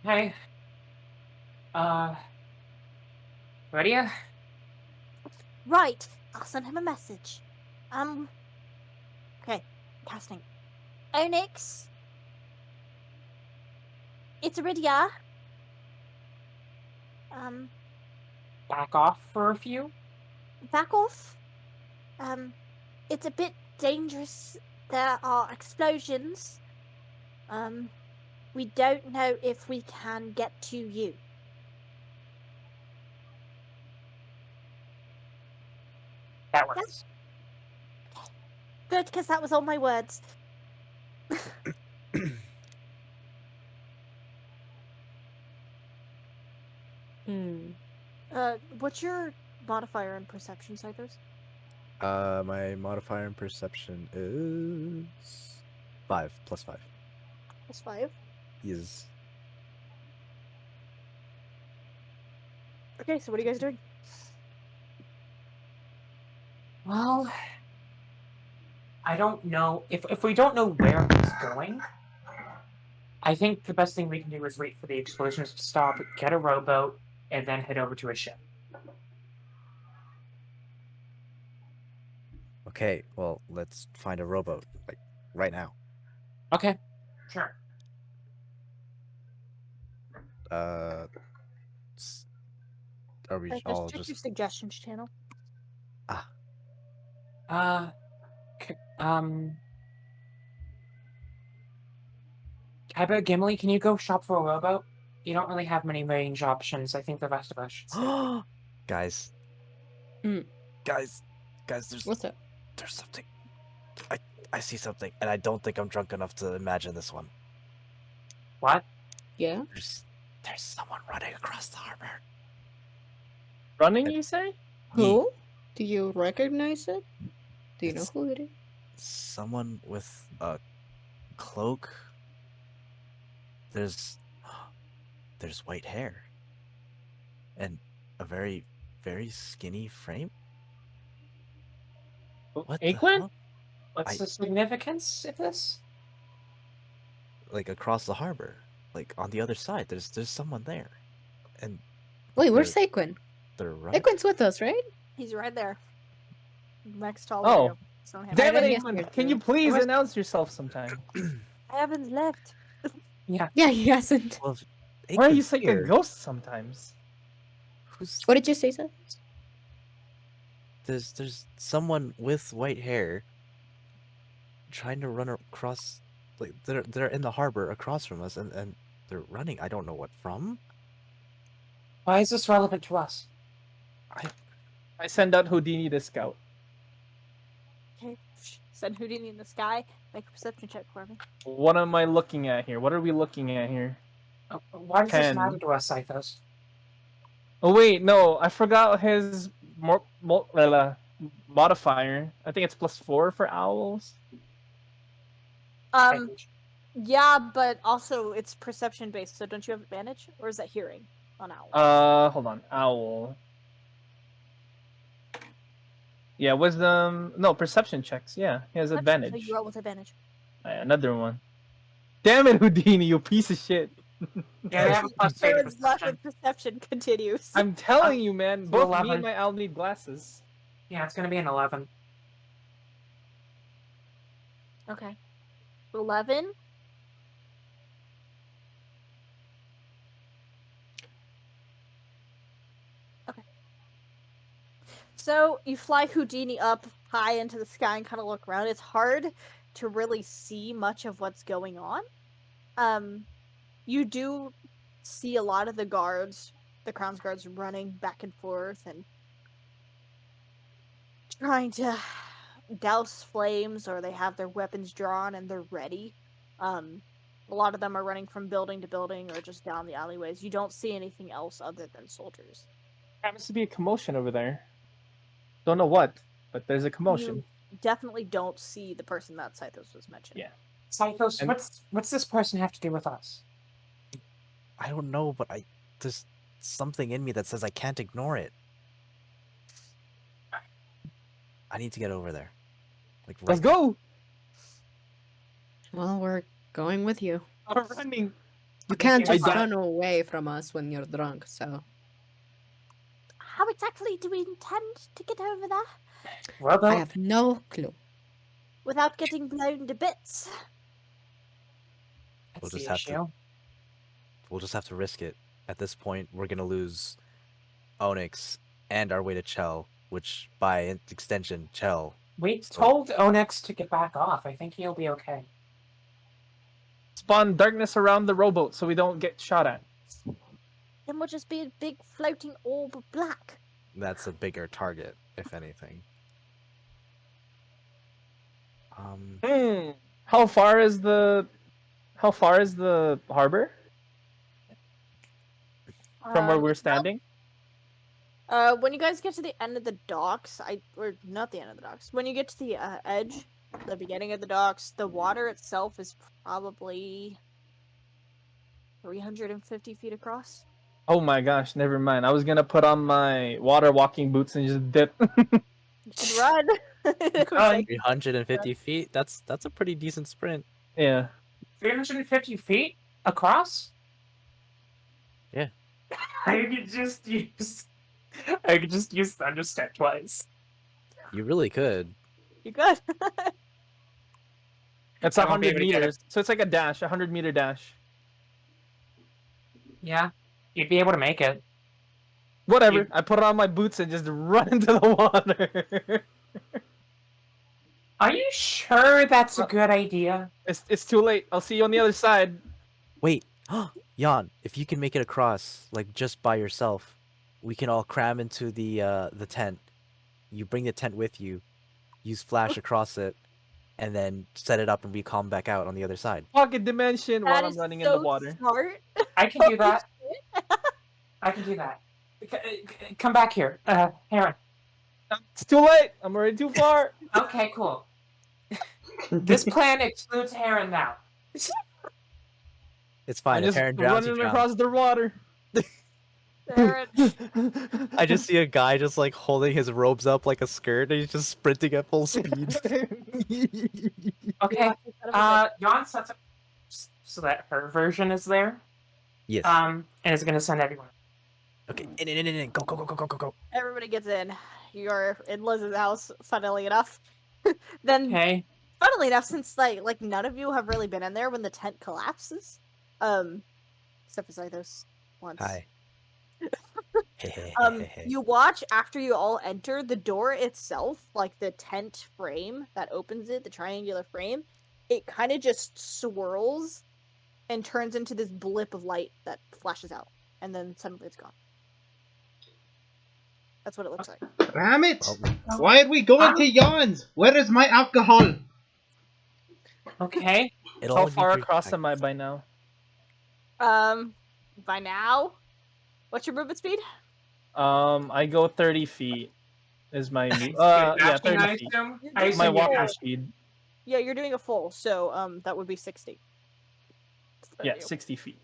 Hey. Ready? Right, I'll send him a message. Okay, casting. Onyx. It's Iridia. Back off for a few? Back off. It's a bit dangerous. There are explosions. We don't know if we can get to you. That works. Good, because that was all my words. Hmm. What's your modifier in perception, Cythos? My modifier in perception is 5 plus 5. Plus 5. Is Okay, so what are you guys doing? Well, I don't know. If we don't know where he's going, I think the best thing we can do is wait for the explosions to stop, get a rowboat, and then head over to a ship. okay. Well, let's find a rowboat like right now. Okay. Sure. S- Are we all Check your just suggestions channel. Uh, c- um, Kaiba, Gimli, can you go shop for a rowboat? You don't really have many range options. I think the rest of us should stay. guys? Hmm. Guys, there's What's up? something. I see something, and I don't think I'm drunk enough to imagine this one. What? Yeah. There's someone running across the harbor. Running, you say? Who? Do you recognize it? Do you know It's- who it is? Someone with a cloak. There's white hair and a very, very skinny frame. What the Aquin? hell? What's I- the significance of this? Like across the harbor, like on the other side. There's someone there, and Wait, where's They're- Aquin? they're running. Aquin's with us, right? He's right there. Next to all Oh. of you. So him. Damn it, Yes, Aquin! yes, Can you yes. please Where's- announce yourself sometime? Evans left. Yeah. Yeah, he hasn't. Well, Why are you Aikman's like here. a ghost sometimes? Who's What did you say, sir? there's someone with white hair trying to run across, like they're in the harbor across from us, and they're running. I don't know what from. Why is this relevant to us? I send out Houdini the scout. Okay. Send Houdini in the sky. Make a perception check for me. What am I looking at here? What are we looking at here? Why does this 10. matter to us, Cythos? Oh wait, no, I forgot his modifier. I think it's +4 for owls. Yeah, but also it's perception based, so don't you have advantage? Or is that hearing on owl? Hold on, owl. Yeah, wisdom. No, perception checks. Yeah, he has So advantage. you roll with advantage. Another one. Damn it, Houdini, you piece of shit. Yeah, they have a plus 2 to Aaron's luck perception. with perception continues. I'm telling you, man. Both me 11. and my owl need glasses. Yeah, it's gonna be an 11. Okay. 11. Okay. So you fly Houdini up high into the sky and kind of look around. It's hard to really see much of what's going on. You do see a lot of the guards, the Crown's guards, running back and forth and trying to douse flames, or they have their weapons drawn and they're ready. A lot of them are running from building to building or just down the alleyways. You don't see anything else other than soldiers. Happens to be a commotion over there. Don't know what, but there's a commotion. You definitely don't see the person that Cythos was mentioning. Yeah. Cythos, And- what's this person have to do with us? I don't know, but there's something in me that says I can't ignore it. I need to get over there. Like Let's right now. go. Well, we're going with you. I'm running. You can't I just got- run away from us when you're drunk, so. How exactly do we intend to get over there Well, I though, have no clue. without getting blown to bits? that's We'll the just have to- issue. We'll just have to risk it. At this point, we're gonna lose Onyx and our way to Chell, which by extension, Chell. We So- told Onyx to get back off. I think he'll be okay. Spawn darkness around the rowboat so we don't get shot at. Then we'll just be a big floating orb of black. That's a bigger target, if anything. How far is the harbor from where we're standing? When you guys get to the end of the docks, or not the end of the docks. When you get to the edge, the beginning of the docks, the water itself is probably 350 feet across. Oh my gosh, never mind. I was gonna put on my water walking boots and just dip. You should run. It would take- 350 feet. That's a pretty decent sprint. Yeah. 350 feet across? Yeah. I could just use Thunderstep twice. You really could. You good? It's I won't be 100 able to get it. meters. So it's like a dash, 100-meter dash. Yeah, you'd be able to make it. Whatever. You- I put on my boots and just run into the water. Are you sure that's a good idea? It's too late. I'll see you on the other side. Wait, Jan, if you can make it across, like just by yourself, we can all cram into the tent. You bring the tent with you, use flash across it, and then set it up and we come back out on the other side. Pocket dimension That while I'm is running in so the water. smart. I can do that. I can do that. Come back here, Heron. It's too late. I'm already too far. Okay, cool. This plan excludes Heron now. It's I'm fine. If just Heron drowns, he running drowns. across the water. Aaron, I just see a guy just like holding his robes up like a skirt and he's just sprinting at full speed. Okay, Jan sets up so that her version is there. Yes. And it's gonna send everyone. Okay. In. Go, go, go, go, go, go, go. everybody gets in. You're in Liz's house, funnily enough. Then, Okay. funnily enough, since like none of you have really been in there when the tent collapses, except for Zythos once. Hi. You watch after you all enter the door itself, like the tent frame that opens it, the triangular frame, it kind of just swirls and turns into this blip of light that flashes out, and then suddenly it's gone. That's what it looks like. Damn it! Oh, Why are we going to yawns? Where is my alcohol? Okay. it'll How only be far 3 across am I seconds. by now? By now, what's your movement speed? I go 30 feet. Is my You're yeah, dashing, 30 I feet. assume? You're I doing My assume you're walking dashing. speed. Yeah, you're doing a full, so that would be 60. Yeah, 60 feet.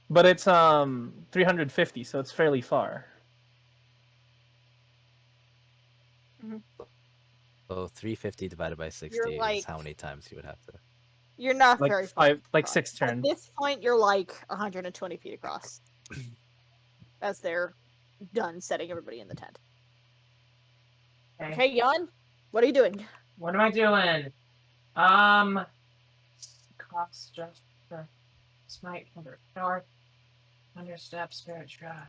But it's 350, so it's fairly far. So 350 divided by 60 is like- how many times you would have to. You're not Like very far. 5 like 6 At turns. this point, you're like 120 feet across. As they're done setting everybody in the tent. Okay. Okay, Jan, what are you doing? What am I doing? Cross gesture. Smite under north. Understep spirit shroud.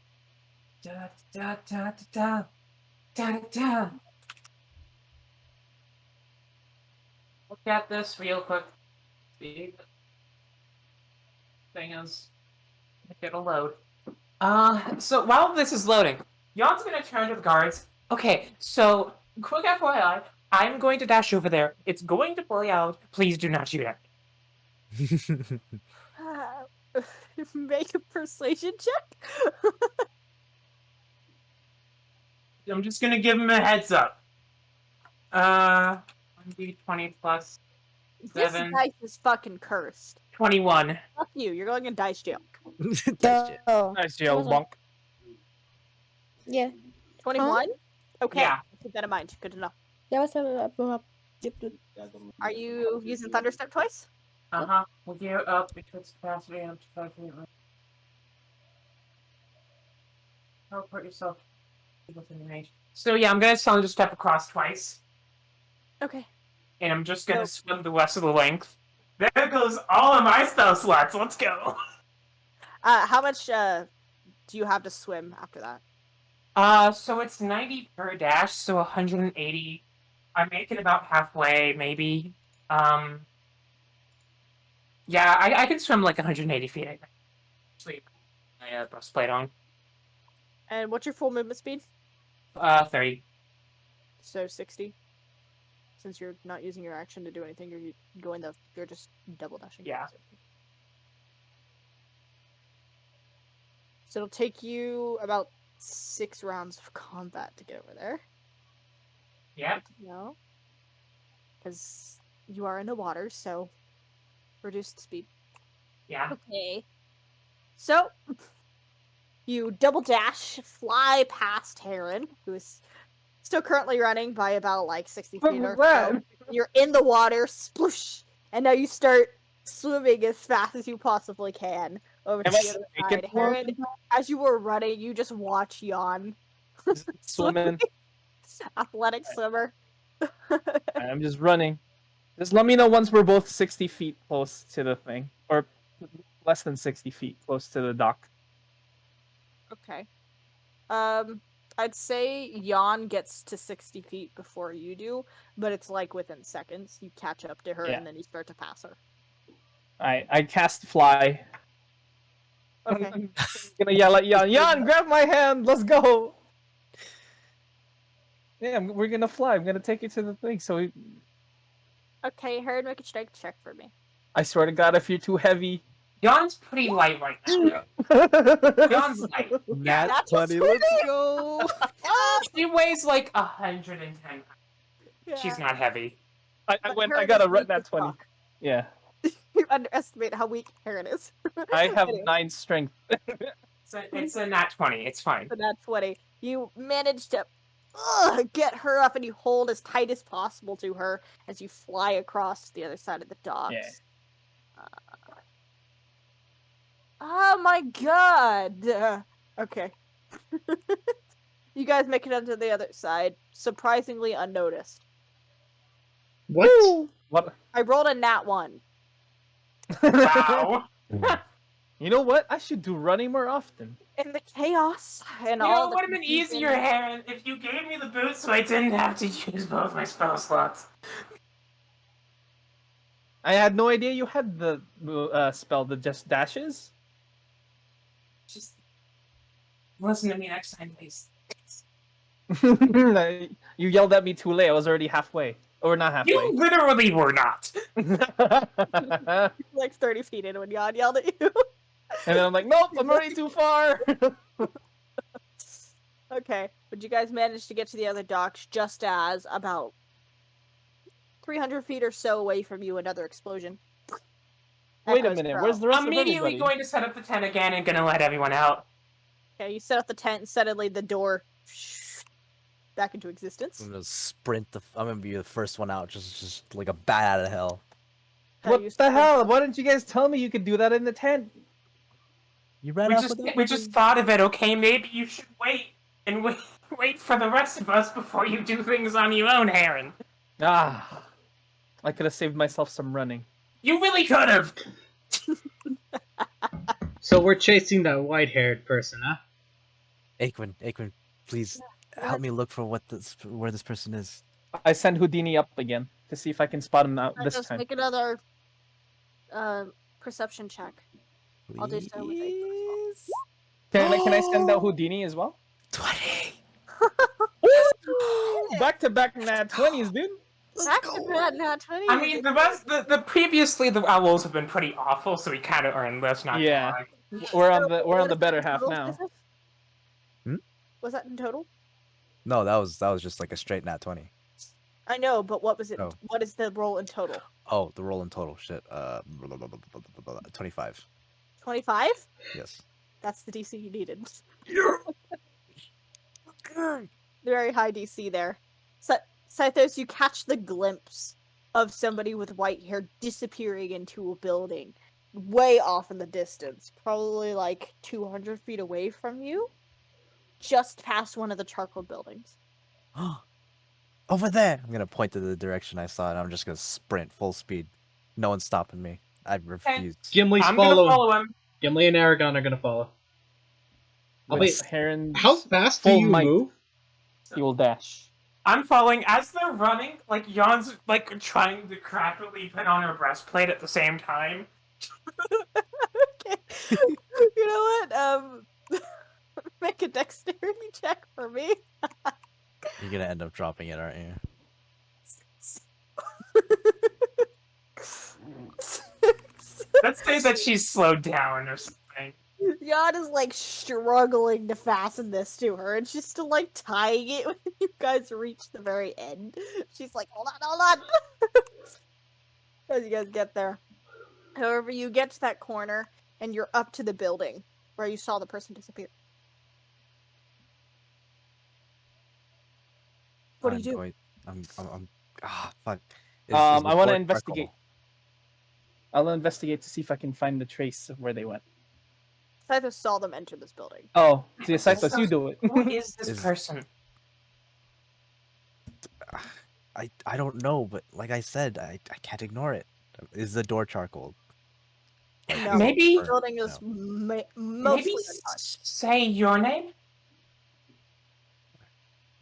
Da da da da da da da. Look at this real quick. Speed. Thing is, if it'll load. So while this is loading, Jan's gonna turn to the guards. Okay, so quick FYI, I'm going to dash over there. It's going to play out. Please do not shoot at me. Make a persuasion check. I'm just gonna give him a heads up. 1d20 plus This 7. dice is fucking cursed. 21. Fuck you. You're going in dice jail. Nice shit. So, Nice yell, Amazon. bonk. yeah. 21? Okay. Yeah. Keep that in mind. Good to know. Yeah, what's up? Are you using Thunderstep twice? Uh-huh. We'll gear up because capacity and up to 5 feet. Teleport yourself within range. So yeah, I'm gonna Thunder Step across twice, Okay. and I'm just gonna Nope. swim the rest of the length. There goes all of my spell slots. Let's go. How much do you have to swim after that? So it's 90 per dash, so 180. I make it about halfway, maybe. Yeah, I can swim like 180 feet. I think. Actually, my breastplate on. And what's your full movement speed? 30. So 60. Since you're not using your action to do anything, you're just double dashing. Yeah. So it'll take you about 6 rounds of combat to get over there. Yep. No. Because you are in the water, so reduced speed. Yeah. Okay. So you double dash, fly past Heron, who is still currently running by about like 60 What feet was or that? so. You're in the water, sploosh, and now you start swimming as fast as you possibly can over to Am I the other naked side. while I'm Heron, as you were running, you just watch Jan swimming? athletic swimmer. I'm just running. Just let me know once we're both 60 feet close to the thing, or less than 60 feet close to the dock. Okay. I'd say Jan gets to 60 feet before you do, but it's like within seconds. You catch up to her Yeah. and then you start to pass her. I cast fly. Okay. I'm gonna yell at Jan. Jan, grab my hand. Let's go. Yeah, we're gonna fly. I'm gonna take you to the thing. So Okay, Heron, make a strength check for me. I swear to God, if you're too heavy. Jon's pretty light right now. Jon's light. Nat That's 20, let's go! She weighs like 110. Yeah. She's not heavy. I But Heron got is a weak that as 20. fuck. Yeah. You underestimate how weak Heron is. I have Anyway, 9 strength. It's a nat 20. It's fine. so that's 20. You manage to get her up and you hold as tight as possible to her as you fly across to the other side of the docks. Yeah. Oh my god! Okay. You guys make it onto the other side, surprisingly unnoticed. What? What? I rolled a nat 1. Wow. You know what? I should do running more often. In the chaos and You all know, it the would have been confusion- easier, Heron, if you gave me the boots so I didn't have to use both my spell slots. I had no idea you had the spell that just dashes. Just listen to me next time, please. You yelled at me too late. I was already halfway. Or not halfway. You literally were not. like 30 feet in when Jan yelled at you. And then I'm like, nope, I'm already too far. Okay, but you guys managed to get to the other docks just as about 300 feet or so away from you, another explosion. Wait a Echoes minute, grow. where's the rest Immediately of everybody? going to set up the tent again and gonna let everyone out. Okay, you set up the tent and suddenly the door back into existence. I'm gonna sprint I'm gonna be the first one out, just like a bat out of hell. What You the sprint hell? up. Why didn't you guys tell me you could do that in the tent? You ran We off just without we just me. thought of it, okay? Maybe you should wait and wait for the rest of us before you do things on your own, Heron. Ah, I could have saved myself some running. You really could have. So we're chasing that white-haired person, huh? Aquin, please help me look for where this person is. I send Houdini up again to see if I can spot him out this Just time. make another perception check. I'll do so with April as well. Can I send out Houdini as well? 20. Back-to-back nat 20s, dude. Back to that nat 20. I mean, the previously the owls have been pretty awful, so we kind of earned this. Not Yeah. gonna lie. We're What on is the that better in half total, now. Joseph? Hmm? Was that in total? No, that was just like a straight nat 20. I know, but what was it? Oh. What is the roll in total? Oh, the roll in total. Shit. 25. 25? Yes. That's the DC you needed. Okay. Very high DC there. Scythos, you catch the glimpse of somebody with white hair disappearing into a building way off in the distance, probably like 200 feet away from you, just past one of the charcoal buildings. Over there. I'm gonna point to the direction I saw, and I'm just gonna sprint full speed. No one's stopping me. I refuse. Gimli's I'm gonna following. follow him. Gimli and Aragon are gonna follow. Oh, With wait, Heron's how fast do full you might, move? he will dash. I'm following as they're running. Like Yon's like trying to crappily put on her breastplate at the same time. Okay. You know what? Make a dexterity check for me. You're gonna end up dropping it, aren't you? Let's say that she's slowed down or something. Yon is like struggling to fasten this to her, and she's still like tying it when you guys reach the very end. She's like, hold on. As you guys get there. However, you get to that corner, and you're up to the building where you saw the person disappear. What do you do? I'm fuck. I the want to door investigate. charcoal? I'll investigate to see if I can find the trace of where they went. Scythos saw them enter this building. Oh, see, Cyclus, you do it. Who is this Is- person? I don't know, but like I said, I can't ignore it. Is the door charcoal? Like, No, Maybe- the building is Maybe mostly untouched. say your name.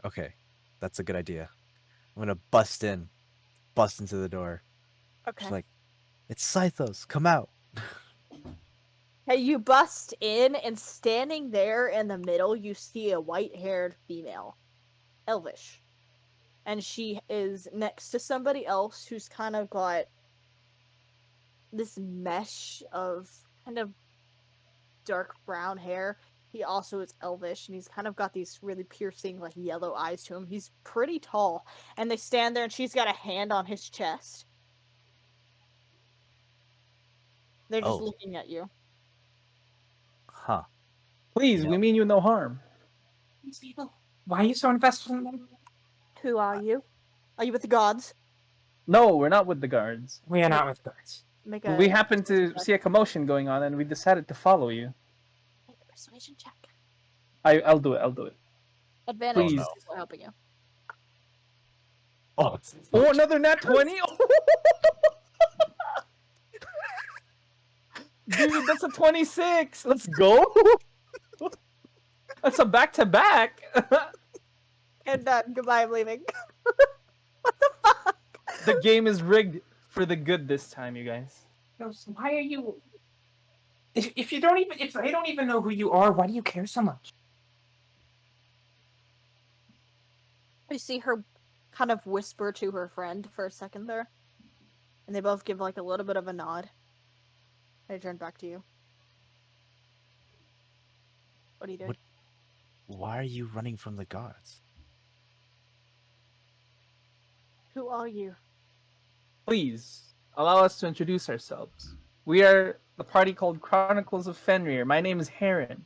Okay, that's a good idea. I'm gonna bust into the door. Okay. She's like, "It's Scythos, come out." Hey, you bust in, and standing there in the middle, you see a white-haired female, elvish, and she is next to somebody else who's kind of got this mesh of kind of dark brown hair. He also is elvish, and he's kind of got these really piercing, like, yellow eyes to him. He's pretty tall, and they stand there, and she's got a hand on his chest. They're just Oh. looking at you. Huh. Please, Yeah. we mean you no harm. These people. Why are you so invested in them? Who are you? Are you with the gods? No, we're not with the guards. We are not with guards. Make We happened to see a commotion going on, and we decided to follow you. Make a persuasion check. I'll do it. I'll do it. Advantage Please. is for helping you. Oh, Oh, another nat 20. Dude, that's a 26. Let's go. That's a back-to-back. And done. Goodbye, I'm leaving. What the fuck? The game is rigged for the good this time, you guys. Why are you? If you don't even if they don't even know who you are, why do you care so much? You see her kind of whisper to her friend for a second there. And they both give like a little bit of a nod. They turn back to you. What are you doing? why are you running from the guards? Who are you? Please, allow us to introduce ourselves. We are the party called Chronicles of Fenrir. My name is Heron.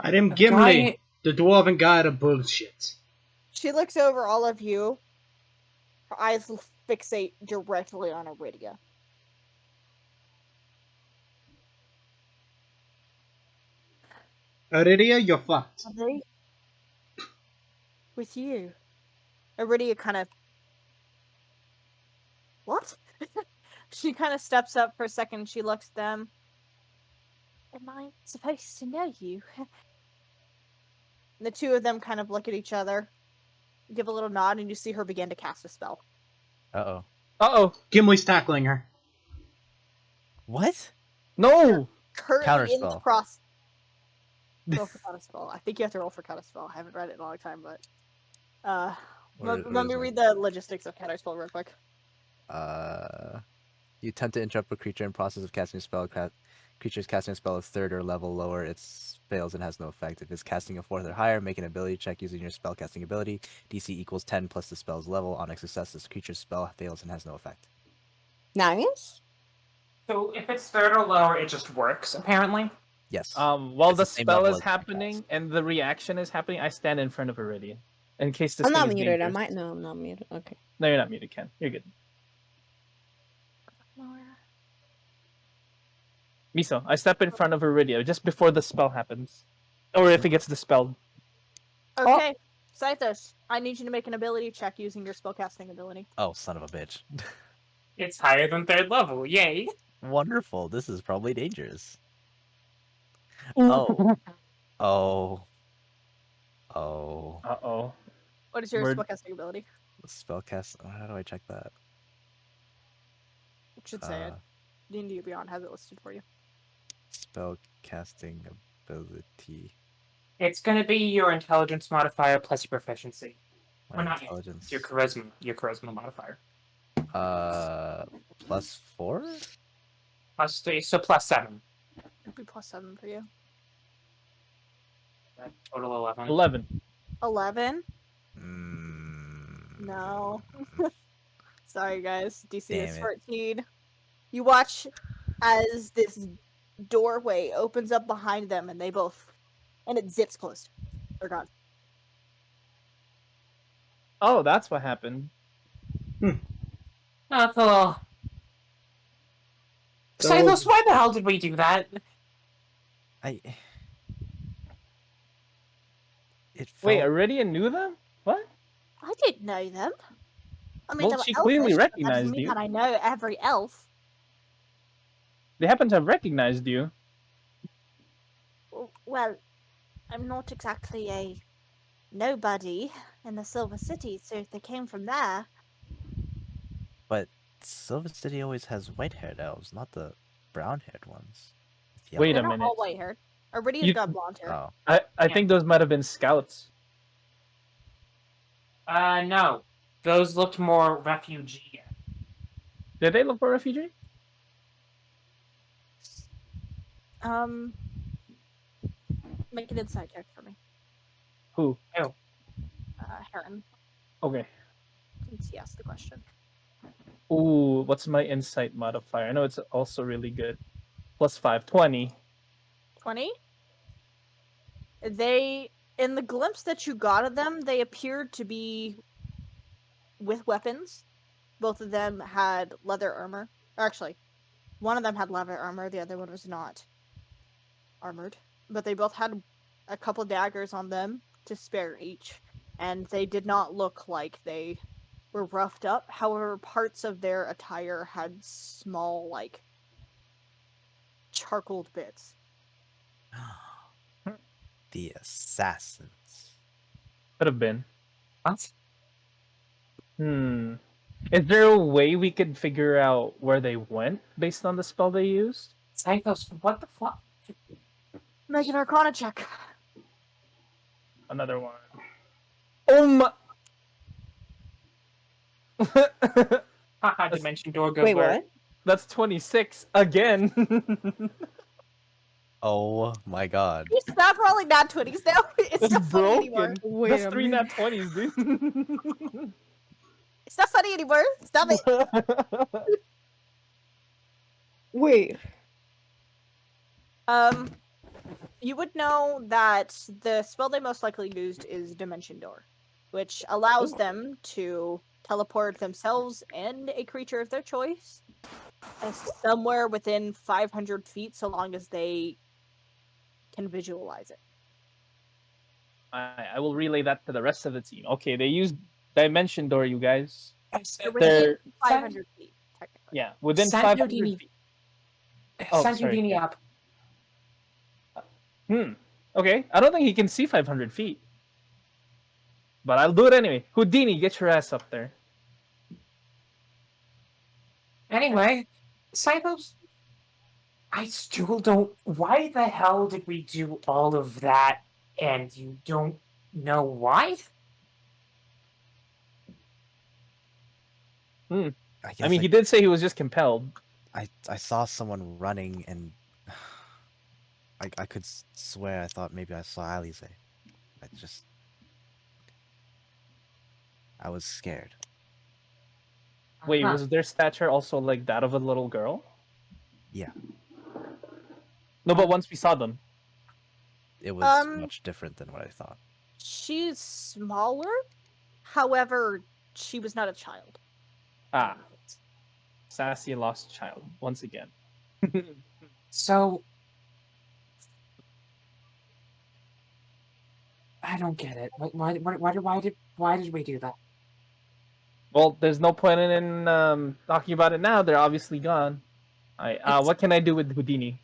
I am A Gimli, guy- the dwarven god of bullshit. She looks over all of you. Her eyes fixate directly on Iridia. Aridia, you're fucked. Are they with you? Iridia kind of. What? She kind of steps up for a second. She looks at them. Am I supposed to know you? The two of them kind of look at each other, give a little nod, and you see her begin to cast a spell. Uh-oh. Uh-oh. Gimli's tackling her. What? No! Currently in the Counterspell. process. Roll for counterspell. I think you have to roll for counterspell. I haven't read it in a long time, but let me read the logistics of counterspell real quick. You attempt to interrupt a creature in process of casting a spell. Creature's casting a spell of 3rd or level lower, it fails and has no effect. If it's casting a 4th or higher, make an ability check using your spell casting ability. DC equals 10 plus the spell's level. On a success, this creature's spell fails and has no effect. Nice. So if it's third or lower, it just works, apparently. Yes. While It's the the same spell level is as happening and the reaction is happening, I stand in front of Iridian in case this I'm thing not is muted. I dangerous. might know I'm not muted. Okay. No, you're not muted, Ken. You're good. Miso, I step in front of Iridia just before the spell happens, or if it gets dispelled. Okay, Scythos, I need you to make an ability check using your spellcasting ability. Oh, son of a bitch. It's higher than third level. Yay! Wonderful. This is probably dangerous. Oh. Oh. Oh. Uh-oh. What is your We're- spellcasting ability? Spellcast. How do I check that? It should say it. D&D Beyond has it listed for you. Spellcasting ability. It's gonna be your intelligence modifier plus your proficiency. My Well, not intelligence. your charisma. Your charisma modifier. +4? Plus 3, so plus 7. It'd be +7 for you. Total 11. 11. 11? Mm, No. Sorry, guys. DC Damn is it. 14. You watch as this doorway opens up behind them, and and it zips closed. They're gone. Oh, that's what happened. That's a little. So- Silas, why the hell did we do that? It Wait, felt... Iridian knew them? What? I didn't know them. I mean, Well, they were she elfish, clearly but that doesn't recognized mean you. that I know every elf. They happen to have recognized you. Well, I'm not exactly a nobody in the Silver City, so if they came from there, But Silver City always has white-haired elves, not the brown-haired ones. With Wait they're a yellow. not all minute. white-haired. Iridian's You- got blonde hair. Oh. I Yeah. think those might have been scouts. No. Those looked more refugee. Did they look for a refugee? Make an insight check for me. Who? Heron, Okay. since he asked the question. Ooh, what's my insight modifier? I know it's also really good. +5, 20. 20? In the glimpse that you got of them, they appeared to be with weapons. Both of them had leather armor. Or actually, one of them had leather armor, the other one was not armored. But they both had a couple daggers on them to spare each. And they did not look like they were roughed up. However, parts of their attire had small, charcoaled bits. The assassins. Could have been. What? Is there a way we could figure out where they went based on the spell they used? Silas, what the fuck? Make an Arcana check. Another one. Oh my! Haha, dimension door goes Wait, where? what? That's 26 again. Oh my god. You stop rolling nat 20s now. It's That's not funny anymore. broken. Wait That's a 3 minute. nat 20s, dude. It's not funny anymore. Stop it. Wait. You would know that the spell they most likely used is Dimension Door, which allows them to teleport themselves and a creature of their choice somewhere within 500 feet, so long as they can visualize it. I will relay that to the rest of the team. Okay, they used Dimension Door, you guys. They're They're- within 500 feet, technically. Yeah, within San 500 Houdini. feet. Oh, San sorry, Houdini Ken. up. Okay, I don't think he can see 500 feet. But I'll do it anyway. Houdini, get your ass up there. Anyway, Silas, I still don't. Why the hell did we do all of that and you don't know why? I guess I mean, he did say he was just compelled. I saw someone running and I could swear I thought maybe I saw Alize. I was scared. Wait, Uh-huh. was their stature also like that of a little girl? Yeah, No, but once we saw them. it was Um, much different than what I thought. She's smaller. However, she was not a child. Ah, sassy lost child once again. So I don't get it. Why did we do that? Well, there's no point in talking about it now. They're obviously gone. It's- What can I do with Houdini?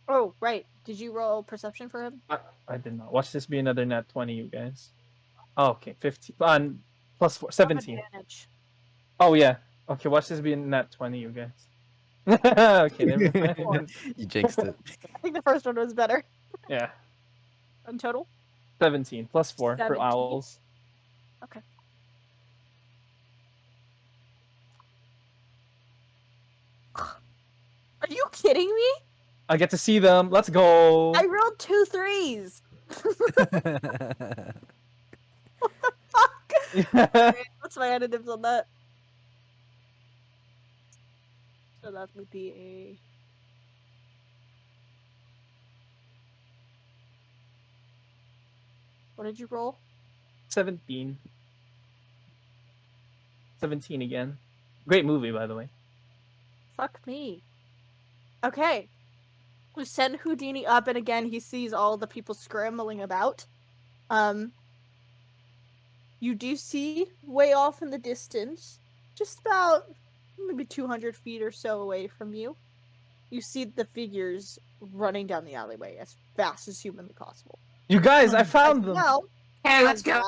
Oh, right. Did you roll perception for him? I did not. Watch this be another nat 20, you guys. Oh, okay, 15. Plus 4, Roll 17. advantage. Oh, yeah. Okay, watch this be a nat 20, you guys. Okay, never mind. You jinxed it. I think the first one was better. Yeah, In total? 17 plus 4 for 17. owls. Okay. Are you kidding me? I get to see them. Let's go. I rolled 2 3s. Yeah. What's my additives on that? So that would be a. What did you roll? 17. 17 again. Great movie, by the way. Fuck me. Okay. We send Houdini up, and again, he sees all the people scrambling about. You do see way off in the distance, just about maybe 200 feet or so away from you, you see the figures running down the alleyway as fast as humanly possible. You guys, I found As them. well, Hey, let's go.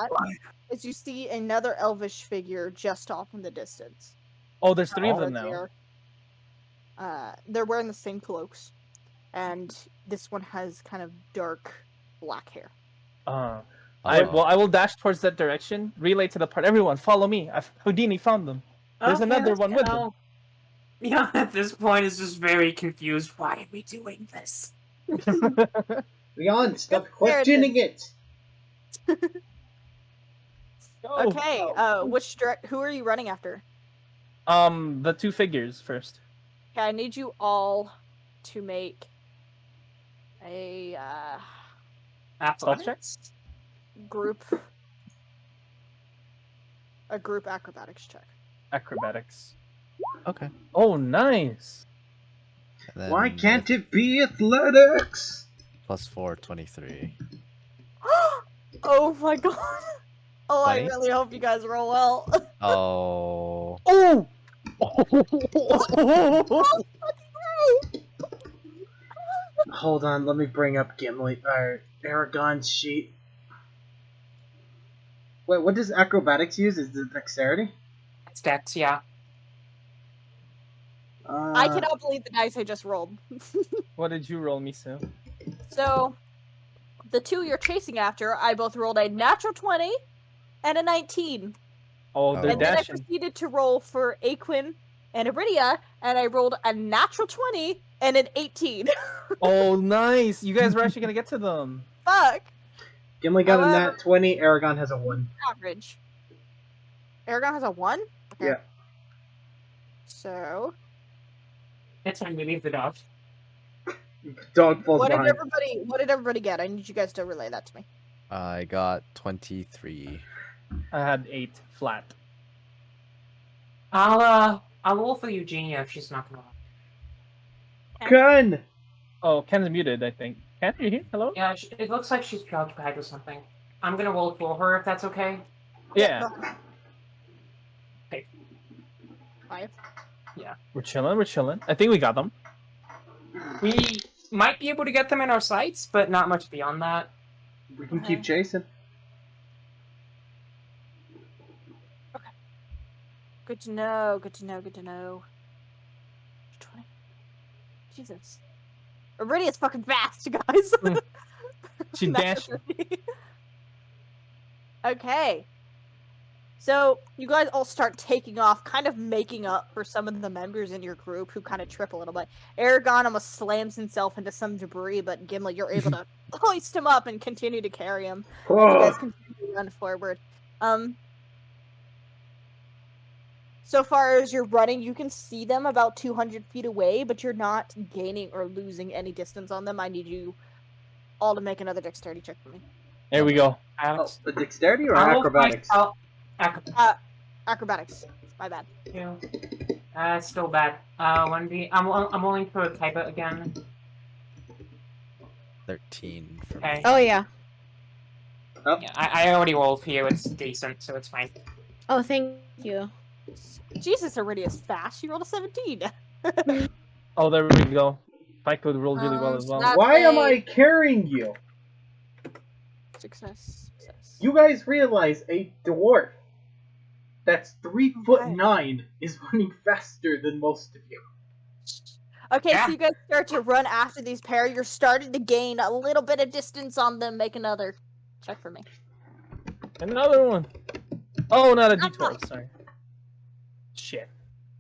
as you see another elvish figure just off in the distance. Oh, there's 3 of them now. They're wearing the same cloaks, and this one has kind of dark black hair. I will dash towards that direction. Relay to the part. Everyone, follow me. Houdini found them. There's Okay, another let's one with them. go. Yeah, at this point, is just very confused. Why are we doing this? Leon, stop There it questioning it. Go. Okay, who are you running after? The 2 figures first. Okay, I need you all to make a Athletics? group acrobatics check. Acrobatics. Okay. Oh, nice. And then Why can't it be athletics? plus 4, 23. Oh my god! Oh, I 20? really hope you guys roll well. Oh. Oh! Hold on, let me bring up Gimli or Aragon's sheet. Wait, what does acrobatics use? Is it dexterity? It's Dex, yeah. I cannot believe the dice I just rolled. What did you roll, Miso? So, the 2 you're chasing after, I both rolled a natural 20 and a 19. Oh, they're And then I dashing. proceeded to roll for Aquin and Iridia, and I rolled a natural 20 and an 18. Oh, nice. You guys were actually gonna get to them. Fuck! Gimli got a However- nat 20, Aragon has a 1. Average. Aragon has a 1? Okay. Yeah. So, It's time to leave the dog. Dog falls what did behind. everybody get? I need you guys to relay that to me. I got 23. I had 8 flat. I'll roll for Eugenia if she's not gonna. Gun! Oh, Ken's muted, I think. Ken, are you here? Hello? Yeah, it looks like she's preoccupied with something. I'm gonna roll for her if that's okay. Yeah. Okay. 5. We're chilling. I think we got them. We might be able to get them in our sights, but not much beyond that. We can keep chasing. Good to know. 20. Jesus. Iridia's fucking fast, you guys. She dashed. Okay. So, you guys all start taking off, kind of making up for some of the members in your group who kind of trip a little bit. Aragon almost slams himself into some debris, but Gimli, you're able to hoist him up and continue to carry him. And you guys continue to run forward. so far as you're running, you can see them about 200 feet away, but you're not gaining or losing any distance on them. I need you all to make another dexterity check for me. There we go. Oh, Alex. the dexterity or I'll acrobatics? Acrobatics. My bad. It's still bad. 1d. I'm rolling for Kaiba again. 13 for Okay. me. Oh yeah. Oh, Yeah, I already rolled for you. It's decent, so it's fine. Oh, thank you. Jesus, Iridia's fast. You rolled a 17. Oh, there we go. Pyko rolled really well as So well. that's why am a I carrying you? success. You guys realize a dwarf that's 3'9" is running faster than most of you. Okay, Yeah. so you guys start to run after these pair. You're starting to gain a little bit of distance on them. Make another check for me. Another one. Oh, not a D12. Sorry. Shit.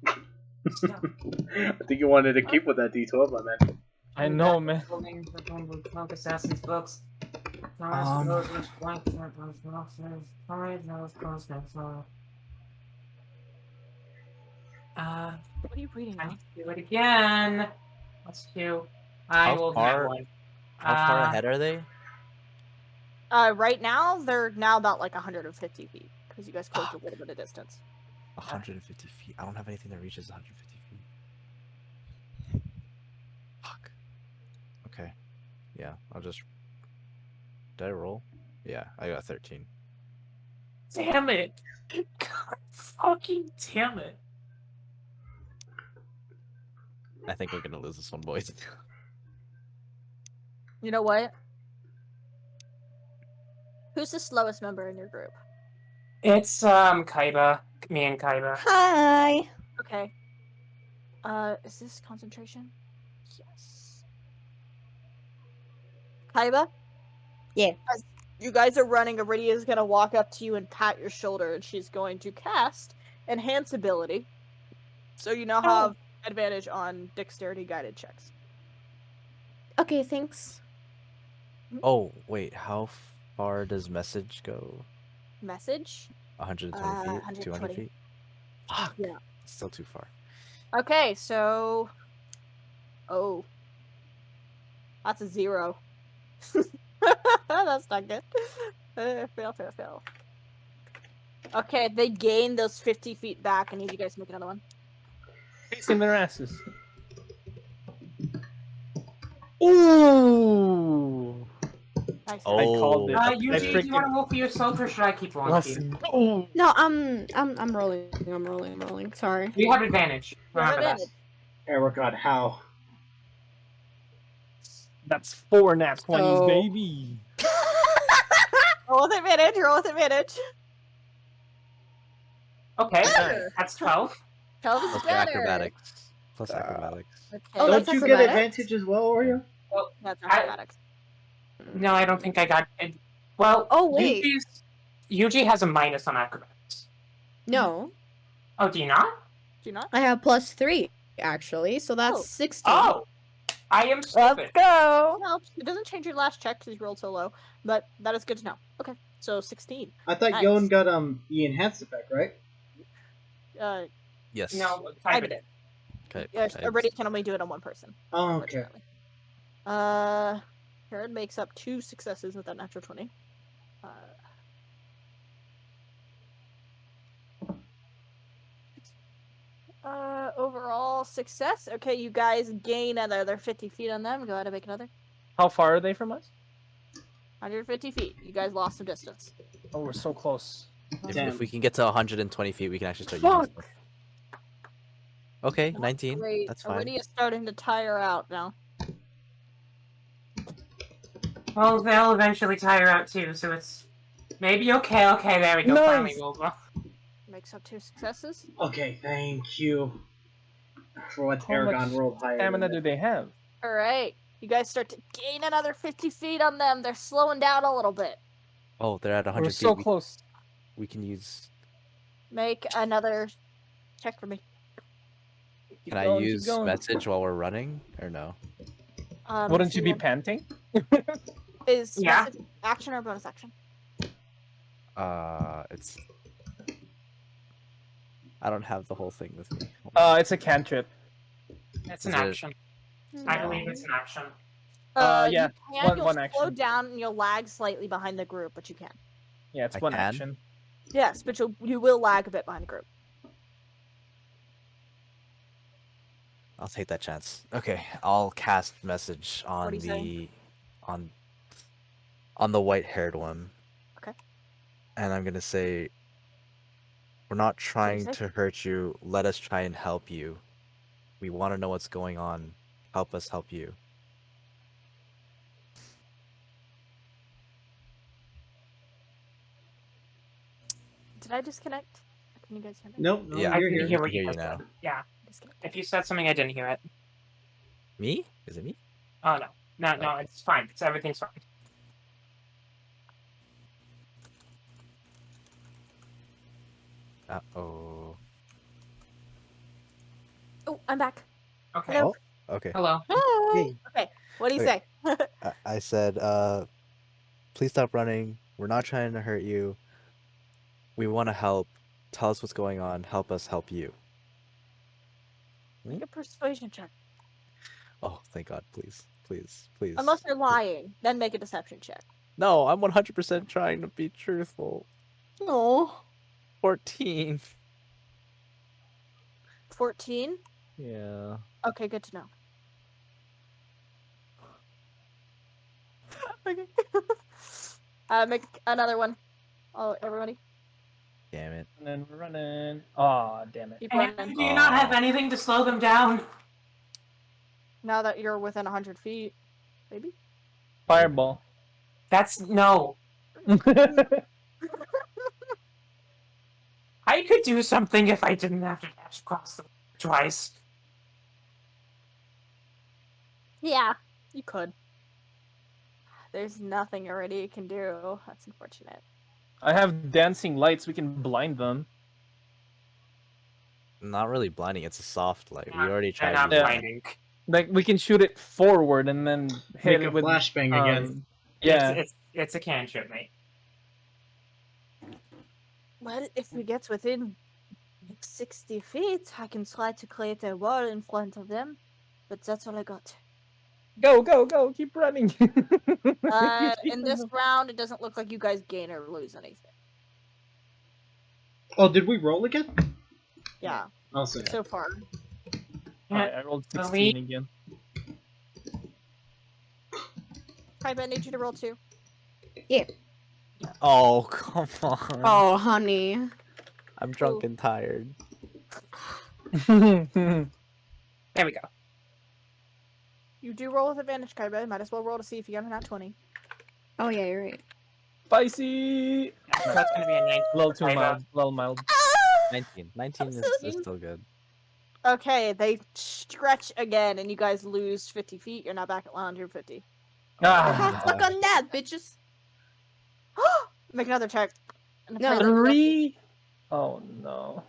I think you wanted to keep with that D12, my man. I know, man. Assassin's books. What are you reading I now? need to do it again. Let's do. I How will far- have one. How far ahead are they? Right now, they're now about like 150 feet because you guys closed a little bit of distance. 150 feet. I don't have anything that reaches 150 feet. Fuck. Okay. Yeah, I'll just. Did I roll? Yeah, I got 13. Damn it! God fucking damn it! I think we're gonna lose this one, boys. You know what? Who's the slowest member in your group? It's Kaiba. Me and Kaiba. Hi. Okay. Is this concentration? Yes. Kaiba? Yeah. As you guys are running, Iridia is gonna walk up to you and pat your shoulder, and she's going to cast Enhance Ability. So you now have advantage on dexterity guided checks. Okay, thanks. Oh, wait, how far does message go? Message? 120 feet? 200 120. feet? Fuck! Yeah. Still too far. Okay, so. Oh. That's a 0. That's not good. Fail. Okay, they gain those 50 feet back. I need you guys to make another one. Facing their asses. Ooh. Nice. Oh, I called it. I Yuji, do you freaking- want to roll for yourself, or should I keep rolling for Let's you? go. No, I'm rolling. I'm rolling. Sorry. You have advantage. You have Remember that. advantage. Ericot, how? That's 4 nat 20s, So- baby. Roll with advantage. Roll with advantage. Okay, Better. that's 12. 12 is Plus better. acrobatics. Plus acrobatics. Okay. Oh, Don't that's you get acrobatics? advantage as well, Oreo? Well, That's I- acrobatics. no, I don't think I got it. Well, Oh, wait. Yuji has a minus on acrobatics. No, Oh, do you not? Do you not? I have +3 actually, so that's Oh. 16. Oh! I am stupid. go. It helps. It doesn't change your last check because you rolled so low, but that is good to know. Okay, so 16. I thought Nice. Yon got the enhanced effect, right? Yes. No, I Kaiba did. did. Okay. Yes, Already can only do it on one person. Oh, okay. Unfortunately. Herod makes up 2 successes with that natural 20. Overall success. Okay, you guys gain another 50 feet on them. Go ahead and make another. How far are they from us? 150 feet. You guys lost some distance. Oh, we're so close. If we can get to 120 feet, we can actually start using stuff. Okay, 19. Great. That's fine. Already is starting to tire out now. Well, they'll eventually tire out too, so it's maybe okay. Okay, there we go. Nice. Finally rolled well. Makes up 2 successes. Okay, thank you. For what How Aragon much rolled higher. stamina than do they have? Alright. You guys start to gain another 50 feet on them. They're slowing down a little bit. Oh, they're at 100 We're feet. so close. We can use. Make another check for me. Can I use message while we're running, or no? Wouldn't if you be want- panting? Is Yeah. message action or bonus action? It's. I don't have the whole thing with me. It's a cantrip. It's Is an it- action. I believe it's an action. Yeah, You can. You'll one slow action. down and you'll lag slightly behind the group, but you can. Yeah, it's I one can? action. Yes, but you will lag a bit behind the group. I'll take that chance. Okay, I'll cast message What are on you saying? on on the white-haired one. Okay. And I'm gonna say, we're not trying say? to hurt you. Let us try and help you. We want to know what's going on. Help us help you. Did I disconnect? Can you guys hear me? Nope, no, Yeah, I you're didn't here. hear we what can you hear you just now. said. Yeah. Disconnected. If you said something, I didn't hear it. Me? Is it me? Oh no. No, it's fine. Everything's fine. Oh. Oh, I'm back. Okay. Hello. Oh, okay. Hello. Hey. Okay. What do you Okay. say? I said, please stop running. We're not trying to hurt you. We want to help. Tell us what's going on. Help us help you. Make a persuasion check. Oh, thank God. Please. Please. Please. Unless you're lying, then make a deception check. No, I'm 100% trying to be truthful. Oh. 14. 14. Yeah. Okay, good to know. Okay. Make another one. Oh, everybody, Damn it. And then we're running. Aw, damn it. keep And running. do you not have Oh. anything to slow them down? Now that you're within 100 feet, maybe. Fireball. That's no. I could do something if I didn't have to dash across the twice. Yeah, you could. There's nothing already you can do. That's unfortunate. I have dancing lights. We can blind them. Not really blinding. It's a soft light. We Not- already they're tried not using blinding. Like we can shoot it forward and then hit Make it a with flashbang again. Yeah. It's a cantrip, mate. Well, if we get within 60 feet, I can try to create a wall in front of them. But that's all I got. Go, go, go! Keep running. In this round, it doesn't look like you guys gain or lose anything. Oh, did we roll again? Yeah, Also. so far. Alright, I rolled 16 Elite. again. Hi, Ben, need you to roll 2. Oh, come on. Oh, honey. I'm drunk and tired. There we go. You do roll with advantage, Kaiba. Might as well roll to see if you get a nat 20. Oh yeah, you're right. Spicy. So that's gonna be a 19. A little too Kaiba. mild. A little mild. 19. 19 I'm is, so is sorry. still good. Okay, they stretch again, and you guys lose 50 feet. You're now back at 150. Ah, Suck on that, bitches. Make another check. And No. pray that you don't- 3. Oh no.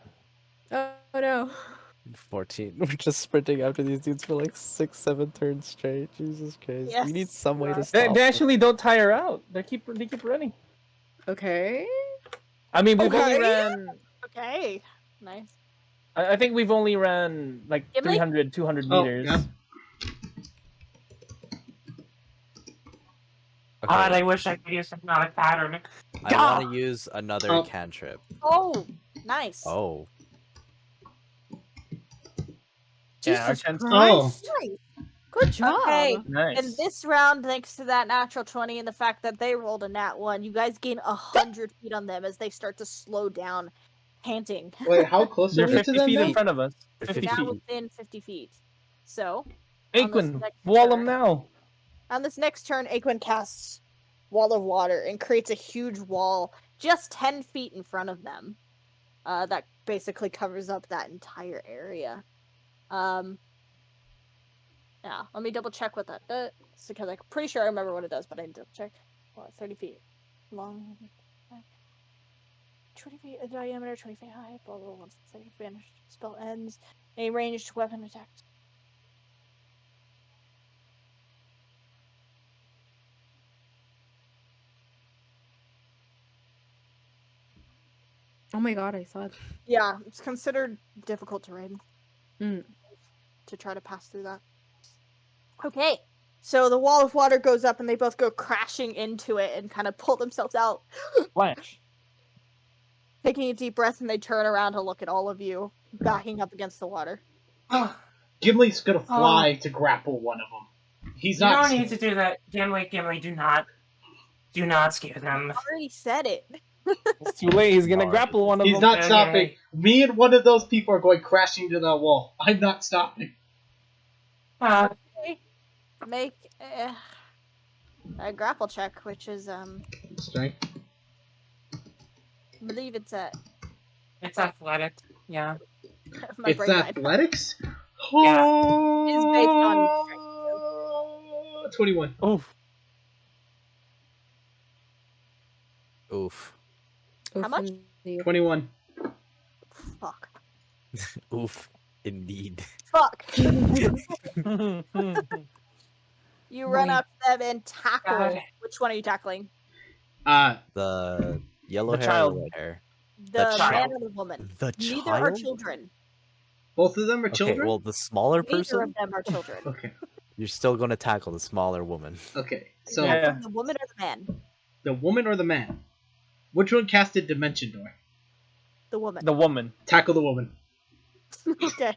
Oh no. 14. We're just sprinting after these dudes for like 6, 7 turns straight. Jesus Christ. Yes, We need some way you to are. stop They them. actually don't tire out. They keep running. Okay. I mean, we've only Okay. ran. Okay, nice. I think we've only ran like Give me- 300, 200 Oh, meters. yeah. Okay, God, I wish I could use hypnotic pattern. I want to use another Oh. cantrip. Oh, nice. Oh. Yeah, our Jesus chance- Christ. Nice. Good job. Okay. Nice. In this round, thanks to that natural 20 and the fact that they rolled a nat 1, you guys gain 100 feet on them as they start to slow down, panting. Wait, how close They're are we to 50 them feet now? in front of us. They're 50 Now feet. within 50 feet. So, on this Aquin, next wall them turn- now. On this next turn, Aquin casts Wall of Water and creates a huge wall just 10 feet in front of them. That basically covers up that entire area. Yeah, let me double check what that does, because I'm pretty sure I remember what it does, but I didn't double check. Well, 30 feet long, 20 feet in diameter, 20 feet high, blah blah blah. Once the vanished spell ends, a ranged weapon attack. Oh my god, I thought. Yeah, it's considered difficult terrain Mm. to try to pass through that. Okay, so the wall of water goes up and they both go crashing into it and kind of pull themselves out. Flash. Taking a deep breath, and they turn around to look at all of you backing up against the water. Oh, Gimli's gonna Oh. fly to grapple one of them. He's you not. don't need to do that. Gimli, do not scare them. I already said it. It's too late. He's gonna Alright. grapple one of He's them. not Okay. stopping. Me and one of those people are going crashing to that wall. I'm not stopping. Okay. Make a grapple check, which is Strength. I believe it's a It's athletic. Yeah. my It's brain died. athletics. Yeah. It's based on 21. Oof. Oof. How much? 21. Fuck. Oof. Indeed. Fuck. Oh, You run Wait. up to them and tackle. God. Which one are you tackling? The yellow The hair child. or red hair? The man child. or the woman? The Neither are child? children. Both of them are Okay, children? well, the smaller Neither person, of them are children. Okay. you're still gonna tackle the smaller woman. Okay. So, Yeah. The woman or the man? the woman or the man? Which one casted Dimension Door? The woman. the woman. Tackle the woman. Okay.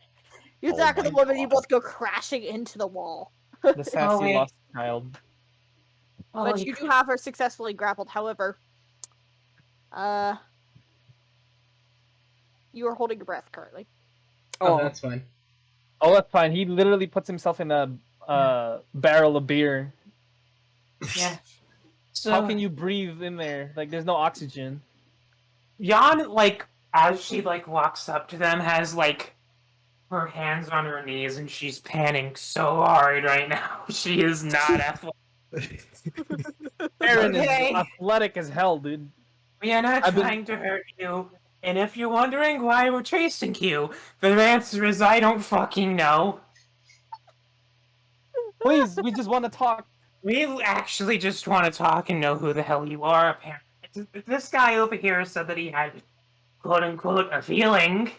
You Oh tackle my the woman, you God. both go crashing into the wall. The sassy wait. lost child. But you do have her successfully grappled. However, you are holding your breath currently. Oh, that's fine. Oh, that's fine. He literally puts himself in a barrel of beer. Yeah. So How can you breathe in there? Like, there's no oxygen. Jan, like, as she like walks up to them, has like her hands on her knees, and she's panning so hard right now. She is not athletic. Aaron Okay. is athletic as hell, dude. We are not I've been- trying to hurt you. And if you're wondering why we're chasing you, the answer is I don't fucking know. Please, we just want to talk. We actually just want to talk and know who the hell you are, apparently. This guy over here said that he had, quote-unquote, a feeling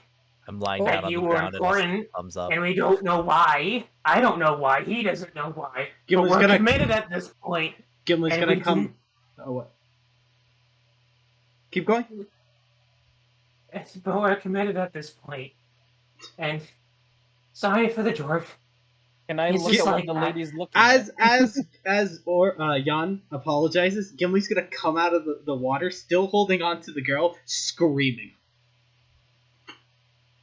I'm lying that down on you the were ground and I important, thumbs up. and we don't know why. I don't know why. He doesn't know why. Gimli's but we're gonna- committed at this point. Gimli's and gonna we come. didn't- Oh, what? Keep going. But we're committed at this point. And sorry for the dwarf. Can I He's look just at what like the that. lady's looking at? As Jan apologizes, Gimli's gonna come out of the water, still holding on to the girl, screaming.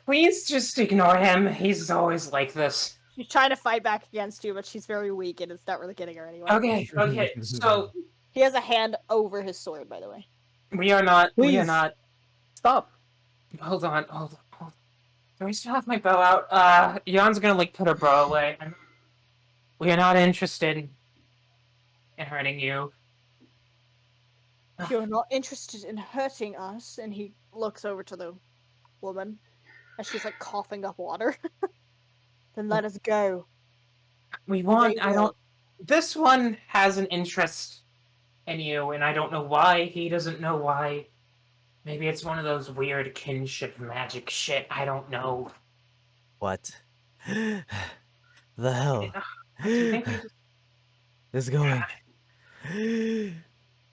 Please just ignore him. He's always like this. She's trying to fight back against you, but she's very weak and it's not really getting her anywhere. Okay. So He has a hand over his sword, by the way. we are not. Please. Stop. Hold on. Do I still have my bow out? Jan's gonna like put her bow away. We are not interested in hurting you. You're not interested in hurting us, and he looks over to the woman as she's like coughing up water. Then let us go. We want. They I don't. This one has an interest in you, and I don't know why. He doesn't know why. Maybe it's one of those weird kinship magic shit. I don't know. What? The hell Do you think we just... is going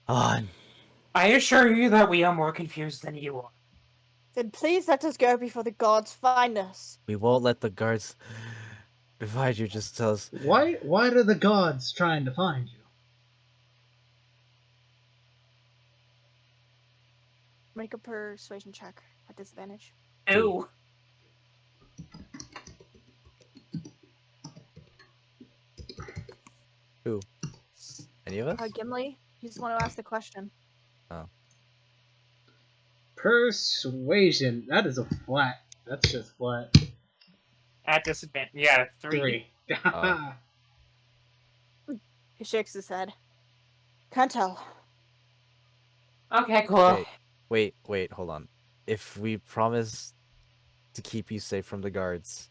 on? I assure you that we are more confused than you are. Then please let us go before the gods find us. We won't let the guards divide you. Just tell us. Why are the gods trying to find you? Make a persuasion check at disadvantage. Ew. Who? Any of us? Gimli, you just want to ask the question. Persuasion. That is a flat. That's just flat. At disadvantage. Yeah, 3. 3. Oh. He shakes his head. Can't tell. Okay, cool. Wait, hold on. If we promise to keep you safe from the guards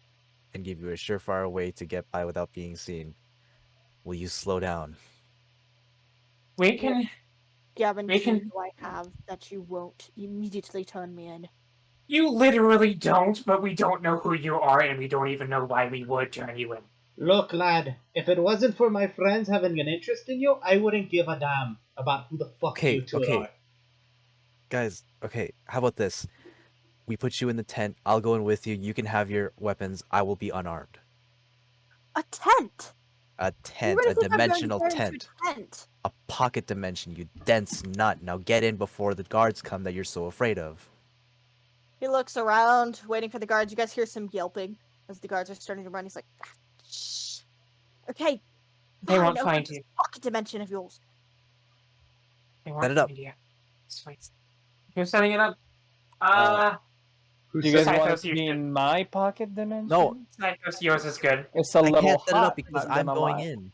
and give you a surefire way to get by without being seen, will you slow down? We can guarantee can- do I have that you won't immediately turn me in? You literally don't, but we don't know who you are, and we don't even know why we would turn you in. Look, lad, if it wasn't for my friends having an interest in you, I wouldn't give a damn about who the fuck you Okay, two okay. are. Guys, okay, how about this? We put you in the tent. I'll go in with you. You can have your weapons. I will be unarmed. A tent! A You tent, really a think I'm going to dimensional get into tent. a tent? A pocket dimension, you dense nut. Now get in before the guards come that you're so afraid of. He looks around, waiting for the guards. You guys hear some yelping as the guards are starting to run. He's like, "Ah, shh. Okay, They fine, won't okay, find this you. pocket dimension of yours." They Set won't it up. find you. It's fine. You're setting it up. Who Do you guys said want Cythos, it to you be should. in my pocket dimension? No, Cythos, yours is good. It's a I little can't set it up hot. because not I'm gonna going lie. in.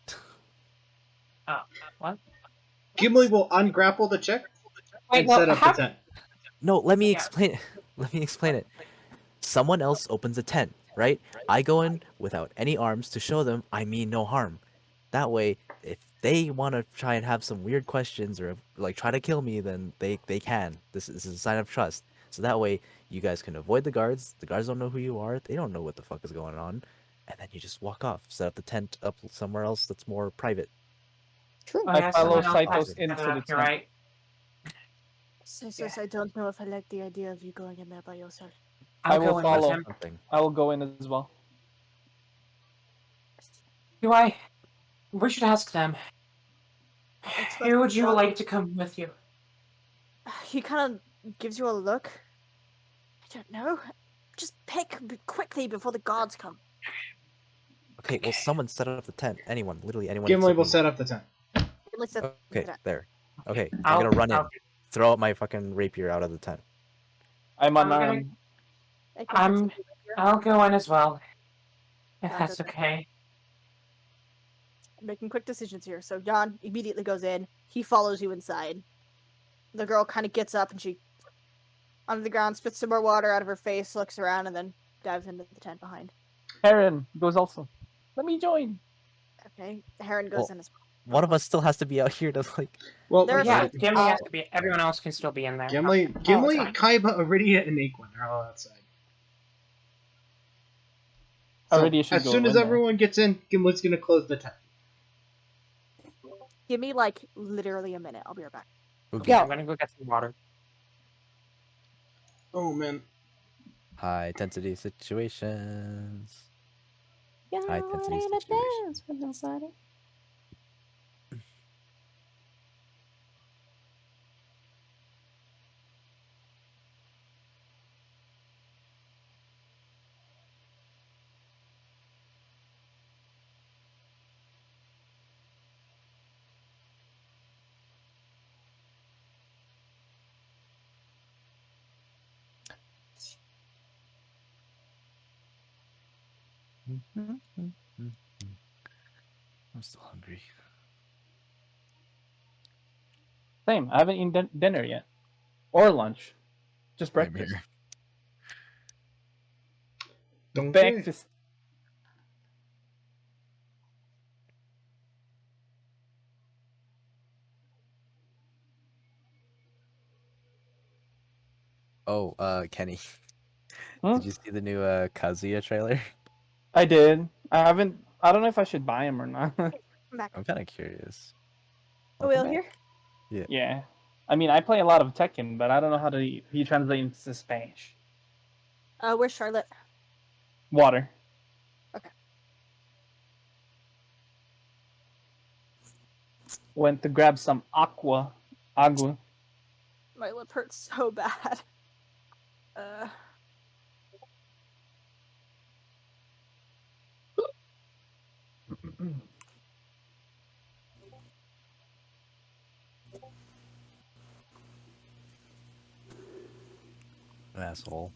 Oh, what? Gimli will ungrapple the chick Wait, and well, set up the tent. No, let me Yeah. explain. Let me explain it. Someone else opens a tent, right? I go in without any arms to show them I mean no harm. That way, if they want to try and have some weird questions or like try to kill me, then they can. This is a sign of trust. So that way, you guys can avoid the guards. The guards don't know who you are. They don't know what the fuck is going on, and then you just walk off. Set up the tent up somewhere else that's more private. True. Oh, I yeah, follow someone else has Cytos to set it into the up, tent. you're right. Says, I don't know if I like the idea of you going in there by yourself. I I'll will go in with follow. him. Something. I will go in as well. Do I? We should ask them. It's Who would you not- like to come with you? He kind of gives you a look. I don't know. Just pick quickly before the guards come. Okay, well, someone set up the tent. Anyone, literally anyone. Gimli except will me. set up the tent. Let's set Okay, it up. there. Okay, I'm I'll- gonna run in. I'll- Throw out my fucking rapier out of the tent. I'm I'm gonna- unarmed. I can fix I'm- it here. I'll go in as well. If Jan that's goes in. okay. I'm making quick decisions here. So Jan immediately goes in. He follows you inside. The girl kind of gets up and she, onto the ground, spits some more water out of her face, looks around, and then dives into the tent behind. Heron goes also. Let me join. Okay, Heron goes Well, in as well. One of us still has to be out here to like. Well, There are Yeah, some- Gimli has to be. Everyone else can still be in there. Gimli, it's fine. Kaiba, Iridia, and Aquin are all outside. So, Iridia should as go soon as in there. everyone gets in, Gimli's gonna close the tent. Give me like literally a minute. I'll be right back. Okay. I'm gonna go get some water. Oh man. High intensity situations. Yeah, High intensity ready to situation. dance with nobody. I'm still hungry. Same. I haven't eaten dinner yet, or lunch. Just Same breakfast. here. Don't Breakfast. Oh, Kenny, Hmm? did you see the new Kazuya trailer? I did. I haven't. I don't know if I should buy him or not. I'm back. I'm kind of curious. Are we all Welcome here? back. Yeah. I mean, I play a lot of Tekken, but I don't know how to he translates to Spanish. Where's Charlotte? Water. Okay. Went to grab some agua. My lip hurts so bad. Uh. Asshole.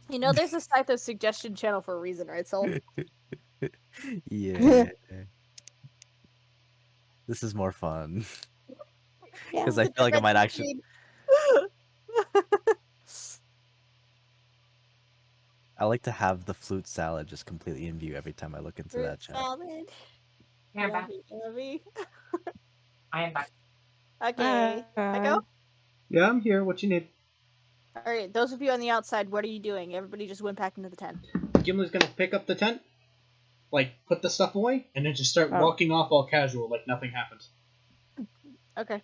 You know, there's a Scytho suggestion channel for a reason, right, Sol? Yeah. This is more fun. Yeah. Because I feel like I might actually. I like to have the flute salad just completely in view every time I look into that chat. Salad. Yeah, I'm back. Yummy, yummy. I am back. Okay. Echo? Yeah, I'm here. What you need? Alright, those of you on the outside, what are you doing? Everybody just went back into the tent. Gimli's gonna pick up the tent, like put the stuff away, and then just start Oh. walking off all casual, like nothing happened. Okay.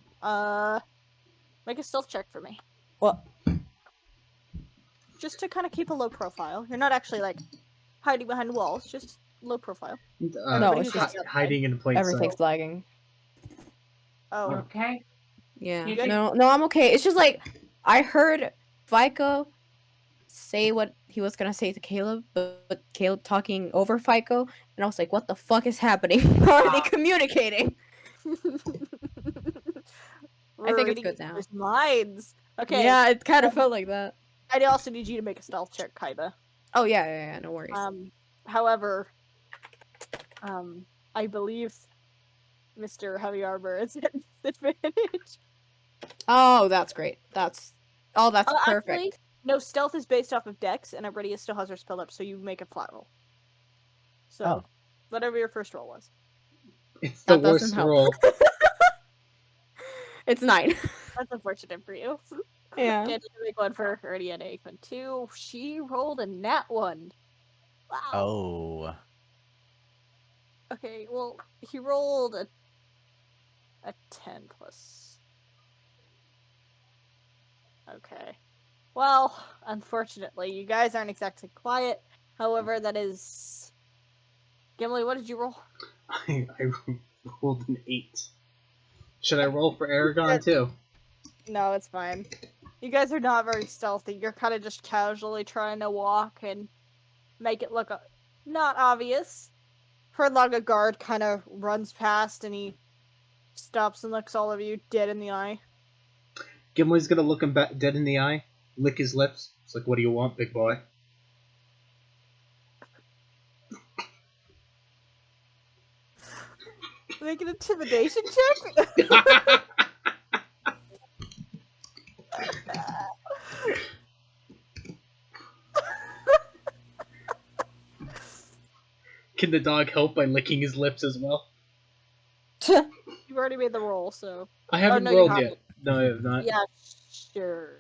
Make a stealth check for me. What? Just to kind of keep a low profile. You're not actually like hiding behind walls, just low profile. No, it's just hiding in plain Everything's sight. lagging. Oh, Okay. Yeah. You good? No, I'm okay. It's just like I heard FICO say what he was gonna say to Caleb, but Caleb talking over FICO, and I was like, what the fuck is happening? How are they communicating? I think it's reading good each now. other's minds. Okay. Yeah, it kind of um, felt like that. I also need you to make a stealth check, Kaiba. Oh yeah, no worries. However, I believe Mr. Heavy Armor is at disadvantage. Oh, that's great. That's perfect. Actually, no, stealth is based off of Dex, and everybody still has their spell up, so you make a flat roll. So, Oh. whatever your first roll was. It's the That doesn't worst help. roll. It's 9. That's unfortunate for you. Yeah. Okay, make one for Ernie and Aikman. 2. She rolled a nat 1. Wow. Oh. Okay, well, he rolled a 10 plus. Okay. Well, unfortunately, you guys aren't exactly quiet. However, that is... Gimli, what did you roll? I rolled an 8. Should I roll for Aragon too? No, it's fine. You guys are not very stealthy. You're kind of just casually trying to walk and make it look not obvious. Herdlog, guard, kind of runs past and he stops and looks all of you dead in the eye. Gimli's gonna look him dead in the eye, lick his lips. It's like, what do you want, big boy? Make an intimidation check? Can the dog help by licking his lips as well? You've already made the roll, so... I haven't no, you rolled haven't. yet. No, I have not. Yeah, sure.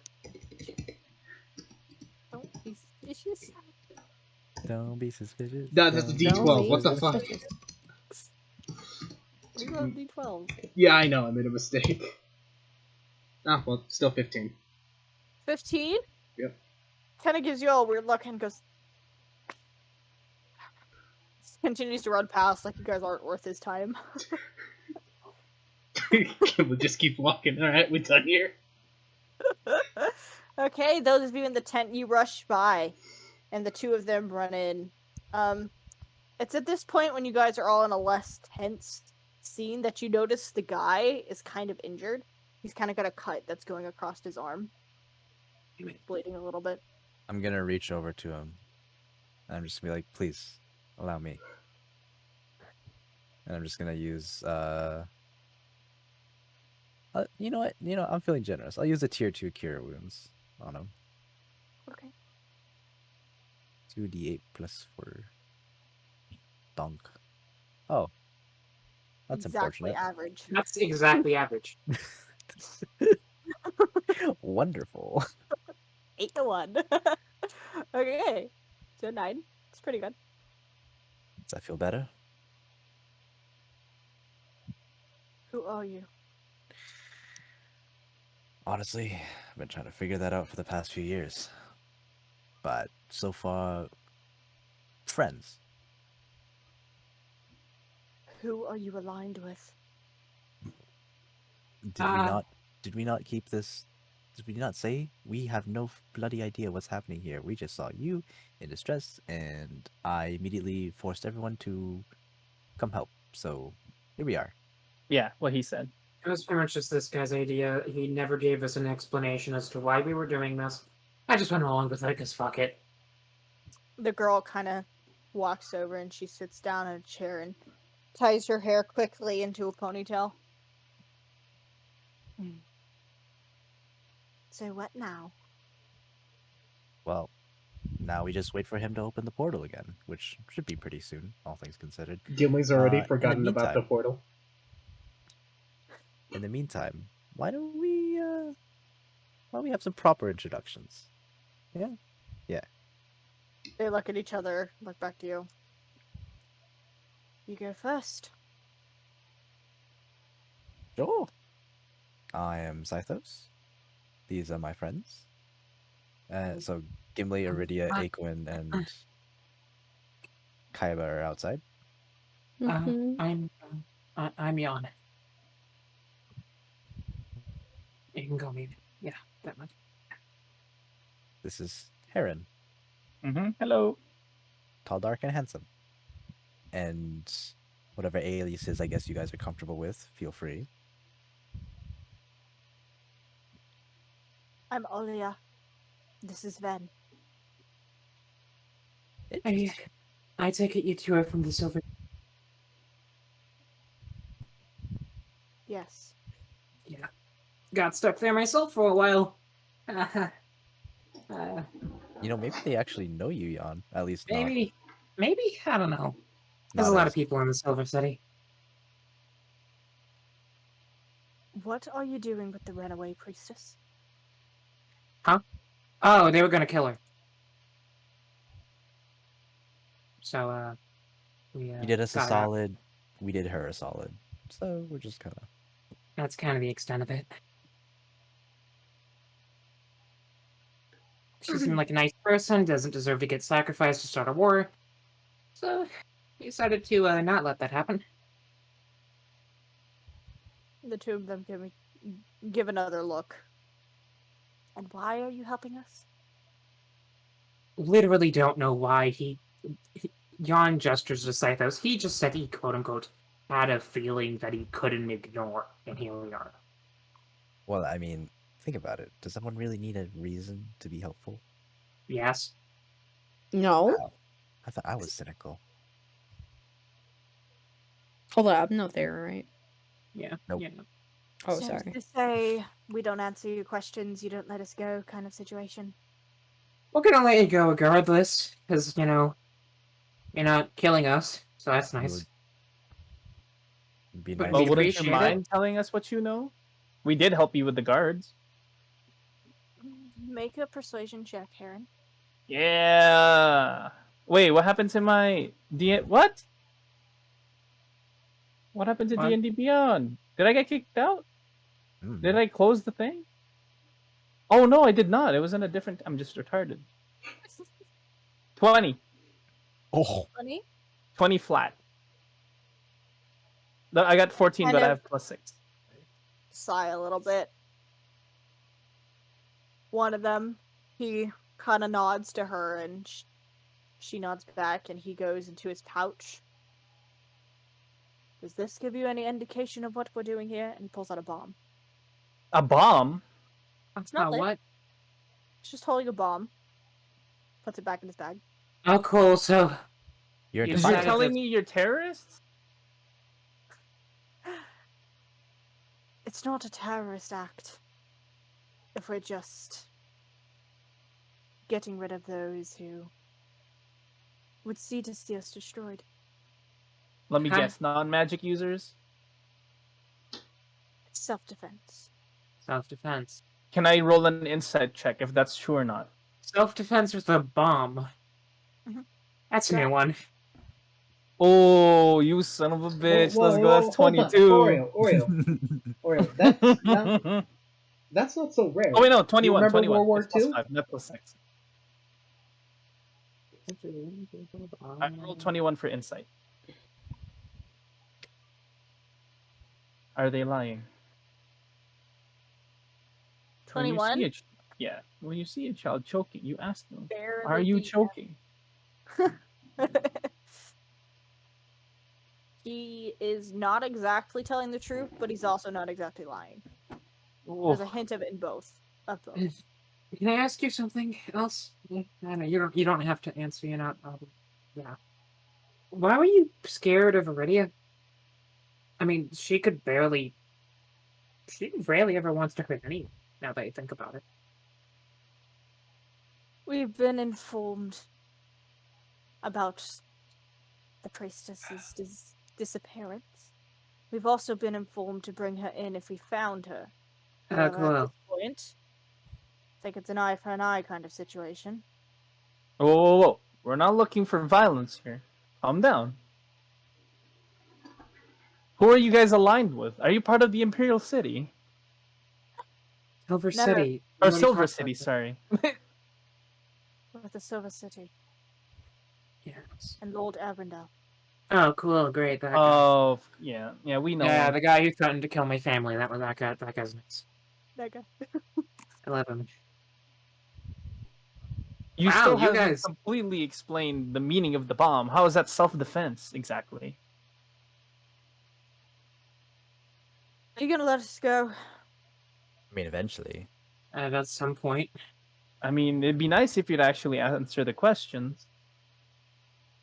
Don't be suspicious. Don't be suspicious. That's a Don't D12. be What the fuck? suspicious. We rolled D12. Yeah, I know. I made a mistake. Ah, well, still 15. 15? Yep. Kind of gives you all a weird look and goes... Continues to run past like you guys aren't worth his time. We'll just keep walking. Alright, we done here. Okay, those of you in the tent, you rush by, and the two of them run in. It's at this point when you guys are all in a less tense scene that you notice the guy is kind of injured. He's kind of got a cut that's going across his arm. Bleeding a little bit. I'm gonna reach over to him. And I'm just gonna be like, please, allow me. And I'm just gonna use you know what? You know, I'm feeling generous. I'll use a tier 2 cure wounds on him. Okay. 2d8 plus 4. Donk. Oh. That's exactly unfortunate. average. That's exactly average. Wonderful. 8 to 1. Okay. So 9. It's pretty good. Does that feel better? Who are you? Honestly, I've been trying to figure that out for the past few years. But so far, friends. Who are you aligned with? Did we not keep this? Did we not say we have no bloody idea what's happening here? We just saw you in distress, and I immediately forced everyone to come help. So here we are. Yeah, what he said. It was pretty much just this guy's idea. He never gave us an explanation as to why we were doing this. I just went along with it because fuck it. The girl kind of walks over and she sits down in a chair and ties her hair quickly into a ponytail. So what now? Well, now we just wait for him to open the portal again, which should be pretty soon, all things considered. Gimli's already in the forgotten about the meantime- portal. In the meantime, why don't we have some proper introductions? Yeah. They look at each other, look back to you. You go first. Sure. I am Zythos. These are my friends. So Gimli, Iridia, Aquin, and Kaiba are outside. Mhm. I'm Jan. You can call me. Yeah, that much. This is Heron, Hello. tall, dark, and handsome. And whatever aliases I guess you guys are comfortable with, feel free. I'm Olia. This is Ven. Interesting. I take it you two are from the Silver. Yes. Yeah, got stuck there myself for a while. Maybe they actually know you, Jan. At least not maybe I don't know. There's a not lot as of people in the Silver City. What are you doing with the runaway priestess? Huh? Oh, they were gonna kill her. So we you did us a got her out. solid. We did her a solid. So we're just kind of. That's kind of the extent of it. She seemed like a nice person, doesn't deserve to get sacrificed to start a war. So we decided to not let that happen. The two of them give another look. And why are you helping us? Literally don't know why Jan gestures to Scythos. He just said he quote unquote had a feeling that he couldn't ignore, and here we are. Well, I mean, think about it. Does someone really need a reason to be helpful? Yes. No. Wow. I thought I was cynical. Hold up. No, there, right? Yeah. Nope. Yeah. Oh, So sorry. to say we don't answer your questions, you don't let us go kind of situation. We're gonna let you go regardless, because you're not killing us, so that's It nice. would be But nice we Well, to wouldn't you appreciate it. mind telling us what you know? We did help you with the guards. Make a persuasion check, Heron. Yeah. Wait, what happened to my what? What happened to What? D&D Beyond? Did I get kicked out? Hmm. Did I close the thing? Oh no, I did not. It was in a different. I'm just retarded. 20. Oh, 20? 20 flat. I got 14, Kind but I of have +6. sigh a little bit. One of them, he kind of nods to her, and she nods back, and he goes into his pouch. Does this give you any indication of what we're doing here? And he pulls out a bomb. A bomb? It's not lit. What? He's just holding a bomb. Puts it back in his bag. Oh, cool. So you're You into You're decided fire. telling to- me you're terrorists? It's not a terrorist act. If we're just getting rid of those who would see to see us destroyed. Let me Huh? guess, non-magic users? It's self-defense. Self-defense. Can I roll an insight check if that's true or not? Self-defense with a bomb. Mhm. That's a new one. Oh, you son of a bitch. Let's go. That's Hold on, 22. Oreo. That's not so rare. Oh, wait, no, Do you 21. remember 21. World War It's plus II? 5, not +6. I rolled 21 for insight. Are they lying? When you 21? see a yeah, when you see a child choking, you ask them, Barely "Are you beat choking?" He is not exactly telling the truth, but he's also not exactly lying. There's a Oh, hint of it in both. Of both. Can I ask you something else? I know you don't have to answer. You're not. Yeah. Why were you scared of Iridia? I mean, she rarely ever wants to hurt anyone. Now that you think about it. We've been informed about the priestess's disappearance. We've also been informed to bring her in if we found her. However, at cool. this point, I think it's an eye for an eye kind of situation. Whoa, whoa, whoa. We're not looking for violence here. Calm down. Who are you guys aligned with? Are you part of the Imperial City? Silver Never. City. Or We already Silver talked City, about that. sorry. With the Silver City Yes. and Lord Arundel. Oh, cool. Great. That guy. Oh, yeah. Yeah, we know Yeah, him. the guy who threatened to kill my family. That was that guy. That guy's nice. That guy. I love him. You Wow, still you haven't guys. completely explained the meaning of the bomb. How is that self-defense, exactly? Are you gonna let us go? I mean, eventually. At some point, I mean, it'd be nice if you'd actually answer the questions.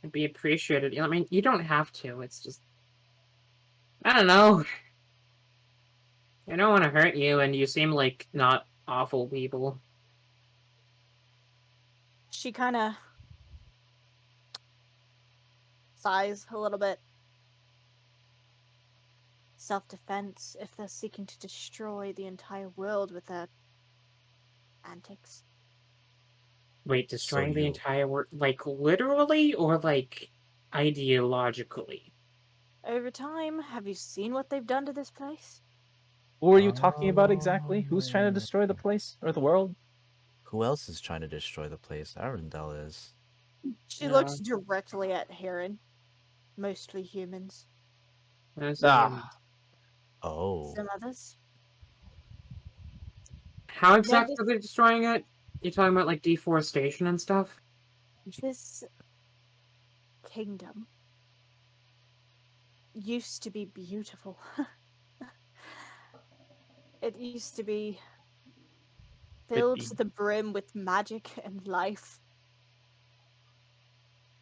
it'd be appreciated. I mean, you don't have to. It's just, I don't know. I don't want to hurt you, and you seem like not awful people. She kind of sighs a little bit. Self-defense if they're seeking to destroy the entire world with their antics. Wait, destroying the you- entire world, like literally or like ideologically? Over time, have you seen what they've done to this place? Who are you talking about exactly? Who's trying to Oh. destroy the place or the world? Who else is trying to destroy the place? Arundel is. She Yeah. looks directly at Heron. Mostly humans. Those Ah. humans. Oh. Some others. How Now exactly are they destroying it? You talking about like deforestation and stuff? this kingdom used to be beautiful. It used to be filled Fitty. to the brim with magic and life.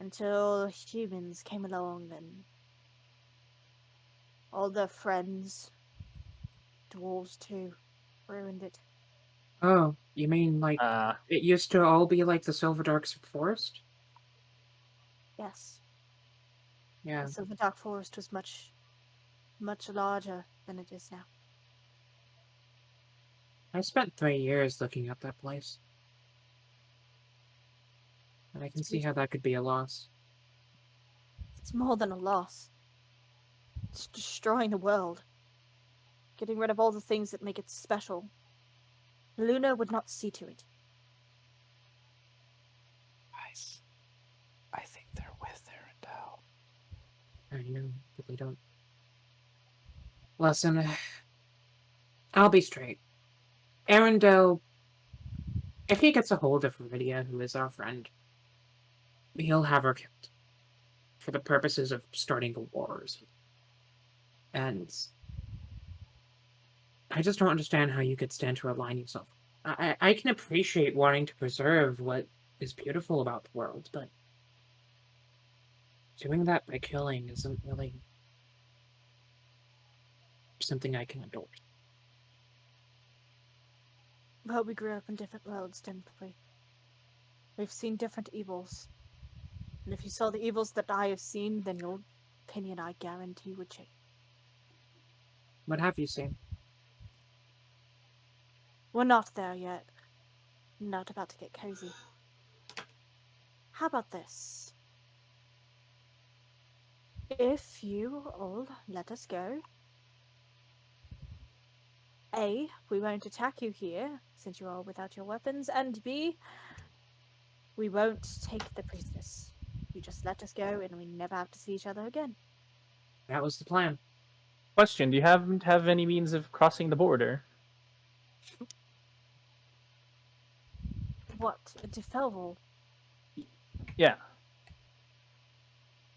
Until humans came along and all their friends, dwarves too, ruined it. Oh, you mean like Ah, it used to all be like the Silver Dark Forest? Yes, Yeah. the Silver Dark Forest was much, much larger than it is now. I spent 3 years looking at that place. And I can It's see how beautiful. that could be a loss. It's more than a loss. It's destroying the world. Getting rid of all the things that make it special. Luna would not see to it. Guys, I think they're with Arundel. I know, but they don't. Listen, I'll be straight. Arundel, if he gets a hold of Viridia, who is our friend, he'll have her killed. For the purposes of starting a war. And I just don't understand how you could stand to align yourself. I can appreciate wanting to preserve what is beautiful about the world, but doing that by killing isn't really something I can endorse. Well, we grew up in different worlds, didn't we? We've seen different evils. And if you saw the evils that I have seen, then your opinion, I guarantee, would change. What have you seen? We're not there yet. Not about to get cozy. How about this? If you all let us go, A, we won't attack you here, since you are without your weapons, and B, we won't take the priestess. You just let us go, and we never have to see each other again. That was the plan. question: do you have any means of crossing the border? What? To Felville? Yeah.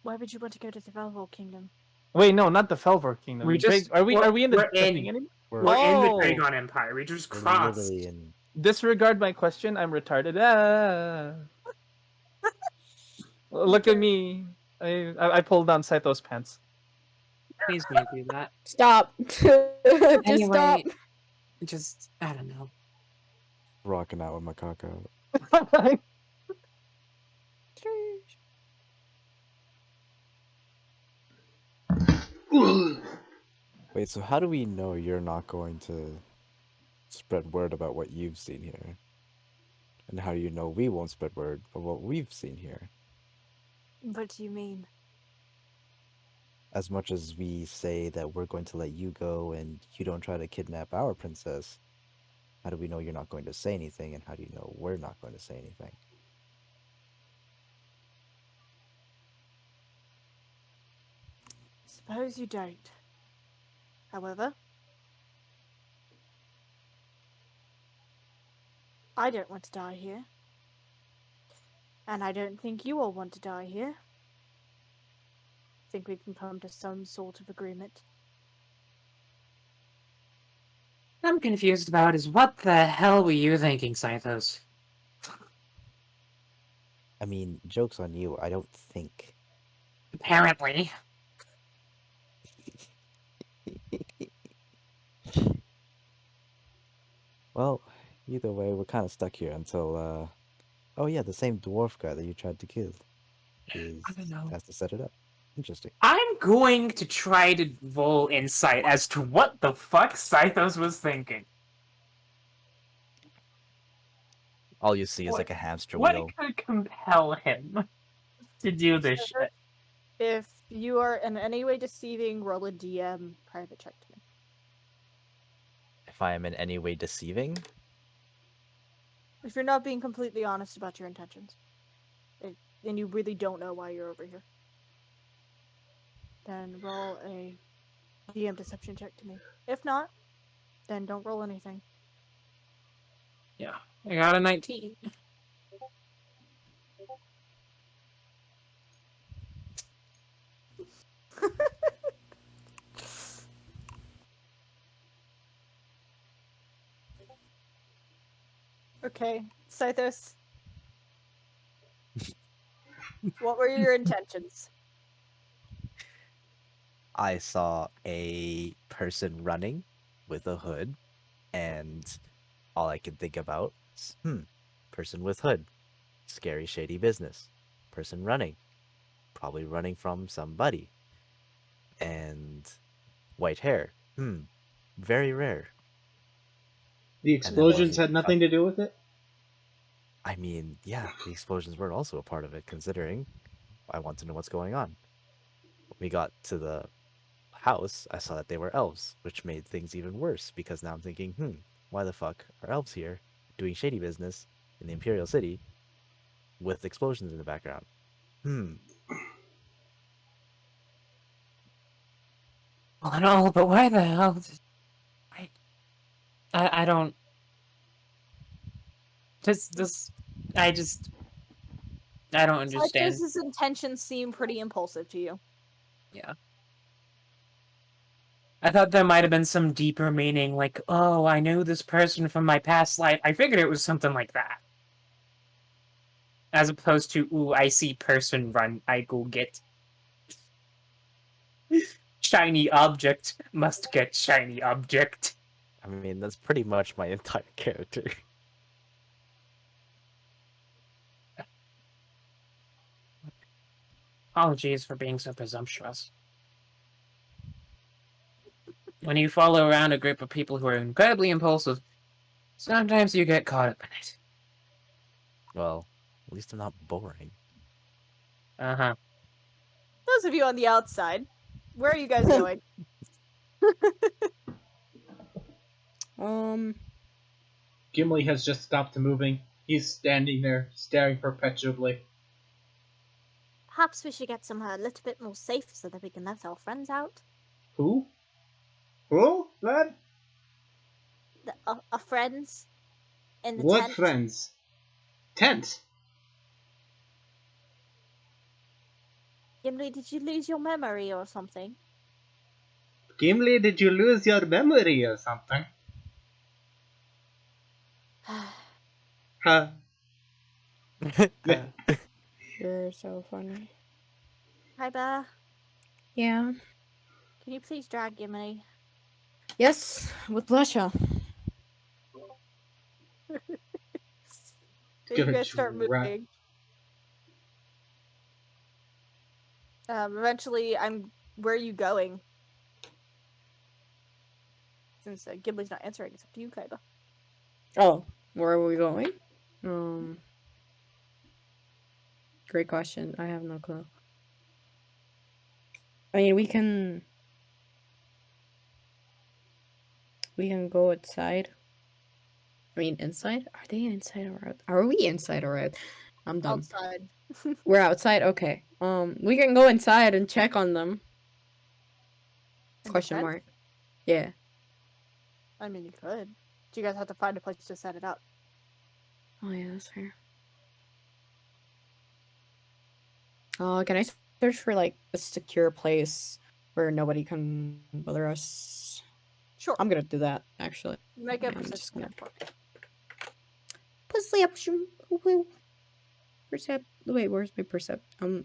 Why would you want to go to the Felville Kingdom? Wait, no, not the Felvor Kingdom. We just Are we in the we're thing in anymore? we're in the Oh! Dragon Empire. We just We're crossed. literally in. Disregard my question. I'm retarded. Ah. Look at me. I pulled down Saito's pants. Please don't do that. Stop. Just stop. Anyway, just I don't know. Rocking out with my cock out. Wait, so how do we know you're not going to spread word about what you've seen here? And how do you know we won't spread word of what we've seen here? What do you mean? As much as we say that we're going to let you go and you don't try to kidnap our princess, how do we know you're not going to say anything, and how do you know we're not going to say anything? Suppose you don't. However, I don't want to die here. And I don't think you all want to die here. Think we can come to some sort of agreement. I'm confused about is what the hell were you thinking, Scythos? I mean, joke's on you, I don't think. Apparently. Well, either way, we're kind of stuck here until, oh yeah, the same dwarf guy that you tried to kill I don't know. has to set it up. Interesting. I'm going to try to roll insight as to what the fuck Scythos was thinking. All you see is What- like a hamster What wheel. could compel him to do this shit? If you are in any way deceiving, roll a DM private check to me. If I am in any way deceiving, If you're not being completely honest about your intentions, and you really don't know why you're over here, then roll a DM deception check to me. If not, then don't roll anything. Yeah, I got a 19. Okay, Scythos. What were your intentions? I saw a person running with a hood, and all I could think about is, person with hood, scary, shady business. Person running, probably running from somebody. And white hair, very rare. The And then there was explosions a had nothing to do with it? I mean, yeah, the explosions were also a part of it, considering I want to know what's going on. When we got to the house, I saw that they were elves, which made things even worse because now I'm thinking, why the fuck are elves here doing shady business in the Imperial City with explosions in the background? Well, I know, but why the hell? I don't. This. I just. I don't understand. Scythos' intentions seem pretty impulsive to you. Yeah. I thought there might have been some deeper meaning, like, oh, I know this person from my past life. I figured it was something like that. As opposed to, ooh, I see person run, I go get. Shiny object, must get shiny object. I mean, that's pretty much my entire character. Apologies for being so presumptuous. When you follow around a group of people who are incredibly impulsive, sometimes you get caught up in it. Well, at least I'm not boring. Uh-huh. Those of you on the outside, where are you guys going? Gimli has just stopped moving. He's standing there, staring perpetually. Perhaps we should get somewhere a little bit more safe so that we can let our friends out. Who? Who, lad? Our friends in the What tent. friends? Tent? Gimli, did you lose your memory or something? Gimli, did you lose your memory or something? Huh? You're so funny. Hi, Bear. Yeah. Can you please drag Gimli? Yes, with pleasure. So you Gonna guys start drag. moving. Eventually, where are you going? Since Gimli's not answering, it's up to you, Kaiba. Oh, where are we going? Great question. I have no clue. I mean, we can go outside. I mean, inside? Are they inside or out? Are we inside or out? I'm dumb. Outside. We're outside. Okay. We can go inside and check on them. In the Question tent? mark. Yeah. I mean, you could. Do you guys have to find a place to set it up? Oh yeah, that's fair. Can I search for like a secure place where nobody can bother us? Sure. I'm gonna do that actually. Make a I'm perception just gonna check for me. perception. Percept. Wait, where's my percept? Oh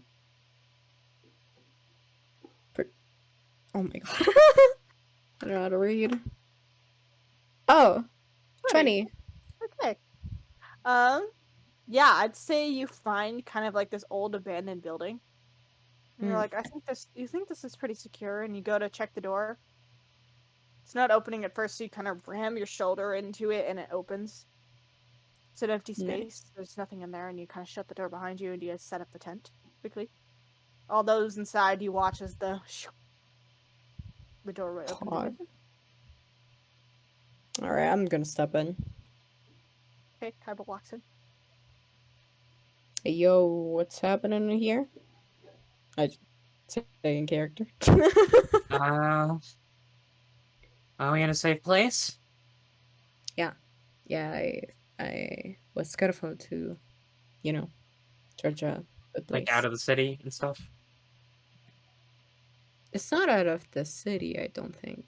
my god. I don't know how to read. Oh, 20. Okay. Yeah, I'd say you find kind of like this old abandoned building. And you're Hmm. like, you think this is pretty secure, and you go to check the door. It's not opening at first, so you kind of ram your shoulder into it, and it opens. It's an empty Nice. space. There's nothing in there, and you kind of shut the door behind you, and you guys set up the tent quickly. All those inside, you watch as the doorway opens Pod. again. All right, I'm gonna step in. Okay, Kaiba walks in. Hey, yo, what's happening in here? I say in character. Are we in a safe place? Yeah, I was careful to, judge a good Like place. out of the city and stuff? It's not out of the city, I don't think.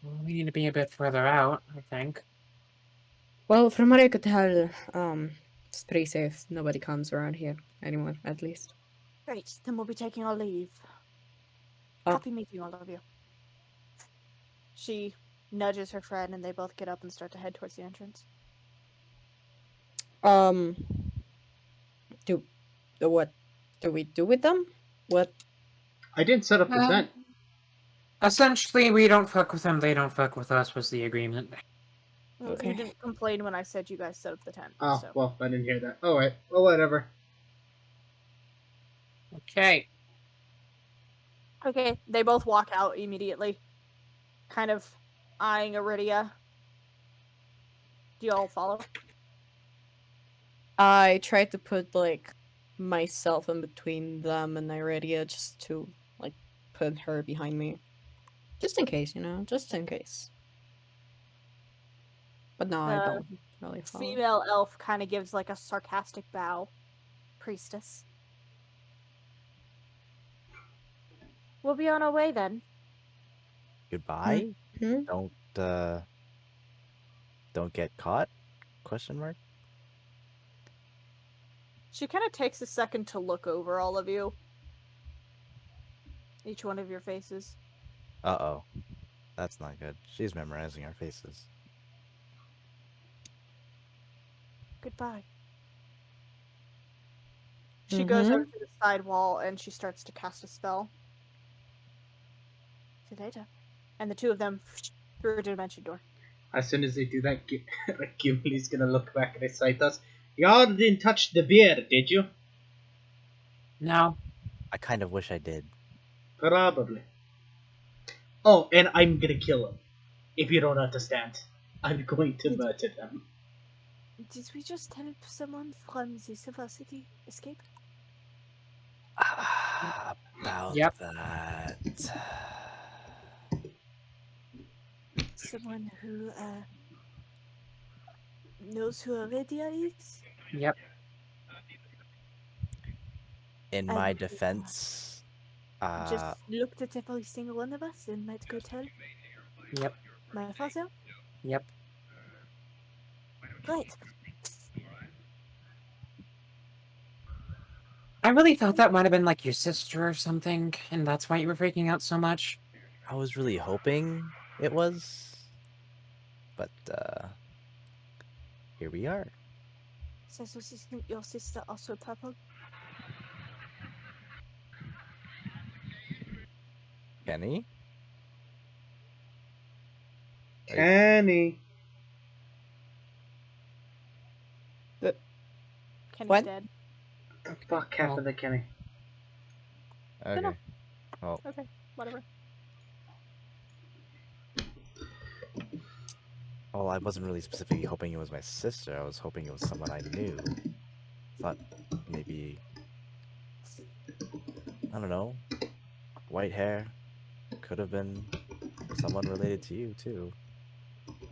Well, we need to be a bit further out, I think. Well, from what I could tell, it's pretty safe. Nobody comes around here anymore, at least. Great, then we'll be taking our leave. Oh. Happy meeting all of you. She nudges her friend, and they both get up and start to head towards the entrance. What do we do with them? What? I didn't set up the tent. Essentially, we don't fuck with them, they don't fuck with us, was the agreement. Well, Okay. You didn't complain when I said you guys set up the tent. Oh, so. well, I didn't hear that. Alright, well, whatever. Okay. Okay, they both walk out immediately, kind of eyeing Iridia. Do you all follow? I tried to put like myself in between them and Iridia just to like put her behind me. Just in case, just in case. But no, I The don't really follow. female elf kind of gives like a sarcastic bow. Priestess. We'll be on our way then. Goodbye. Hmm? Don't get caught? Question mark. She kind of takes a second to look over all of you. Each one of your faces. Uh-oh. That's not good. She's memorizing our faces. Goodbye. She goes Mhm. over to the side wall and she starts to cast a spell. See you later. And the two of them through a dimension door. As soon as they do that, Gimli's gonna look back at his sight us. Y'all didn't touch the beer, did you? No. I kind of wish I did. Probably. Oh, and I'm gonna kill him. If you don't understand. I'm going to murder them. Did we just help someone from the Silver City escape? About Yep. that. Someone who knows who Aurelia is? Yep. In And my defense, just looked at every single one of us and might go tell Yep. my father? Yep. Great. I really thought that might have been like your sister or something, and that's why you were freaking out so much. I was really hoping it was, but here we are. So isn't your sister also purple? Kenny? Kenny. Kenny's What? dead. The fuck happened to Kenny? Okay. no. Well, Okay, whatever. well, I wasn't really specifically hoping it was my sister. I was hoping it was someone I knew. Thought maybe, I don't know, white hair. Could have been someone related to you too.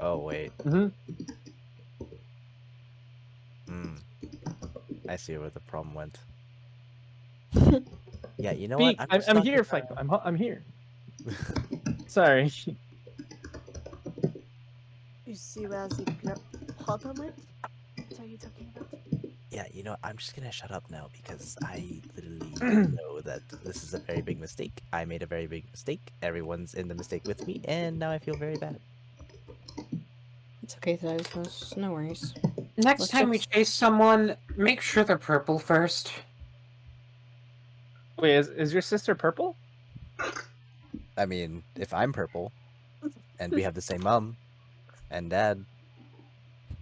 Oh wait. Mhm. Hmm. I see where the problem went. Yeah, you know what? Speak. I'm I'm, just I'm not here, gonna. Fico. I'm here. Sorry. You see where the problem went? What are you talking about? Yeah, you know, I'm just gonna shut up now because I literally know that this is a very big mistake. I made a very big mistake. Everyone's in the mistake with me, and now I feel very bad. It's okay, Thysmus. No worries. Next Let's time we just- chase someone, make sure they're purple first. Wait, is your sister purple? I mean, if I'm purple and we have the same mom and dad,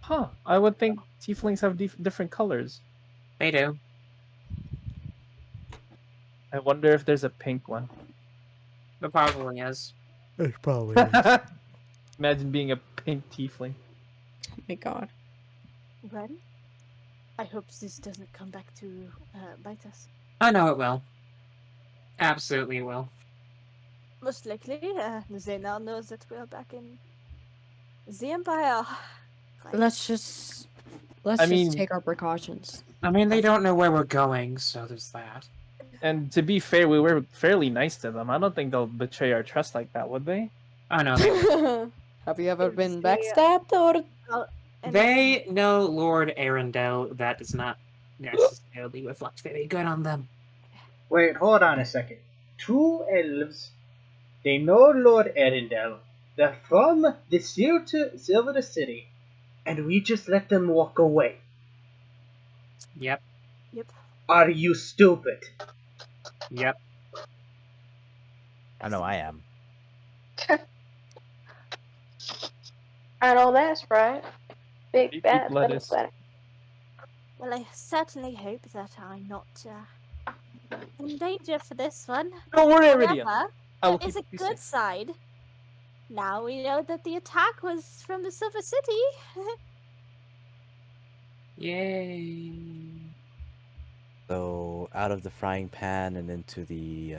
Huh. I would think tieflings have different colors. They do. I wonder if there's a pink one. There probably is. it probably is. Imagine being a pink tiefling. Oh my god. Well, I hope this doesn't come back to bite us. I know it will. Absolutely will. Most likely, they now know that we are back in the Empire. Right. Let's I mean- just take our precautions. I mean, they don't know where we're going, so there's that. And to be fair, we were fairly nice to them. I don't think they'll betray our trust like that, would they? I know they will. Have you ever Is been the- backstabbed or? And They know Lord Arundel. That does not necessarily reflect very good on them. Wait, hold on a second. Two elves. They know Lord Arendelle. They're from the Silver City, and we just let them walk away. Yep. Yep. Are you stupid? Yep. I know I am. I know that's right. Big Beep, bad beep, little lettuce. better. Well, I certainly hope that I'm not in danger for this one. Don't worry, Iridia. However, I will there is keep a you good safe. side. Now we know that the attack was from the Silver City. Yay. So out of the frying pan and into the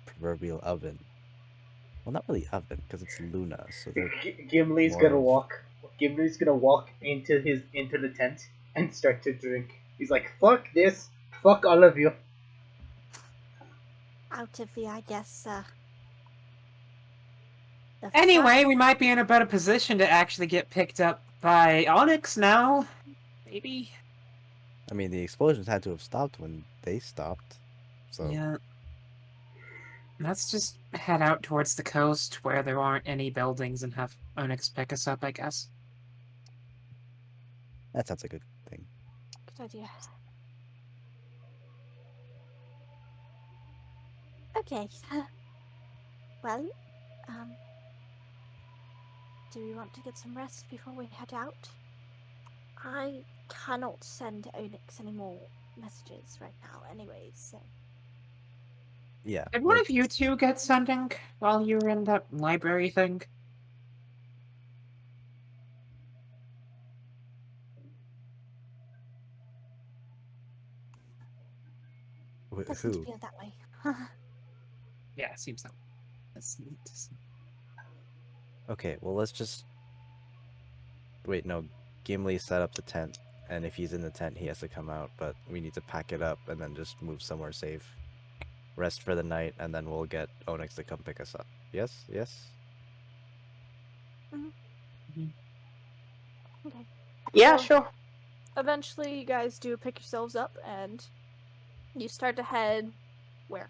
proverbial oven. Well, not really oven because it's Luna, so they're Gimli's more gonna of- walk. Gimli's gonna walk into the tent and start to drink. He's like, "Fuck this! Fuck all of you!" Out of the, I guess, the Anyway, we might be in a better position to actually get picked up by Onyx now. Maybe. I mean, the explosions had to have stopped when they stopped. So Yeah. Let's just head out towards the coast where there aren't any buildings and have Onyx pick us up, I guess. that sounds like a good thing. Good idea. Okay. Well, do we want to get some rest before we head out? I cannot send Onyx any more messages right now, anyways. So Yeah. Did one let's- of you two get sending while you were in that library thing? Doesn't Who? feel that way. Yeah, it seems that. That's neat. Okay, well let's just wait. No, Gimli set up the tent, and if he's in the tent, he has to come out. But we need to pack it up and then just move somewhere safe, rest for the night, and then we'll get Onyx to come pick us up. Yes, yes. Okay. Yeah, So- sure. Eventually, you guys do pick yourselves up and you start to head where?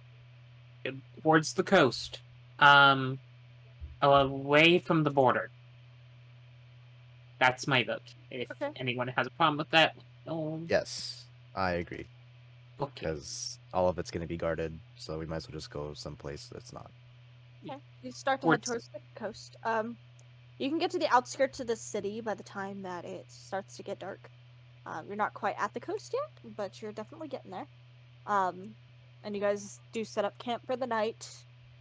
Towards the coast. Away from the border. That's my vote. If Okay. anyone has a problem with that, Yes, I agree. okay. Because all of it's going to be guarded, so we might as well just go someplace that's not. Okay. You start to head Towards- towards the coast. You can get to the outskirts of the city by the time that it starts to get dark. You're not quite at the coast yet, but you're definitely getting there. And you guys do set up camp for the night,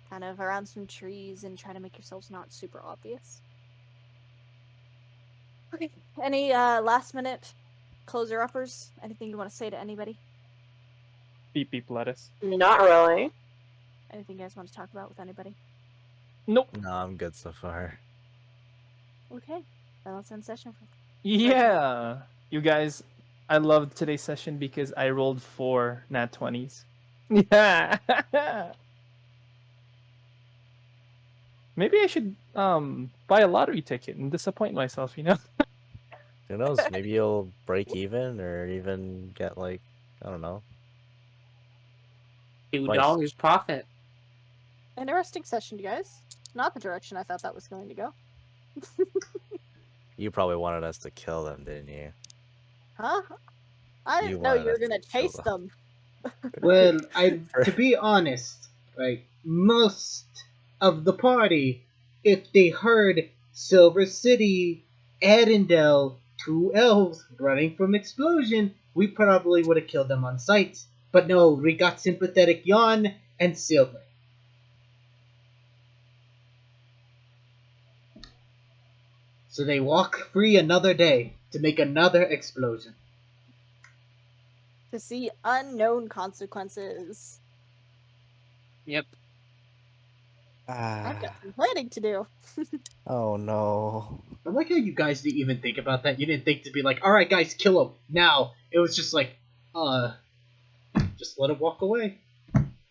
kind of around some trees and try to make yourselves not super obvious. Okay. Any last minute closer uppers? Anything you want to say to anybody? Beep beep lettuce. Not really. Anything you guys want to talk about with anybody? Nope. No, I'm good so far. Okay. Then let's end session. Yeah. You guys, I loved today's session because I rolled 4 nat 20s. Yeah. Maybe I should buy a lottery ticket and disappoint myself, you know? Who knows? Maybe you'll break even or even get like, I don't know. $2 profit. Interesting session, you guys. Not the direction I thought that was going to go. You probably wanted us to kill them, didn't you? Huh? I You didn't know you wanted were us to gonna kill chase them. Well, to be honest, right, most of the party, if they heard Silver City, Arendelle, 2 elves running from explosion, we probably would have killed them on sight. But no, we got sympathetic Yawn and Silver. So they walk free another day to make another explosion. To see unknown consequences. Yep. I've got some planning to do. Oh no. I like how you guys didn't even think about that. You didn't think to be like, alright guys, kill him, now. It was just like, just let him walk away.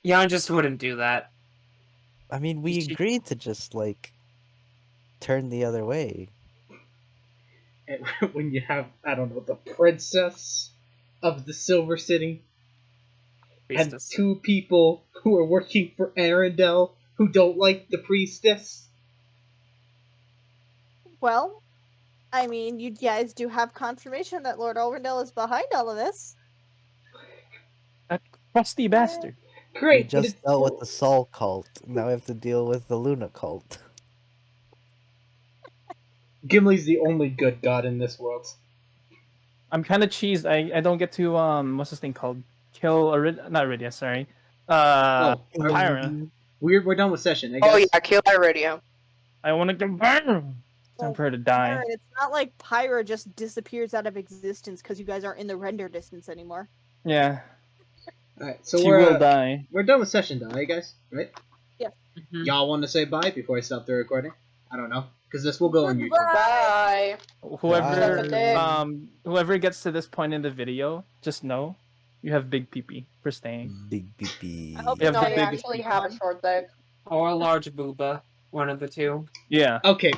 Yeah, I just wouldn't do that. I mean, we agreed to just like turn the other way. And when you have, I don't know, the princess of the Silver City Priestess. and 2 people who are working for Arendelle who don't like the priestess. Well, I mean, you guys do have confirmation that Lord Olrendale is behind all of this. That crusty bastard. Great, We just dealt with the Sol cult. Now we have to deal with the Luna cult. Gimli's the only good god in this world. I'm kind of cheesed. I don't get to what's this thing called? Kill not Iridia, sorry. Pyra. We're done with session, I guess. Oh yeah, kill Iridia. I want to confirm. Time for her to die. Alright, it's not like Pyra just disappears out of existence because you guys aren't in the render distance anymore. Yeah. Alright, so She we're will die. we're done with session though, right guys? Right? Yeah. Mhm. Y'all want to say bye before I stop the recording? I don't know, because this will go on YouTube. Bye. Whoever Bye. whoever gets to this point in the video, just know you have big pee for staying. Big pee. I hope Yeah, No, the you biggest actually people. have a short dick. Or a large booba. One of the two. Yeah. Okay,